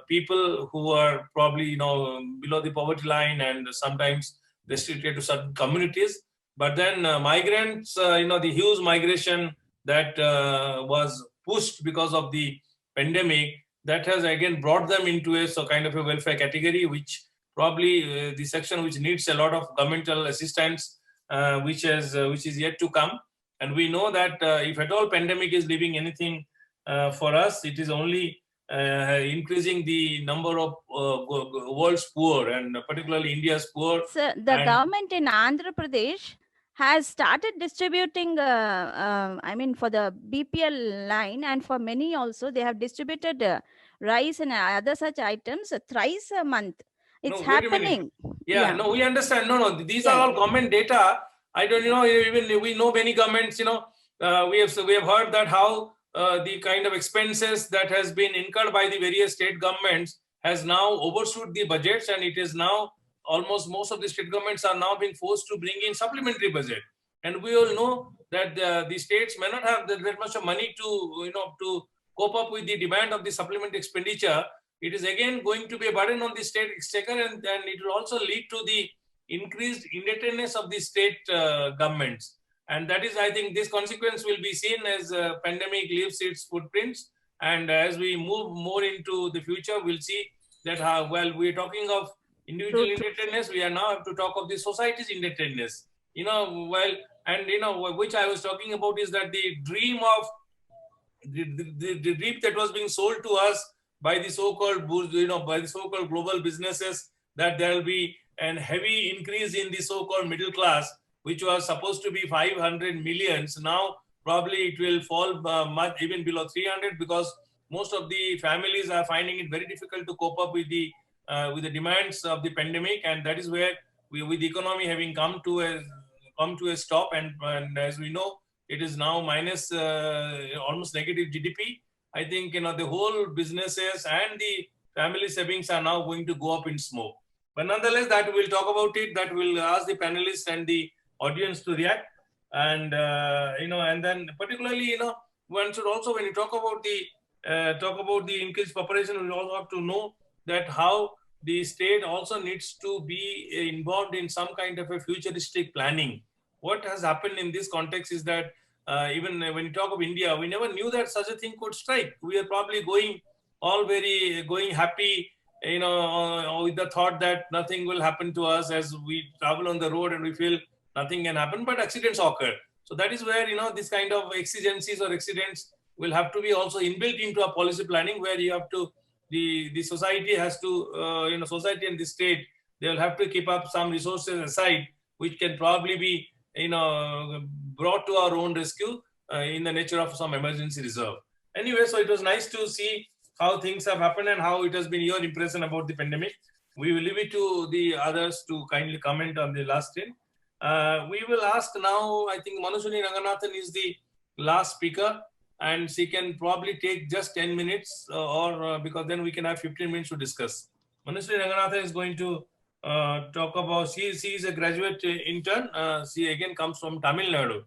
people who are probably, below the poverty line, and sometimes restricted to certain communities. But then migrants, the huge migration that was pushed because of the pandemic, that has again brought them into a kind of a welfare category, which probably the section which needs a lot of governmental assistance, which is yet to come. And we know that if at all pandemic is leaving anything for us, it is only increasing the number of world's poor, and particularly India's poor. So the government in Andhra Pradesh has started distributing, for the BPL line, and for many also, they have distributed rice and other such items thrice a month. It's happening. Yeah, no, we understand. No, these are all government data. I don't, even we know many governments, we have heard that how the kind of expenses that has been incurred by the various state governments has now overshoot the budgets, and it is now almost most of the state governments are now being forced to bring in supplementary budget. And we all know that the states may not have that much of money to, to cope up with the demand of the supplementary expenditure. It is again going to be a burden on the state exchequer, and it will also lead to the increased indebtedness of the state governments. And that is, I think, this consequence will be seen as pandemic leaves its footprints. And as we move more into the future, we'll see that while we're talking of individual indebtedness, we are now have to talk of the society's indebtedness. Which I was talking about is that the dream of the dream that was being sold to us by the so-called, by the so-called global businesses, that there will be a heavy increase in the so-called middle class, which was supposed to be 500 millions. Now, probably it will fall much even below 300, because most of the families are finding it very difficult to cope up with the demands of the pandemic, and that is where with the economy having come to a stop, and as we know, it is now minus almost negative GDP. I think the whole businesses and the family savings are now going to go up in smoke. But nonetheless, that we'll talk about it. That we'll ask the panelists and the audience to react. And and then particularly, one should also, when you talk about the increased population, we also have to know that how the state also needs to be involved in some kind of a futuristic planning. What has happened in this context is that even when you talk of India, we never knew that such a thing could strike. We are probably going happy, with the thought that nothing will happen to us as we travel on the road, and we feel nothing can happen, but accidents occur. So that is where, this kind of exigencies or accidents will have to be also inbuilt into a policy planning, where you have to, the society has to, society and the state, they will have to keep up some resources aside, which can probably be, brought to our own rescue in the nature of some emergency reserve. Anyway, so it was nice to see how things have happened and how it has been your impression about the pandemic. We will leave it to the others to kindly comment on the last thing. We will ask now, I think Manuswini Ranganathan is the last speaker, and she can probably take just 10 minutes because then we can have 15 minutes to discuss. Manuswini Ranganathan is going to talk about, she is a graduate intern. She again comes from Tamil Nadu.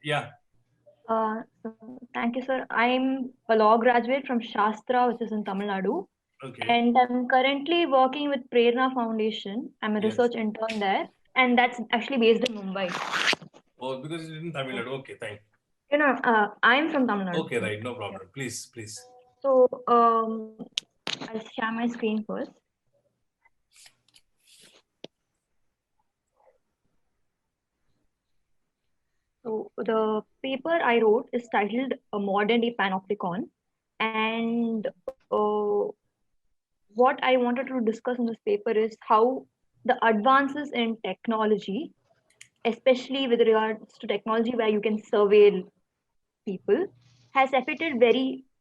Yeah. Thank you, sir. I'm a law graduate from Shastra, which is in Tamil Nadu. Okay. And I'm currently working with Prerna Foundation. I'm a research intern there, and that's actually based in Mumbai. Oh, because it's in Tamil Nadu. Okay, thank you. I'm from Tamil Nadu. Okay, right, no problem. Please. So, I'll share my screen first. So the paper I wrote is titled "A Modern Day Panopticon," and what I wanted to discuss in this paper is how the advances in technology, especially with regards to technology where you can surveil people, has affected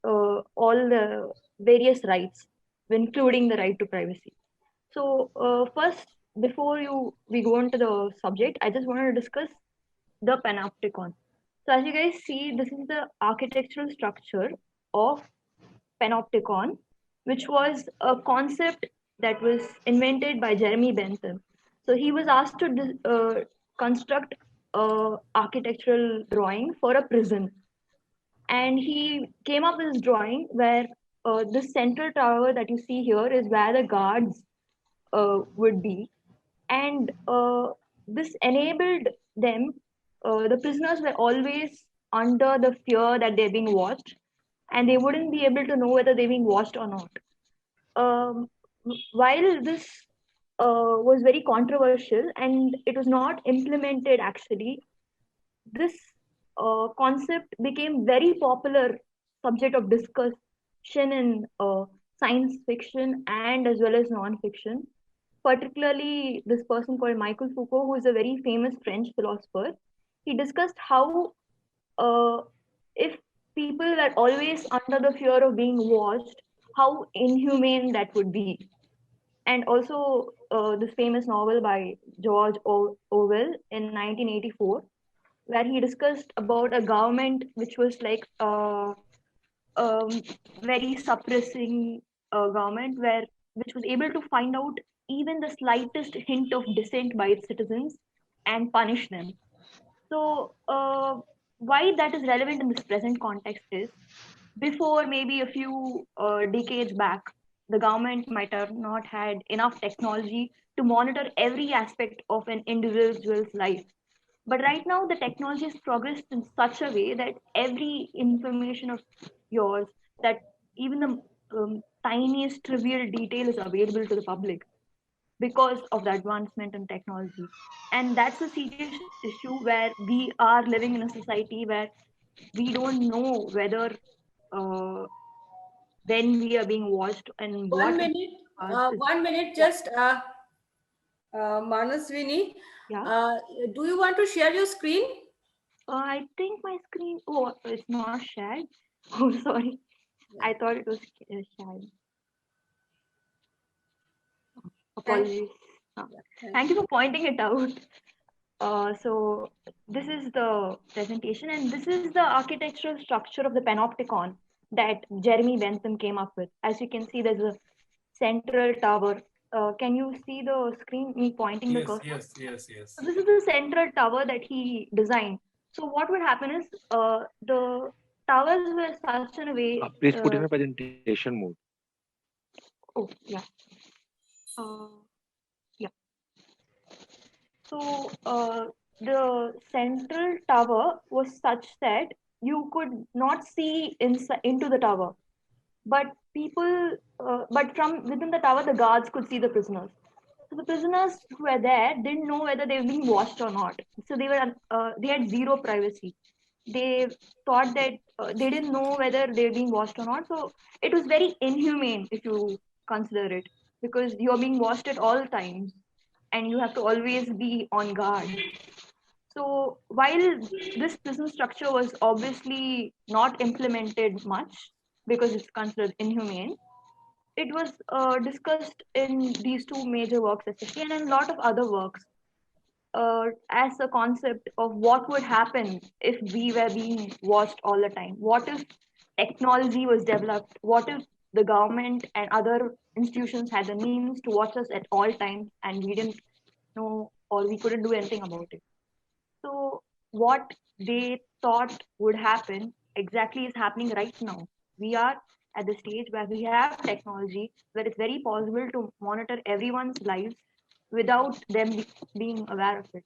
all the various rights, including the right to privacy. So first, before we go into the subject, I just wanted to discuss the panopticon. So as you guys see, this is the architectural structure of panopticon, which was a concept that was invented by Jeremy Bentham. So he was asked to construct an architectural drawing for a prison. And he came up with this drawing where this central tower that you see here is where the guards would be. And this enabled them, the prisoners were always under the fear that they're being watched, and they wouldn't be able to know whether they're being watched or not. While this was very controversial and it was not implemented actually, this concept became very popular subject of discussion in science fiction and as well as non-fiction. Particularly this person called Michel Foucault, who is a very famous French philosopher. He discussed how if people were always under the fear of being watched, how inhumane that would be. And also this famous novel by George Orwell in 1984, where he discussed about a government which was like very suppressing government, which was able to find out even the slightest hint of dissent by its citizens and punish them. So why that is relevant in this present context is, before maybe a few decades back, the government might have not had enough technology to monitor every aspect of an individual's life. But right now, the technology has progressed in such a way that every information of yours, that even the tiniest trivial detail is available to the public because of the advancement in technology. And that's a serious issue where we are living in a society where we don't know whether when we are being watched and One minute, just Manaswini. Yeah. Do you want to share your screen? I think my screen, it's not shared. Oh, sorry. I thought it was shared. Apologies. Thank you for pointing it out. So this is the presentation, and this is the architectural structure of the panopticon that Jeremy Bentham came up with. As you can see, there's a central tower. Can you see the screen, me pointing the cursor? Yes. So this is the central tower that he designed. So what would happen is the towers were such in a way. Please put in a presentation mode. Oh, yeah. Yeah. So the central tower was such that you could not see into the tower, but but from within the tower, the guards could see the prisoners. So the prisoners who were there didn't know whether they were being watched or not. So they had zero privacy. they thought that they didn't know whether they're being watched or not. So it was very inhumane if you consider it, because you're being watched at all times and you have to always be on guard. So while this prison structure was obviously not implemented much because it's considered inhumane, it was discussed in these two major works especially, and in a lot of other works, as a concept of what would happen if we were being watched all the time. What if technology was developed? What if the government and other institutions had the means to watch us at all times and we didn't know or we couldn't do anything about it? So what they thought would happen exactly is happening right now. We are at the stage where we have technology where it's very possible to monitor everyone's lives without them being aware of it.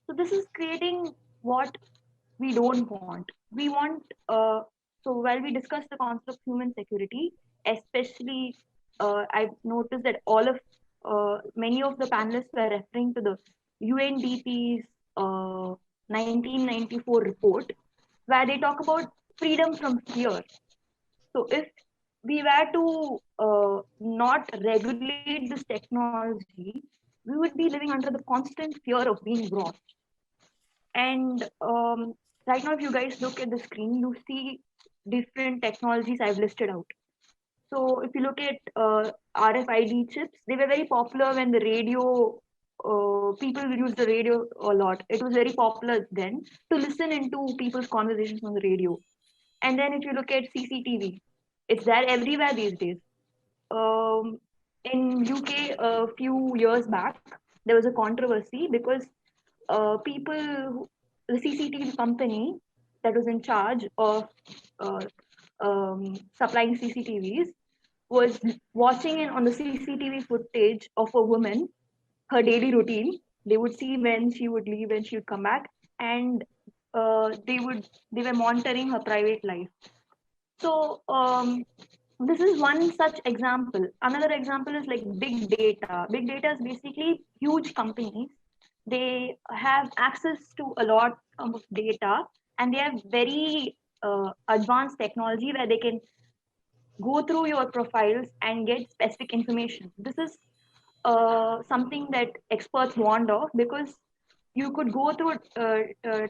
So this is creating what we don't want. We want, so while we discuss the concept of human security, especially I've noticed that many of the panelists were referring to the UNDP's 1994 report, where they talk about freedom from fear. So if we were to not regulate this technology, we would be living under the constant fear of being watched. And right now, if you guys look at the screen, you see different technologies I've listed out. So if you look at RFID chips, they were very popular when the radio, people used the radio a lot. It was very popular then to listen into people's conversations on the radio. And then if you look at CCTV, it's there everywhere these days. In UK, a few years back, there was a controversy because the CCTV company that was in charge of supplying CCTVs was watching in on the CCTV footage of a woman, her daily routine. They would see when she would leave, when she would come back, and they were monitoring her private life. So this is one such example. Another example is like big data. Big data is basically huge companies. They have access to a lot of data, and they have very advanced technology where they can go through your profiles and get specific information. This is something that experts warned of, because you could go through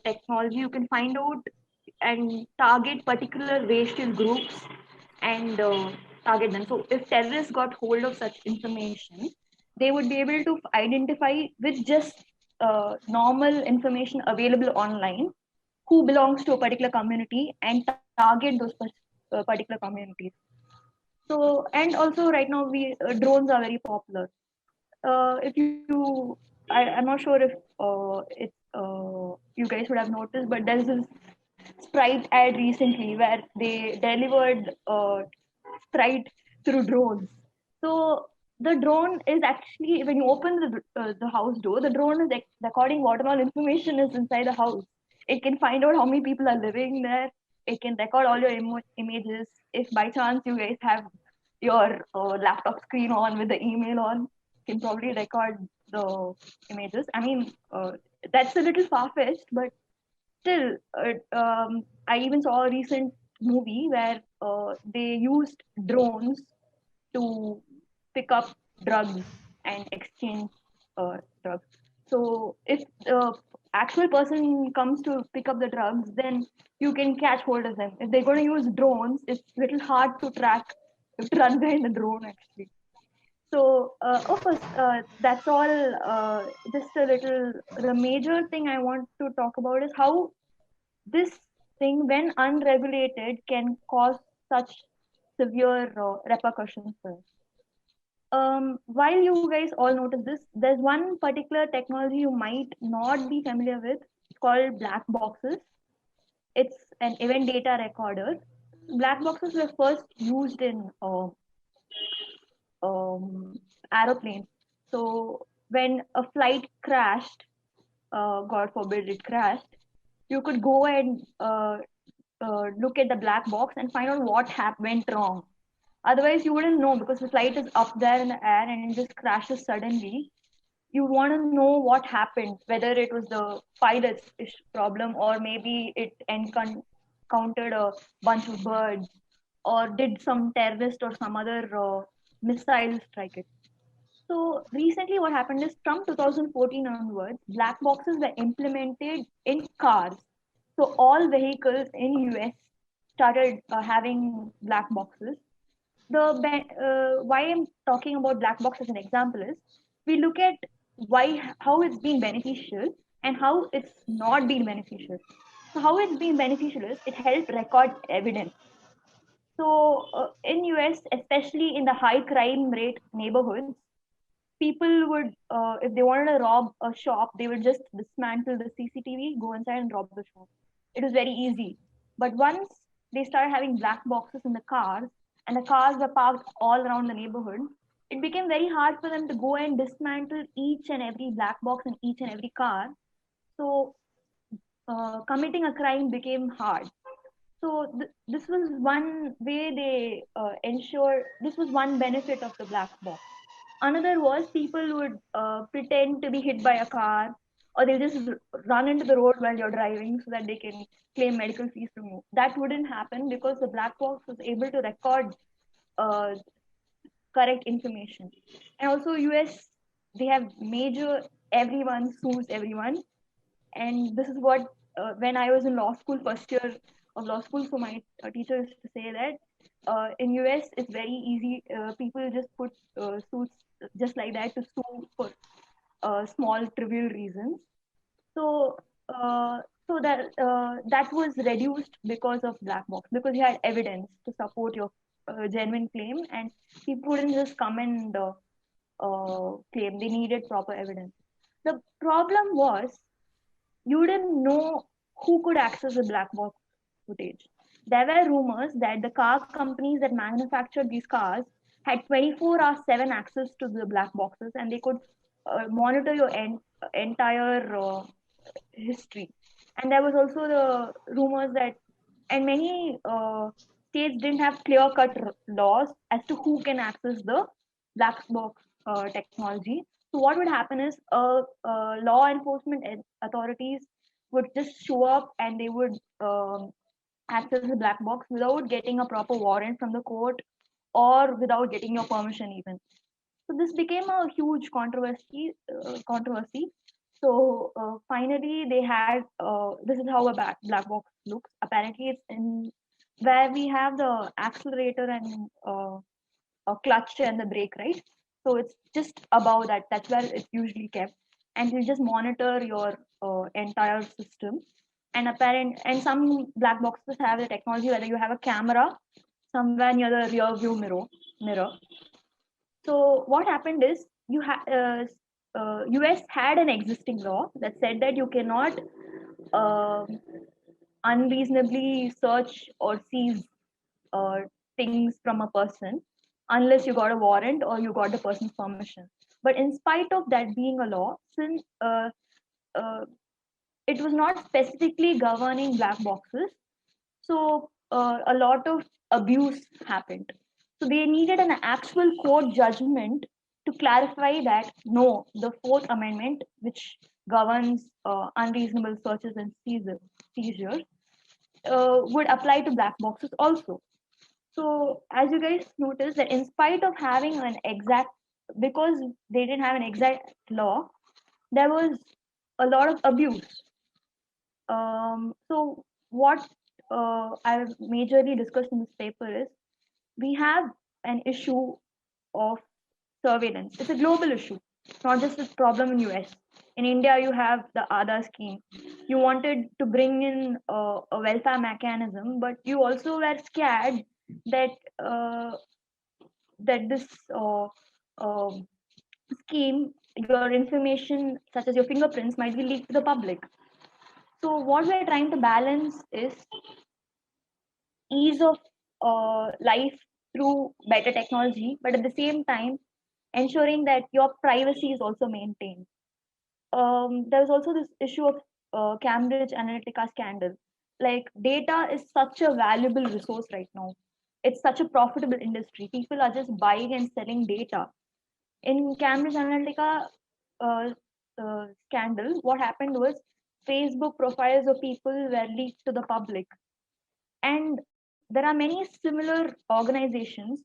technology, you can find out and target particular racial groups and target them. So if terrorists got hold of such information, they would be able to identify with just normal information available online who belongs to a particular community and target those particular communities. So, and also right now drones are very popular. I'm not sure if you guys would have noticed, but there's this Sprite ad recently where they delivered Sprite through drones. So the drone is actually, when you open the house door, the drone is recording what all information is inside the house. It can find out how many people are living there. It can record all your images. If by chance you guys have your laptop screen on with the email on, can probably record the images. I mean, that's a little far-fetched, but still, I even saw a recent movie where they used drones to pick up drugs and exchange drugs. So if the actual person comes to pick up the drugs, then you can catch hold of them. If they're going to use drones, it's a little hard to track, to run behind the drone actually. So, of course, that's all. Just a little. The major thing I want to talk about is how this thing, when unregulated, can cause such severe repercussions for us. While you guys all notice this, there's one particular technology you might not be familiar with. It's called black boxes. It's an event data recorder. Black boxes were first used in aeroplanes. So when a flight crashed, God forbid it crashed, you could go and look at the black box and find out what went wrong. Otherwise, you wouldn't know, because the flight is up there in the air and it just crashes suddenly. you want to know what happened, whether it was the pilot's problem or maybe it encountered a bunch of birds or did some terrorist or some other missile strike it. So recently what happened is from 2014 onwards, black boxes were implemented in cars. So all vehicles in US started having black boxes. Why I'm talking about black box as an example is we look at how it's been beneficial and how it's not been beneficial. So how it's been beneficial is it helped record evidence. So in US, especially in the high crime rate neighborhoods, people would, if they wanted to rob a shop, they would just dismantle the CCTV, go inside and rob the shop. It was very easy. But once they started having black boxes in the cars, and the cars were parked all around the neighborhood, it became very hard for them to go and dismantle each and every black box in each and every car. So committing a crime became hard. So this was one way they this was one benefit of the black box. Another was people would pretend to be hit by a car, or they'll just run into the road while you're driving so that they can claim medical fees from you. That wouldn't happen because the black box was able to record correct information. And also US, they have major everyone sues everyone. And this is what, when I was in law school, first year of law school, so my teacher used to say that in US, it's very easy. People just put suits just like that to sue for small trivial reasons. So that was reduced because of black box, because you had evidence to support your genuine claim, and people wouldn't just come and claim. They needed proper evidence. The problem was you didn't know who could access the black box footage. There were rumors that the car companies that manufactured these cars had 24/7 access to the black boxes, and they could monitor your entire history. And there was also the rumors that, and many states didn't have clear-cut laws as to who can access the black box technology. So what would happen is law enforcement authorities would just show up and they would access the black box without getting a proper warrant from the court or without getting your permission even. So this became a huge controversy. So finally, they had this is how a black box looks. Apparently, it's in where we have the accelerator and a clutch and the brake, right? So it's just above that. That's where it's usually kept, and you just monitor your entire system. And some black boxes have the technology where you have a camera somewhere near the rear view mirror. So what happened is US had an existing law that said that you cannot unreasonably search or seize things from a person unless you got a warrant or you got the person's permission. But in spite of that being a law, since it was not specifically governing black boxes, so a lot of abuse happened. So they needed an actual court judgment to clarify that no, the Fourth Amendment, which governs unreasonable searches and seizures, would apply to black boxes also. So as you guys notice that in spite of having an exact, because they didn't have an exact law, there was a lot of abuse. So what I've majorly discussed in this paper is we have an issue of surveillance. It's a global issue, not just a problem in US. In India, you have the Aadhaar scheme. You wanted to bring in a welfare mechanism, but you also were scared that this scheme, your information, such as your fingerprints, might be leaked to the public. So what we're trying to balance is ease of life through better technology, but at the same time, ensuring that your privacy is also maintained. There's also this issue of Cambridge Analytica scandal. Like, data is such a valuable resource right now. It's such a profitable industry. People are just buying and selling data. In Cambridge Analytica, scandal, what happened was Facebook profiles of people were leaked to the public. And there are many similar organizations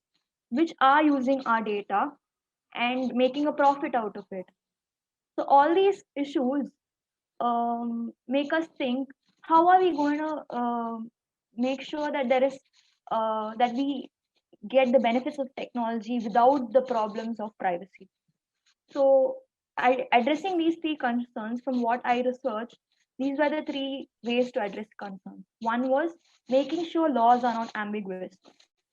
which are using our data and making a profit out of it. So all these issues make us think, how are we going to make sure that there is that we get the benefits of technology without the problems of privacy? So addressing these three concerns, from what I researched, these were the three ways to address concerns. One was making sure laws are not ambiguous.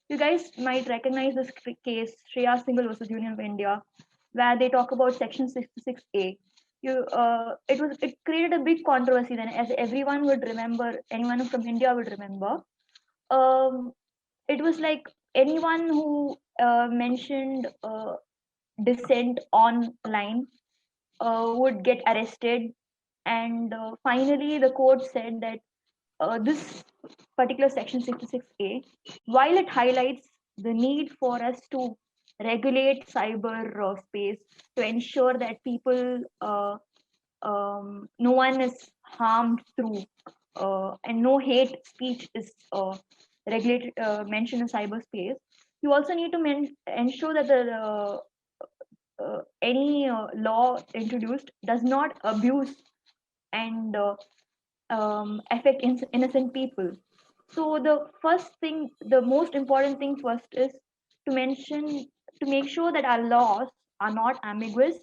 You guys might recognize this case, Shreya Singhal versus Union of India, where they talk about Section 66A. It created a big controversy then, as everyone would remember, anyone from India would remember. It was like anyone who mentioned dissent online would get arrested, and finally the court said that this particular Section 66A, while it highlights the need for us to regulate cyber space to ensure that people, no one is harmed through, and no hate speech is regulated, mentioned in cyberspace, you also need to ensure that the any law introduced does not abuse and affect innocent people. So the first thing, the most important thing first is to make sure that our laws are not ambiguous,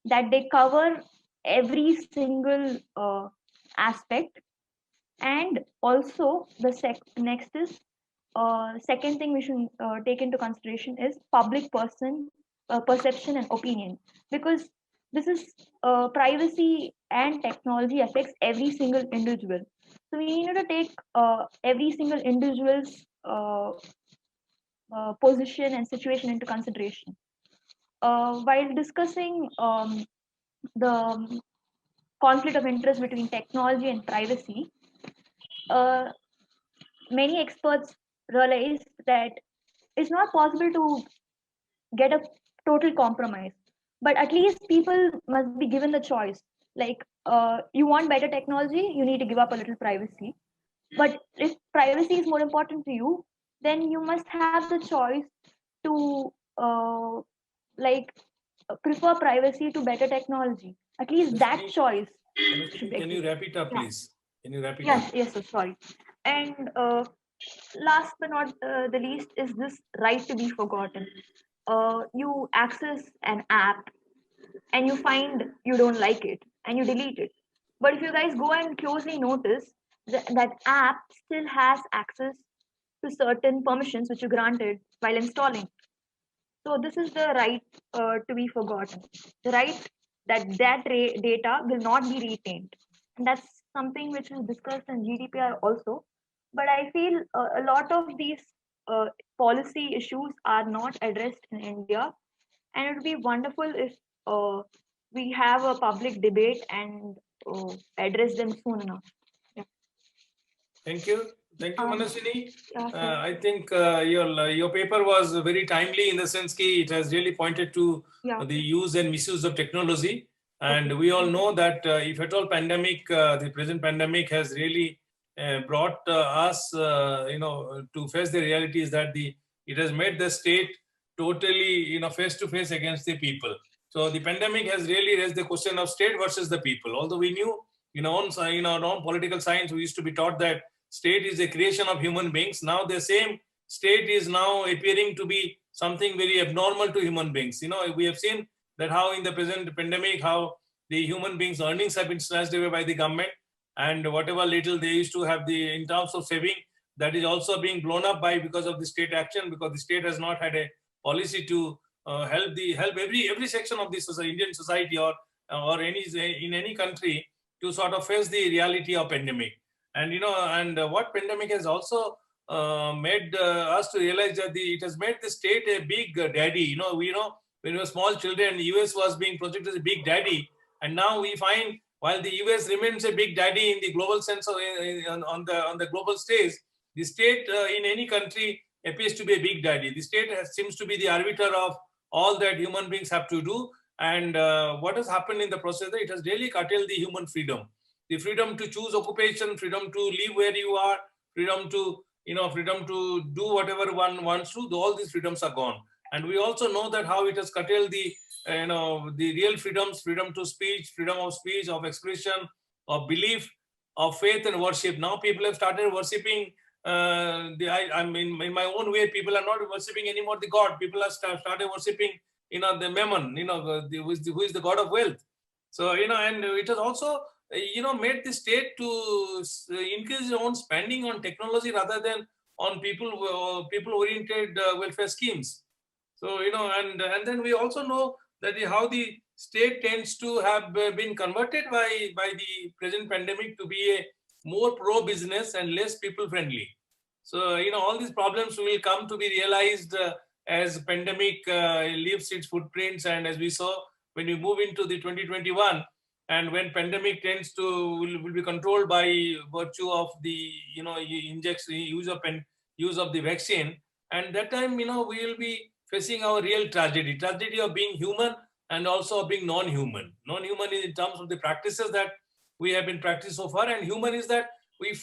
that they cover every single aspect, and also the next is second thing we should take into consideration is public perception and opinion, because this is privacy and technology affects every single individual. So we need to take every single individual's position and situation into consideration. While discussing the conflict of interest between technology and privacy, many experts realize that it's not possible to get a total compromise, but at least people must be given the choice. Like, you want better technology, you need to give up a little privacy. But if privacy is more important to you, then you must have the choice to prefer privacy to better technology. At least that choice should Can you exist. wrap it up, Yeah. please? Can you wrap it Yes, up? yes, sir, sorry. And last but not the least is this right to be forgotten. You access an app and you find you don't like it and you delete it. But if you guys go and closely notice, that app still has access to certain permissions which you granted while installing. So this is the right to be forgotten. The right that data will not be retained. And that's something which is discussed in GDPR also. But I feel a lot of these policy issues are not addressed in India. And it would be wonderful if we have a public debate and address them soon enough. Yeah. Thank you. Thank you, Manaswini. Yeah, I think your paper was very timely in the sense that it has really pointed to the use and misuse of technology. And we all know that if at all the present pandemic has really brought us, to face the reality is that it has made the state totally, face to face against the people. So the pandemic has really raised the question of state versus the people. Although we knew in our own political science, we used to be taught that state is a creation of human beings. Now the same state is now appearing to be something very abnormal to human beings. We have seen that how in the present pandemic, how the human beings' earnings have been snatched away by the government, and whatever little they used to have in terms of saving, that is also being blown up because of the state action, because the state has not had a policy to help every section of this Indian society or in any country to sort of face the reality of pandemic. And what pandemic has also made us to realize that it has made the state a big daddy. When we were small children, the US was being projected as a big daddy, and now we find while the US remains a big daddy in the global sense of on the global stage, the state in any country appears to be a big daddy. The state seems to be the arbiter of all that human beings have to do, And what has happened in the process, it has really curtailed the human freedom. The freedom to choose occupation, freedom to live where you are, freedom to, freedom to do whatever one wants to, all these freedoms are gone. And we also know that how it has curtailed the, the real freedoms, freedom to speech, freedom of speech, of expression, of belief, of faith and worship. Now people have started worshipping, I mean, in my own way, people are not worshipping anymore the God. People have started worshipping, the Mammon, who is the God of wealth. So, and it has also, made the state to increase its own spending on technology rather than on people-oriented welfare schemes. So, and then we also know that how the state tends to have been converted by the present pandemic to be a more pro-business and less people-friendly. So, all these problems will come to be realized as pandemic leaves its footprints, and as we saw when we move into the 2021, and when pandemic tends to will be controlled by virtue of the injection use of the vaccine, and that time we will be facing our real tragedy of being human and also of being non-human. Non-human is in terms of the practices that we have been practiced so far, and human is that we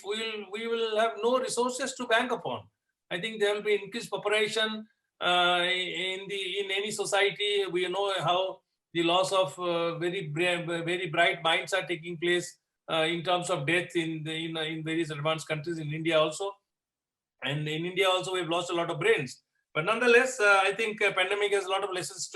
will have no resources to bank upon. I think there will be increased population in any society. We know how the loss of very bright minds are taking place in terms of death in various advanced countries, in India also. And in India also, we've lost a lot of brains. But nonetheless, I think pandemic has a lot of lessons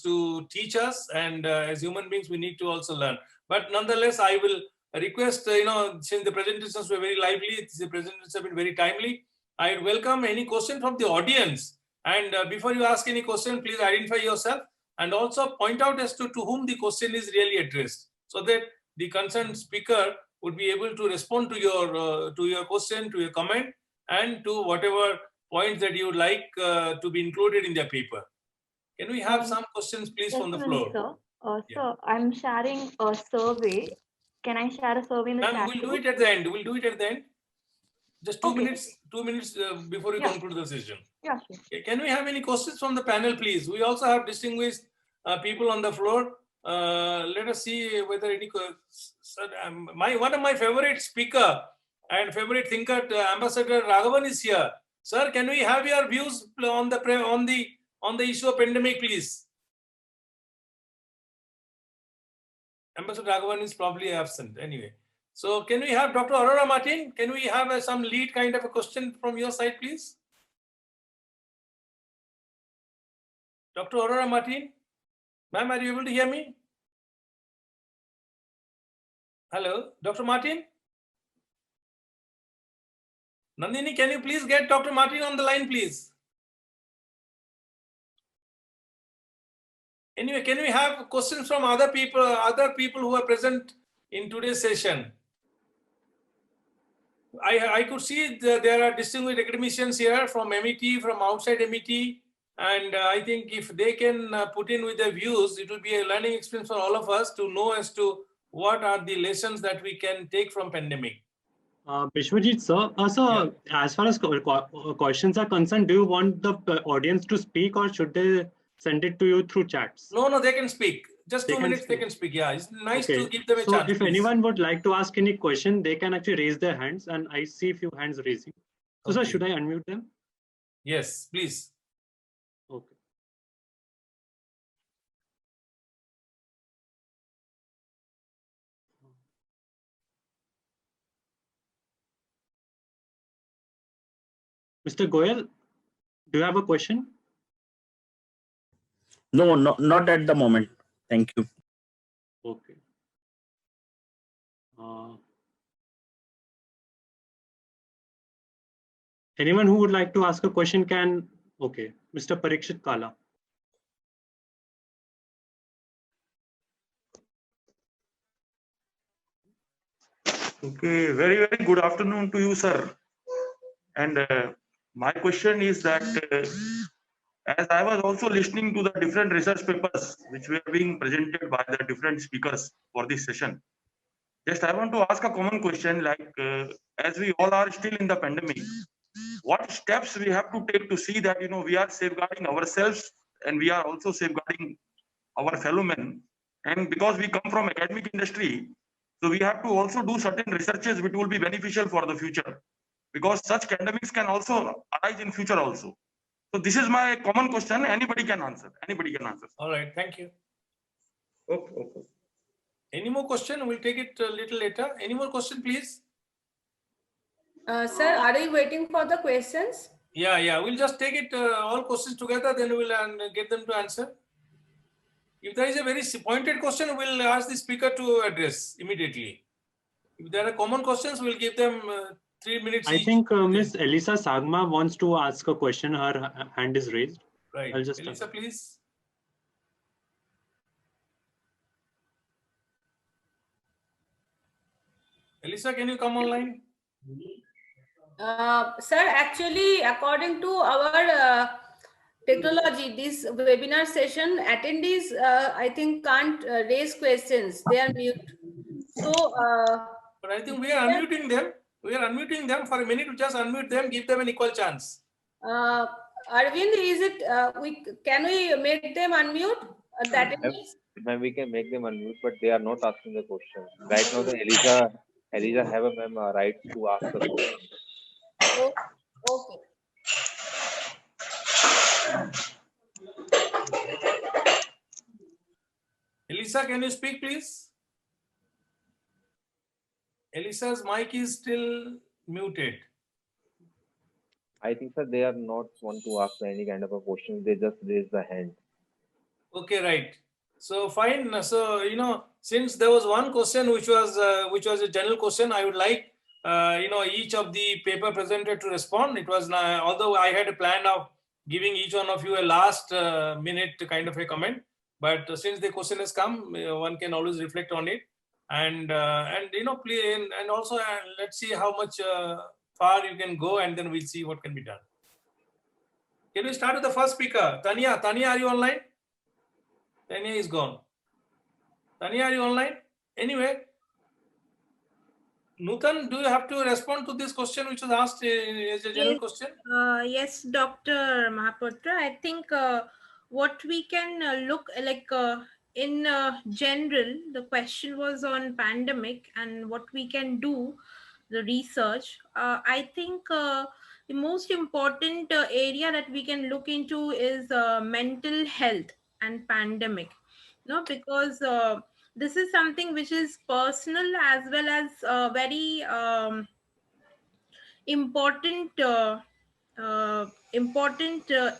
to teach us, and as human beings, we need to also learn. But nonetheless, I will request, since the presentations were very lively, the presentations have been very timely, I welcome any question from the audience. And before you ask any question, please identify yourself and also point out as to whom the question is really addressed, so that the concerned speaker would be able to respond to your question, to your comment, and to whatever points that you would like to be included in their paper. Can we have some questions, please, from the floor? Sir, sir, I'm sharing a survey. Can I share a survey in the chat? We'll do it at the end. We'll do it at the end. Just 2 minutes. 2 minutes before we conclude the session. Yeah, sure. Okay. Can we have any questions from the panel, please? We also have distinguished people on the floor. Let us see whether any. One of my favorite speaker and favorite thinker, Ambassador Raghavan, is here. Sir, can we have your views on the issue of pandemic, please? Ambassador Raghavan is probably absent anyway. So can we have Dr. Aurora Martin? Can we have some lead kind of a question from your side, please? Dr. Aurora Martin? Ma'am, are you able to hear me? Hello, Dr. Martin? Nandini, can you please get Dr. Martin on the line, please? Anyway, can we have questions from other people who are present in today's session? I could see there are distinguished academicians here from Amity, from outside Amity, and I think if they can put in with their views, it will be a learning experience for all of us to know as to what are the lessons that we can take from pandemic. Vishwajit, sir, as far as questions are concerned, do you want the audience to speak, or should they send it to you through chats? No, they can speak. Just 2 minutes, they can speak. Yeah, it's nice to give them a chance. So if anyone would like to ask any question, they can actually raise their hands, and I see a few hands raising. So, sir, should I unmute them? Yes, please. Okay. Mr. Goyal, do you have a question? No, not at the moment. Thank you. Okay. Anyone who would like to ask a question can. Okay, Mr. Parikshit Kala. Okay, very good afternoon to you, sir. And my question is that as I was also listening to the different research papers which were being presented by the different speakers for this session, just I want to ask a common question, like as we all are still in the pandemic, what steps we have to take to see that we are safeguarding ourselves and we are also safeguarding our fellow men. And because we come from academic industry, so we have to also do certain researches which will be beneficial for the future, because such pandemics can also arise in future also. So this is my common question. Anybody can answer. Anybody can answer. All right, thank you. Okay, okay. Any more question? We'll take it a little later. Any more question, please? Sir, are you waiting for the questions? Yeah. We'll just take it all questions together, then we'll get them to answer. If there is a very pointed question, we'll ask the speaker to address immediately. If there are common questions, we'll give them 3 minutes I each. think Miss Elisa Sagma wants to ask a question. Her hand is raised. Right. I'll just Elisa, please. Elisa, can you come online? Sir, actually, according to our technology, this webinar session attendees, I think, can't raise questions. They are mute. So, but I think we are unmuting them. We are unmuting them for a minute. Just unmute them, give them an equal chance. Arvind, is it can we make them unmute? We can make them unmute, but they are not asking the question. Right now, the Elisa have a right to ask the question. Oh, okay. Elisa, can you speak, please? Elisa's mic is still muted. I think, sir, they are not want to ask any kind of a question. They just raise the hand. Okay, right. So fine. So since there was one question which was a general question, I would like each of the paper presenter to respond. It was although I had a plan of giving each one of you a last minute kind of a comment, but since the question has come, one can always reflect on it, and please, and also let's see how much far you can go, and then we'll see what can be done. Can we start with the first speaker, Tanya? Tanya, are you online? Tanya is gone. Tanya, are you online? Anyway, Nutan, do you have to respond to this question which was asked as a general question? Yes, Dr. Mahapatra. I think what we can look like in general, the question was on pandemic and what we can do, the research. I think the most important area that we can look into is mental health and pandemic. Because this is something which is personal as well as very important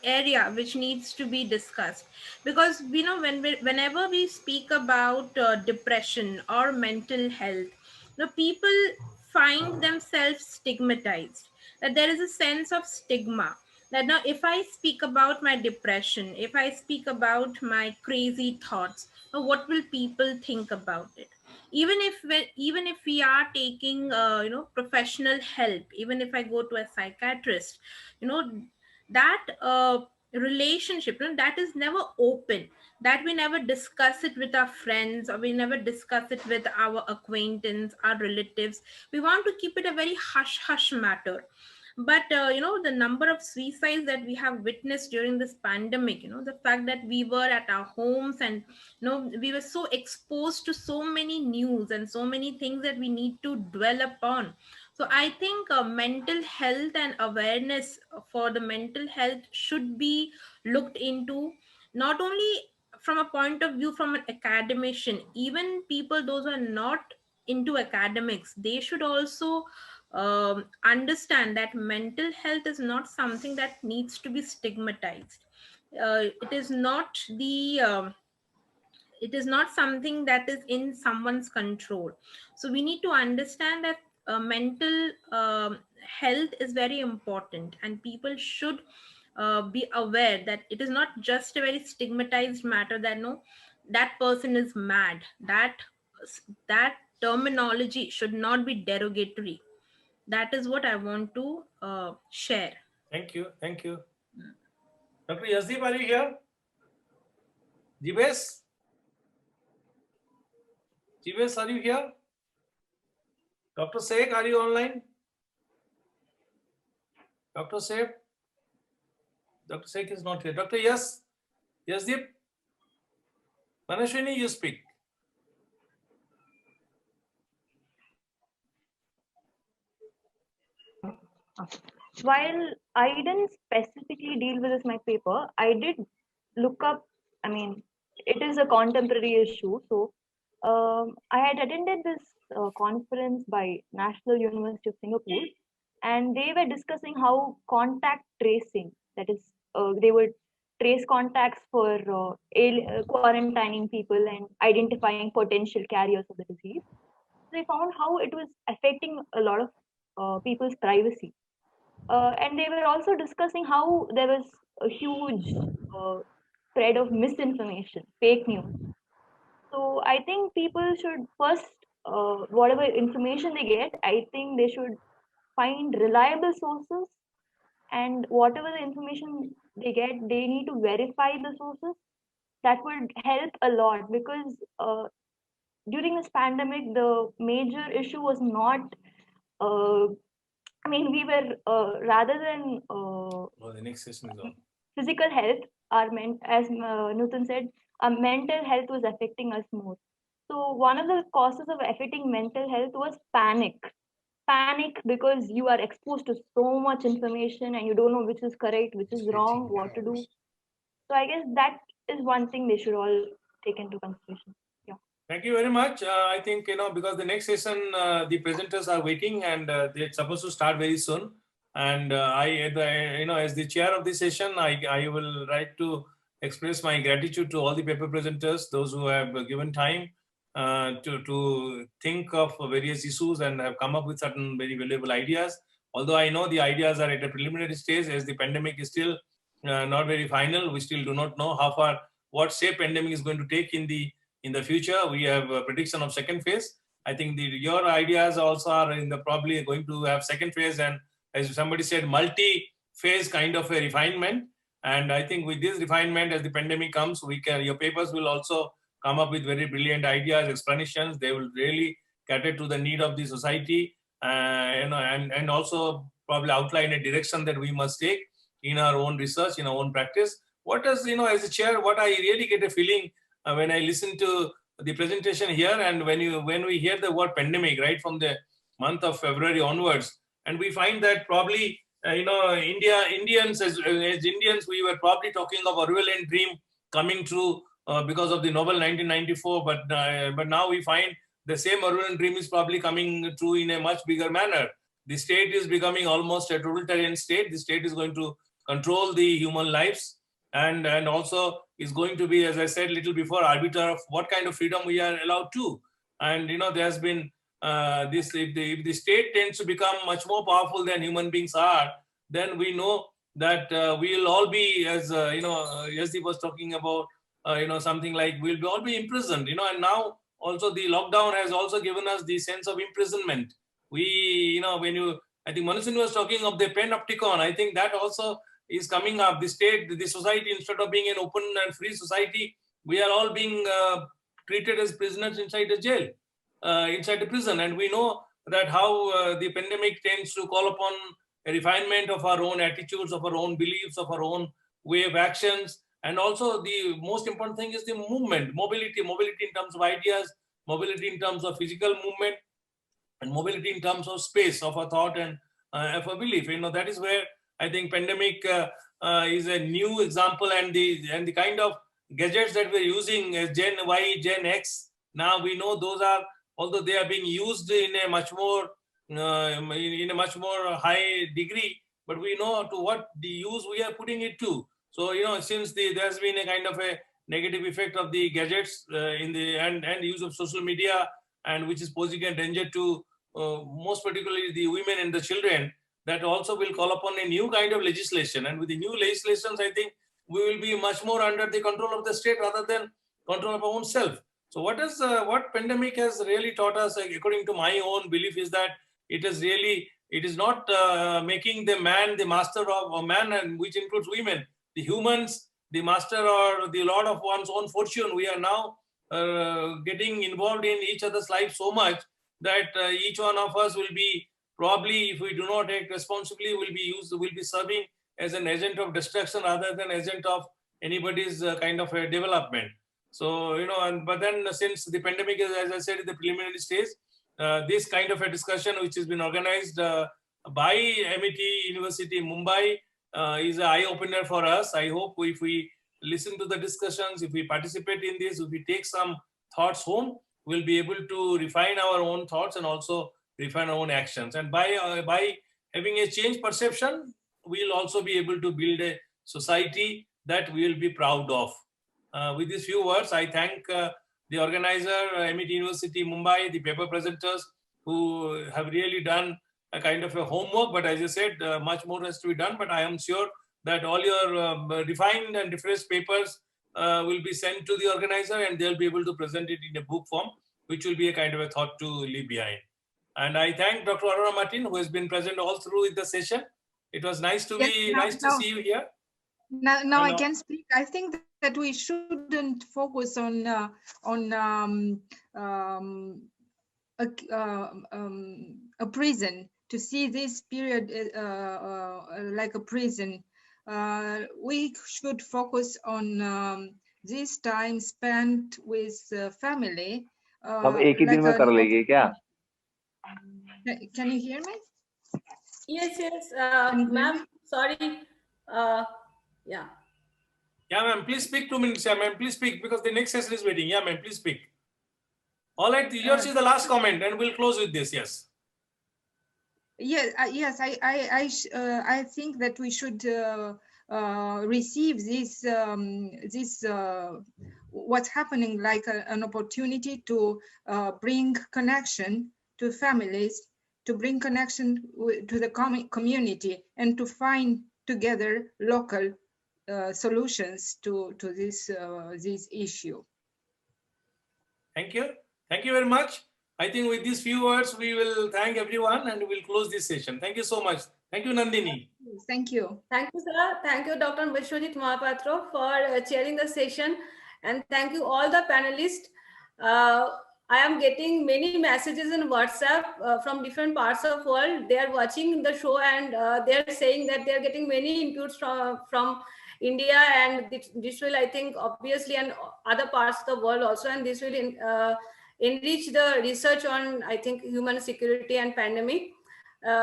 area which needs to be discussed, because whenever we speak about depression or mental health, people find themselves stigmatized, that there is a sense of stigma that now if I speak about my depression, if I speak about my crazy thoughts, what will people think about it? Even if we are taking professional help, even if I go to a psychiatrist, that relationship, that is never open, that we never discuss it with our friends, or we never discuss it with our acquaintance, our relatives. We want to keep it a very hush matter. But the number of suicides that we have witnessed during this pandemic, the fact that we were at our homes and we were so exposed to so many news and so many things that we need to dwell upon. So I think mental health and awareness for the mental health should be looked into, not only from a point of view from an academician, even people those who are not into academics, they should also understand that mental health is not something that needs to be stigmatized. It is not something that is in someone's control. So we need to understand that mental health is very important, and people should be aware that it is not just a very stigmatized matter, that that person is mad. That terminology should not be derogatory. That is what I want to share. Thank you. Dr. Yasdeep, are you here? Jibes, are you here? Dr. Sheikh, are you online? Dr. Sheikh? Dr. Sheikh is not here. Dr. Yasdeep? Manashwini, you speak. While I didn't specifically deal with this in my paper, I did look up, I mean, it is a contemporary issue. So I had attended this conference by National University of Singapore, and they were discussing how contact tracing, that is, they would trace contacts for quarantining people and identifying potential carriers of the disease. They found how it was affecting a lot of people's privacy. And they were also discussing how there was a huge spread of misinformation, fake news. So I think people should first, whatever information they get, I think they should find reliable sources, and whatever the information they get, they need to verify the sources. That would help a lot, because during this pandemic, the major issue was not I mean, we were rather than the next session is on. Physical health, as Nutan said, our mental health was affecting us more. So one of the causes of affecting mental health was panic. Panic because you are exposed to so much information and you don't know which is correct, which is wrong, what to do. So I guess that is one thing they should all take into consideration. Yeah. Thank you very much. I think, because the next session, the presenters are waiting and they're supposed to start very soon. And as the chair of this session, I will like to express my gratitude to all the paper presenters, those who have given time to think of various issues and have come up with certain very valuable ideas. Although I know the ideas are at a preliminary stage, as the pandemic is still not very final, we still do not know what shape pandemic is going to take in the future. We have a prediction of second phase. I think your ideas also are probably going to have second phase, and as somebody said, multi-phase kind of a refinement. And I think with this refinement, as the pandemic comes, your papers will also come up with very brilliant ideas, explanations. They will really cater to the need of the society, and also probably outline a direction that we must take in our own research, in our own practice. What does, as a chair, what I really get a feeling when I listen to the presentation here, and when we hear the word pandemic, right from the month of February onwards, and we find that probably, Indians, as Indians, we were probably talking of Orwellian dream coming true because of the novel 1994, but now we find the same Orwellian dream is probably coming true in a much bigger manner. The state is becoming almost a totalitarian state. The state is going to control the human lives, and also is going to be, as I said little before, arbiter of what kind of freedom we are allowed to. And there's been this, if the state tends to become much more powerful than human beings are, then we know that we'll all be, as Yasdeep was talking about, something like we'll all be imprisoned, and now also the lockdown has also given us the sense of imprisonment. We, I think Manushin was talking of the panopticon. I think that also is coming up. The state, the society, instead of being an open and free society, we are all being treated as prisoners inside a jail, inside a prison. And we know that how the pandemic tends to call upon a refinement of our own attitudes, of our own beliefs, of our own way of actions. And also the most important thing is the movement, mobility in terms of ideas, mobility in terms of physical movement, and mobility in terms of space of a thought and of a belief. That is where I think pandemic is a new example, and the kind of gadgets that we're using as Gen Y, Gen X. Now we know those are, although they are being used in a much more high degree, but we know to what the use we are putting it to. So since there's been a kind of a negative effect of the gadgets and use of social media, and which is posing a danger to most particularly the women and the children, that also will call upon a new kind of legislation. And with the new legislations, I think we will be much more under the control of the state rather than control of our own self. So what pandemic has really taught us, according to my own belief, is that it is not making the man the master of a man, and which includes women, the humans, the master or the lord of one's own fortune. We are now getting involved in each other's life so much that each one of us will be probably, if we do not act responsibly, will be serving as an agent of destruction rather than agent of anybody's kind of a development. So, but then since the pandemic is, as I said, in the preliminary stage, this kind of a discussion which has been organized by Amity University, Mumbai, is an eye-opener for us. I hope if we listen to the discussions, if we participate in this, if we take some thoughts home, we'll be able to refine our own thoughts and also refine our own actions. And by having a change perception, we'll also be able to build a society that we will be proud of. With these few words, I thank the organizer, Amity University, Mumbai, the paper presenters who have really done a kind of a homework, but as I said, much more has to be done. But I am sure that all your refined and refreshed papers will be sent to the organizer and they'll be able to present it in a book form, which will be a kind of a thought to leave behind. And I thank Dr. Aurora Martin, who has been present all through in the session. It was nice to see you here. Now I can speak. I think that we shouldn't focus on a prison, to see this period like a prison. We should focus on this time spent with family. एक ही दिन में कर लेंगे क्या? Can you hear me? Yes, ma'am. Sorry. Yeah. Yeah, ma'am. Please speak 2 minutes. Yeah, ma'am. Please speak because the next session is waiting. Yeah, ma'am. Please speak. All right. Yours is the last comment, and we'll close with this. Yes. Yes. I think that we should receive this what's happening like an opportunity to bring connection to families, to bring connection to the community, and to find together local solutions to this issue. Thank you. Thank you very much. I think with these few words, we will thank everyone and we'll close this session. Thank you so much. Thank you, Nandini. Thank you. Thank you, sir. Thank you, Dr. Vishwajit Mahapatra, for chairing the session. And thank you all the panelists. I am getting many messages in WhatsApp from different parts of the world. They are watching the show and they are saying that they are getting many inputs from India, and this will, I think, obviously, and other parts of the world also, and this will enrich the research on, I think, human security and pandemic.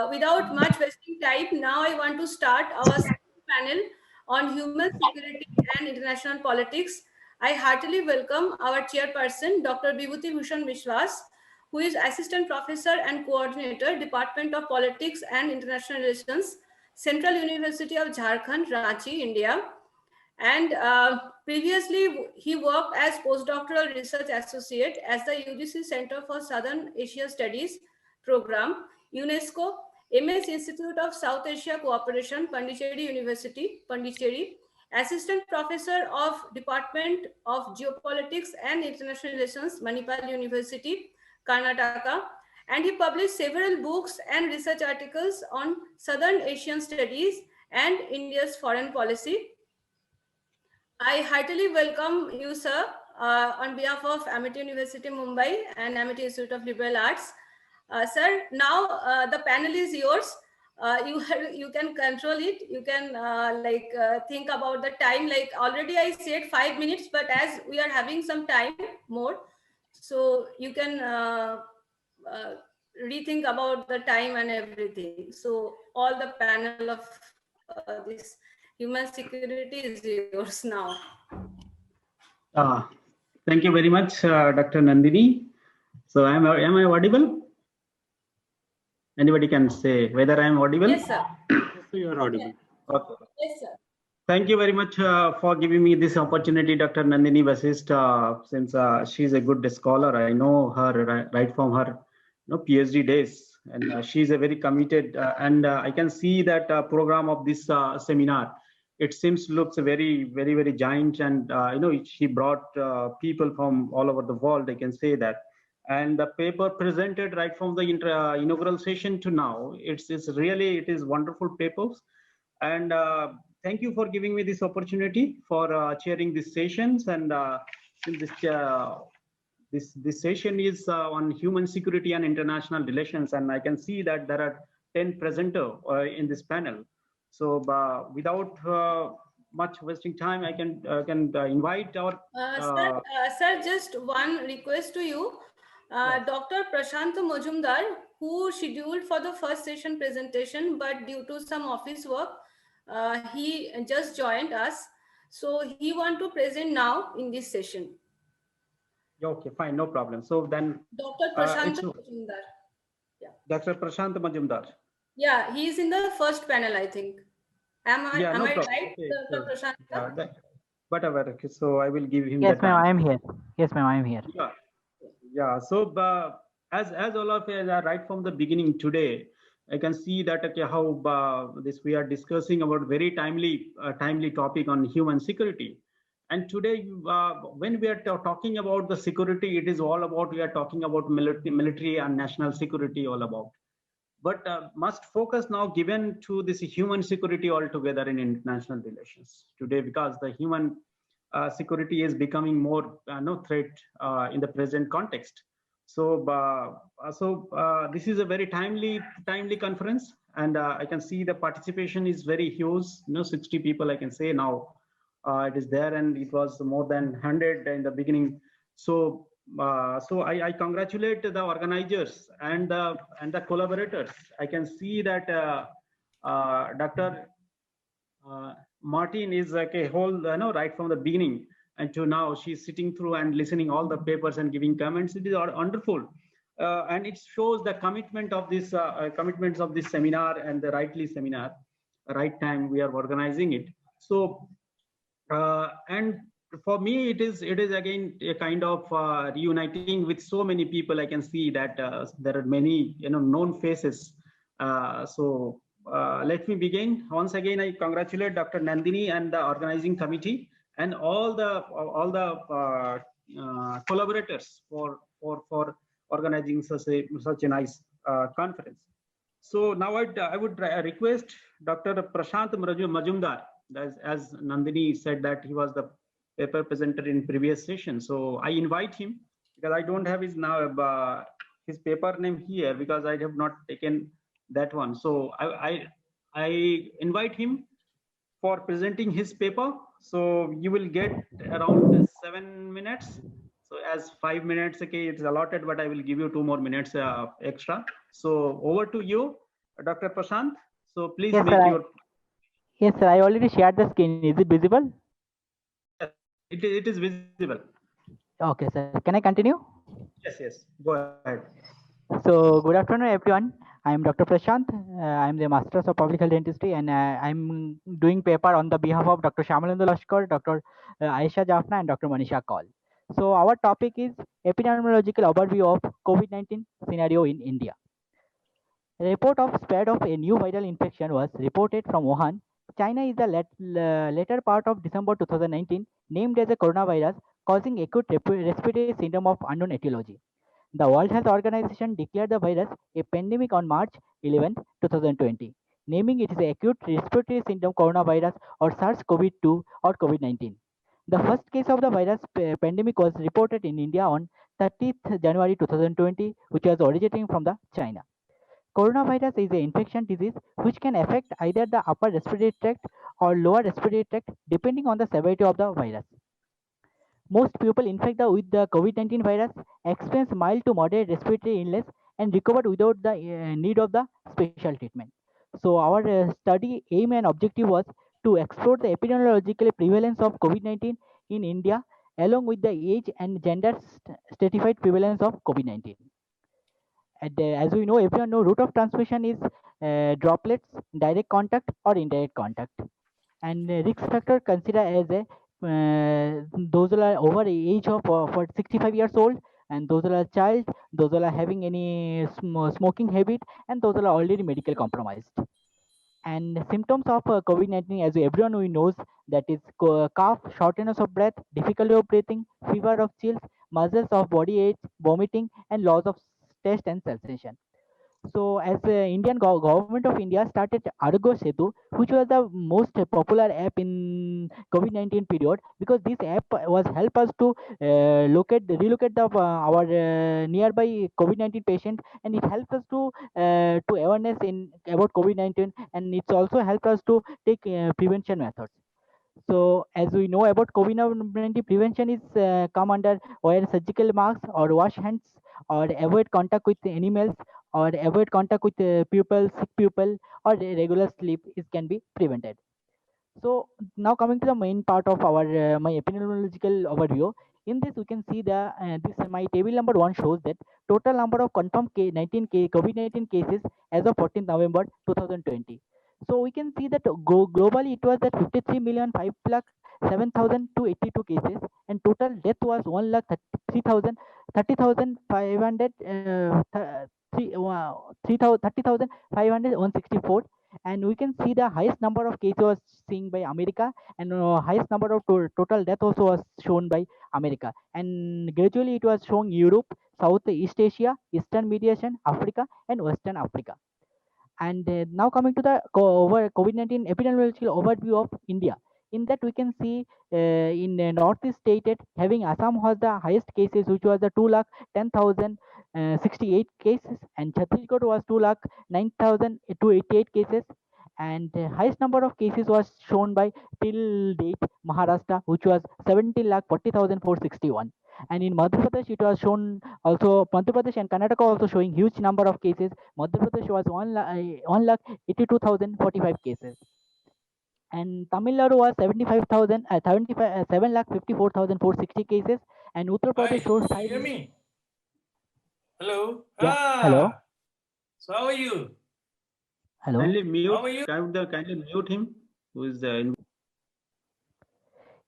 Without much wasting time, now I want to start our second panel on human security and international politics. I heartily welcome our chairperson, Dr. Vibhuti Bhushan Vishwas, who is Assistant Professor and Coordinator, Department of Politics and International Relations, Central University of Jharkhand, Ranchi, India. And previously, he worked as Postdoctoral Research Associate at the UGC Center for Southern Asia Studies Program, UNESCO, MS Institute of South Asia Cooperation, Pondicherry University, Pondicherry, Assistant Professor of Department of Geopolitics and International Relations, Manipal University, Karnataka, and he published several books and research articles on Southern Asian studies and India's foreign policy. I heartily welcome you, sir, on behalf of Amity University, Mumbai and Amity Institute of Liberal Arts. Sir, now the panel is yours. You can control it. You can think about the time. Like already I said 5 minutes, but as we are having some time more, so you can rethink about the time and everything. So all the panel of this human security is yours now. Thank you very much, Dr. Nandini. So am I audible? Anybody can say whether I am audible? Yes, sir. So you are audible. Okay. Yes, sir. Thank you very much for giving me this opportunity, Dr. Nandini Vasisht. Since she's a good scholar, I know her right from her PhD days, and she's a very committed. And I can see that program of this seminar. It seems looks very giant, and she brought people from all over the world. I can say that. And the paper presented right from the inaugural session to now, it is wonderful papers. And thank you for giving me this opportunity for chairing these sessions. And this session is on human security and international relations. And I can see that there are 10 presenters in this panel. So without much wasting time, I can invite our Sir, just one request to you. Dr. Prashant Majumdar, who scheduled for the first session presentation, but due to some office work, he just joined us. So he want to present now in this session. Okay, fine, no problem. So then Dr. Prashant Majumdar. Yeah. Dr. Prashant Majumdar. Yeah, he is in the first panel, I think. Am I right, Okay, Dr. Prashant? Whatever. Okay, so I will give him Yes, that ma'am, time. I am here. Yes, ma'am, I am here. Yeah. So as all of you are right from the beginning today, I can see that how this we are discussing about very timely topic on human security. And today, when we are talking about the security, it is all about, we are talking about military and national security all about. But must focus now given to this human security altogether in international relations today, because the human security is becoming more no threat in the present context. So this is a very timely conference, and I can see the participation is very huge. 60 people I can say now. It is there, and it was more than 100 in the beginning. So I congratulate the organizers and the collaborators. I can see that Dr. Martin is like a whole, right from the beginning and to now, she's sitting through and listening all the papers and giving comments. It is wonderful, and it shows the commitments of this seminar and the right time we are organizing it. So. And for me, it is again a kind of reuniting with so many people. I can see that there are many known faces. So let me begin. Once again, I congratulate Dr. Nandini and the organizing committee and all the collaborators for organizing such a nice conference. So now I would request Dr. Prashant Majumdar. As Nandini said that he was the paper presenter in previous session. So I invite him, because I don't have his paper name here because I have not taken that one. So I invite him for presenting his paper. So you will get around 7 minutes. So as 5 minutes, okay, it's allotted, but I will give you 2 more minutes extra. So over to you, Dr. Prashant. So please Yes, sir. I already shared the screen. Is it visible? Yes, it is visible. Okay, sir. Can I continue? Yes. Go ahead. So, good afternoon, everyone. I am Dr. Prashant. I am the Master of Public Health Dentistry, and I am doing paper on the behalf of Dr. Shyamalendra Lashkar, Dr. Aisha Jaffna, and Dr. Manisha Kaul. So, our topic is epidemiological overview of COVID-19 scenario in India. A report of spread of a new viral infection was reported from Wuhan, China is the later part of December 2019, named as a coronavirus, causing acute respiratory syndrome of unknown etiology. The World Health Organization declared the virus a pandemic on March 11, 2020, naming it as acute respiratory syndrome coronavirus or SARS-CoV-2 or COVID-19. The first case of the virus pandemic was reported in India on 30th January 2020, which was originating from the China. Coronavirus is an infection disease which can affect either the upper respiratory tract or lower respiratory tract depending on the severity of the virus. Most people infected with the COVID-19 virus experience mild to moderate respiratory illness and recovered without the need of the special treatment. So our study aim and objective was to explore the epidemiological prevalence of COVID-19 in India along with the age and gender stratified prevalence of COVID-19. And as we know, everyone know route of transmission is droplets, direct contact or indirect contact. And risk factor consider as a those who are over the age of for 65 years old, and those who are child, those who are having any smoking habit, and those who are already medical compromised. And symptoms of COVID-19, as everyone knows, that is cough, shortness of breath, difficulty of breathing, fever of chills, muscles of body ache, vomiting, and loss of taste and sensation. So as Indian government of India started Argo Setu, which was the most popular app in COVID-19 period, because this app was help us to relocate the our nearby COVID-19 patient, and it helps us to awareness in about COVID-19, and it's also helped us to take prevention methods. So as we know about COVID-19 prevention is come under wear surgical masks or wash hands or avoid contact with animals or avoid contact with people, sick people or regular sleep is can be prevented. So now coming to the main part of our my epidemiological overview. In this, we can see the this my table number one shows that total number of confirmed COVID-19 cases as of 14th November 2020. So we can see that globally it was at 53,507,282 cases, and total death was 1,30,500 30,564, and we can see the highest number of cases was seen by America, and highest number of total death also was shown by America, and gradually it was showing Europe, Southeast Asia, Eastern Mediation, Africa, and Western Africa. And now coming to the COVID-19 epidemiological overview of India. In that we can see in Northeast stated having Assam was the highest cases, which was the 2,10,068 cases, and Chhattisgarh was 2,09,288 cases, and highest number of cases was shown by till date Maharashtra, which was 17,40,461. And in Madhya Pradesh, it was shown also Madhya Pradesh and Karnataka also showing huge number of cases. Madhya Pradesh was 1,82,045 cases. And Tamil Nadu was 7,54,460 cases. And Uttar Pradesh shows Can you hear me? Hello. Yeah. Hello. So how are you? Hello. Kindly mute. How are you? Kindly mute him. Who is the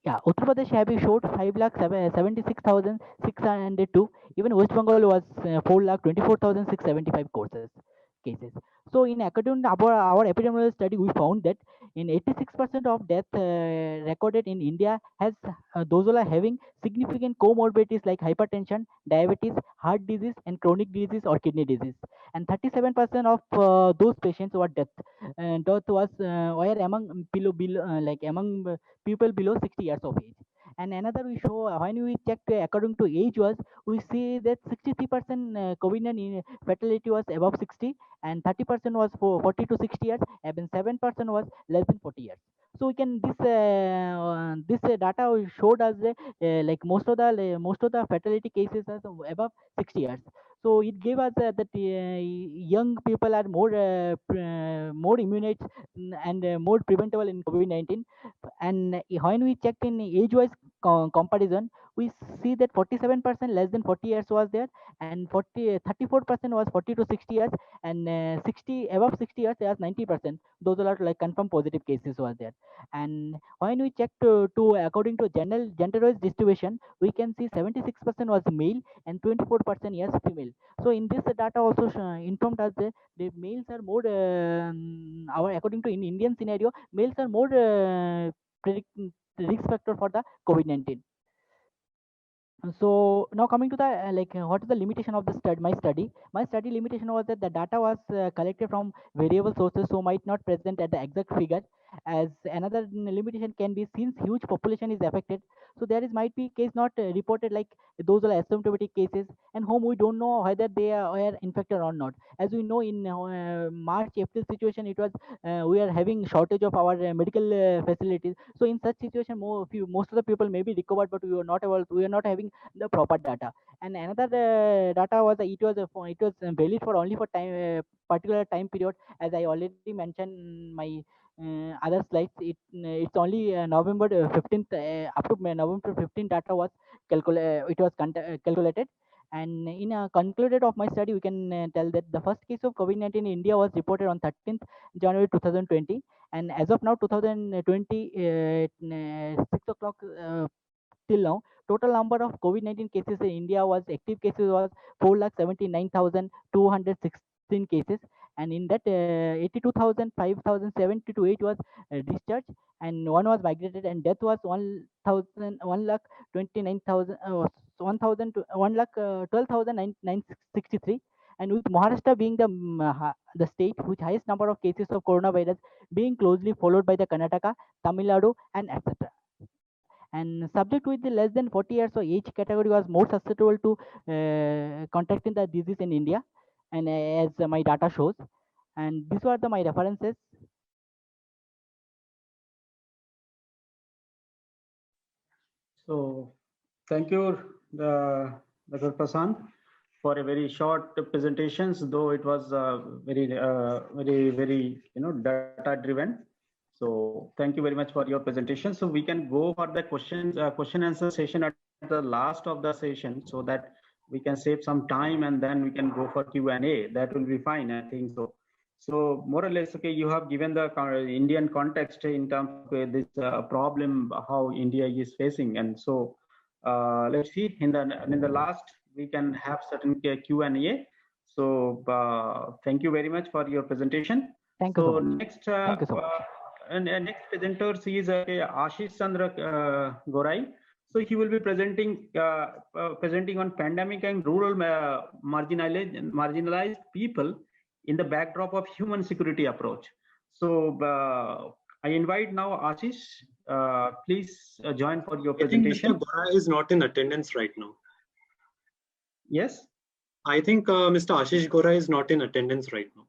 Yeah, Uttar Pradesh have showed 5,76,602. Even West Bengal was 4,24,675 cases. So in according to our epidemiological study, we found that in 86% of death recorded in India has those who are having significant comorbidities like hypertension, diabetes, heart disease, and chronic disease or kidney disease. And 37% of those patients were death. And death was were among among people below 60 years of age. And another we show when we check according to age was, we see that 63% COVID-19 fatality was above 60, and 30% was for 40 to 60 years, and 7% was less than 40 years. So we can this data showed us like most of the fatality cases are above 60 years. So it gave us that young people are more immunized and more preventable in COVID-19. And when we checked in age-wise comparison, we see that 47% less than 40 years was there, and 34% was 40 to 60 years, and 60 above 60 years there's 90%. Those are like confirmed positive cases was there. And when we check to according to gender-wise distribution, we can see 76% was male and 24% yes female. So in this data also informed us that the males are more our according to in Indian scenario, males are more risk factor for the COVID-19. So now coming to the what is the limitation of the my study limitation was that the data was collected from variable sources, so might not present at the exact figure. As another limitation can be, since huge population is affected, so there is might be case not reported, like those are asymptomatic cases and whom we don't know whether they are infected or not. As we know in March April situation, it was we are having shortage of our medical facilities. So in such situation, most of the people may be recovered, but we are not having the proper data. And another data was it was valid for only for time particular time period. As I already mentioned in my other slides, it's only November 15th up to November 15th data was calculated. And in a concluded of my study, we can tell that the first case of COVID-19 in India was reported on 13th January 2020, and as of now 2020 6 o'clock till now, total number of COVID-19 cases in India was active cases was 4,79,216 cases, and in that 82,5,072 was discharged, and one was migrated, and death was 1,29,000 1,12,963. And with Maharashtra being the state with highest number of cases of coronavirus, being closely followed by the Karnataka, Tamil Nadu, and etc. And subject with the less than 40 years of age category was more susceptible to contracting the disease in India, and as my data shows. And these were my references. So thank you, Dr. Prasant, for a very short presentations, though it was very data driven. So thank you very much for your presentation. So we can go for the question answer session at the last of the session, so that we can save some time and then we can go for Q&A. That will be fine, I think so. So more or less, okay, you have given the Indian context in terms of this problem, how India is facing. And so let's see, in the last, we can have certain Q&A. So thank you very much for your presentation. Thank you so much. Next, Thank you so much. Next presenter is Ashish Chandra Gorai. So he will be presenting on pandemic and rural marginalized people in the backdrop of human security approach. So I invite now Ashish, please join for your presentation. I think Mr. Gorai is not in attendance right now. Yes? I think Mr. Ashish Gorai is not in attendance right now.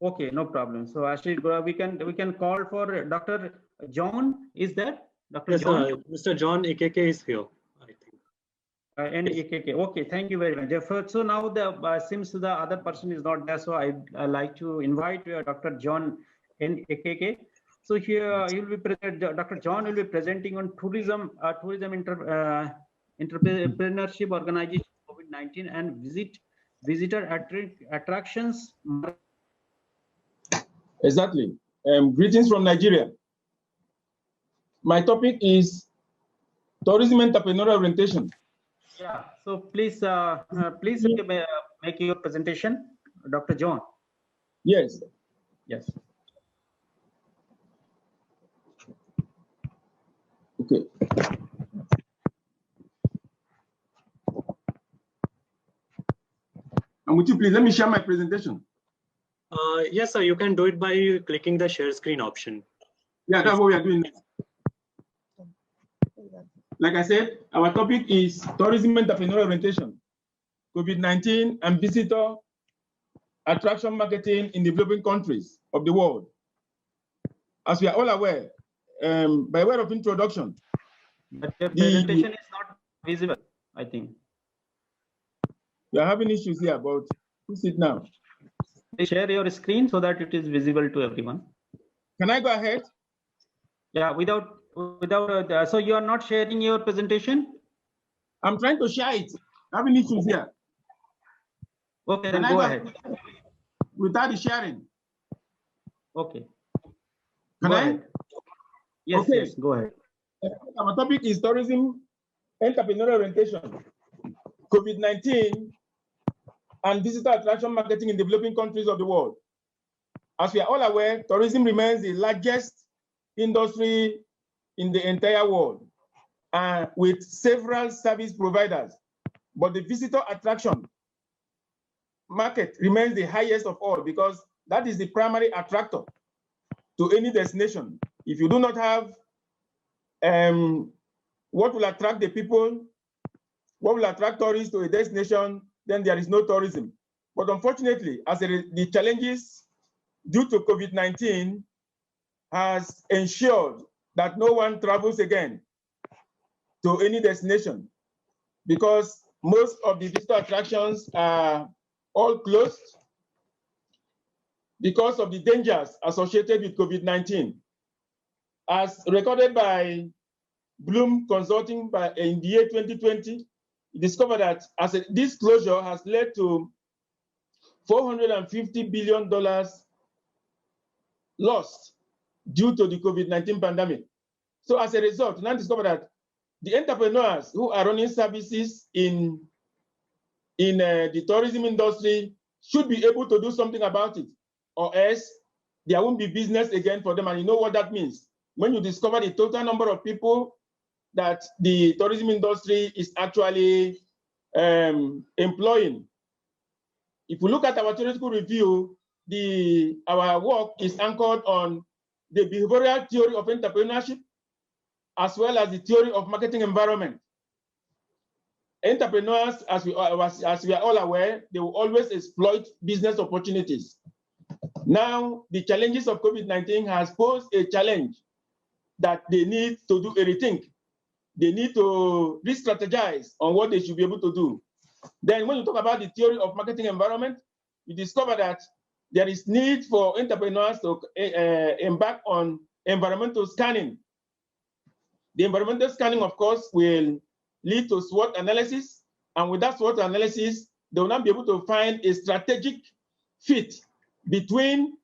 Okay, no problem. So Ashish Gorai, we can call for Dr. John. Is that Dr. Yes, John? Mr. John AKK is here, I think. And AKK. Okay, thank you very much. So now since the other person is not there, so I like to invite Dr. John N. AKK. So here he will be Dr. John will be presenting on tourism entrepreneurship organization COVID-19 and visitor attractions. Exactly. Greetings from Nigeria. My topic is tourism entrepreneurial orientation. Yeah. So please, please make your presentation, Dr. John. Yes. Yes. Okay. And would you please let me share my presentation? Yes, sir. You can do it by clicking the share screen option. Yeah, that's what we are doing now. Like I said, our topic is tourism entrepreneurial orientation, COVID-19 and visitor attraction marketing in developing countries of the world. As we are all aware, by way of introduction, but the presentation is not visible, I think. We are having issues here, but fix it now. Please share your screen so that it is visible to everyone. Can I go ahead? Yeah, so you are not sharing your presentation? I'm trying to share it. Having issues here. Okay, then go ahead. Without the sharing. Okay. Can I? Yes, okay. Yes, go ahead. Our topic is tourism entrepreneurial orientation, COVID-19 and visitor attraction marketing in developing countries of the world. As we are all aware, tourism remains the largest industry in the entire world, with several service providers. But the visitor attraction market remains the highest of all because that is the primary attractor to any destination. If you do not have what will attract the people, what will attract tourists to a destination, then there is no tourism. But unfortunately, as the challenges due to COVID-19 has ensured that no one travels again to any destination because most of the visitor attractions are all closed because of the dangers associated with COVID-19. As recorded by Bloom Consulting in the year 2020, it discovered that this closure has led to $450 billion lost due to the COVID-19 pandemic. So as a result, now discovered that the entrepreneurs who are running services in the tourism industry should be able to do something about it, or else there won't be business again for them. And you know what that means. When you discover the total number of people that the tourism industry is actually employing. If we look at our theoretical review, our work is anchored on the behavioral theory of entrepreneurship, as well as the theory of marketing environment. Entrepreneurs, as we are all aware, they will always exploit business opportunities. Now, the challenges of COVID-19 has posed a challenge that they need to do a rethink. they need to re-strategize on what they should be able to do. Then when you talk about the theory of marketing environment, you discover that there is need for entrepreneurs to embark on environmental scanning. The environmental scanning, of course, will lead to SWOT analysis. And with that SWOT analysis, they will not be able to find a strategic fit between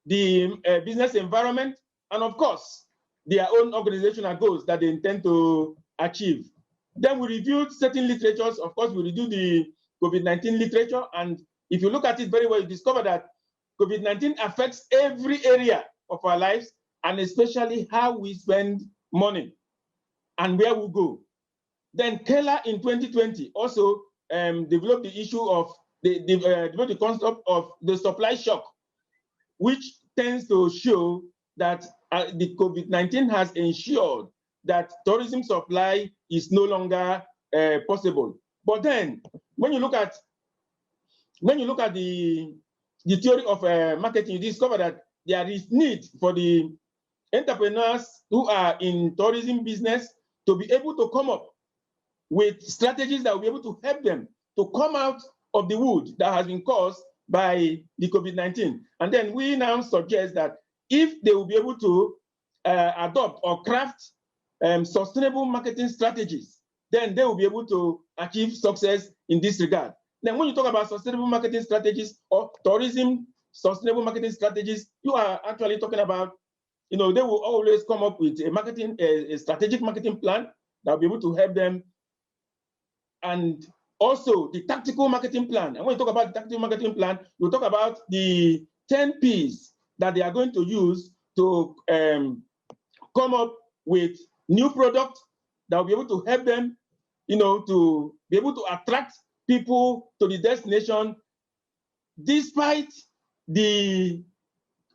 the business environment and, of course, their own organizational goals that they intend to achieve. Then we reviewed certain literatures. Of course, we reviewed the COVID-19 literature. And if you look at it very well, you discover that COVID-19 affects every area of our lives, and especially how we spend money and where we go. Then Keller in 2020 also developed the issue of developed the concept of the supply shock, which tends to show that the COVID-19 has ensured that tourism supply is no longer possible. But then, when you look at the theory of marketing, you discover that there is need for the entrepreneurs who are in tourism business to be able to come up with strategies that will be able to help them to come out of the wood that has been caused by the COVID-19. And then we now suggest that if they will be able to adopt or craft sustainable marketing strategies, then they will be able to achieve success in this regard. Then when you talk about sustainable marketing strategies or tourism sustainable marketing strategies, you are actually talking about, they will always come up with a strategic marketing plan that will be able to help them. And also the tactical marketing plan. And when you talk about the tactical marketing plan, you talk about the 10 Ps that they are going to use to come up with new products that will be able to help them, to be able to attract people to the destination despite the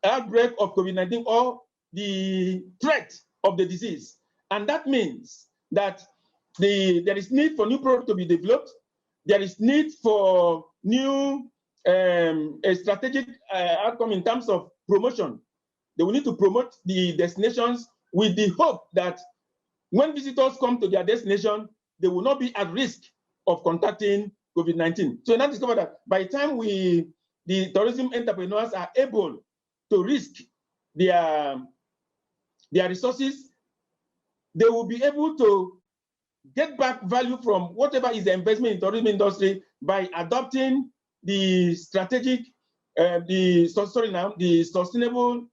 outbreak of COVID-19 or the threat of the disease. And that means that there is need for new products to be developed. There is need for new a strategic outcome in terms of promotion. They will need to promote the destinations with the hope that when visitors come to their destination, they will not be at risk of contacting COVID-19. So now discover that by the time the tourism entrepreneurs are able to risk their resources, they will be able to get back value from whatever is the investment in the tourism industry by adopting the strategic, the sustainable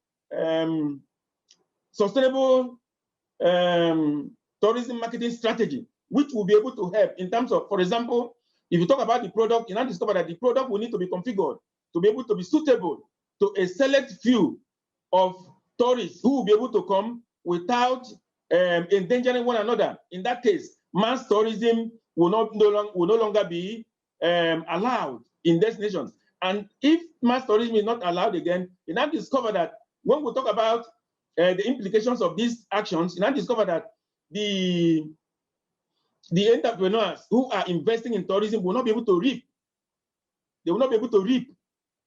tourism marketing strategy, which will be able to help in terms of, for example, if you talk about the product, you now discover that the product will need to be configured to be able to be suitable to a select few of tourists who will be able to come without endangering one another. In that case, mass tourism will no longer be allowed in destinations. And if mass tourism is not allowed again, you now discover that when we talk about the implications of these actions, you now discover that the entrepreneurs who are investing in tourism will not be able to reap. They will not be able to reap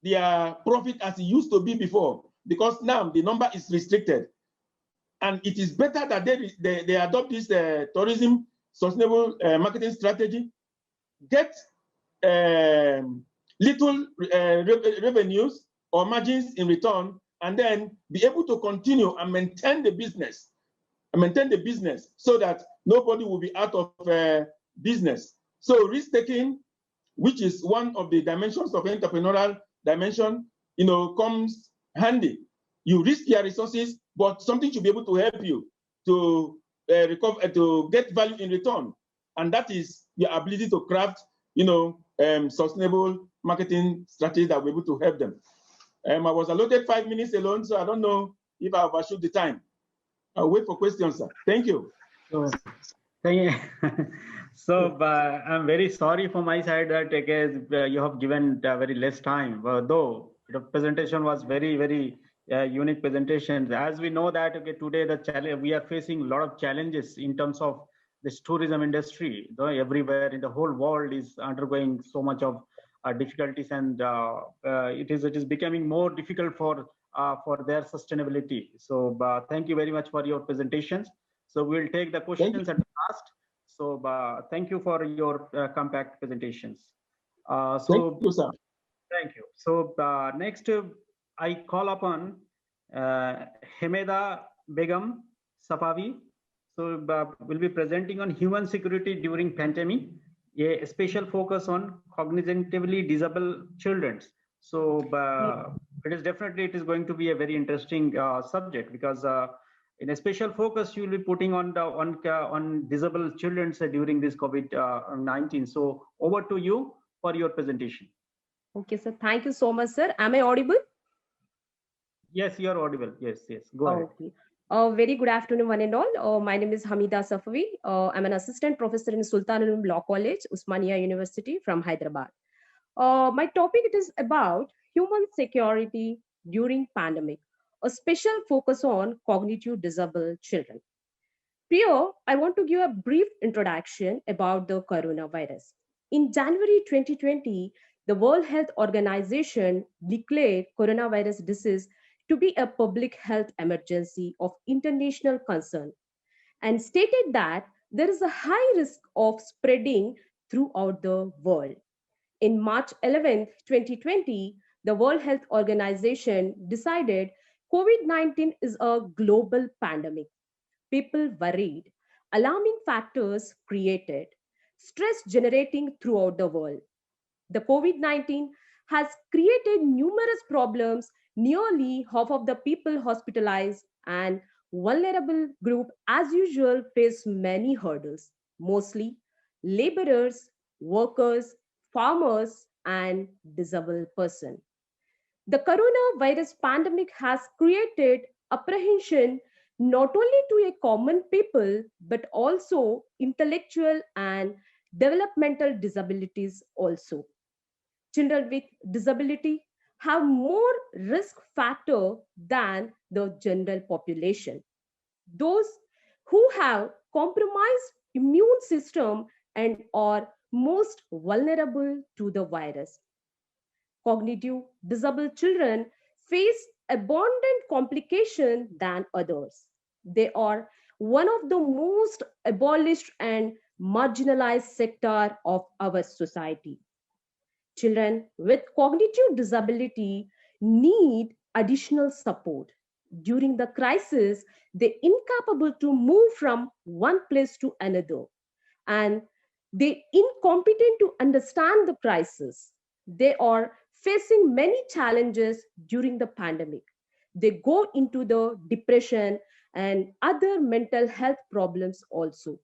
their profit as it used to be before, because now the number is restricted. And it is better that they adopt this tourism sustainable marketing strategy, get little revenues or margins in return, and then be able to continue and maintain the business, so that nobody will be out of business. So risk-taking, which is one of the dimensions of entrepreneurial dimension, comes handy. You risk your resources, but something should be able to help you to recover, to get value in return. And that is your ability to craft, sustainable marketing strategies that will be able to help them. I was allotted 5 minutes alone, so I don't know if I overshoot the time. I'll wait for questions, sir. Thank you. So I'm very sorry for my side that you have given very less time, though the presentation was very, very unique presentation. As we know that today we are facing a lot of challenges in terms of this tourism industry. Everywhere in the whole world is undergoing so much of difficulties, and it is becoming more difficult for their sustainability. So thank you very much for your presentations. So we'll take the questions at the fast. So thank you for your compact presentations. Thank you, sir. Thank you. So next, I call upon Hemeda Begum Safavi. So we'll be presenting on human security during pandemic, a special focus on cognitively disabled children. So it is going to be a very interesting subject, because in a special focus you will be putting on the on disabled children during this COVID-19. So over to you for your presentation. Okay, sir. Thank you so much, sir. Am I audible? Yes, you are audible. Yes, go ahead. Okay. Very good afternoon, one and all. My name is Hamida Safavi. I'm an assistant professor in Sultanul Law College, Usmania University from Hyderabad. My topic it is about human security during pandemic, a special focus on cognitive disabled children. Here, I want to give a brief introduction about the coronavirus. In January 2020, the World Health Organization declared coronavirus disease to be a public health emergency of international concern and stated that there is a high risk of spreading throughout the world. In March 11, 2020, the World Health Organization decided COVID-19 is a global pandemic. People worried, alarming factors created, stress generating throughout the world. The COVID-19 has created numerous problems. Nearly half of the people hospitalized and vulnerable group as usual face many hurdles, mostly laborers, workers, farmers, and disabled persons. The coronavirus pandemic has created apprehension not only to a common people, but also intellectual and developmental disabilities also. Children with disability have more risk factor than the general population. Those who have compromised immune system and are most vulnerable to the virus. Cognitive disabled children face abundant complications than others. They are one of the most abolished and marginalized sector of our society. Children with cognitive disability need additional support. During the crisis, they're incapable to move from one place to another, and they're incompetent to understand the crisis. They are facing many challenges during the pandemic. They go into the depression and other mental health problems also.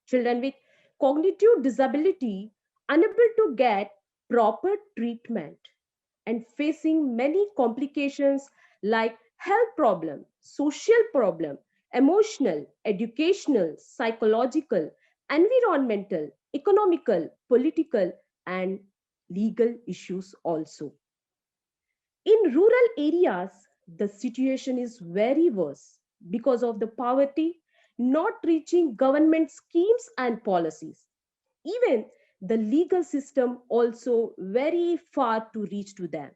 Children with cognitive disability unable to get proper treatment and facing many complications like health problem, social problem, emotional, educational, psychological, environmental, economical, political, and legal issues also. In rural areas, the situation is very worse because of the poverty, not reaching government schemes and policies. Even the legal system also very far to reach to them.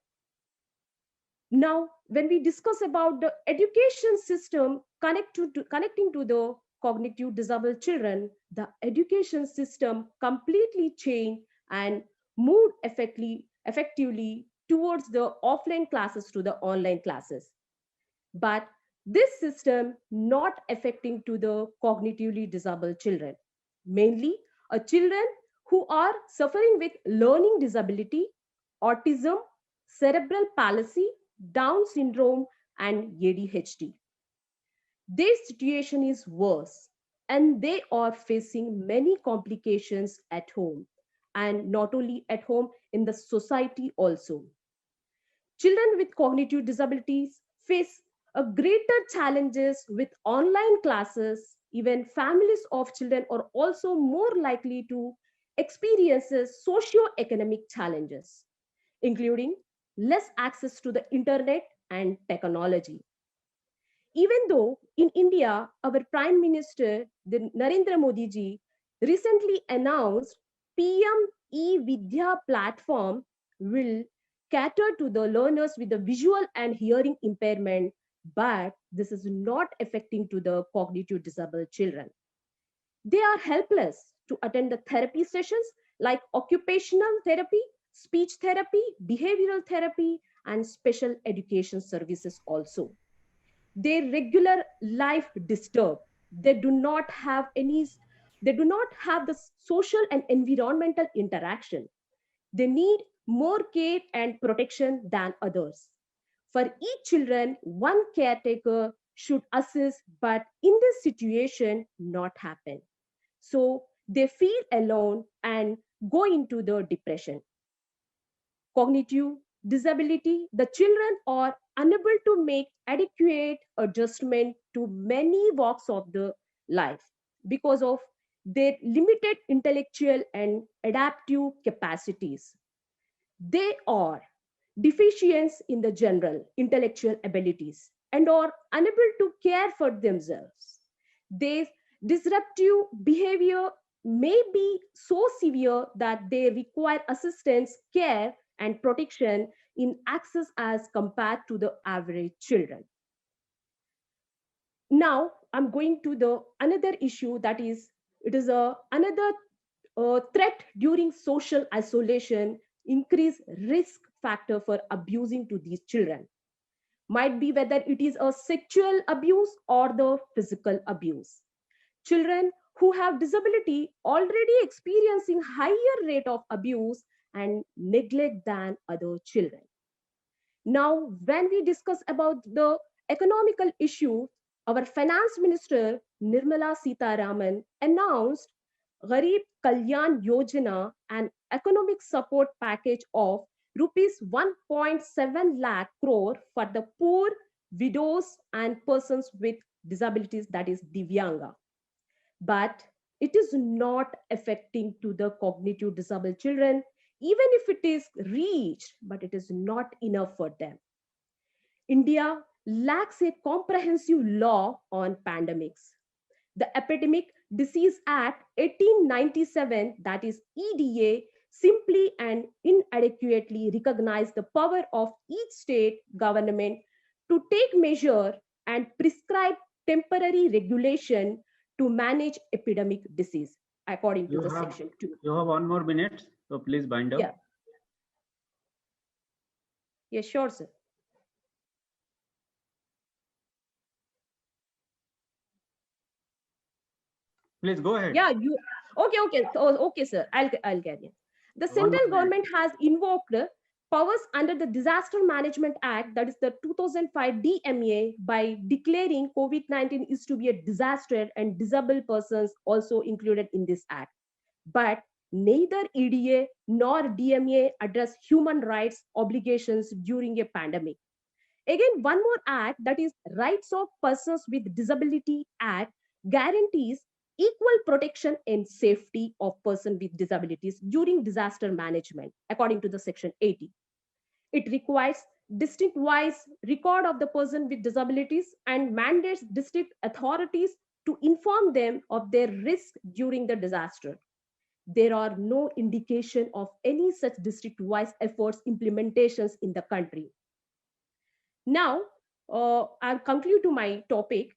Now, when we discuss about the education system connecting to the cognitive disabled children, the education system completely changed and moved effectively towards the offline classes to the online classes. But this system not affecting to the cognitively disabled children, mainly children who are suffering with learning disability, autism, cerebral palsy, Down syndrome, and ADHD. Their situation is worse, and they are facing many complications at home, and not only at home, in the society also. Children with cognitive disabilities face a greater challenges with online classes. Even families of children are also more likely to experience socio-economic challenges, including less access to the internet and technology. Even though in India, our Prime Minister, Narendra Modi ji, recently announced PM e-Vidya platform will cater to the learners with the visual and hearing impairment, but this is not affecting to the cognitive disabled children. They are helpless to attend the therapy sessions like occupational therapy, speech therapy, behavioral therapy, and special education services also. Their regular life disturbed. They do not have the social and environmental interaction. They need more care and protection than others. For each children, one caretaker should assist, but in this situation, not happen. So they feel alone and go into the depression. Cognitive disability, the children are unable to make adequate adjustment to many walks of the life because of their limited intellectual and adaptive capacities. They are deficient in the general intellectual abilities and are unable to care for themselves. Their disruptive behavior may be so severe that they require assistance, care, and protection in access as compared to the average children. Now I'm going to the another issue, that is it is another threat during social isolation, increased risk factor for abusing to these children. Might be whether it is a sexual abuse or the physical abuse. Children who have disability already experiencing higher rate of abuse and neglect than other children. Now, when we discuss about the economical issue, our finance minister Nirmala Sitharaman announced Garib Kalyan Yojana, an economic support package of rupees 1.7 lakh crore for the poor, widows, and persons with disabilities, that is Divyanga. But it is not affecting to the cognitive disabled children, even if it is reached, but it is not enough for them. India lacks a comprehensive law on pandemics. The Epidemic Disease Act 1897, that is EDA, simply and inadequately recognized the power of each state government to take measure and prescribe temporary regulation to manage epidemic disease, according to section 2. You have 1 more minute, so please bind up. Yeah. Yeah, sure, sir. Please go ahead. Yeah, you okay, okay, sir. I'll carry on. The central government has invoked powers under the Disaster Management Act, that is the 2005 DMA, by declaring COVID-19 is to be a disaster and disabled persons also included in this act. But neither EDA nor DMA address human rights obligations during a pandemic. Again, one more act, that is Rights of Persons with Disability Act, guarantees equal protection and safety of persons with disabilities during disaster management, according to the section 80. It requires district-wise record of the person with disabilities and mandates district authorities to inform them of their risk during the disaster. There are no indication of any such district-wise efforts implementations in the country. Now, I'll conclude to my topic.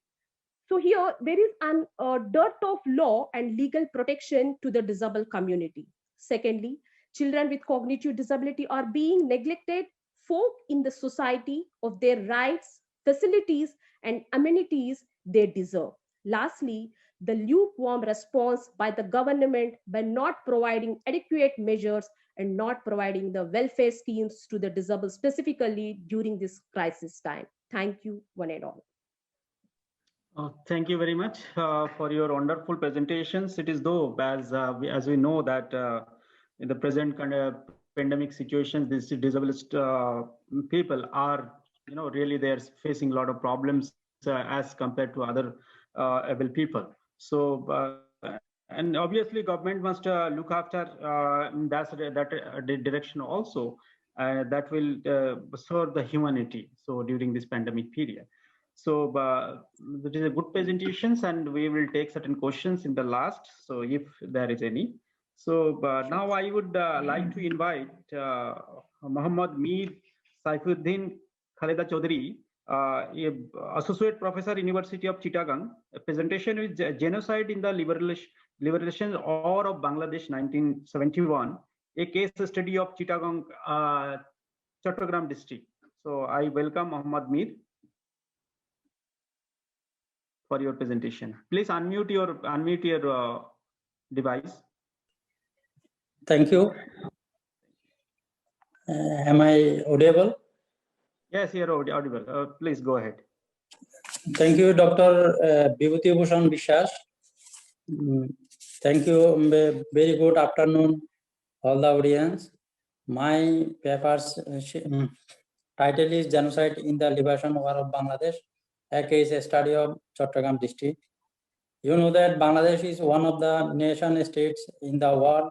So here there is a dearth of law and legal protection to the disabled community. Secondly, children with cognitive disability are being neglected folk in the society of their rights, facilities, and amenities they deserve. Lastly, the lukewarm response by the government by not providing adequate measures and not providing the welfare schemes to the disabled specifically during this crisis time. Thank you, one and all. Thank you very much for your wonderful presentations. It is though, as we know that in the present kind of pandemic situations, these disabled people are, really they're facing a lot of problems as compared to other able people. So, and obviously government must look after that direction also. That will serve the humanity. So during this pandemic period. So it is a good presentations, and we will take certain questions in the last. So if there is any. So now I would like to invite Muhammad Mir Saifuddin Khaleda Chaudhary Associate Professor, University of Chittagong. A presentation is Genocide in the Liberation War of Bangladesh 1971, a case study of Chittagong, Chattogram district. So I welcome Muhammad Mir for your presentation. Please unmute your device. Thank you. Am I audible? Yes, you're audible. Please go ahead. Thank you, Dr. Bibhuti Bhushan Bishas. Thank you. Very good afternoon, all the audience. My paper's title is Genocide in the Liberation War of Bangladesh, a case study of Chattogram district. You know that Bangladesh is one of the nation states in the world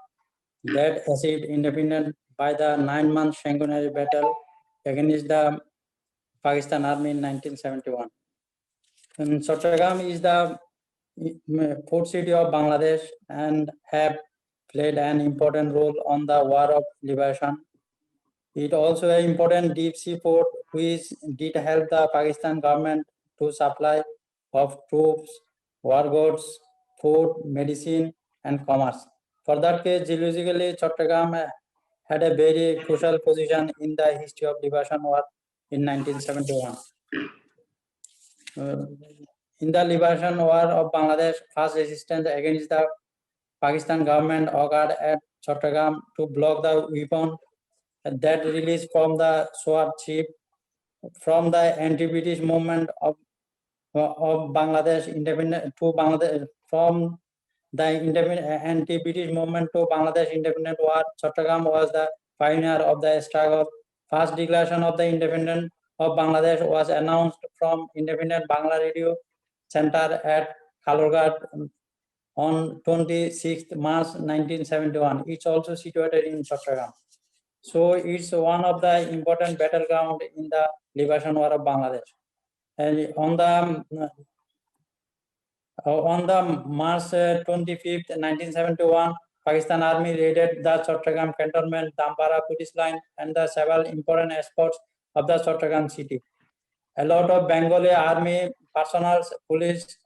that achieved independence by the 9-month sanguinary battle against the Pakistan Army in 1971. And Chattogram is the port city of Bangladesh and have played an important role on the War of Liberation. It also an important deep sea port which did help the Pakistan government to supply of troops, war goods, food, medicine, and commerce. For that case, geologically, Chattogram had a very crucial position in the history of Liberation War in 1971. In the Liberation War of Bangladesh, first resistance against the Pakistan government occurred at Chattogram to block the weapon that released from the sword ship from the anti-British movement of Bangladesh independence to Bangladesh, from the anti-British movement to Bangladesh independent war. Chattogram was the pioneer of the struggle. First declaration of the independence of Bangladesh was announced from Independent Bangla Radio Center at Kalurghat on 26th March 1971. It's also situated in Chattogram. So it's one of the important battleground in the Liberation War of Bangladesh. And on the March 25th, 1971, Pakistan Army raided the Chattogram cantonment, Dampara police line, and the several important spots of the Chattogram city. A lot of Bengali Army personnel, police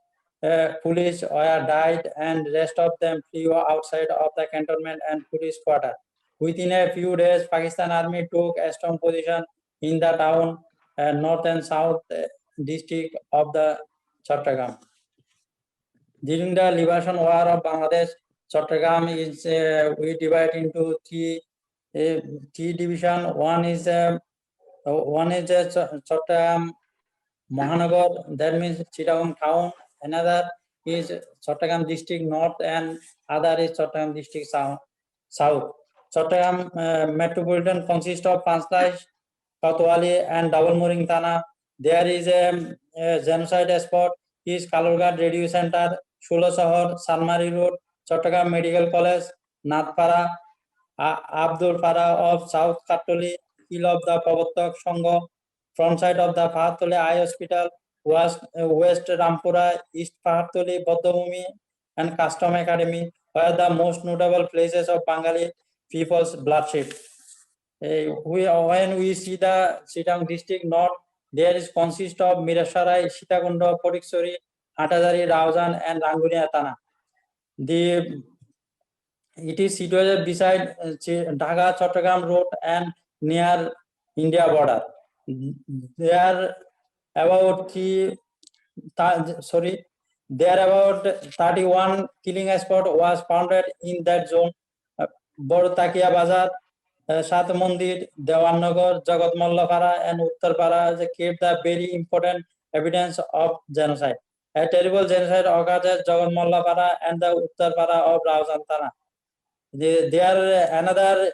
were died, and rest of them flew outside of the cantonment and police quarter. Within a few days, Pakistan Army took a strong position in the town, north and south district of the Chattogram. During the Liberation War of Bangladesh, Chattogram is we divide into three division. One is Chattogram Mahanagar, that means Chittagong town. Another is Chattogram district north, and other is Chattogram district south. Chattogram metropolitan consists of Panchlish, Kotwali, and Double Mooring Thana. There is a genocide spot is Kalurghat Radio Center, Shulosahar, Sanmari Road, Chattogram Medical College, Nathpara, Abdul Para of South Katoli, Hill of the Pavatak Sangha, front side of the Pahatoli Eye Hospital, West Rampura, East Pahatoli, Bodhbhumi, and Custom Academy were the most notable places of Bengali people's bloodshed. When we see the Chittagong district north, there is consist of Mirasarai, Sitakundo, Parikh, Hatazari, Raujan, and Rangunia Thana. It is situated beside Dhaka Chattogram Road and near India border. There are about 31 killing spot was founded in that zone. Bortakia Bazar, Shat Mandir, Dewannagar, Jagat Mallapara, and Uttarpara kept the very important evidence of genocide. A terrible genocide occurred at Jagat Mallapara and the Uttarpara of Raujantana. There another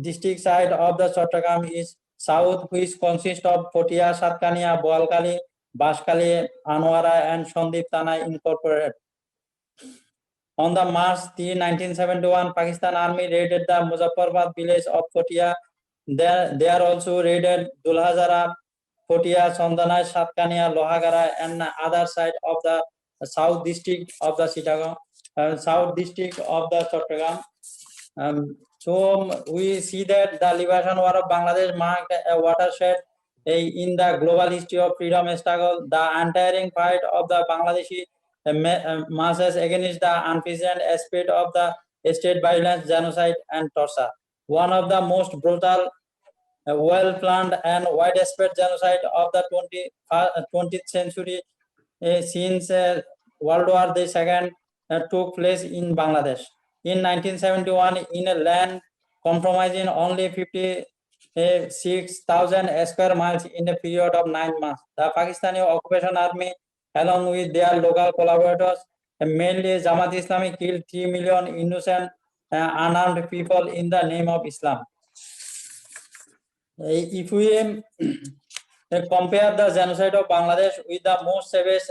district side of the Chattogram is south, which consists of Potia, Satkania, Boalkali, Baskali, Anwara, and Sondip Thana incorporated. On the March 3, 1971, Pakistan Army raided the Muzaffarabad village of Potia. They are also raided Dulhazara, Potia, Sondana, Satkania, Lohagara, and other side of the south district of the Chittagong, south district of the Chattogram. So we see that the Liberation War of Bangladesh marked a watershed in the global history of freedom struggle, the untiring fight of the Bangladeshi masses against the unprecedented spate of the state violence, genocide, and torture. One of the most brutal, well-planned, and widespread genocide of the 20th century since World War II took place in Bangladesh. In 1971, in a land comprising only 56,000 square miles in a period of 9 months, the Pakistani occupation army, along with their local collaborators, mainly Jamaat Islami, killed 3 million innocent unarmed people in the name of Islam. If we compare the genocide of Bangladesh with the most savage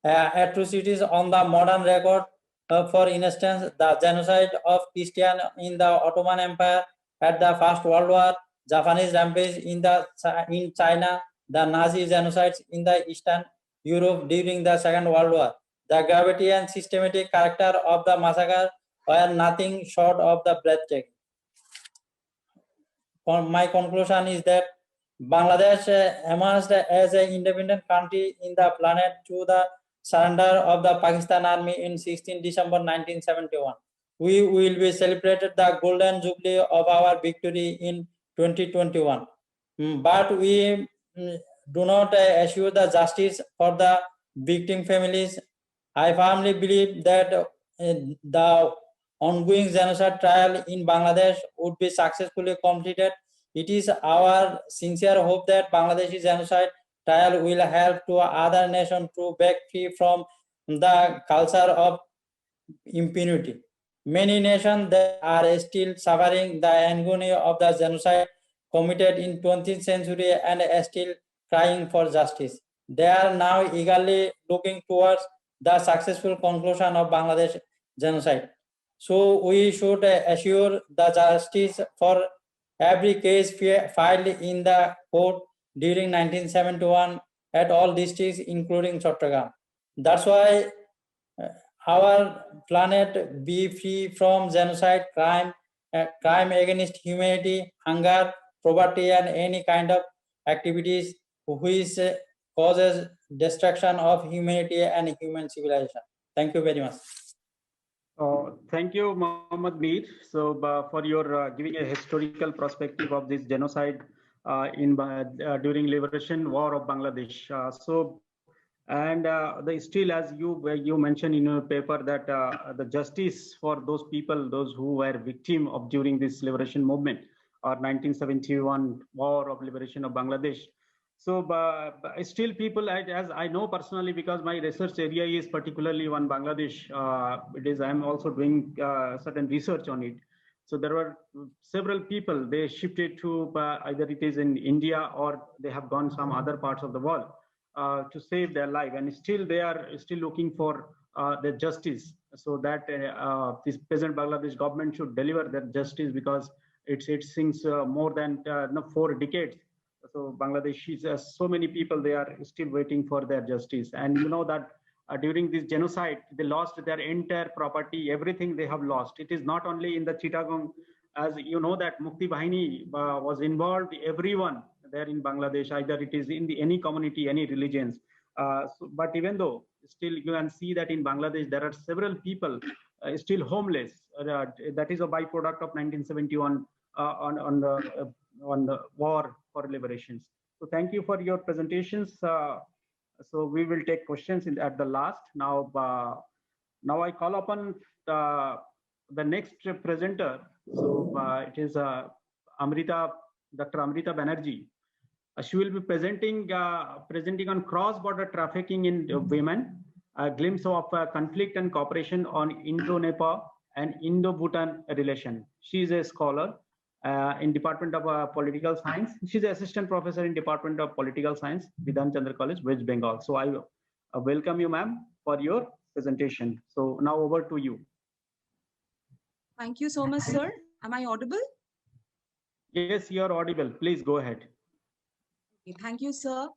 atrocities on the modern record, for instance, the genocide of Christians in the Ottoman Empire at the First World War, Japanese rampage in China, the Nazi genocides in the Eastern Europe during the Second World War. The gravity and systematic character of the massacre were nothing short of the breathtaking. My conclusion is that Bangladesh emerged as an independent country in the planet through the surrender of the Pakistan Army in 16 December 1971. We will be celebrated the golden jubilee of our victory in 2021. But we do not assure the justice for the victim families. I firmly believe that the ongoing genocide trial in Bangladesh would be successfully completed. It is our sincere hope that Bangladeshi genocide trial will help to other nations to break free from the culture of impunity. Many nations that are still suffering the agony of the genocide committed in 20th century and are still crying for justice. They are now eagerly looking towards the successful conclusion of Bangladesh genocide. So we should assure the justice for every case filed in the court during 1971 at all districts, including Chattogram. That's why our planet be free from genocide, crime against humanity, hunger, poverty, and any kind of activities which causes destruction of humanity and human civilization. Thank you very much. Thank you, Mohammad Mir. So, for your giving a historical perspective of this genocide during liberation war of Bangladesh. Still, as you mentioned in your paper, that the justice for those people, those who were victim of during this liberation movement or 1971 war of liberation of Bangladesh. So still people, as I know personally, because my research area is particularly on Bangladesh, I'm also doing certain research on it. So there were several people, they shifted to either it is in India or they have gone some other parts of the world to save their life, and still they are still looking for the justice. So that this present Bangladesh government should deliver that justice, because it's since more than 4 decades. So Bangladeshis, so many people, they are still waiting for their justice. And you know that during this genocide, they lost their entire property, everything they have lost. It is not only in the Chittagong, as you know that Mukti Bahini was involved, everyone there in Bangladesh, either it is in any community, any religions. But even though, still you can see that in Bangladesh, there are several people still homeless. That is a byproduct of 1971 on the war for liberations. So thank you for your presentations. So we will take questions at the last. Now I call upon the next presenter. So it is Dr. Amrita Banerjee. She will be presenting on cross-border trafficking in women, a glimpse of conflict and cooperation on Indo-Nepal and Indo-Bhutan relation. She is a scholar in Department of Political Science. She's an assistant professor in Department of Political Science, Vidhan Chandra College, West Bengal. So I welcome you, ma'am, for your presentation. So now over to you. Thank you so much, sir. Am I audible? Yes, you are audible. Please go ahead. Okay, thank you, sir.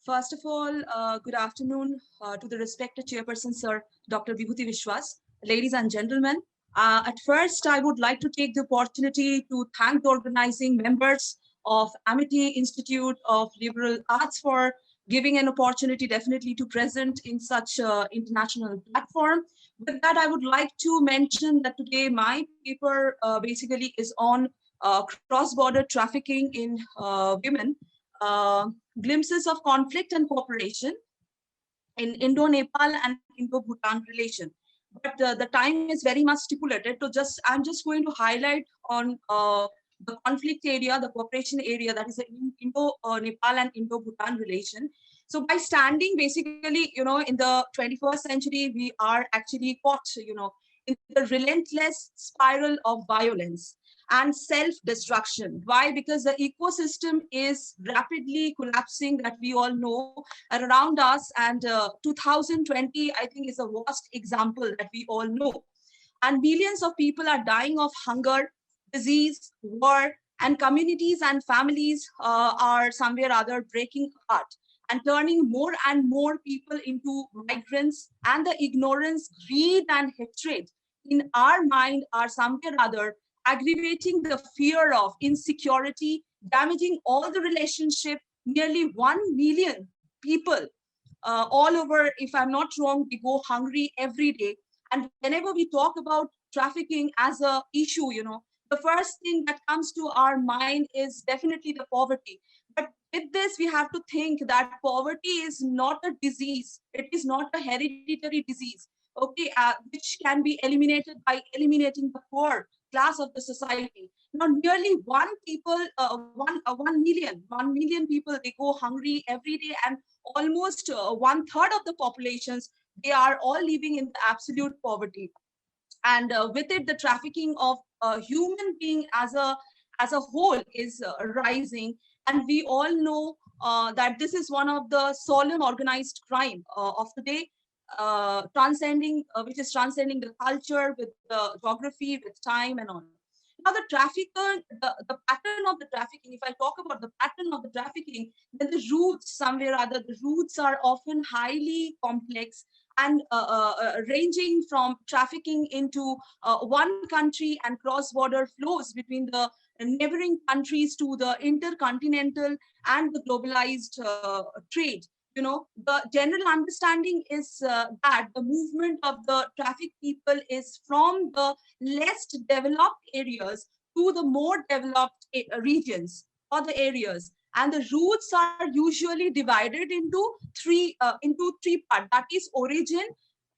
First of all, good afternoon to the respected chairperson, sir, Dr. Vibhuti Vishwas. Ladies and gentlemen, at first, I would like to take the opportunity to thank the organizing members of Amity Institute of Liberal Arts for giving an opportunity definitely to present in such an international platform. With that, I would like to mention that today my paper basically is on cross-border trafficking in women, glimpses of conflict and cooperation in Indo-Nepal and Indo-Bhutan relation. But the time is very much stipulated. So I'm just going to highlight on the conflict area, the cooperation area, that is the Indo-Nepal and Indo-Bhutan relation. So by standing basically, in the 21st century, we are actually caught, in the relentless spiral of violence and self-destruction. Why? Because the ecosystem is rapidly collapsing, that we all know around us, and 2020, I think, is a worst example that we all know. And millions of people are dying of hunger, disease, war, and communities and families are somewhere or other breaking apart and turning more and more people into migrants, and the ignorance, greed, and hatred in our mind are somewhere or other aggravating the fear of insecurity, damaging all the relationship. Nearly 1 million people all over, if I'm not wrong, we go hungry every day. And whenever we talk about trafficking as a issue, the first thing that comes to our mind is definitely the poverty. But with this, we have to think that poverty is not a disease. It is not a hereditary disease, okay, which can be eliminated by eliminating the poor class of the society. Now, nearly 1 million people, they go hungry every day, and almost 1/3 of the populations, they are all living in the absolute poverty. And with it, the trafficking of human being as a whole is rising. And we all know that this is one of the solemn organized crime of today, which is transcending the culture with the geography, with time and all. Now, the pattern of the trafficking, if I talk about the pattern of the trafficking, then the roots somewhere or other, the roots are often highly complex and ranging from trafficking into one country and cross-border flows between the neighboring countries to the intercontinental and the globalized trade. The general understanding is that the movement of the trafficked people is from the less developed areas to the more developed regions or the areas. And the routes are usually divided into three parts, that is origin,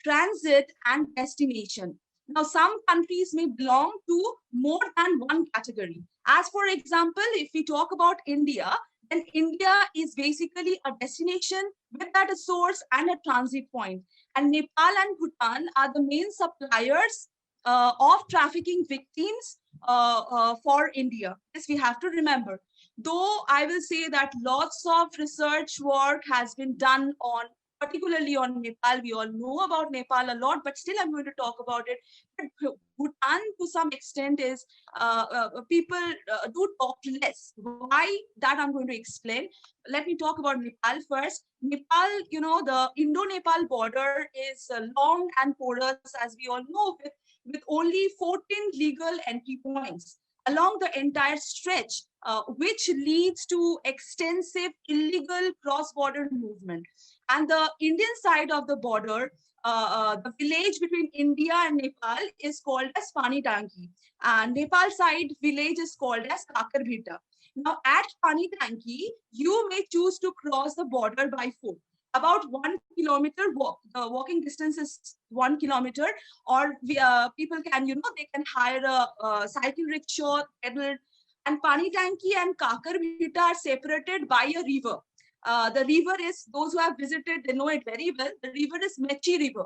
transit, and destination. Now, some countries may belong to more than one category. As for example, if we talk about India, then India is basically a destination with that a source and a transit point. And Nepal and Bhutan are the main suppliers of trafficking victims for India. This we have to remember. Though I will say that lots of research work has been done on, particularly on Nepal. We all know about Nepal a lot, but still I'm going to talk about it. But Bhutan, to some extent, is people do talk less. Why? That I'm going to explain. Let me talk about Nepal first. Nepal, the Indo-Nepal border is long and porous, as we all know, with only 14 legal entry points along the entire stretch, which leads to extensive illegal cross-border movement. And the Indian side of the border, the village between India and Nepal is called as Panitanki. And Nepal side village is called as Kakarbhita. Now at Panitanki, you may choose to cross the border by foot. About 1 kilometer walk. The walking distance is 1 kilometer, or people can, they can hire a cycle rickshaw, pedal. And Panitanki and Kakarbhita are separated by a river. The river is, those who have visited, they know it very well. The river is Mechi River.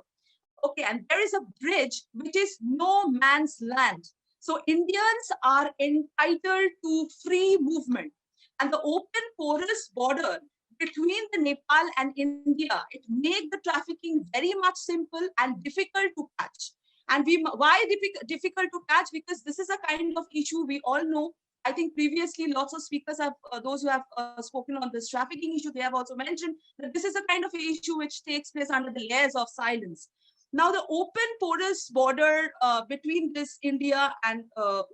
Okay, and there is a bridge which is no man's land. So Indians are entitled to free movement. And the open porous border between the Nepal and India, it makes the trafficking very much simple and difficult to catch. And why difficult to catch? Because this is a kind of issue we all know. I think previously lots of speakers have, those who have spoken on this trafficking issue, they have also mentioned that this is a kind of issue which takes place under the layers of silence. Now, the open porous border between this India and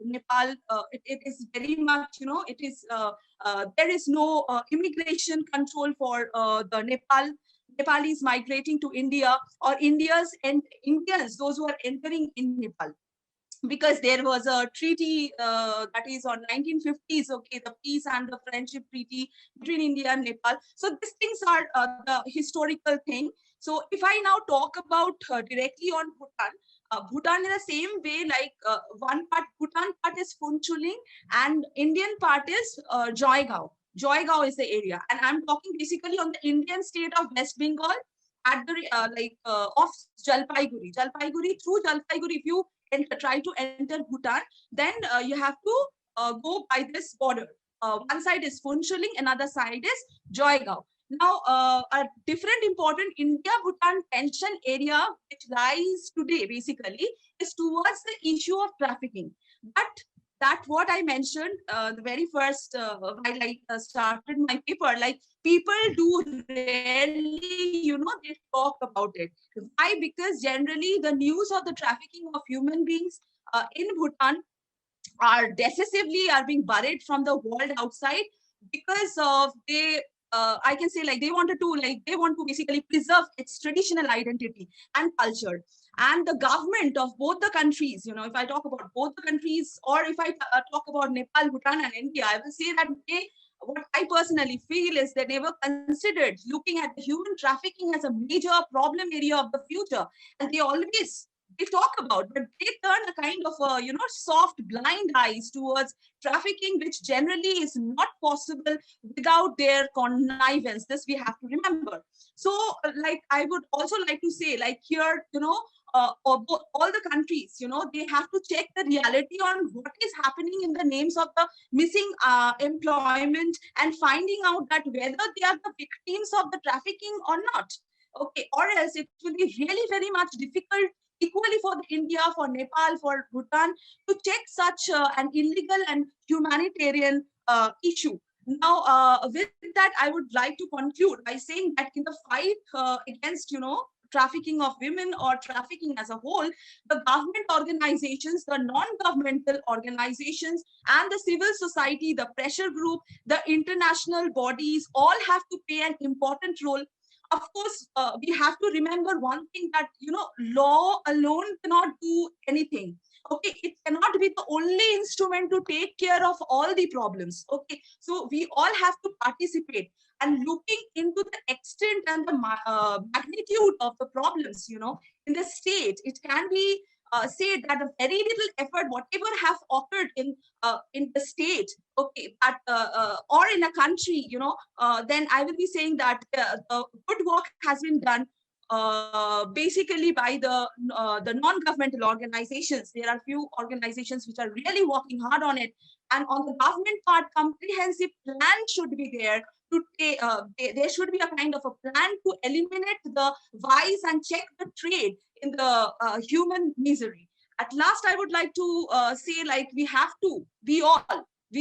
Nepal, it is very much, it is there is no immigration control for the Nepalis migrating to India, or Indians, those who are entering in Nepal, because there was a treaty that is on 1950s, okay, the peace and the friendship treaty between India and Nepal. So these things are the historical thing. So if I now talk about directly on Bhutan, Bhutan in the same way, like one part, Bhutan part is Phunchuling and Indian part is Joygao. Joygao is the area. And I'm talking basically on the Indian state of West Bengal at the of Jalpaiguri. Jalpaiguri, through Jalpaiguri, if you try to enter Bhutan, then you have to go by this border. One side is Phunchuling, another side is Joygao. Now, a different important India-Bhutan tension area which lies today basically is towards the issue of trafficking. But that what I mentioned the very first while I started my paper, like people do rarely, they talk about it. Why? Because generally the news of the trafficking of human beings in Bhutan are decisively being buried from the world outside, because of I can say, like, they want to basically preserve its traditional identity and culture. And the government of both the countries, if I talk about both the countries, or if I talk about Nepal, Bhutan and India, I will say that what I personally feel is they never considered looking at human trafficking as a major problem area of the future. And they talk about, but they turn a kind of soft blind eyes towards trafficking, which generally is not possible without their connivance. This we have to remember. So, like, I would also like to say, like, here, all the countries, they have to check the reality on what is happening in the names of the missing employment, and finding out that whether they are the victims of the trafficking or not. Okay, or else it will be really very much difficult, equally for India, for Nepal, for Bhutan, to check such an illegal and humanitarian issue. Now, with that, I would like to conclude by saying that in the fight against, trafficking of women or trafficking as a whole, the government organizations, the non-governmental organizations, and the civil society, the pressure group, the international bodies, all have to play an important role. Of course, we have to remember one thing, that, law alone cannot do anything. Okay, it cannot be the only instrument to take care of all the problems. Okay, so we all have to participate, and looking into the extent and the magnitude of the problems, in the state, it can be said that a very little effort, whatever have occurred in the state, okay, or in a country, then I will be saying that good work has been done basically by the non-governmental organizations. There are few organizations which are really working hard on it, and on the government part, comprehensive plan should be there. There should be a kind of a plan to eliminate the vice and check the trade in the human misery. At last, I would like to say, like, we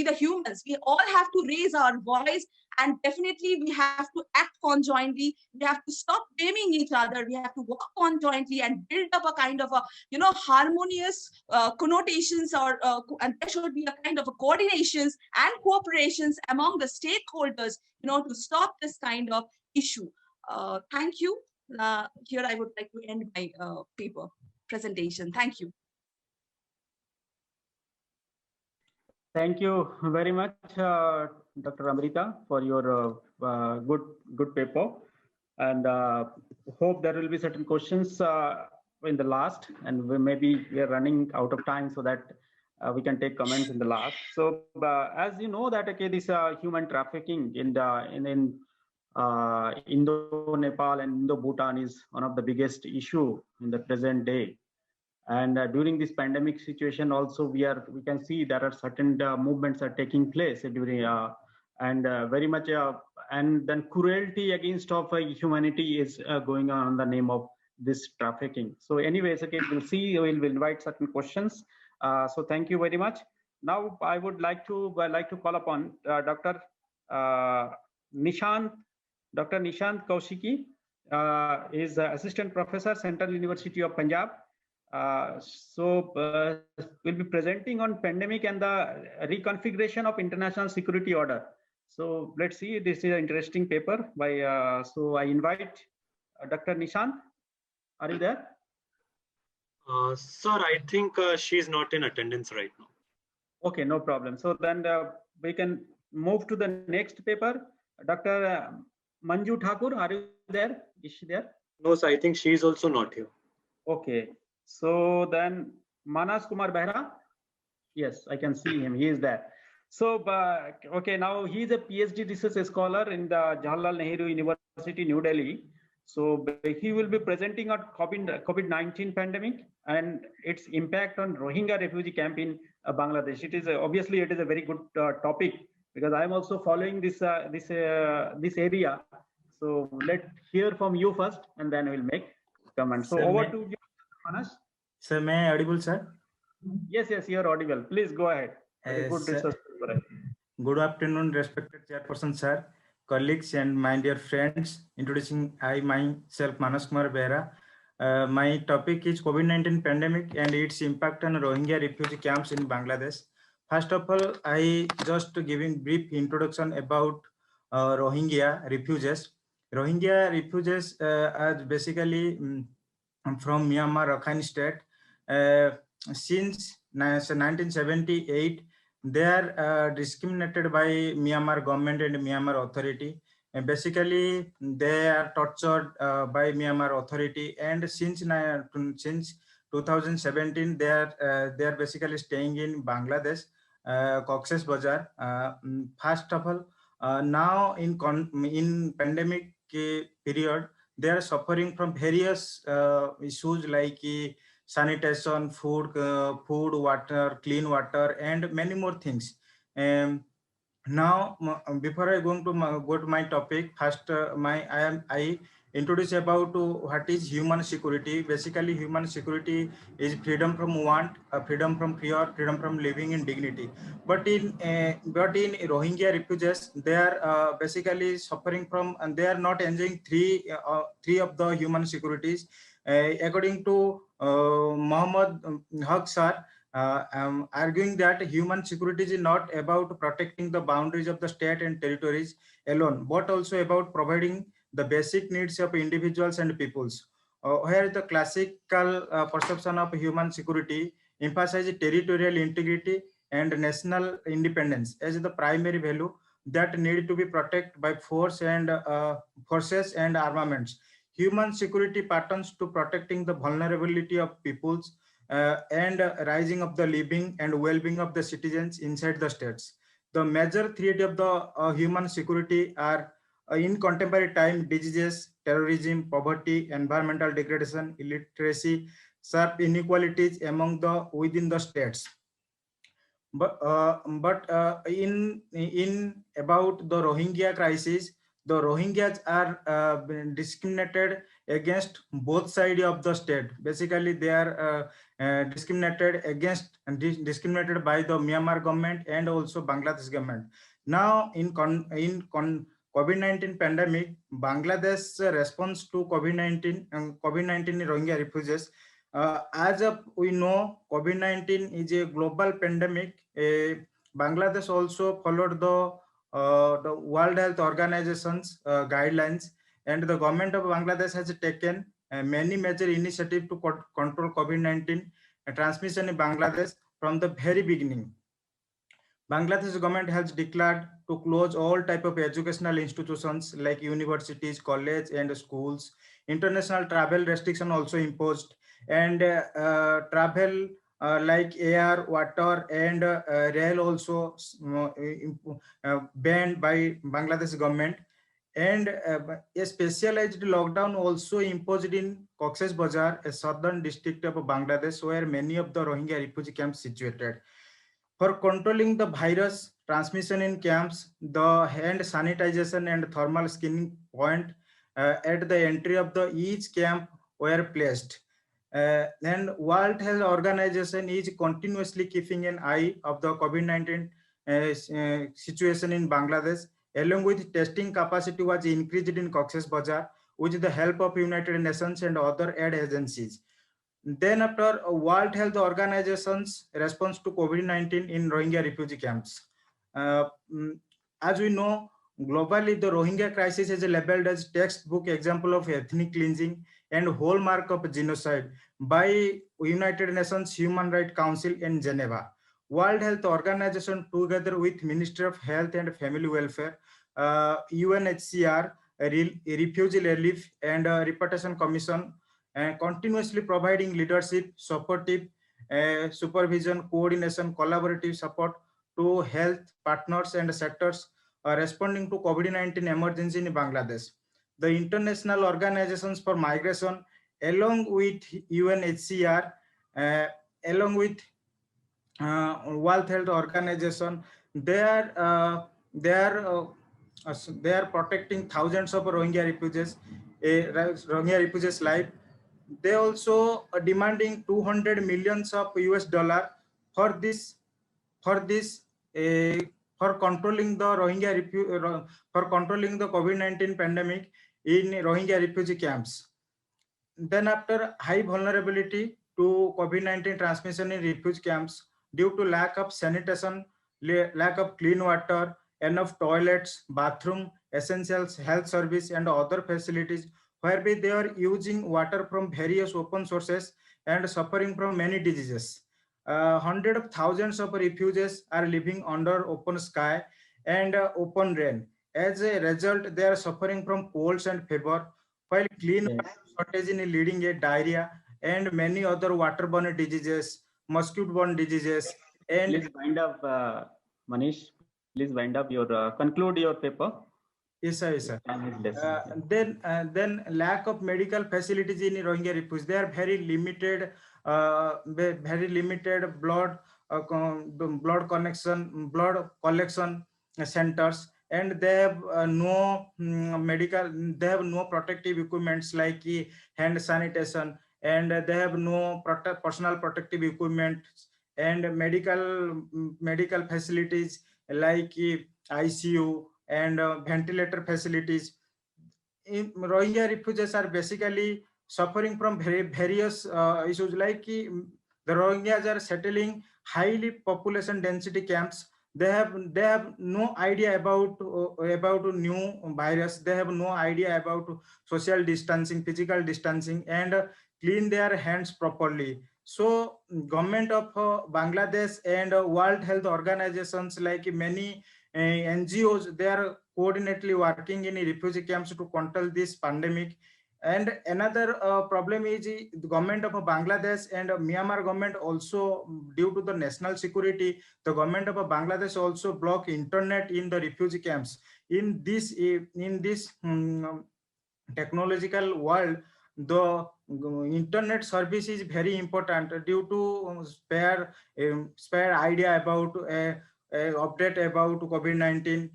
the humans, we all have to raise our voice, and definitely we have to act conjointly. We have to stop blaming each other. We have to work conjointly and build up a kind of a harmonious connotations, and there should be a kind of a coordinations and cooperations among the stakeholders, to stop this kind of issue. Thank you. Here I would like to end my paper presentation. Thank you. Thank you very much, Dr. Amrita, for your good paper, and hope there will be certain questions in the last, and we are running out of time, so that we can take comments in the last. So, as you know that, okay, this human trafficking in Indo-Nepal and Indo-Bhutan is one of the biggest issue in the present day. And during this pandemic situation also, we can see there are certain movements are taking place during very much and then cruelty against of humanity is going on in the name of this trafficking. So anyways, okay, we'll invite certain questions. So thank you very much. Now I would like to call upon Dr. Nishant Kaushiki. is Assistant Professor, Central University of Punjab. We'll be presenting on pandemic and the reconfiguration of international security order. So let's see, this is an interesting paper by, so I invite Dr. Nishant. Are you there? Sir, I think she's not in attendance right now. Okay, no problem. So then we can move to the next paper. Dr. Manju Thakur, are you there? Is she there? No, sir, I think she's also not here. Okay. So then Manas Kumar Behra. Yes, I can see him. He is there. So, okay, now he is a PhD research scholar in the Jawaharlal Nehru University, New Delhi. So he will be presenting on COVID-19 pandemic and its impact on Rohingya refugee camp in Bangladesh. It is obviously it is a very good topic because I am also following this area. So let's hear from you first, and then we'll make comments. So Sir, over to you, Manas. Sir, may I audible, sir? Yes, you are audible. Please go ahead. Good afternoon, respected chairperson, sir, colleagues, and my dear friends. Introducing I myself, Manas Kumar Behra. My topic is COVID-19 pandemic and its impact on Rohingya refugee camps in Bangladesh. First of all, I just giving brief introduction about Rohingya refugees. Rohingya refugees are basically from Myanmar, Rakhine State. Since 1978, they are discriminated by Myanmar government and Myanmar authority. And basically, they are tortured by Myanmar authority. And since 2017, they are basically staying in Bangladesh, Cox's Bazar. First of all, now in pandemic period, they are suffering from various issues like sanitation, food, water, clean water, and many more things. Now, before I go to my topic, first I introduce about what is human security. Basically, human security is freedom from want, freedom from fear, freedom from living in dignity. But in Rohingya refugees, they are basically suffering from, and they are not enjoying three of the human securities. According to Muhammad Haq sir, arguing that human security is not about protecting the boundaries of the state and territories alone, but also about providing the basic needs of individuals and peoples. Where the classical perception of human security emphasizes territorial integrity and national independence as the primary value that need to be protected by forces and armaments. Human security patterns to protecting the vulnerability of peoples and rising of the living and well-being of the citizens inside the states. The major threat of the human security are in contemporary time diseases, terrorism, poverty, environmental degradation, illiteracy, sharp inequalities among the within the states. But in about the Rohingya crisis, the Rohingyas are discriminated against both sides of the state. Basically, they are discriminated discriminated by the Myanmar government and also Bangladesh government. Now, in COVID-19 pandemic, Bangladesh's response to COVID-19 Rohingya refugees. As we know, COVID-19 is a global pandemic. Bangladesh also followed the World Health Organization's guidelines, and the government of Bangladesh has taken many major initiatives to control COVID-19 transmission in Bangladesh from the very beginning. Bangladesh government has declared to close all type of educational institutions like universities, college, and schools. International travel restriction also imposed, and travel like air, water, and rail also banned by Bangladesh government. And a specialized lockdown also imposed in Cox's Bazar, a southern district of Bangladesh, where many of the Rohingya refugee camps situated. For controlling the virus transmission in camps, the hand sanitization and thermal screening point at the entry of each camp were placed. And World Health Organization is continuously keeping an eye of the COVID-19 situation in Bangladesh. Along with testing capacity was increased in Cox's Bazar, with the help of United Nations and other aid agencies. Then after World Health Organization's response to COVID-19 in Rohingya refugee camps. As we know, globally, the Rohingya crisis is labeled as textbook example of ethnic cleansing and hallmark of genocide by United Nations Human Rights Council in Geneva. World Health Organization, together with Ministry of Health and Family Welfare, UNHCR, Refugee Relief and Repatriation Commission, continuously providing leadership, supportive supervision, coordination, collaborative support to health partners and sectors responding to COVID-19 emergency in Bangladesh. The international organizations for migration, along with UNHCR, along with World Health Organization, they are protecting thousands of Rohingya refugees' life. They also are demanding 200 millions of US dollar for controlling the for controlling the COVID-19 pandemic in Rohingya refugee camps. Then after high vulnerability to COVID-19 transmission in refugee camps due to lack of sanitation, lack of clean water, enough toilets, bathroom, essentials, health service, and other facilities, whereby they are using water from various open sources and suffering from many diseases. Hundreds of thousands of refugees are living under open sky and open rain. As a result, they are suffering from colds and fever, while clean water shortage is leading a diarrhea and many other waterborne diseases, mosquito-borne diseases. And please wind up, Manish. Please wind up your conclude your paper. Yes, sir. Yes, sir. Then lack of medical facilities in Rohingya refugees. They are very limited blood collection centers, and they have no medical. They have no protective equipments like hand sanitation, and they have no personal protective equipment and medical facilities like ICU and ventilator facilities. Rohingya refugees are basically suffering from various issues like the Rohingyas are settling highly population density camps. They have no idea about new virus. They have no idea about social distancing, physical distancing, and clean their hands properly. So government of Bangladesh and World Health Organizations, like many NGOs, they are coordinately working in refugee camps to control this pandemic. And another problem is the government of Bangladesh and Myanmar government also, due to the national security, the government of Bangladesh also block internet in the refugee camps. In this technological world, the internet service is very important due to spare idea about update about COVID-19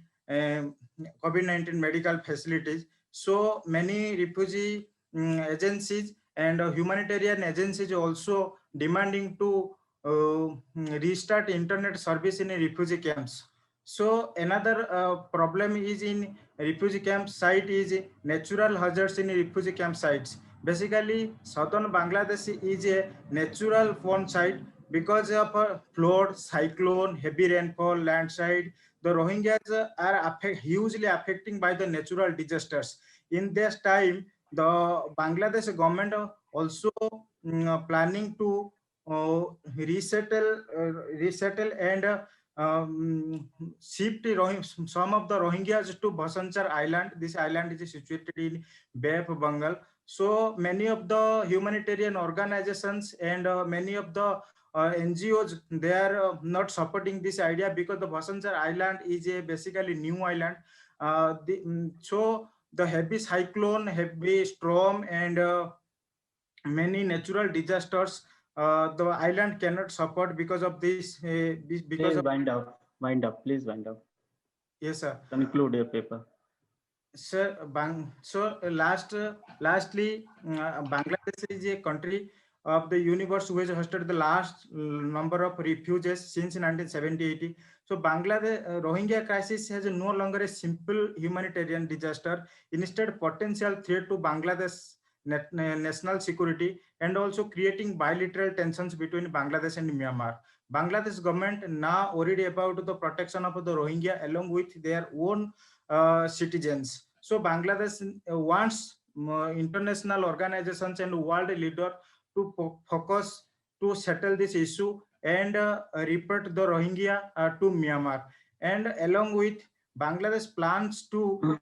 medical facilities. So many refugee agencies and humanitarian agencies also demanding to restart internet service in refugee camps. So another problem is in refugee camp site is natural hazards in refugee camp sites. Basically, southern Bangladesh is a natural phone site because of a flood, cyclone, heavy rainfall, landslide. The Rohingyas are hugely affecting by the natural disasters. In this time, the Bangladesh government also planning to resettle and shift some of the Rohingyas to Bhasanchar Island. This island is situated in Bay of Bengal. So many of the humanitarian organizations and many of the NGOs, they are not supporting this idea because the Bhasanchar Island is a basically new island. So the heavy cyclone, heavy storm, and many natural disasters, the island cannot support because of this. Because please wind up. Please wind up. Yes, sir. Conclude your paper. Sir, lastly, Bangladesh is a country of the universe which hosted the last number of refugees since 1970-80. So Bangladesh Rohingya crisis has no longer a simple humanitarian disaster, instead potential threat to Bangladesh national security and also creating bilateral tensions between Bangladesh and Myanmar. Bangladesh government now worried about the protection of the Rohingya along with their own citizens. So Bangladesh wants international organizations and world leaders to focus to settle this issue and report the Rohingya to Myanmar. And along with Bangladesh plans to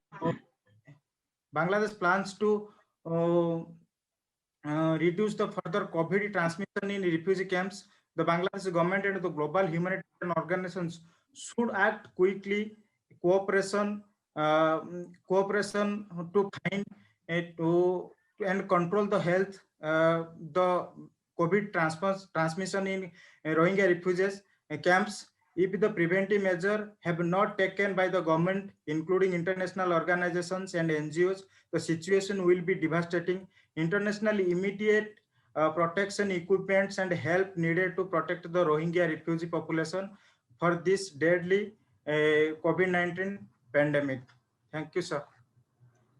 reduce the further COVID transmission in refugee camps. The Bangladesh government and the global humanitarian organizations should act quickly, cooperation to find and control the health, the COVID transmission in Rohingya refugees camps. If the preventive measures have not taken by the government, including international organizations and NGOs, the situation will be devastating. Internationally, immediate protection equipments and help needed to protect the Rohingya refugee population for this deadly COVID-19 pandemic. Thank you, sir.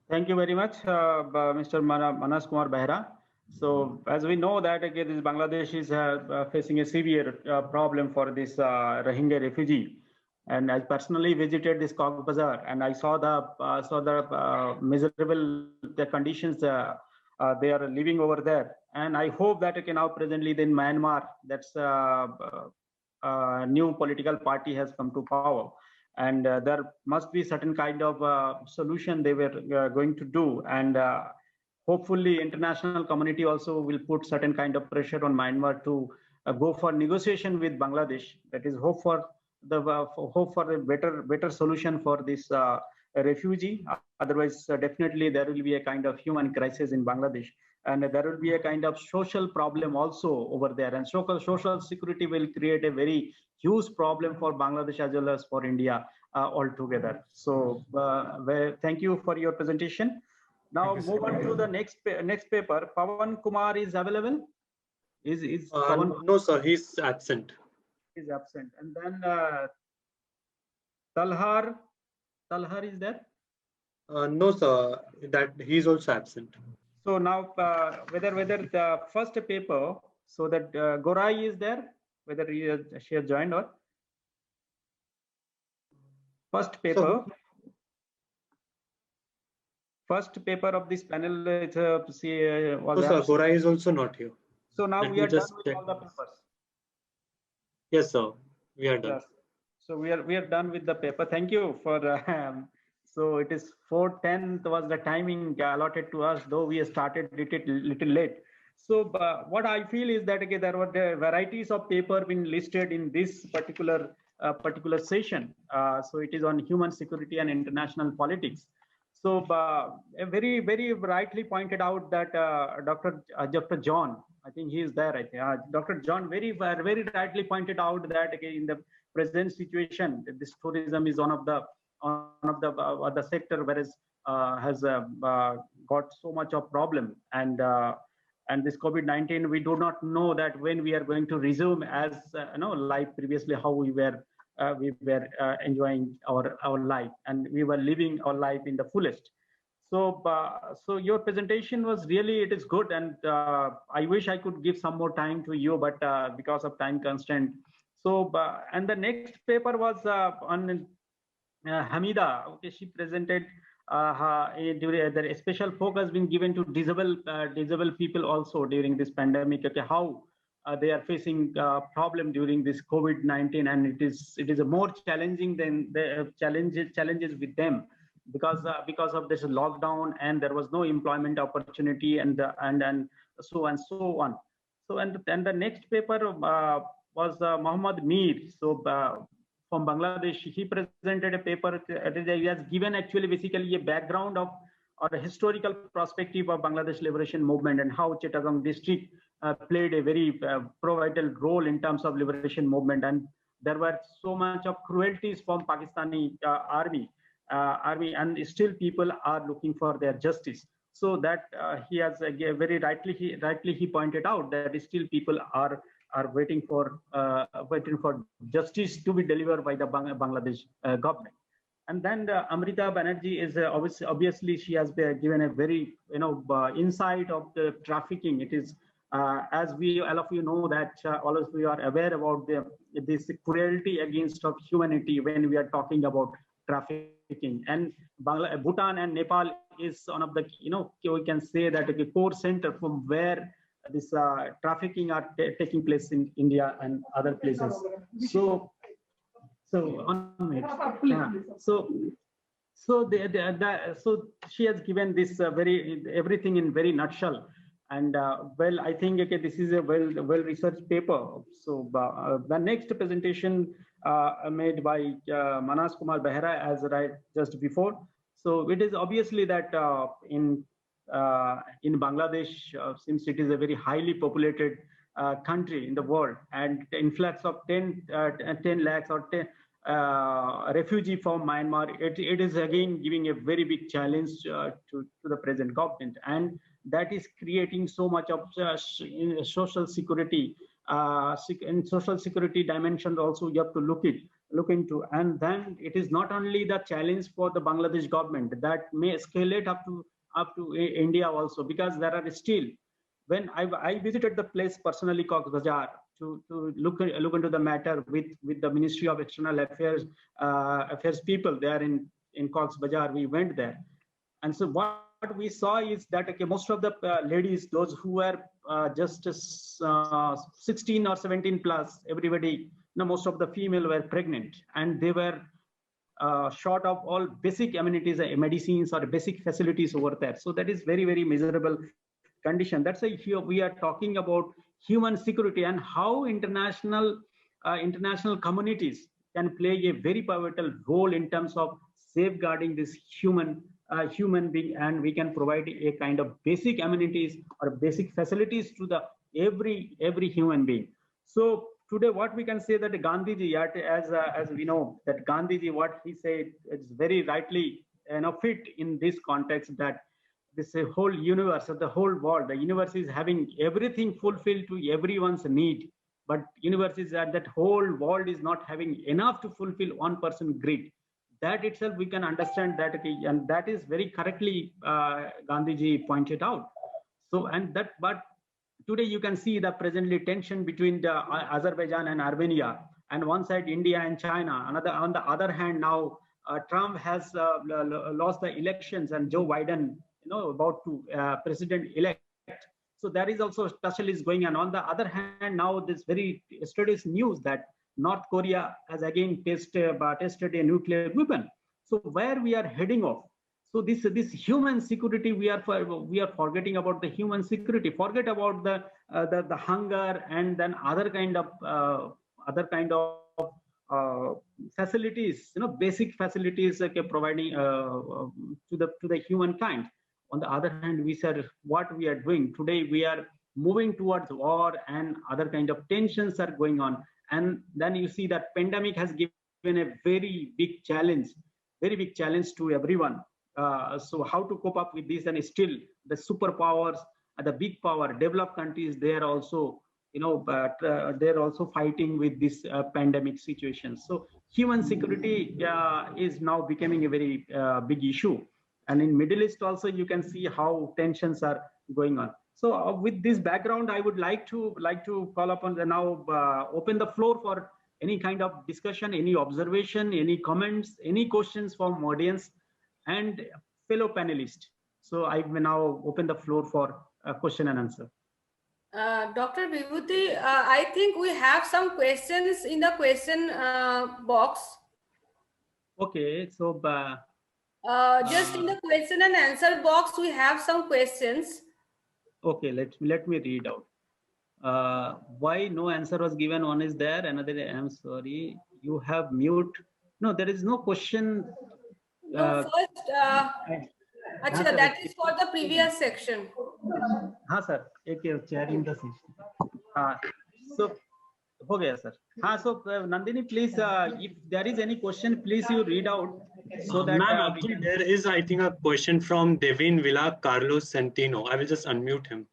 Thank you very much, Mr. Manas Kumar Behra. So as we know that again, this Bangladesh is facing a severe problem for this Rohingya refugee, and I personally visited this Cox's Bazar and I saw the miserable conditions they are living over there. And I hope that now presently in Myanmar, that's new political party has come to power. And there must be certain kind of solution they were going to do, and hopefully international community also will put certain kind of pressure on Myanmar to go for negotiation with Bangladesh. That is hope for a better solution for this refugee. Otherwise, definitely there will be a kind of human crisis in Bangladesh, and there will be a kind of social problem also over there. And social security will create a very huge problem for Bangladesh as well as for India altogether. So thank you for your presentation. Now move on to the next paper. Pawan Kumar is available? Is Pawan? No, sir, he's absent. He's absent. And then Talhar is there? No, sir, that he's also absent. So now whether the first paper, so that Gorai is there, whether she has joined or first paper. First paper of this panel was no, sir, Gorai is also not here. So now we are done with all the papers. Yes, sir, we are done. Yes. So we are done with the paper. Thank you for. So it is 4:10 was the timing allotted to us, though we started little late. So what I feel is that again, there were varieties of paper being listed in this particular session. So it is on human security and international politics. So very rightly pointed out that Dr. John, I think he is there. I think Dr. John very rightly pointed out that again, in the present situation, this tourism is one of the sector whereas has got so much of problem, and this COVID-19, we do not know that when we are going to resume as like previously how we were enjoying our life, and we were living our life in the fullest. So so your presentation was really, it is good, and I wish I could give some more time to you, but because of time constraint. So and the next paper was on Hamida. Okay, she presented during the special focus being given to disabled people also during this pandemic. Okay, how they are facing problem during this COVID-19, and it is a more challenging than the challenges with them because of this lockdown, and there was no employment opportunity, and so on. So and the next paper was Muhammad Mir. So from Bangladesh, he presented a paper. He has given actually basically a background of or a historical perspective of Bangladesh liberation movement and how Chittagong district played a very pivotal role in terms of liberation movement. And there were so much of cruelties from Pakistani army, and still people are looking for their justice. So that he has very rightly he pointed out that still people are waiting for justice to be delivered by the Bangladesh government. And then Amrita Banerjee is obviously she has been given a very insight of the trafficking. It is as we all of you know that all of you are aware about this cruelty against of humanity when we are talking about trafficking. And Bhutan and Nepal is one of the we can say that a core center from where this trafficking are taking place in India and other places. So on it. So she has given this everything in very nutshell. And well, I think okay, this is a well researched paper. So the next presentation made by Manas Kumar Behra, as right just before. So it is obviously that in Bangladesh, since it is a very highly populated country in the world, and the influx of 10 lakhs or 10 refugee from Myanmar, it is again giving a very big challenge to the present government, and that is creating so much of social security. In social security dimension also you have to look into, and then it is not only the challenge for the Bangladesh government, that may escalate up to India also, because there are still, when I visited the place personally, Cox's Bazar, to look into the matter with the Ministry of External Affairs people there in Cox's Bazar. We went there, and so what we saw is that okay, most of the ladies, those who were just 16 or 17 plus, everybody, most of the female were pregnant, and they were short of all basic amenities, medicines or basic facilities over there. So that is very, very miserable condition. That's why here we are talking about human security and how international communities can play a very pivotal role in terms of safeguarding this human being, and we can provide a kind of basic amenities or basic facilities to the every human being. So today, what we can say that Gandhiji, as we know, that Gandhiji, what he said is very rightly fit in this context, that this whole universe, the whole world, the universe is having everything fulfilled to everyone's need, but universe is that whole world is not having enough to fulfill one person's greed. That itself we can understand that, and that is very correctly Gandhiji pointed out. So but today you can see the presently tension between the Azerbaijan and Armenia, and one side India and China. On the other hand, now Trump has lost the elections, and Joe Biden, about to president-elect. So there is also specialist going on. On the other hand, now this very yesterday's news that North Korea has again tested a nuclear weapon. So where we are heading off? So this human security, we are forgetting about the human security. Forget about the hunger, and then other kind of facilities, basic facilities providing to the humankind. On the other hand, we said what we are doing today, we are moving towards war, and other kind of tensions are going on. And then you see that pandemic has given a very big challenge to everyone. So how to cope up with this? And still the superpowers, the big power, developed countries, they are also they're also fighting with this pandemic situation. So human security is now becoming a very big issue. And in Middle East also, you can see how tensions are going on. So with this background, I would like to call upon open the floor for any kind of discussion, any observation, any comments, any questions from audience and fellow panelists. So I will now open the floor for question and answer. Dr. Vibhuti, I think we have some questions in the question box. Okay, so just in the question and answer box, we have some questions. Okay, let me read out. Why no answer was given? One is there, another, I'm sorry, you have mute. No, there is no question. No, first, Achha, that is for the previous section. हाँ sir, एक chairing the session. So, हो गया sir. हाँ, so Nandini, please, if there is any question, please you read out. So that ma'am, actually, there is, I think, a question from Devin Villa Carlos Centino. I will just unmute him.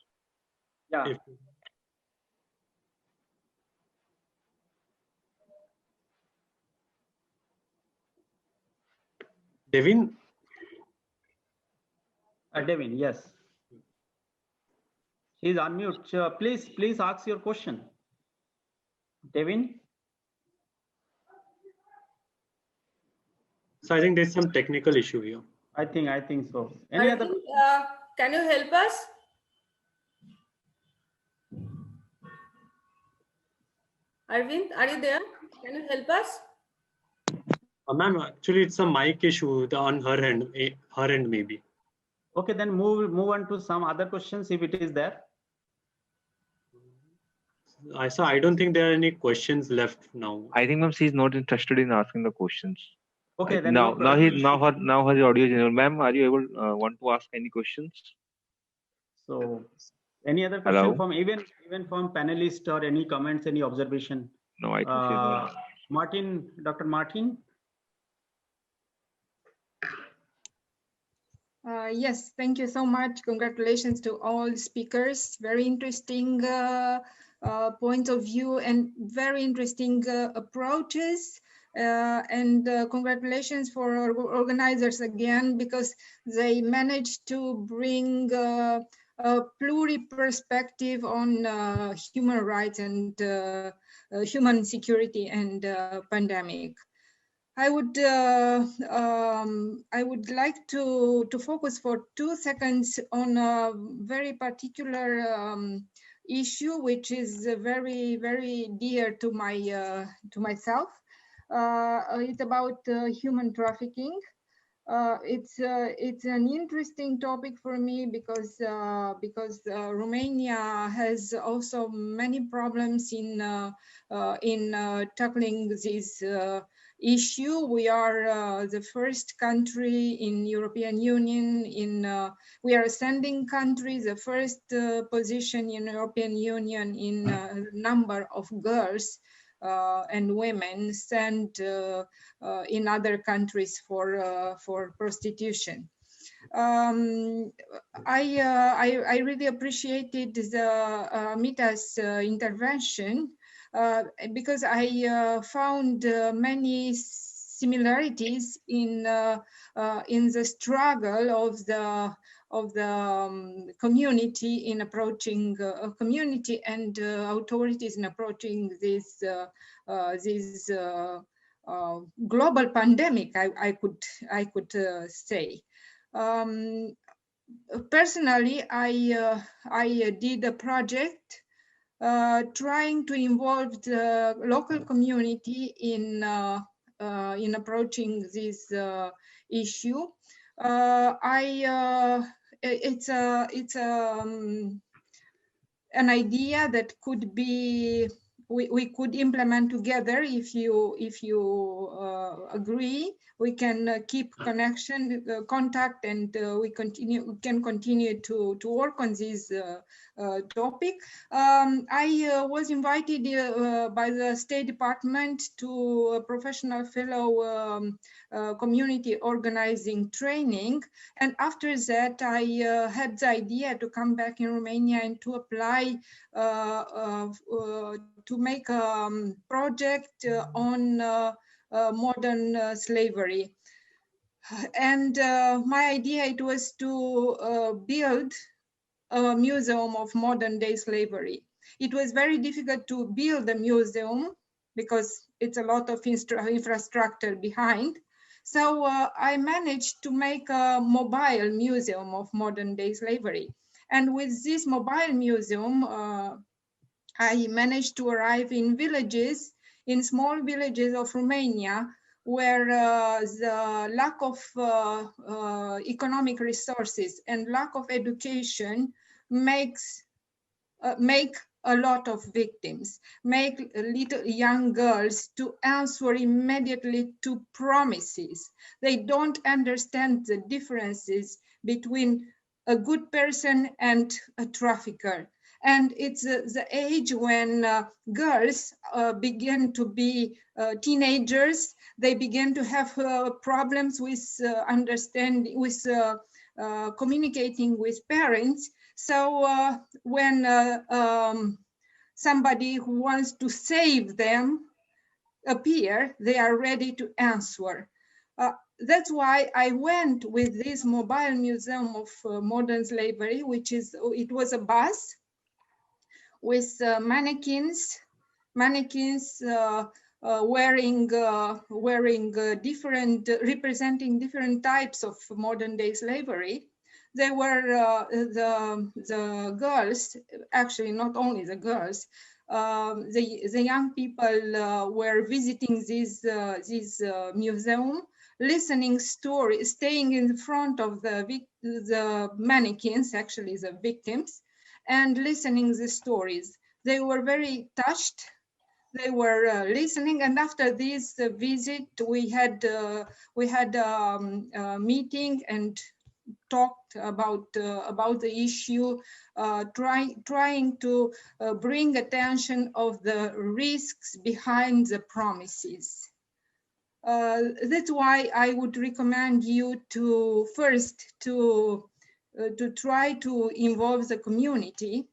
Yeah. Devin? Devin, yes. He's on mute. Please ask your question. Devin? So I think there's some technical issue here. I think so. Any other? Can you help us? Arvind, are you there? Can you help us? Ma'am, actually, it's a mic issue on her end maybe. Okay, then move on to some other questions if it is there. I don't think there are any questions left now. I think, ma'am, she's not interested in asking the questions. Okay, then now her audio is enabled. Ma'am, are you able want to ask any questions? So, any other question Hello? from even from panelists or any comments, any observation? No, I think she's not. Martin, Dr. Martin. Yes, thank you so much. Congratulations to all speakers. Very interesting point of view and very interesting approaches. Congratulations for organizers again, because they managed to bring a pluri-perspective on human rights and human security and pandemic. I would like to focus for 2 seconds on a very particular issue, which is very, very dear to myself. It's about human trafficking. It's an interesting topic for me because Romania has also many problems in tackling this issue. We are the first country in European Union we are a sending country, the first position in European Union in number of girls and women sent in other countries for prostitution. I really appreciated the Amita's intervention because I found many similarities in the struggle of the community in approaching community and authorities in approaching this global pandemic. I could say. Personally, I did a project trying to involve the local community in approaching this issue. It's an idea that could be we could implement together. If you agree, we can keep contact, and we can continue to work on this topic. I was invited by the State Department to a professional fellow community organizing training, and after that I had the idea to come back in Romania and to apply to make a project on modern slavery. And my idea, it was to build a museum of modern day slavery. It was very difficult to build a museum because it's a lot of infrastructure behind. So I managed to make a mobile museum of modern day slavery. And with this mobile museum, I managed to arrive in villages, in small villages of Romania, where the lack of economic resources and lack of education make a lot of victims, make little young girls to answer immediately to promises. They don't understand the differences between a good person and a trafficker. And it's the age when girls begin to be teenagers. They begin to have problems with understanding, with communicating with parents. So when somebody who wants to save them appear, they are ready to answer. That's why I went with this mobile museum of modern slavery, which is, it was a bus with mannequins wearing different, representing different types of modern day slavery. They were the girls, actually not only the girls, the young people were visiting this museum, listening stories, staying in front of the mannequins, actually the victims, and listening the stories. They were very touched. They were listening, and after this visit, we had a meeting and talked about the issue, trying to bring attention of the risks behind the promises. That's why I would recommend you to first to try to involve the community,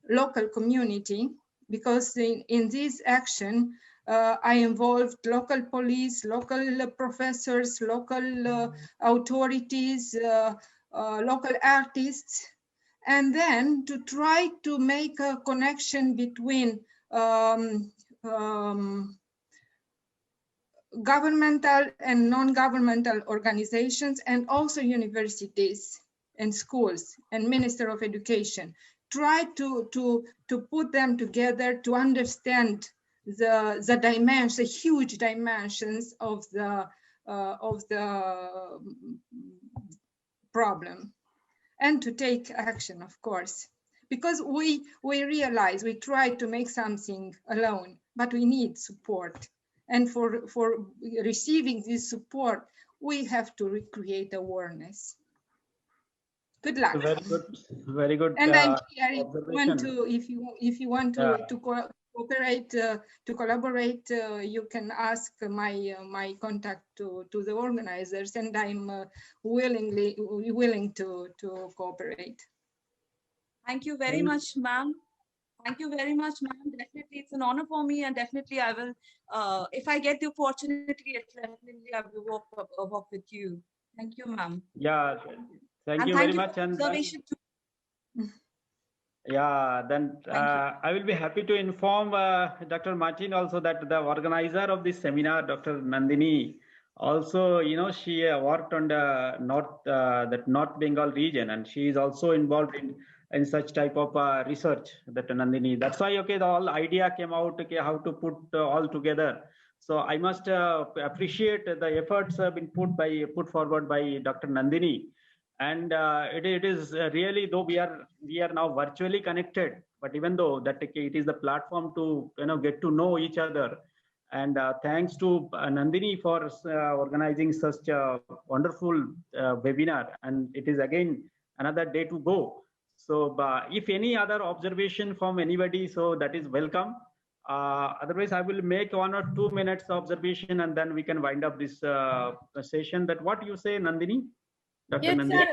local community, because in this action, I involved local police, local professors, local authorities, local artists, and then to try to make a connection between governmental and non-governmental organizations, and also universities and schools and Minister of Education. Try to put them together to understand the dimensions, the huge dimensions of the problem, and to take action, of course, because we realize we try to make something alone, but we need support. And for receiving this support, we have to recreate awareness. Good luck. Very good, very good. And I'm here if you want to cooperate, to collaborate, you can ask my contact to the organizers, and I'm willing to cooperate. Thank you very much, ma'am. Thank you very much, ma'am. Definitely, it's an honor for me, and definitely I will, if I get the opportunity, definitely I will work with you. Thank you, ma'am. Yeah, thank you very much. And yeah, then I will be happy to inform Dr. Martin also that the organizer of this seminar, Dr. Nandini, also, she worked on the North Bengal region, and she is also involved in such type of research, that Nandini. That's why, the whole idea came out, how to put all together. So I must appreciate the efforts have been put forward by Dr. Nandini. And it is really, though we are now virtually connected, but even though that it is the platform to get to know each other. And thanks to Nandini for organizing such a wonderful webinar. And it is again another day to go. So if any other observation from anybody, so that is welcome. Otherwise, I will make 1 or 2 minutes observation, and then we can wind up this session. That what you say, Nandini? Dr. Yes, Nandini? sir.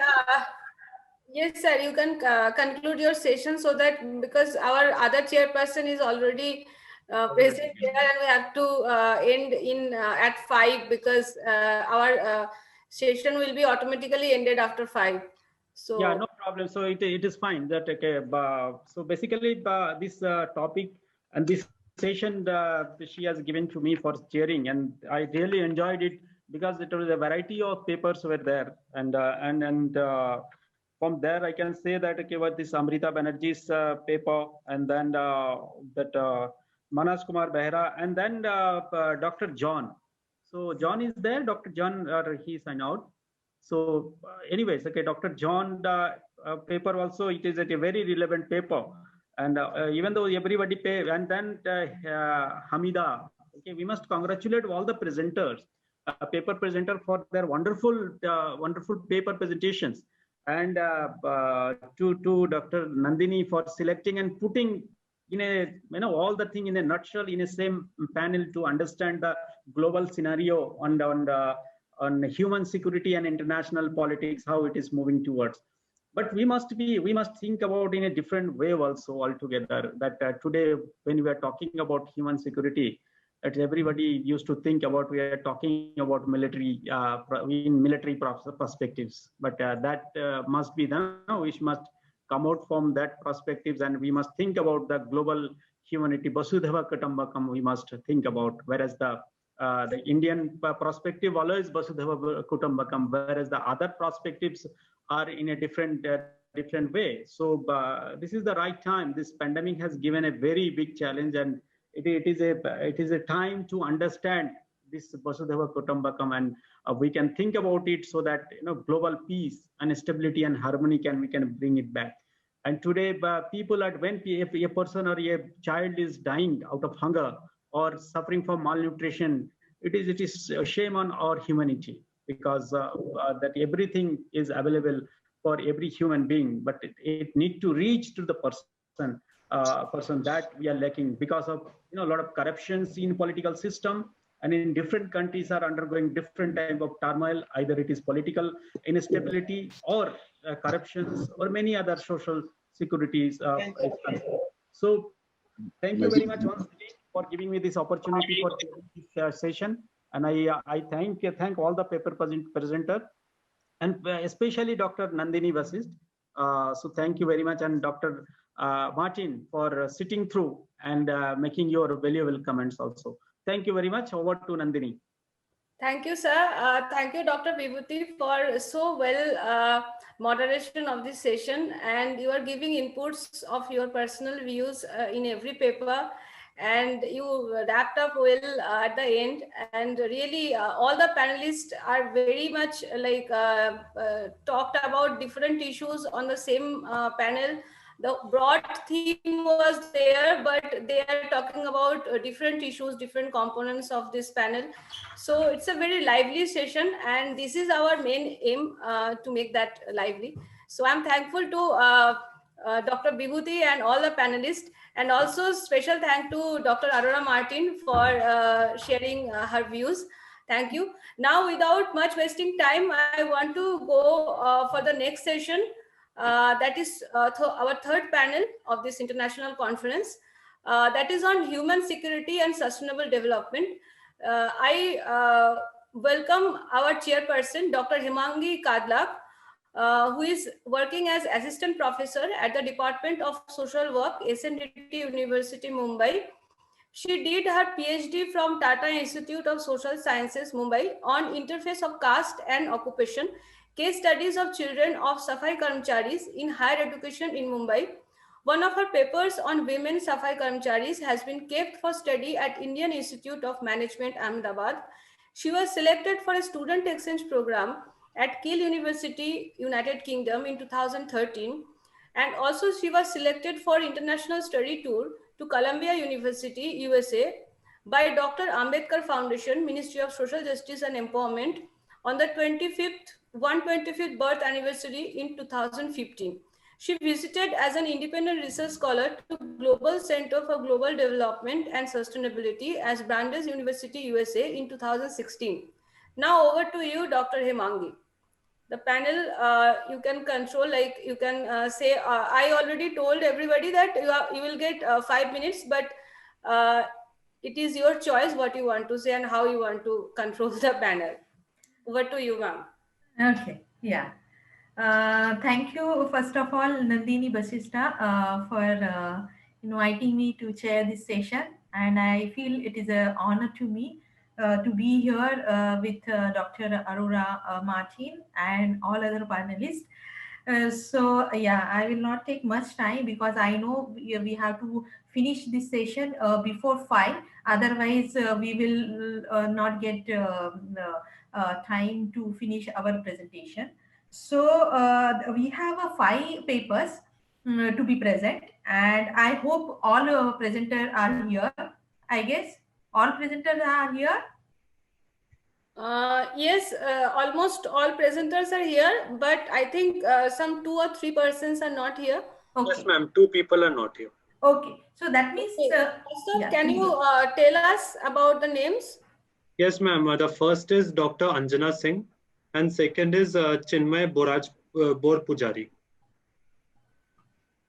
Yes, sir. You can conclude your session, so that because our other chairperson is already present here, and we have to end in at 5, because our session will be automatically ended after 5. So yeah, no problem. So it is fine. That okay. So basically, this topic and this session she has given to me for chairing, and I really enjoyed it, because it was a variety of papers were there, and from there I can say that okay, what this Amrita Banerjee's paper, and then that Manas Kumar Behra, and then Dr. John. So John is there, Dr. John, or he signed out. So anyways, okay, Dr. John paper also, it is a very relevant paper, and even though everybody pay, and then Hamida, okay, we must congratulate all the presenters, paper presenter, for their wonderful paper presentations. And to Dr. Nandini for selecting and putting in a all the thing in a nutshell in a same panel to understand the global scenario on human security and international politics, how it is moving towards. But we must think about in a different way also altogether, that today when we are talking about human security, that everybody used to think about, we are talking about military in military perspectives, but that must be done. We must come out from that perspectives, and we must think about the global humanity, Vasudhaiva Kutumbakam, we must think about, whereas the Indian perspective always Vasudhaiva Kutumbakam, whereas the other perspectives are in a different way. So this is the right time. This pandemic has given a very big challenge, and it is a time to understand this Vasudhaiva Kutumbakam, and we can think about it so that global peace and stability and harmony we can bring it back. And today, people when a person or a child is dying out of hunger or suffering from malnutrition, it is a shame on our humanity, because that everything is available for every human being, but it needs to reach to the person that we are lacking because of a lot of corruptions in political system, and in different countries are undergoing different type of turmoil, either it is political instability or corruptions or many other social securities. So thank you very much once again for giving me this opportunity for this session, and I thank all the paper presenter, and especially Dr. Nandini Vasist. So thank you very much, and Dr. Martin for sitting through and making your valuable comments also. Thank you very much. Over to Nandini. Thank you, sir. Thank you, Dr. Vibhuti, for so well moderation of this session, and you are giving inputs of your personal views in every paper, and you wrapped up well at the end. And really, all the panelists are very much like talked about different issues on the same panel. The broad theme was there, but they are talking about different issues, different components of this panel. So it's a very lively session, and this is our main aim to make that lively. So I'm thankful to Dr. Vibhuti and all the panelists, and also special thank to Dr. Aurora Martin for sharing her views. Thank you. Now, without much wasting time, I want to go for the next session. That is our third panel of this international conference, that is on human security and sustainable development. I welcome our chairperson, Dr. Himangi Kadlak, who is working as assistant professor at the Department of Social Work, SNDT University, Mumbai. She did her PhD from Tata Institute of Social Sciences, Mumbai, on interface of caste and occupation, case studies of children of Safai Karmcharis in higher education in Mumbai. One of her papers on women Safai Karmcharis has been kept for study at Indian Institute of Management, Ahmedabad. She was selected for a student exchange program at Kiel University, United Kingdom in 2013. And also she was selected for international study tour to Columbia University, USA by Dr. Ambedkar Foundation, Ministry of Social Justice and Empowerment on the 125th birth anniversary in 2015. She visited as an independent research scholar to Global Center for Global Development and Sustainability as Brandeis University, USA in 2016. Now over to you, Dr. Himangi. The panel, you can control, like you can say, I already told everybody that you will get 5 minutes, but it is your choice what you want to say and how you want to control the panel. Over to you, ma'am. Okay, yeah. Thank you, first of all, Nandini Vasista, for inviting me to chair this session. And I feel it is an honor to me to be here with Dr. Aurora Martin and all other panelists. So yeah, I will not take much time because I know we have to finish this session before 5. Otherwise, we will not get time to finish our presentation. So we have 5 papers to be present, and I hope all presenters are here. I guess all presenters are here. Yes, almost all presenters are here, but I think some 2 or 3 persons are not here. Okay. Yes, ma'am. 2 people are not here. Okay. So that means, yeah, can you tell us about the names? Yes, ma'am. The first is Dr. Anjana Singh, and second is Chinmay Bor Pujari.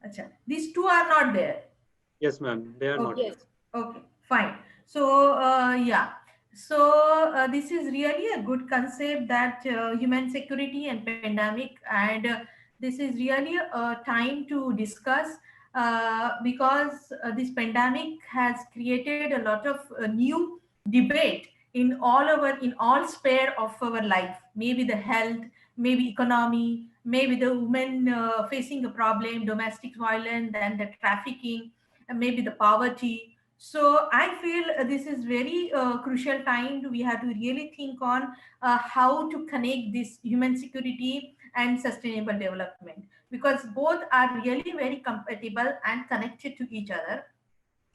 Achha. These 2 are not there. Yes, ma'am. They are not here. Okay, fine. So yeah, so this is really a good concept, that human security and pandemic, and this is really a time to discuss, because this pandemic has created a lot of new debate in all sphere of our life, maybe the health, maybe economy, maybe the women facing a problem, domestic violence, and the trafficking, maybe the poverty. So I feel this is very crucial time. We have to really think on how to connect this human security and sustainable development, because both are really very compatible and connected to each other.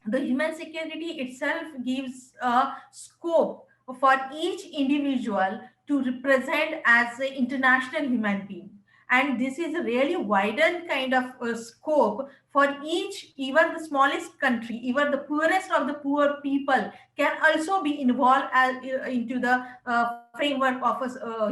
The human security itself gives a scope for each individual to represent as an international human being, and this is a really widened kind of scope for each, even the smallest country, even the poorest of the poor people can also be involved into the framework of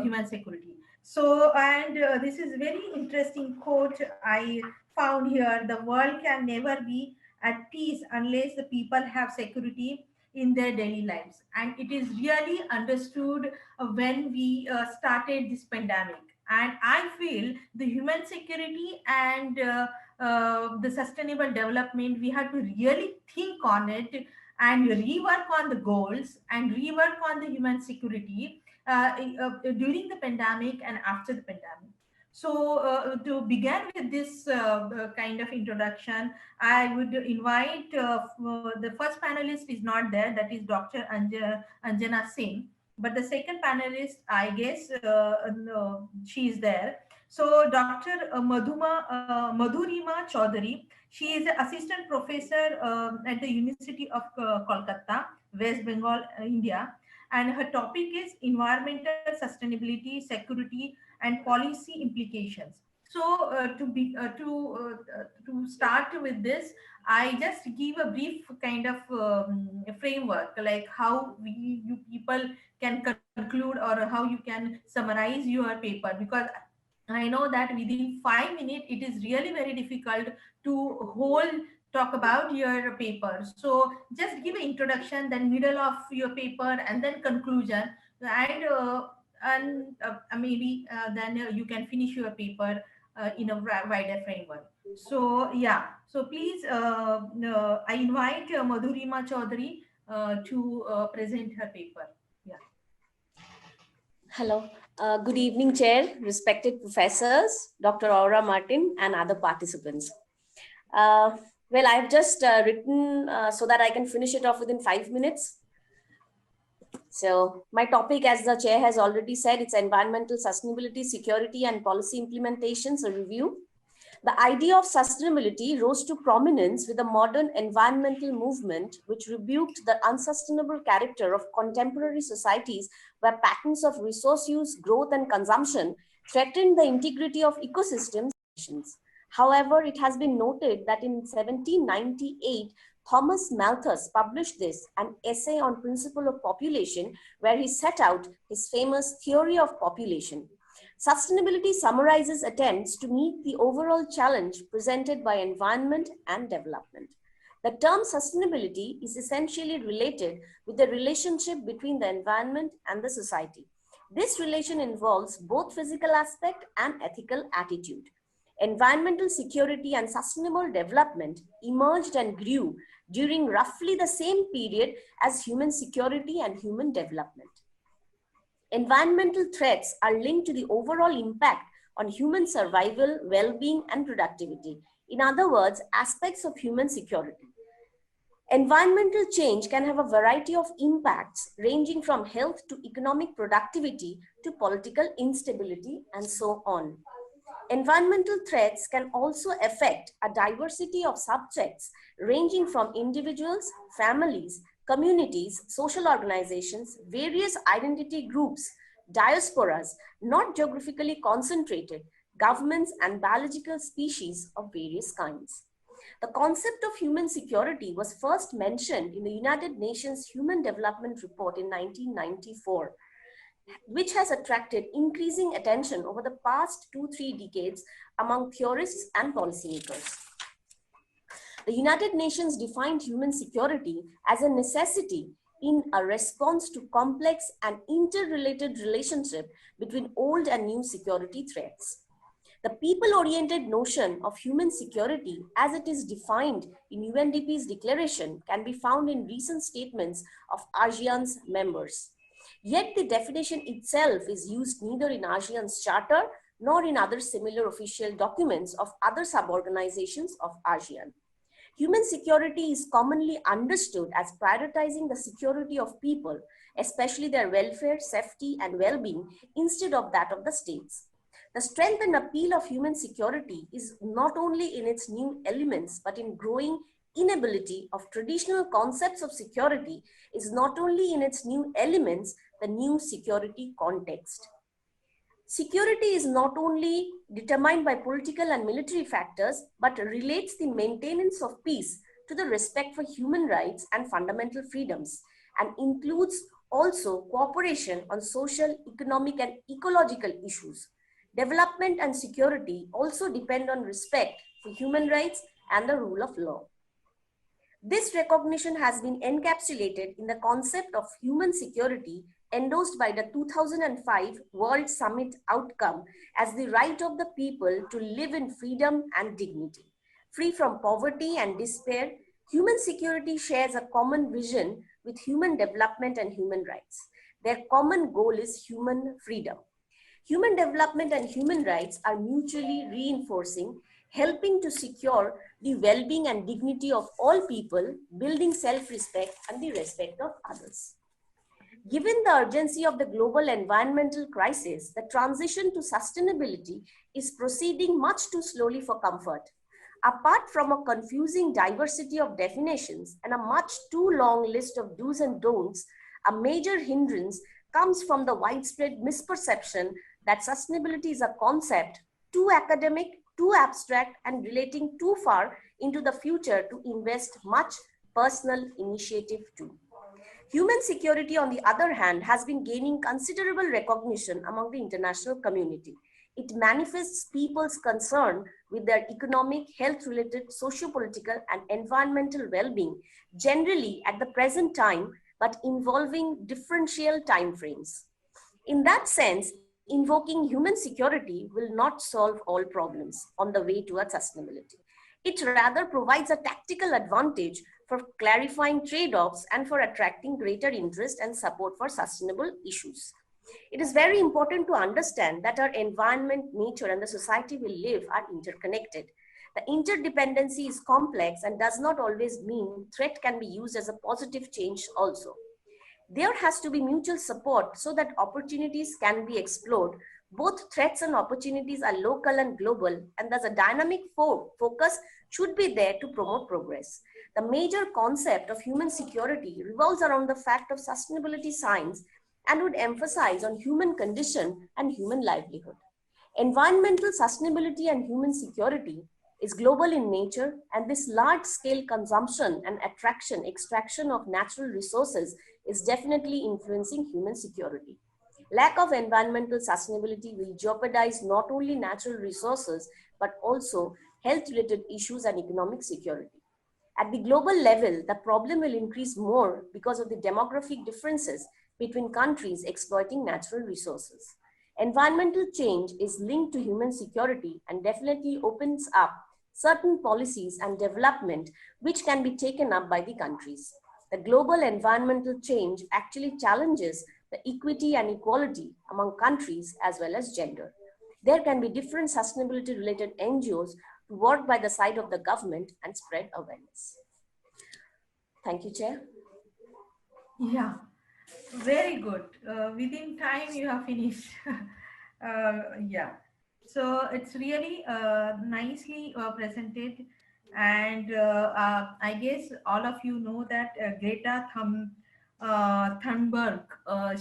human security. So, and this is very interesting quote I found here: the world can never be at peace unless the people have security in their daily lives. And it is really understood when we started this pandemic. And I feel the human security and the sustainable development, we have to really think on it and rework on the goals and rework on the human security during the pandemic and after the pandemic. So to begin with this kind of introduction, I would invite the first panelist is not there, that is Dr. Anjana Singh, but the second panelist, I guess no, she is there. So Dr. Madhurima Chaudhary, she is an assistant professor at the University of Kolkata, West Bengal, India, and her topic is environmental sustainability, security, and policy implications. So to start with this, I just give a brief kind of framework, like how you people can conclude or how you can summarize your paper, because I know that within 5 minutes it is really very difficult to hold talk about your paper. So just give an introduction, then middle of your paper, and then conclusion, and maybe then you can finish your paper in a wider framework. So yeah, so please, I invite Madhurima Chaudhary to present her paper. Yeah. Hello. Good evening, Chair, respected professors, Dr. Aura Martin, and other participants. Well, I've just written so that I can finish it off within 5 minutes. So my topic, as the Chair has already said, it's environmental sustainability, security, and policy implementations, a review. The idea of sustainability rose to prominence with the modern environmental movement, which rebuked the unsustainable character of contemporary societies where patterns of resource use, growth, and consumption threatened the integrity of ecosystems. However, it has been noted that in 1798, Thomas Malthus published an essay on principle of population, where he set out his famous theory of population. Sustainability summarizes attempts to meet the overall challenge presented by environment and development. The term sustainability is essentially related with the relationship between the environment and the society. This relation involves both physical aspect and ethical attitude. Environmental security and sustainable development emerged and grew during roughly the same period as human security and human development. Environmental threats are linked to the overall impact on human survival, well-being, and productivity. In other words, aspects of human security. Environmental change can have a variety of impacts, ranging from health to economic productivity to political instability, and so on. Environmental threats can also affect a diversity of subjects, ranging from individuals, families, communities, social organizations, various identity groups, diasporas, not geographically concentrated, governments, and biological species of various kinds. The concept of human security was first mentioned in the United Nations Human Development Report in 1994, which has attracted increasing attention over the past 2-3 decades among theorists and policymakers. The United Nations defined human security as a necessity in a response to complex and interrelated relationship between old and new security threats. The people-oriented notion of human security as it is defined in UNDP's declaration can be found in recent statements of ASEAN's members. Yet the definition itself is used neither in ASEAN's charter nor in other similar official documents of other sub-organizations of ASEAN. Human security is commonly understood as prioritizing the security of people, especially their welfare, safety, and well-being, instead of that of the states. The strength and appeal of human security is not only in its new elements, but in growing inability of traditional concepts of security is not only in its new elements, the new security context. Security is not only determined by political and military factors, but relates the maintenance of peace to the respect for human rights and fundamental freedoms, and includes also cooperation on social, economic, and ecological issues. Development and security also depend on respect for human rights and the rule of law. This recognition has been encapsulated in the concept of human security endorsed by the 2005 World Summit outcome as the right of the people to live in freedom and dignity. Free from poverty and despair, human security shares a common vision with human development and human rights. Their common goal is human freedom. Human development and human rights are mutually reinforcing, helping to secure the well-being and dignity of all people, building self-respect and the respect of others. Given the urgency of the global environmental crisis, the transition to sustainability is proceeding much too slowly for comfort. Apart from a confusing diversity of definitions and a much too long list of do's and don'ts, a major hindrance comes from the widespread misperception that sustainability is a concept too academic, too abstract, and relating too far into the future to invest much personal initiative to. Human security, on the other hand, has been gaining considerable recognition among the international community. It manifests people's concern with their economic, health-related, socio-political, and environmental well-being, generally at the present time, but involving differential timeframes. In that sense, invoking human security will not solve all problems on the way towards sustainability. It rather provides a tactical advantage for clarifying trade-offs and for attracting greater interest and support for sustainable issues. It is very important to understand that our environment, nature, and the society we live are interconnected. The interdependency is complex and does not always mean threat can be used as a positive change also. There has to be mutual support so that opportunities can be explored. Both threats and opportunities are local and global, and thus a dynamic focus should be there to promote progress. The major concept of human security revolves around the fact of sustainability science and would emphasize on human condition and human livelihood. Environmental sustainability and human security is global in nature, and this large-scale consumption and extraction of natural resources is definitely influencing human security. Lack of environmental sustainability will jeopardize not only natural resources, but also health-related issues and economic security. At the global level, the problem will increase more because of the demographic differences between countries exploiting natural resources. Environmental change is linked to human security and definitely opens up certain policies and development which can be taken up by the countries. The global environmental change actually challenges the equity and equality among countries as well as gender. There can be different sustainability related NGOs to work by the side of the government and spread awareness. Thank you, Chair. Yeah, very good. Within time you have finished. Yeah, so it's really nicely presented. And I guess all of you know that Greta Thunberg,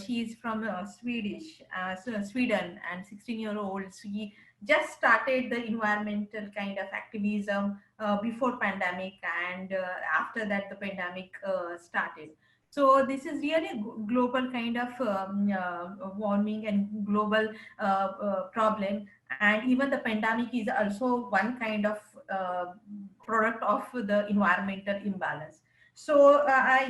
she is from Sweden, and 16-year-old. She just started the environmental kind of activism before pandemic, and after that the pandemic started. So this is really global kind of warming and global problem, and even the pandemic is also one kind of product of the environmental imbalance. So I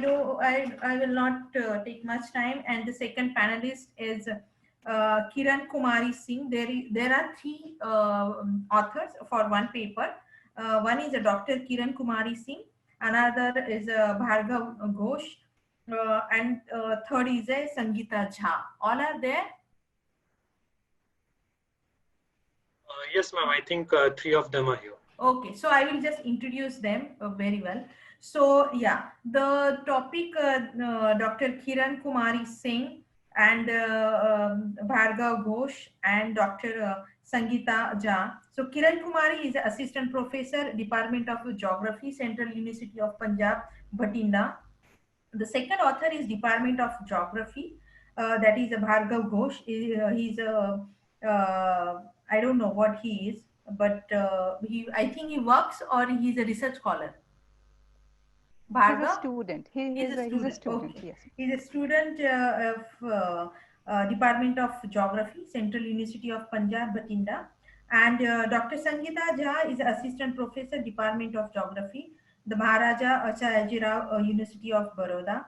will not take much time. And the second panelist is Kiran Kumari Singh. There are three authors for one paper. One is a Dr. Kiran Kumari Singh, another is Bhargav Ghosh, and third is a Sangeeta Jha. All are there? Yes, ma'am. I think three of them are here. Okay, so I will just introduce them very well. So yeah, the topic Dr. Kiran Kumari Singh and Bhargav Ghosh and Dr. Sangeeta Jha. So Kiran Kumari is Assistant Professor, Department of Geography, Central University of Punjab, Bhatinda. The second author is Department of Geography, that is Bhargav Ghosh. He's a I don't know what he is, but I think he works or he's a research scholar. Bhargav? He's a student. He's a student. Okay. Yes. He's a student of Department of Geography, Central University of Punjab, Bhatinda. And Dr. Sangeeta Jha is Assistant Professor, Department of Geography, the Maharaja Achayajirao University of Baroda.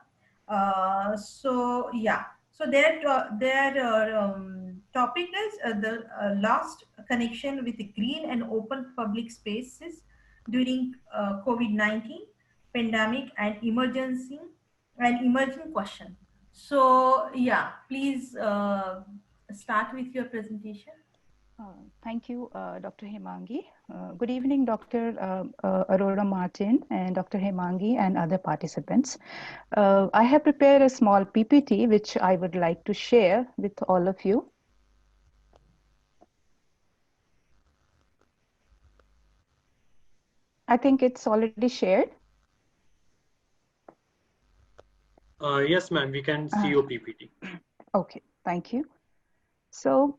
So yeah, so their topic is the lost connection with green and open public spaces during COVID-19 pandemic and emerging question. So yeah, please start with your presentation. Thank you, Dr. Hemangi. Good evening, Dr. Aurora Martin and Dr. Hemangi and other participants. I have prepared a small PPT which I would like to share with all of you. I think it's already shared. Yes, ma'am. We can see your PPT. Okay, thank you. So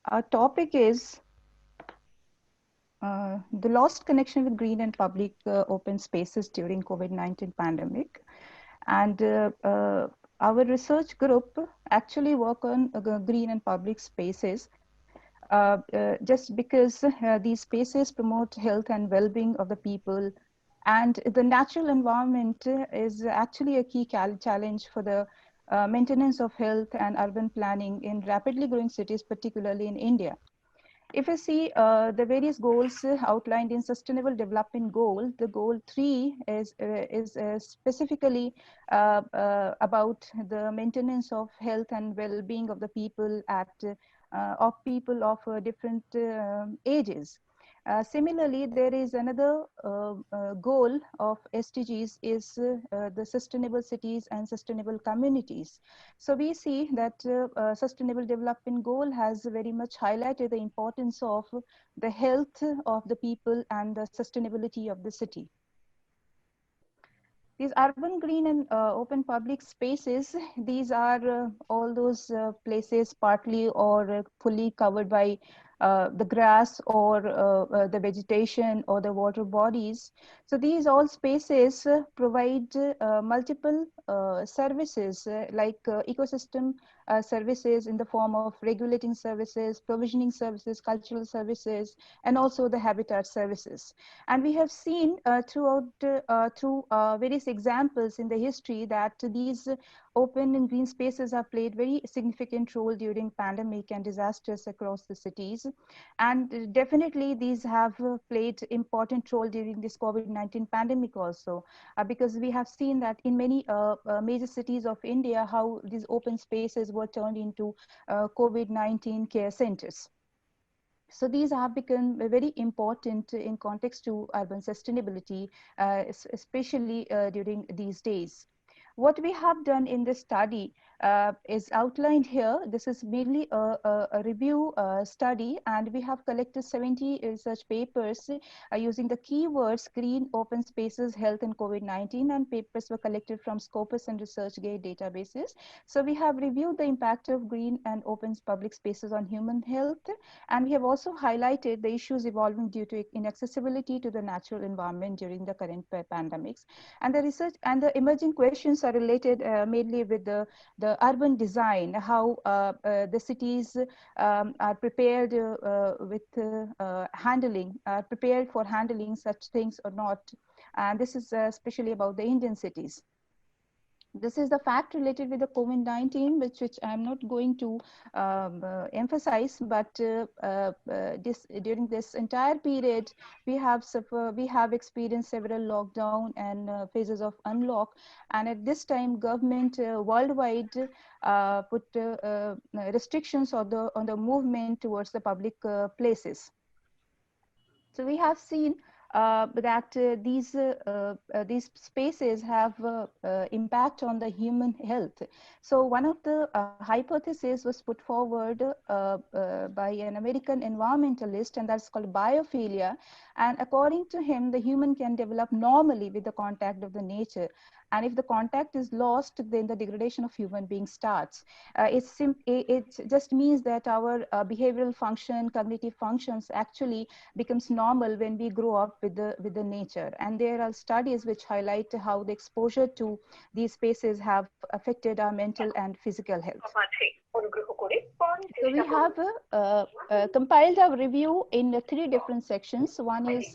our topic is the lost connection with green and public open spaces during COVID-19 pandemic. And our research group actually work on green and public spaces just because these spaces promote health and well-being of the people. And the natural environment is actually a key challenge for the maintenance of health and urban planning in rapidly growing cities, particularly in India. If you see the various goals outlined in Sustainable Development Goal, the goal 3 is specifically about the maintenance of health and well-being of the people of different ages. Similarly, there is another goal of SDGs is the sustainable cities and sustainable communities. So we see that Sustainable Development Goal has very much highlighted the importance of the health of the people and the sustainability of the city. These urban green and open public spaces, these are all those places partly or fully covered by the grass or the vegetation or the water bodies. So these all spaces provide multiple services like ecosystem services in the form of regulating services, provisioning services, cultural services, and also the habitat services. And we have seen through various examples in the history that these open and green spaces have played very significant role during pandemic and disasters across the cities. And definitely these have played important role during this COVID-19 pandemic also, because we have seen that in many major cities of India, how these open spaces were turned into COVID-19 care centers. So these have become very important in context to urban sustainability, especially during these days. What we have done in this study is outlined here. This is mainly a review study, and we have collected 70 research papers using the keywords green, open spaces, health, and COVID-19, and papers were collected from Scopus and ResearchGate databases. So we have reviewed the impact of green and open public spaces on human health, and we have also highlighted the issues evolving due to inaccessibility to the natural environment during the current pandemics. And the research and the emerging questions are related mainly with the urban design, how the cities are prepared prepared for handling such things or not. And this is especially about the Indian cities. This is the fact related with the COVID-19, which I'm not going to emphasize, but during this entire period, we have experienced several lockdown and phases of unlock, and at this time, government worldwide put restrictions on the movement towards the public places. So we have seen that these spaces have impact on the human health. So one of the hypotheses was put forward by an American environmentalist, and that's called biophilia. And according to him, the human can develop normally with the contact of the nature. And if the contact is lost, then the degradation of human being starts. It just means that our behavioral function, cognitive functions actually becomes normal when we grow up with the nature. And there are studies which highlight how the exposure to these spaces have affected our mental and physical health. So we have compiled our review in 3 different sections. One is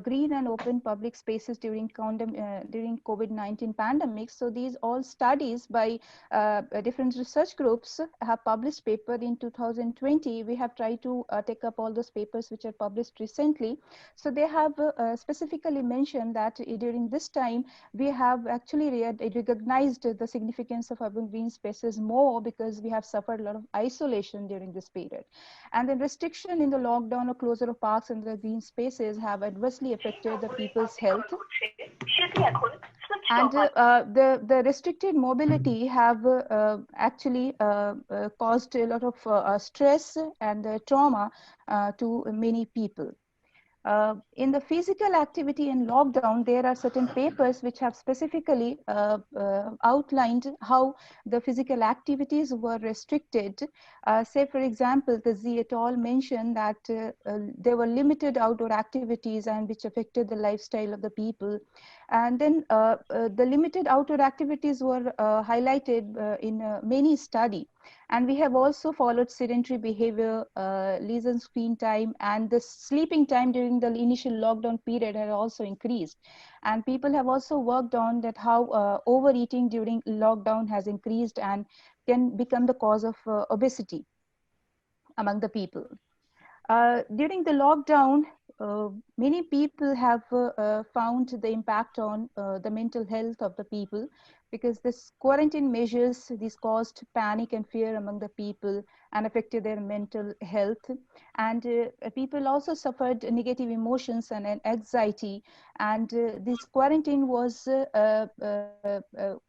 green and open public spaces during COVID-19 pandemic. So these all studies by different research groups have published paper in 2020. We have tried to take up all those papers which are published recently. So they have specifically mentioned that during this time, we have actually recognized the significance of urban green spaces more because we have suffered a lot of isolation during this period. And the restriction in the lockdown or closure of parks and the green spaces have adversely affected the people's health. And the restricted mobility have actually caused a lot of stress and trauma to many people. In the physical activity in lockdown, there are certain papers which have specifically outlined how the physical activities were restricted. Say, for example, the DACIIT et al. Mentioned that there were limited outdoor activities and which affected the lifestyle of the people. And then the limited outdoor activities were highlighted in many studies. And we have also followed sedentary behavior, leisure screen time, and the sleeping time during the initial lockdown period had also increased. And people have also worked on that how overeating during lockdown has increased and can become the cause of obesity among the people. During the lockdown, many people have found the impact on the mental health of the people, because this quarantine measures, these caused panic and fear among the people and affected their mental health. And people also suffered negative emotions and anxiety. And this quarantine was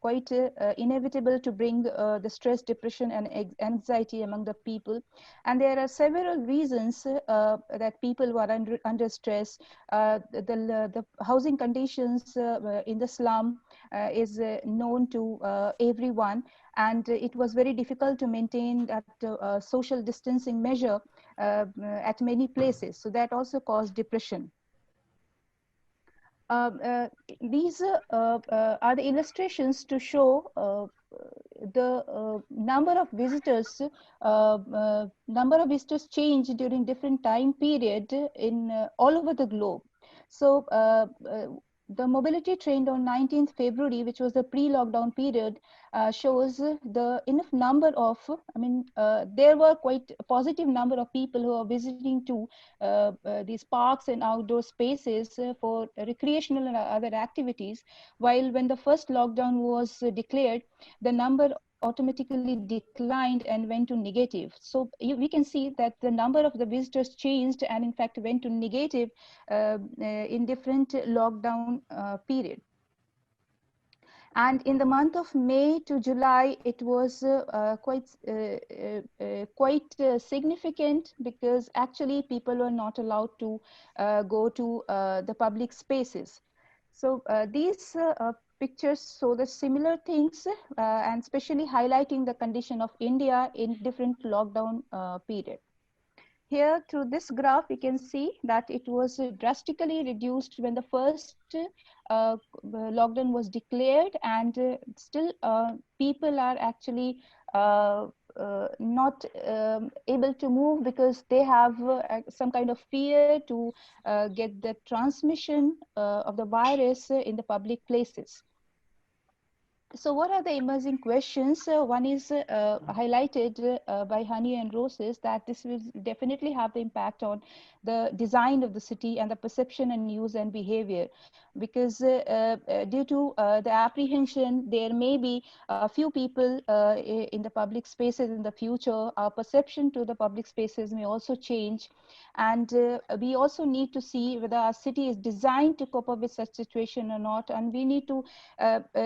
quite inevitable to bring the stress, depression, and anxiety among the people. And there are several reasons that people were under stress. The housing conditions in the slum is known to everyone, and it was very difficult to maintain that social distancing measure at many places. So that also caused depression. These are the illustrations to show the number of visitors change during different time period in all over the globe. So the mobility trend on 19th February, which was the pre-lockdown period, shows the enough number of, there were quite a positive number of people who are visiting to these parks and outdoor spaces for recreational and other activities. While when the first lockdown was declared, the number automatically declined and went to negative. So we can see that the number of the visitors changed and in fact went to negative in different lockdown period. And in the month of May to July, it was quite significant, because actually people were not allowed to go to the public spaces. So these pictures show the similar things, and especially highlighting the condition of India in different lockdown period. Here, through this graph, we can see that it was drastically reduced when the first lockdown was declared, and still people are actually not able to move, because they have some kind of fear to get the transmission of the virus in the public places. So what are the emerging questions? One is highlighted by Honey and Roses, that this will definitely have the impact on the design of the city and the perception and use and behavior, because due to the apprehension, there may be a few people in the public spaces in the future. Our perception to the public spaces may also change, and we also need to see whether our city is designed to cope up with such situation or not, and we need to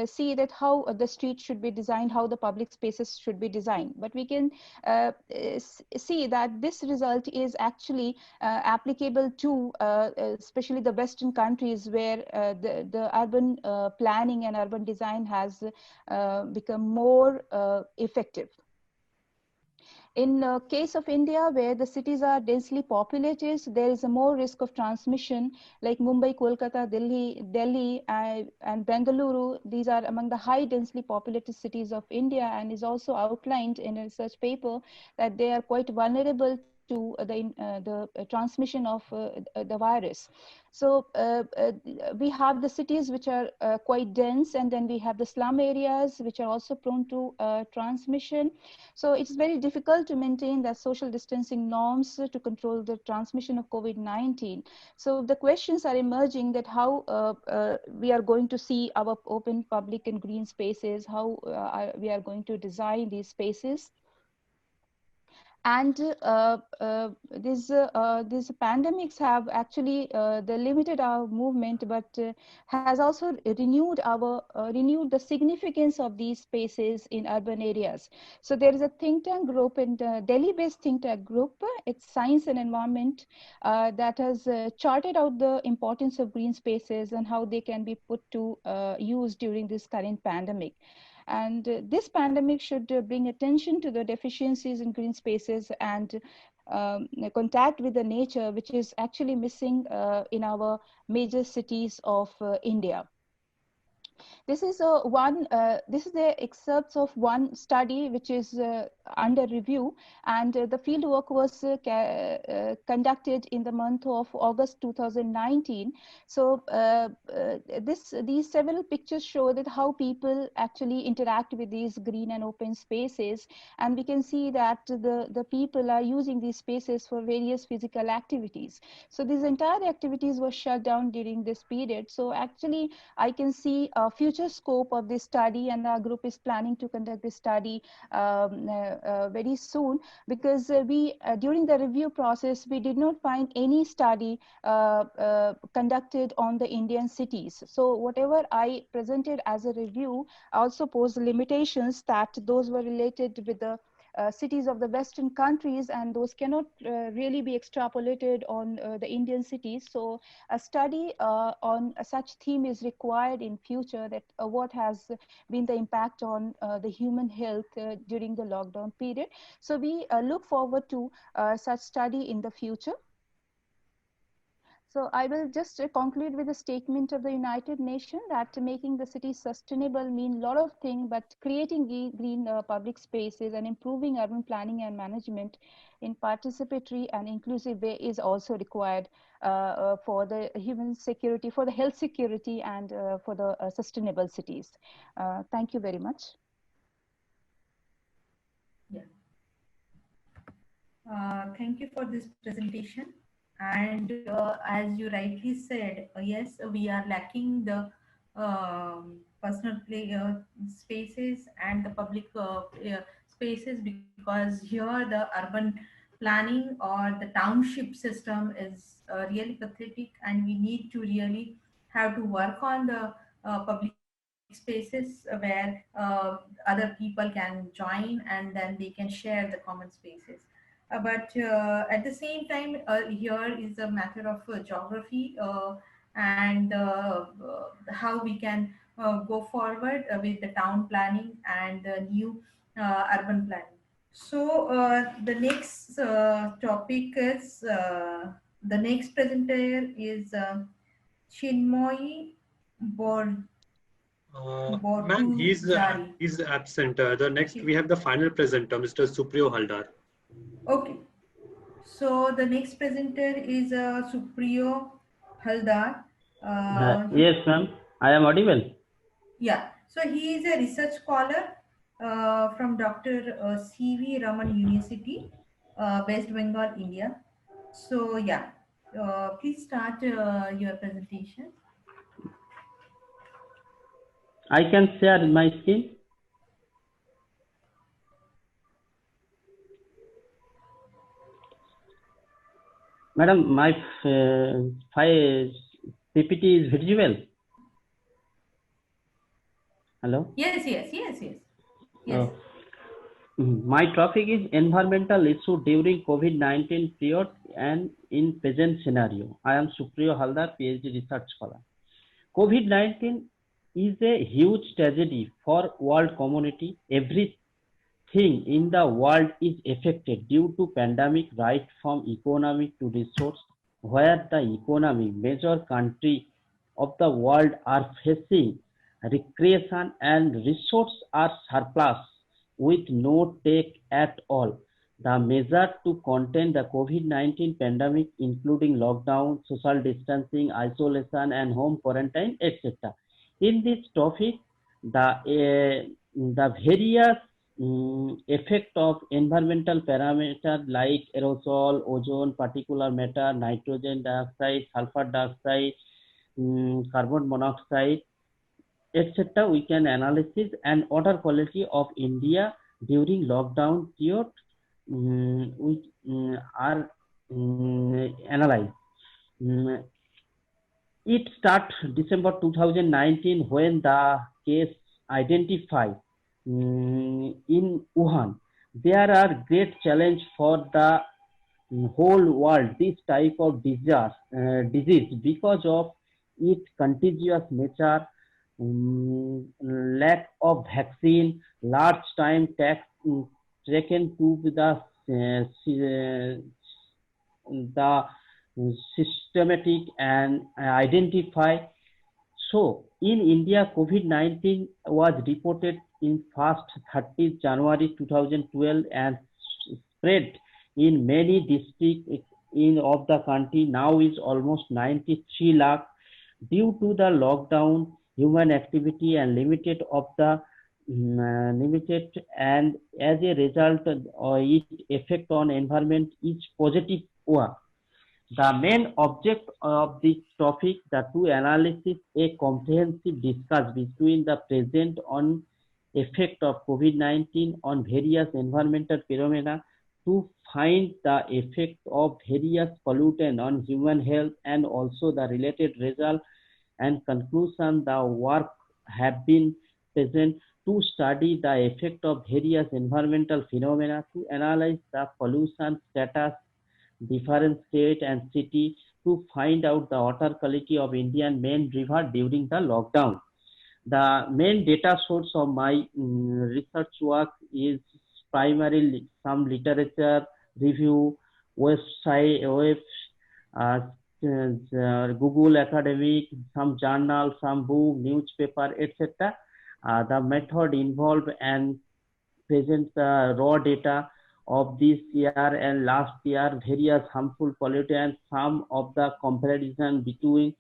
see that how the street should be designed, how the public spaces should be designed. But we can see that this result is actually applicable to especially the Western countries, where the urban planning and urban design has become more effective. In case of India, where the cities are densely populated, there is a more risk of transmission, like Mumbai, Kolkata, Delhi, and Bengaluru. These are among the high densely populated cities of India, and is also outlined in a research paper that they are quite vulnerable to the transmission of the virus. So we have the cities which are quite dense, and then we have the slum areas which are also prone to transmission. So it's very difficult to maintain the social distancing norms to control the transmission of COVID-19. So the questions are emerging that how we are going to see our open public and green spaces, how we are going to design these spaces. And these pandemics have actually they limited our movement, but has also renewed the significance of these spaces in urban areas. So there is a think tank group, in Delhi-based think tank group, it's Science and Environment, that has charted out the importance of green spaces and how they can be put to use during this current pandemic. And this pandemic should bring attention to the deficiencies in green spaces and contact with the nature, which is actually missing in our major cities of India. This is this is the excerpts of one study which is under review, and the field work was conducted in the month of August 2019. So these several pictures show that how people actually interact with these green and open spaces, and we can see that the people are using these spaces for various physical activities. So these entire activities were shut down during this period. So actually I can see a future scope of this study, and our group is planning to conduct this study very soon, because we during the review process we did not find any study conducted on the Indian cities. So whatever I presented as a review also posed limitations, that those were related with the cities of the Western countries, and those cannot really be extrapolated on the Indian cities. So a study on such theme is required in future, that what has been the impact on the human health during the lockdown period. So we look forward to such study in the future. So I will just conclude with a statement of the United Nations that making the city sustainable means a lot of things, but creating green public spaces and improving urban planning and management in participatory and inclusive way is also required for the human security, for the health security, and for the sustainable cities. Thank you very much. Yeah. Thank you for this presentation. And as you rightly said, yes, we are lacking the personal play spaces and the public spaces, because here the urban planning or the township system is really pathetic, and we need to really have to work on the public spaces where other people can join and then they can share the common spaces. But at the same time, here is a matter of geography and how we can go forward with the town planning and the new urban planning. So the next topic is the next presenter is Chinmoy Bor Ma'am, Bortujari. he's absent. The next we have the final presenter, Mr. Supriyo Haldar. Okay. So the next presenter is Supriyo Haldar. Yes, ma'am. I am audible. Yeah. So he is a research scholar from Dr. C.V. Raman University, West Bengal, India. So yeah, please start your presentation. I can share my screen. Madam, my file PPT is visible. Hello? Yes. Oh. My topic is environmental issue during COVID-19 period and in present scenario. I am Supriyo Haldar, PhD research scholar. COVID-19 is a huge tragedy for world community. Everything in the world is affected due to pandemic, right from economic to resource, where the economy major country of the world are facing recreation and resource are surplus with no take at all. The measure to contain the COVID-19 pandemic, including lockdown, social distancing, isolation, and home quarantine, etc. In this topic, the various effect of environmental parameters like aerosol, ozone, particulate matter, nitrogen dioxide, sulfur dioxide, carbon monoxide, etc. we can analysis and water quality of India during lockdown period which are analyzed. It starts December 2019 when the case identified in Wuhan. There are great challenge for the whole world this type of disease because of its contagious nature, lack of vaccine, large time taken to the systematic and identify. So in India, COVID-19 was reported in first 30th January 2012 and spread in many districts of the country. Now is almost 93 lakh. Due to the lockdown, human activity and limited and as a result its effect on environment is positive one. The main object of this topic is to analyze a comprehensive discussion between the present on effect of COVID-19 on various environmental phenomena to find the effect of various pollutants on human health and also the related result and conclusion. The work have been present to study the effect of various environmental phenomena to analyze the pollution status, different state and city to find out the water quality of Indian main river during the lockdown. The main data source of my research work is primarily some literature review, website, Google academic, some journal, some book, newspaper, etc. The method involved and present the raw data of this year and last year, various harmful pollutants. Some of the comparison between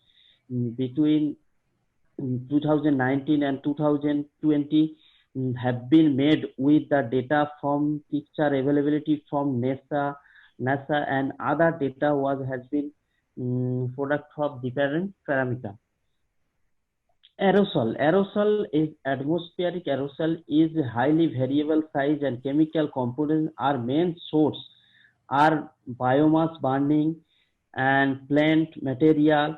2019 and 2020 have been made with the data from picture availability from NASA and other data has been product of different parameter. Aerosol is atmospheric aerosol is highly variable size and chemical components are main source are biomass burning and plant material,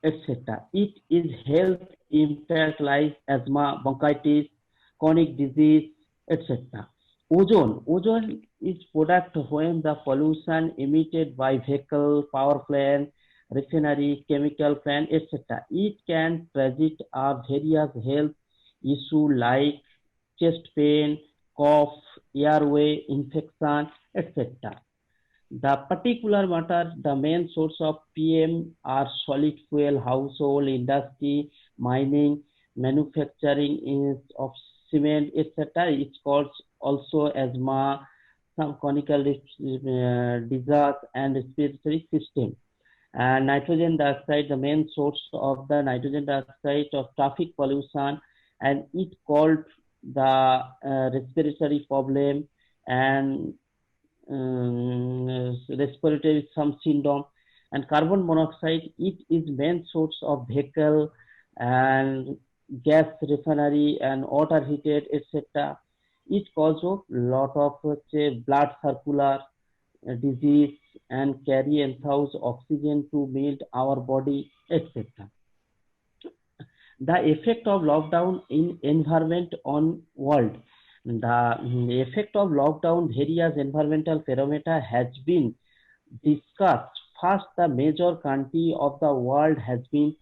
etc. It is health impact like asthma, bronchitis, chronic disease, etc. Ozone is product when the pollution emitted by vehicle, power plant, refinery, chemical plant, etc. It can present various health issues like chest pain, cough, airway infection, etc. The particular matter, the main source of PM are solid fuel, household, industry, mining, manufacturing of cement, etc. It's called also asthma, some chronic disease and respiratory system. And nitrogen dioxide, the main source of the nitrogen dioxide of traffic pollution, and it called the respiratory problem and respiratory some syndrome. And carbon monoxide, it is main source of vehicle and gas refinery and water heated, etc. It causes a lot of blood circular disease and carry and throws oxygen to melt our body, etc. The effect of lockdown in environment on world. The effect of lockdown various environmental parameter has been discussed. First, the major country of the world has been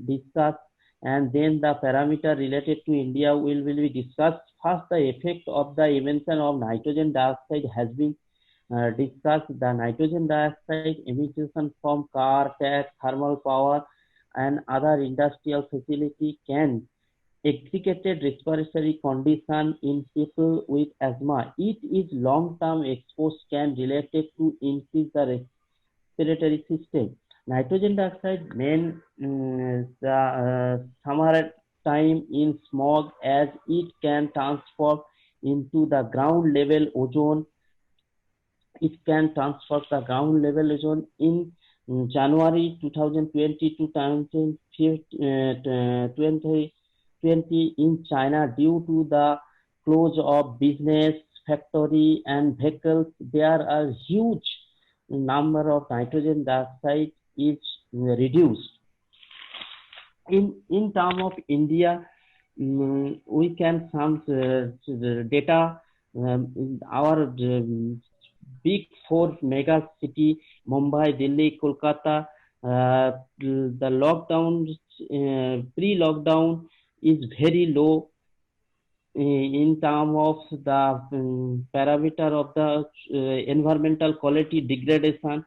discussed, and then the parameter related to India will be discussed. First, the effect of the emission of nitrogen dioxide has been discussed. The nitrogen dioxide emission from car, tax, thermal power, and other industrial facility can aggregated respiratory condition in people with asthma. It is long-term exposure can related to increase the respiratory system. Nitrogen dioxide main summer time in smog as it can transfer into the ground level ozone. It can transfer the ground level ozone in January 2020 to 2020 in China due to the close of business, factory and vehicles. There are huge number of nitrogen dioxide is reduced. In terms of India, we can some data. Our big four mega city, Mumbai, Delhi, Kolkata, the lockdown, pre-lockdown is very low in terms of the parameter of the environmental quality degradation,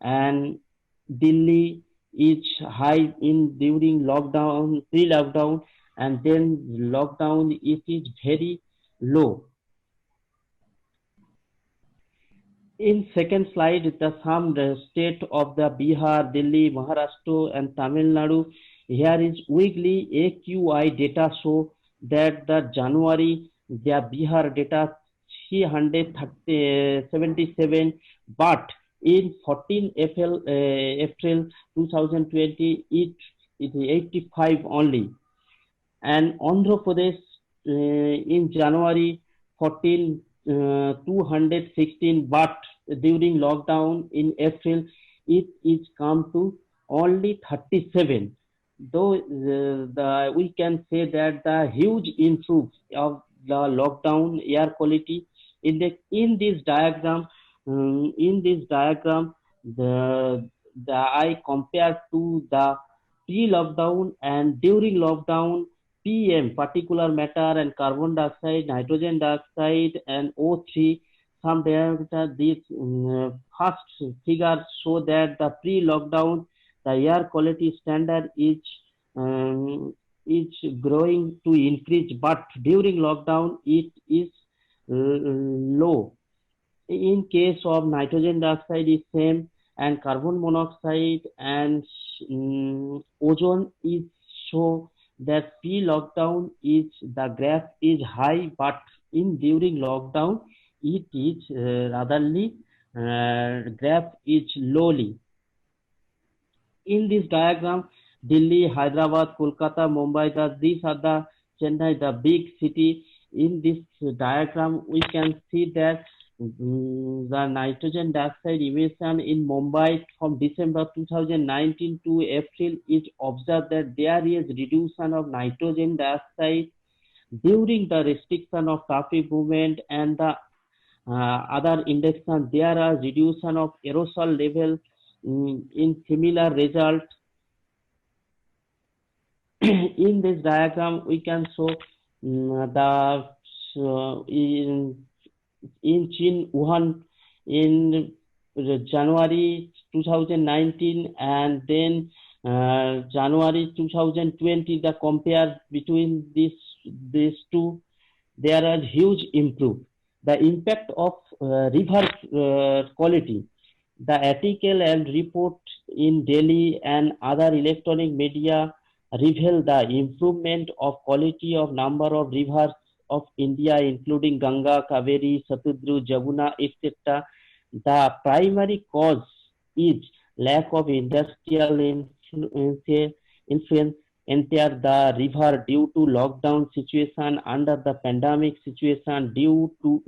and Delhi is high in during lockdown, pre-lockdown, and then lockdown it is very low. In second slide, the state of the Bihar, Delhi, Maharashtra and Tamil Nadu. Here is weekly AQI data show that the January, the Bihar data 377, but in 14 April 2020, it is 85 only. And Andhra Pradesh in January 14, 216, but during lockdown in April it is come to only 37. Though we can say that the huge improve of the lockdown air quality in this diagram. The I compare to the pre-lockdown and during lockdown. PM, particular matter and carbon dioxide, nitrogen dioxide and O3, some data, these first figures show that the pre-lockdown, the air quality standard is growing to increase, but during lockdown it is low. In case of nitrogen dioxide is same, and carbon monoxide and ozone is show that pre-lockdown is the graph is high, but in during lockdown it is ratherly graph is lowly. In this diagram, Delhi, Hyderabad, Kolkata, Mumbai, these are the Chennai, the big city. In this diagram, we can see that The nitrogen dioxide emission in Mumbai from December 2019 to April is observed that there is reduction of nitrogen dioxide during the restriction of traffic movement and the other indexes. There are reduction of aerosol level in similar result. In this diagram, we can show the in Chin, Wuhan in January 2019 and then January 2020, the compare between these two, there are huge improvement. The impact of river quality. The article and report in Delhi and other electronic media reveal the improvement of quality of number of rivers of India, including Ganga, Kaveri, Satudru, Jamuna, etc. The primary cause is lack of industrial influence enter the river due to lockdown situation under the pandemic situation due to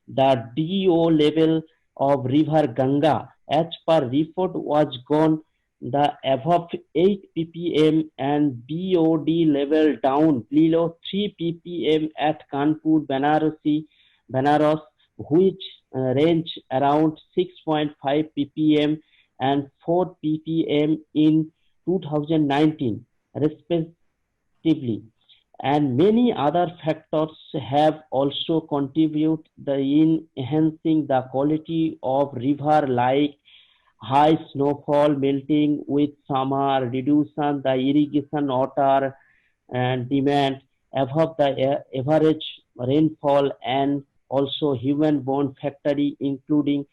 the DO level of river Ganga as per report was gone the above 8 ppm and BOD level down below 3 ppm at Kanpur, Banaras, which range around 6.5 ppm and 4 ppm in 2019 respectively, and many other factors have also contributed in enhancing the quality of river like high snowfall melting with summer, reduction the irrigation water and demand above the average rainfall, and also human-borne factory including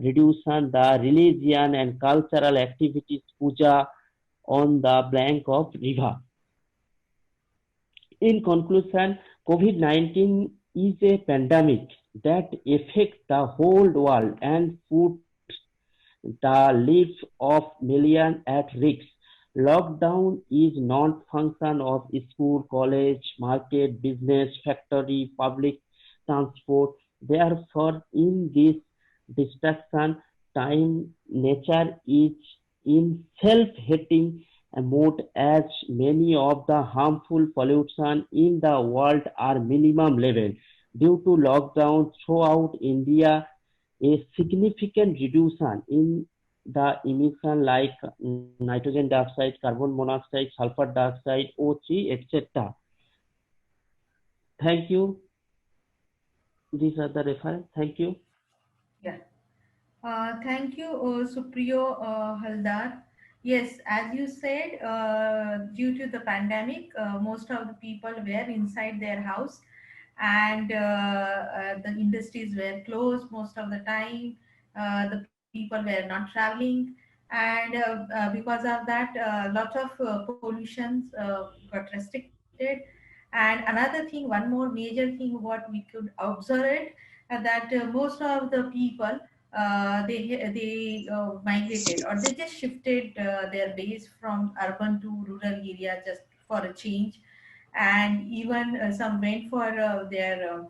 reduction the religion and cultural activities puja on the bank of river. In conclusion, COVID-19 is a pandemic that affects the whole world and puts the lives of millions at risk. Lockdown is not function of school, college, market, business, factory, public transport. Therefore, in this distraction time, nature is in self-hating mode as many of the harmful pollution in the world are minimum level. Due to lockdown throughout India, a significant reduction in the emission like nitrogen dioxide, carbon monoxide, sulfur dioxide, O3, etc. Thank you. These are the reference. Thank you. Yeah. Thank you, Supriyo Haldar. Yes, as you said, due to the pandemic, most of the people were inside their house and the industries were closed most of the time. The people were not traveling, and because of that, a lot of pollutions got restricted. And another thing, one more major thing, what we could observe it, that most of the people they migrated, or they just shifted their base from urban to rural area just for a change, and even some went for their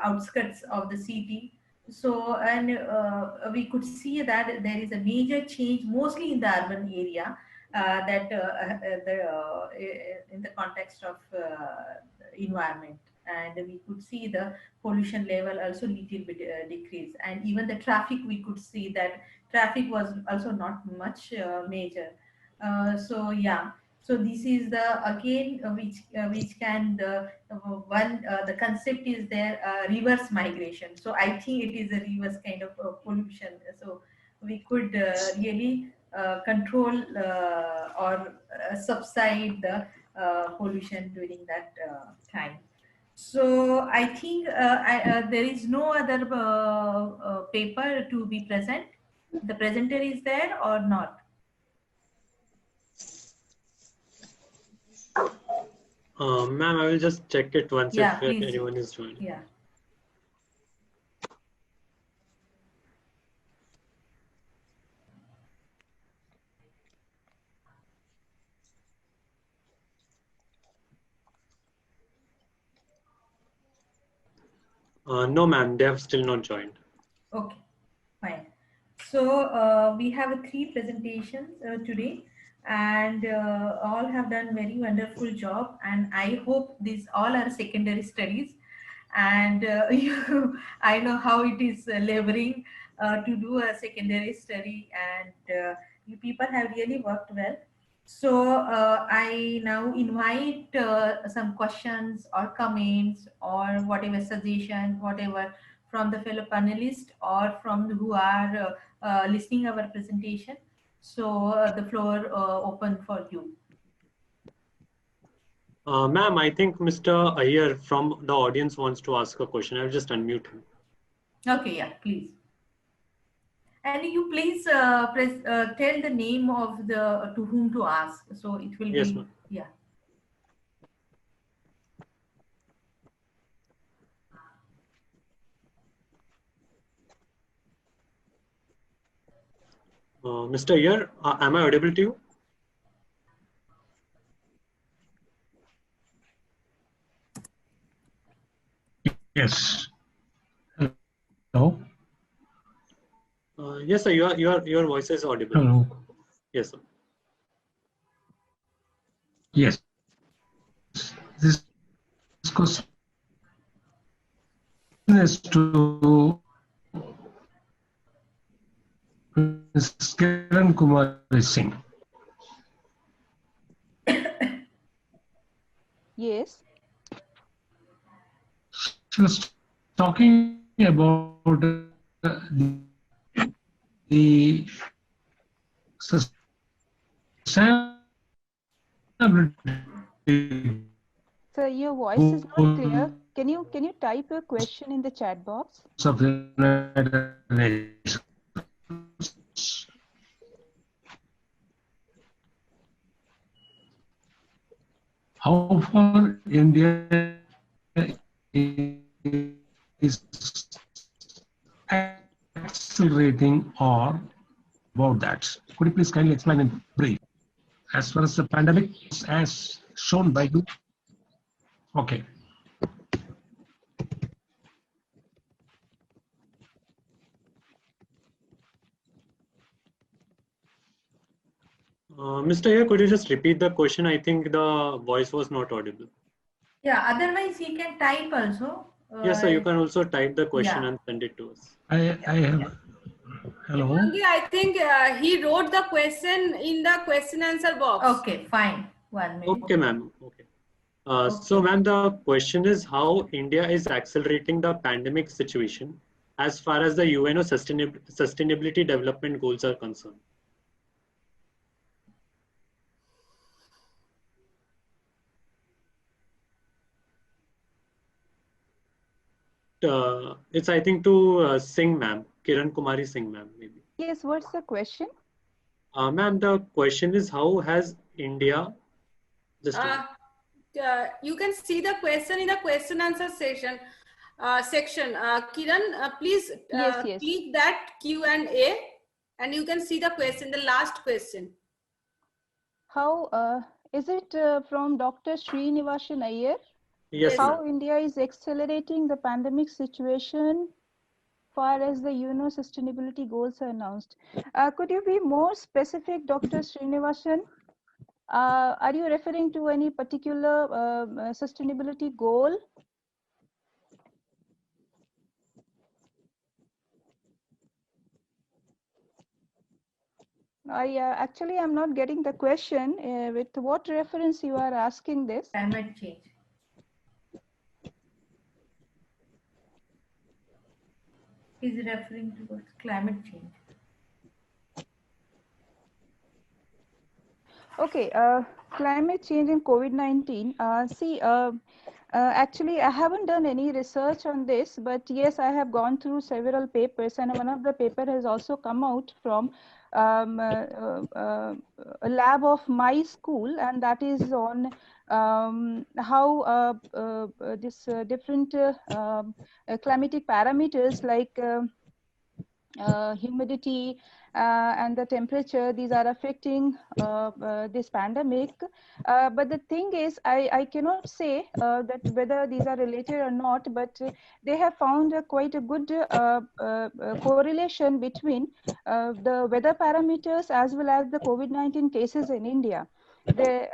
outskirts of the city. So, and we could see that there is a major change mostly in the urban area, that in the context of environment, and we could see the pollution level also little bit decrease, and even the traffic, we could see that traffic was also not much major. So yeah, so this is the again which can the one the concept is there, reverse migration. So I think it is a reverse kind of pollution. So we could really control or subside the pollution during that time. So I think there is no other paper to be present. The presenter is there or not? Ma'am, I will just check it once Yeah, if please. anyone is joining. Yeah. No, ma'am, they have still not joined. Okay, fine. So we have 3 presentations today, and all have done very wonderful job. And I hope these all are secondary studies. And I know how it is laboring to do a secondary study, and you people have really worked well. So I now invite some questions or comments or whatever suggestion, whatever from the fellow panelists or from who are listening our presentation. So the floor open for you. Ma'am, I think Mr. Iyer from the audience wants to ask a question. I'll just unmute him. Okay, yeah, please. And you please tell the name of the to whom to ask. So it will Yes, be, ma'am. yeah. Mr. Iyer, am I audible to you? Yes. Hello. Yes, sir. Your voice is audible. Hello. Yes, sir. Yes. This question is to Mrs. Kiran Kumari Singh. Yes. She was talking about the sustainability. So your voice is not clear. Can you type a question in the chat box? Of the United Nations. How far India is accelerating or about that? Could you please kindly explain in brief? As far as the pandemic is as shown by you? Okay. Mr. Iyer, could you just repeat the question? I think the voice was not audible. Yeah, otherwise he can type also. Yes, sir. You can also type the question Yeah. and send it to us. I have. Hello. I think he wrote the question in the question answer box. Okay, fine. 1 minute. Okay, ma'am. Okay. So, ma'am, the question is how India is accelerating the pandemic situation as far as the UNO sustainability development goals are concerned. It's, I think, to Singh, ma'am, Kiran Kumari Singh, ma'am, maybe. Yes, what's the question? Ma'am, the question is how has India, You can see the question in the question answer section. Kiran, please yes. click that Q&A and you can see the question, the last question. How is it from Dr. Srinivasan Iyer? Yes, how India is accelerating the pandemic situation far as the UNO sustainability goals are announced. Could you be more specific, Dr. Srinivasan? Are you referring to any particular sustainability goal? Actually, I'm not getting the question. With what reference you are asking this? Climate change. He's referring to climate change. Okay, climate change and COVID-19. Actually, I haven't done any research on this, but yes, I have gone through several papers, and one of the paper has also come out from a lab of my school, and that is on how this different climatic parameters like humidity and the temperature, these are affecting this pandemic. But the thing is, I cannot say that whether these are related or not, but they have found quite a good correlation between the weather parameters as well as the COVID-19 cases in India. There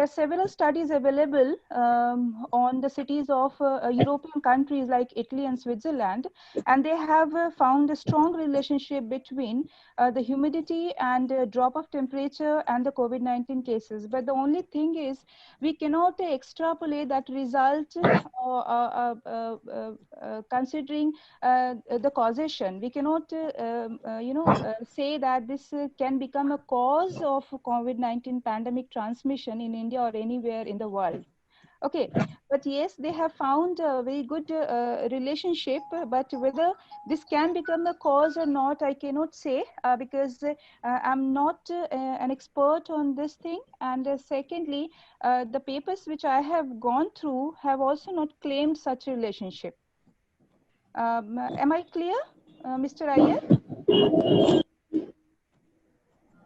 are several studies available on the cities of European countries like Italy and Switzerland, and they have found a strong relationship between the humidity and drop of temperature and the COVID-19 cases. But the only thing is, we cannot extrapolate that result considering the causation. We cannot, say that this can become a cause of COVID-19 pandemic transmission in India or anywhere in the world. Okay, but yes, they have found a very good relationship, but whether this can become a cause or not, I cannot say because I'm not an expert on this thing. And secondly, the papers which I have gone through have also not claimed such a relationship. Am I clear, Mr. Iyer?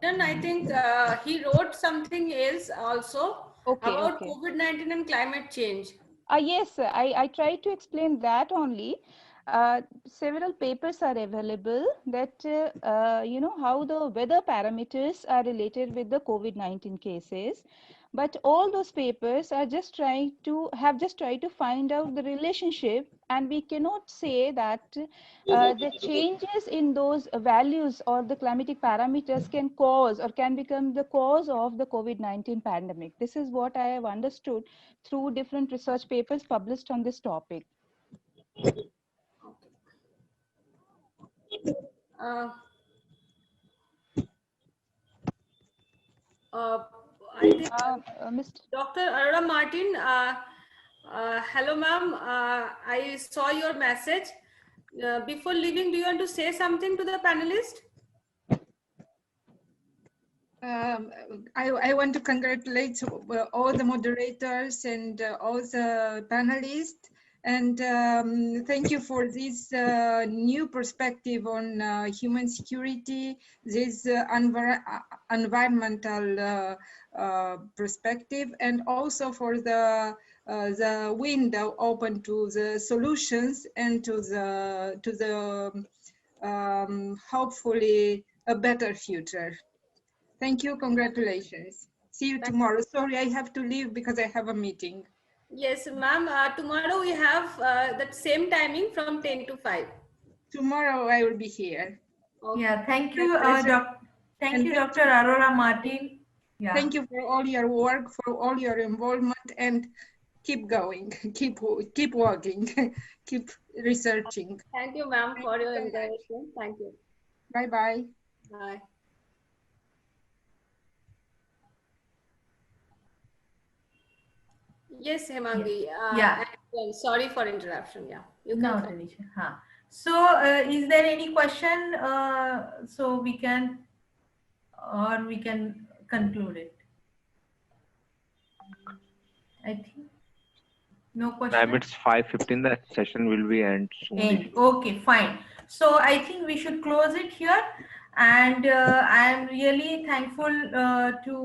Then I think he wrote something else also about COVID-19 and climate change. Yes, I tried to explain that only. Several papers are available that, how the weather parameters are related with the COVID-19 cases. But all those papers are just trying to find out the relationship, and we cannot say that the changes in those values or the climatic parameters can cause or can become the cause of the COVID-19 pandemic. This is what I have understood through different research papers published on this topic. I think Dr. Aurora Martin, hello ma'am, I saw your message. Before leaving, do you want to say something to the panelists? I want to congratulate all the moderators and all the panelists, and thank you for this new perspective on human security, this environmental perspective, and also for the window open to the solutions and to the hopefully a better future. Thank you. Congratulations. See you tomorrow. Sorry, I have to leave because I have a meeting. Yes, ma'am. Tomorrow we have that same timing from 10 to 5. Tomorrow I will be here. Okay. Yeah, thank you, Dr. Aurora Martin. Yeah. Thank you for all your work, for all your involvement, and keep going, keep working, keep researching. Thank you, ma'am, for your invitation. Thank you. Bye-bye. Bye. Yes, Hemangi. Yeah. Sorry for interruption. Yeah. You can. No, Tanisha. Huh. So, is there any question? So we can conclude it. I think no question. Ma'am, it's 5:15. The session will be end soon. Okay, fine. So I think we should close it here, and I am really thankful to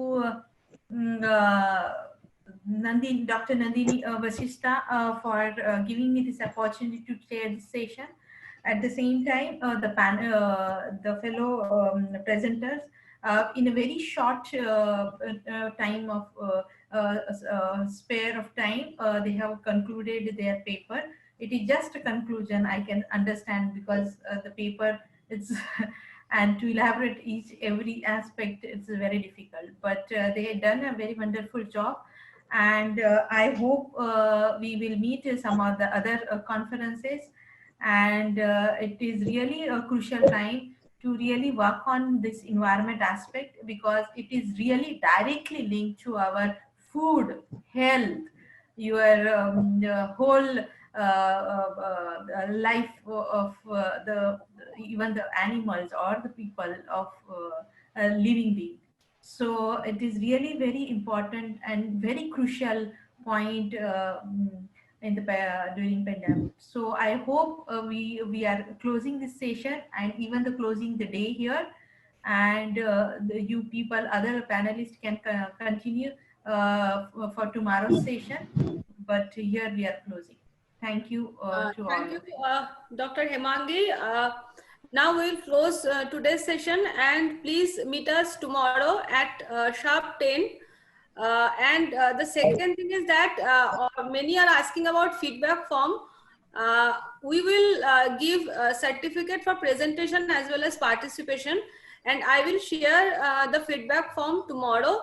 Dr. Nandini Vasishtha for giving me this opportunity to chair this session. At the same time, the fellow presenters, in a very short time of spare of time, they have concluded their paper. It is just a conclusion, I can understand, because the paper is and to elaborate every aspect, it's very difficult. But they had done a very wonderful job, and I hope we will meet some of the other conferences. And it is really a crucial time to really work on this environment aspect, because it is really directly linked to our food, health, your whole life of even the animals or the people of living being. So it is really very important and very crucial point in the during pandemic. So I hope we are closing this session and even the closing the day here. and you people, other panelists can continue for tomorrow's session. But here we are closing. Thank you to all. Thank you, Dr. Hemangi. Now we'll close today's session, and please meet us tomorrow at sharp 10. The second thing is that many are asking about feedback form. We will give a certificate for presentation as well as participation, and I will share the feedback form tomorrow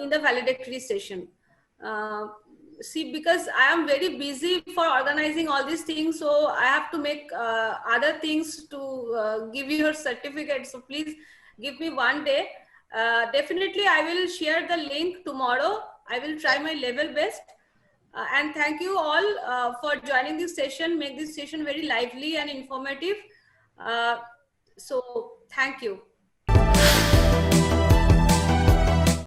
in the valedictory session. See, because I am very busy for organizing all these things, so I have to make other things to give you your certificate. So please give me one day. Definitely, I will share the link tomorrow. I will try my level best. And thank you all for joining this session. Make this session very lively and informative. So thank you.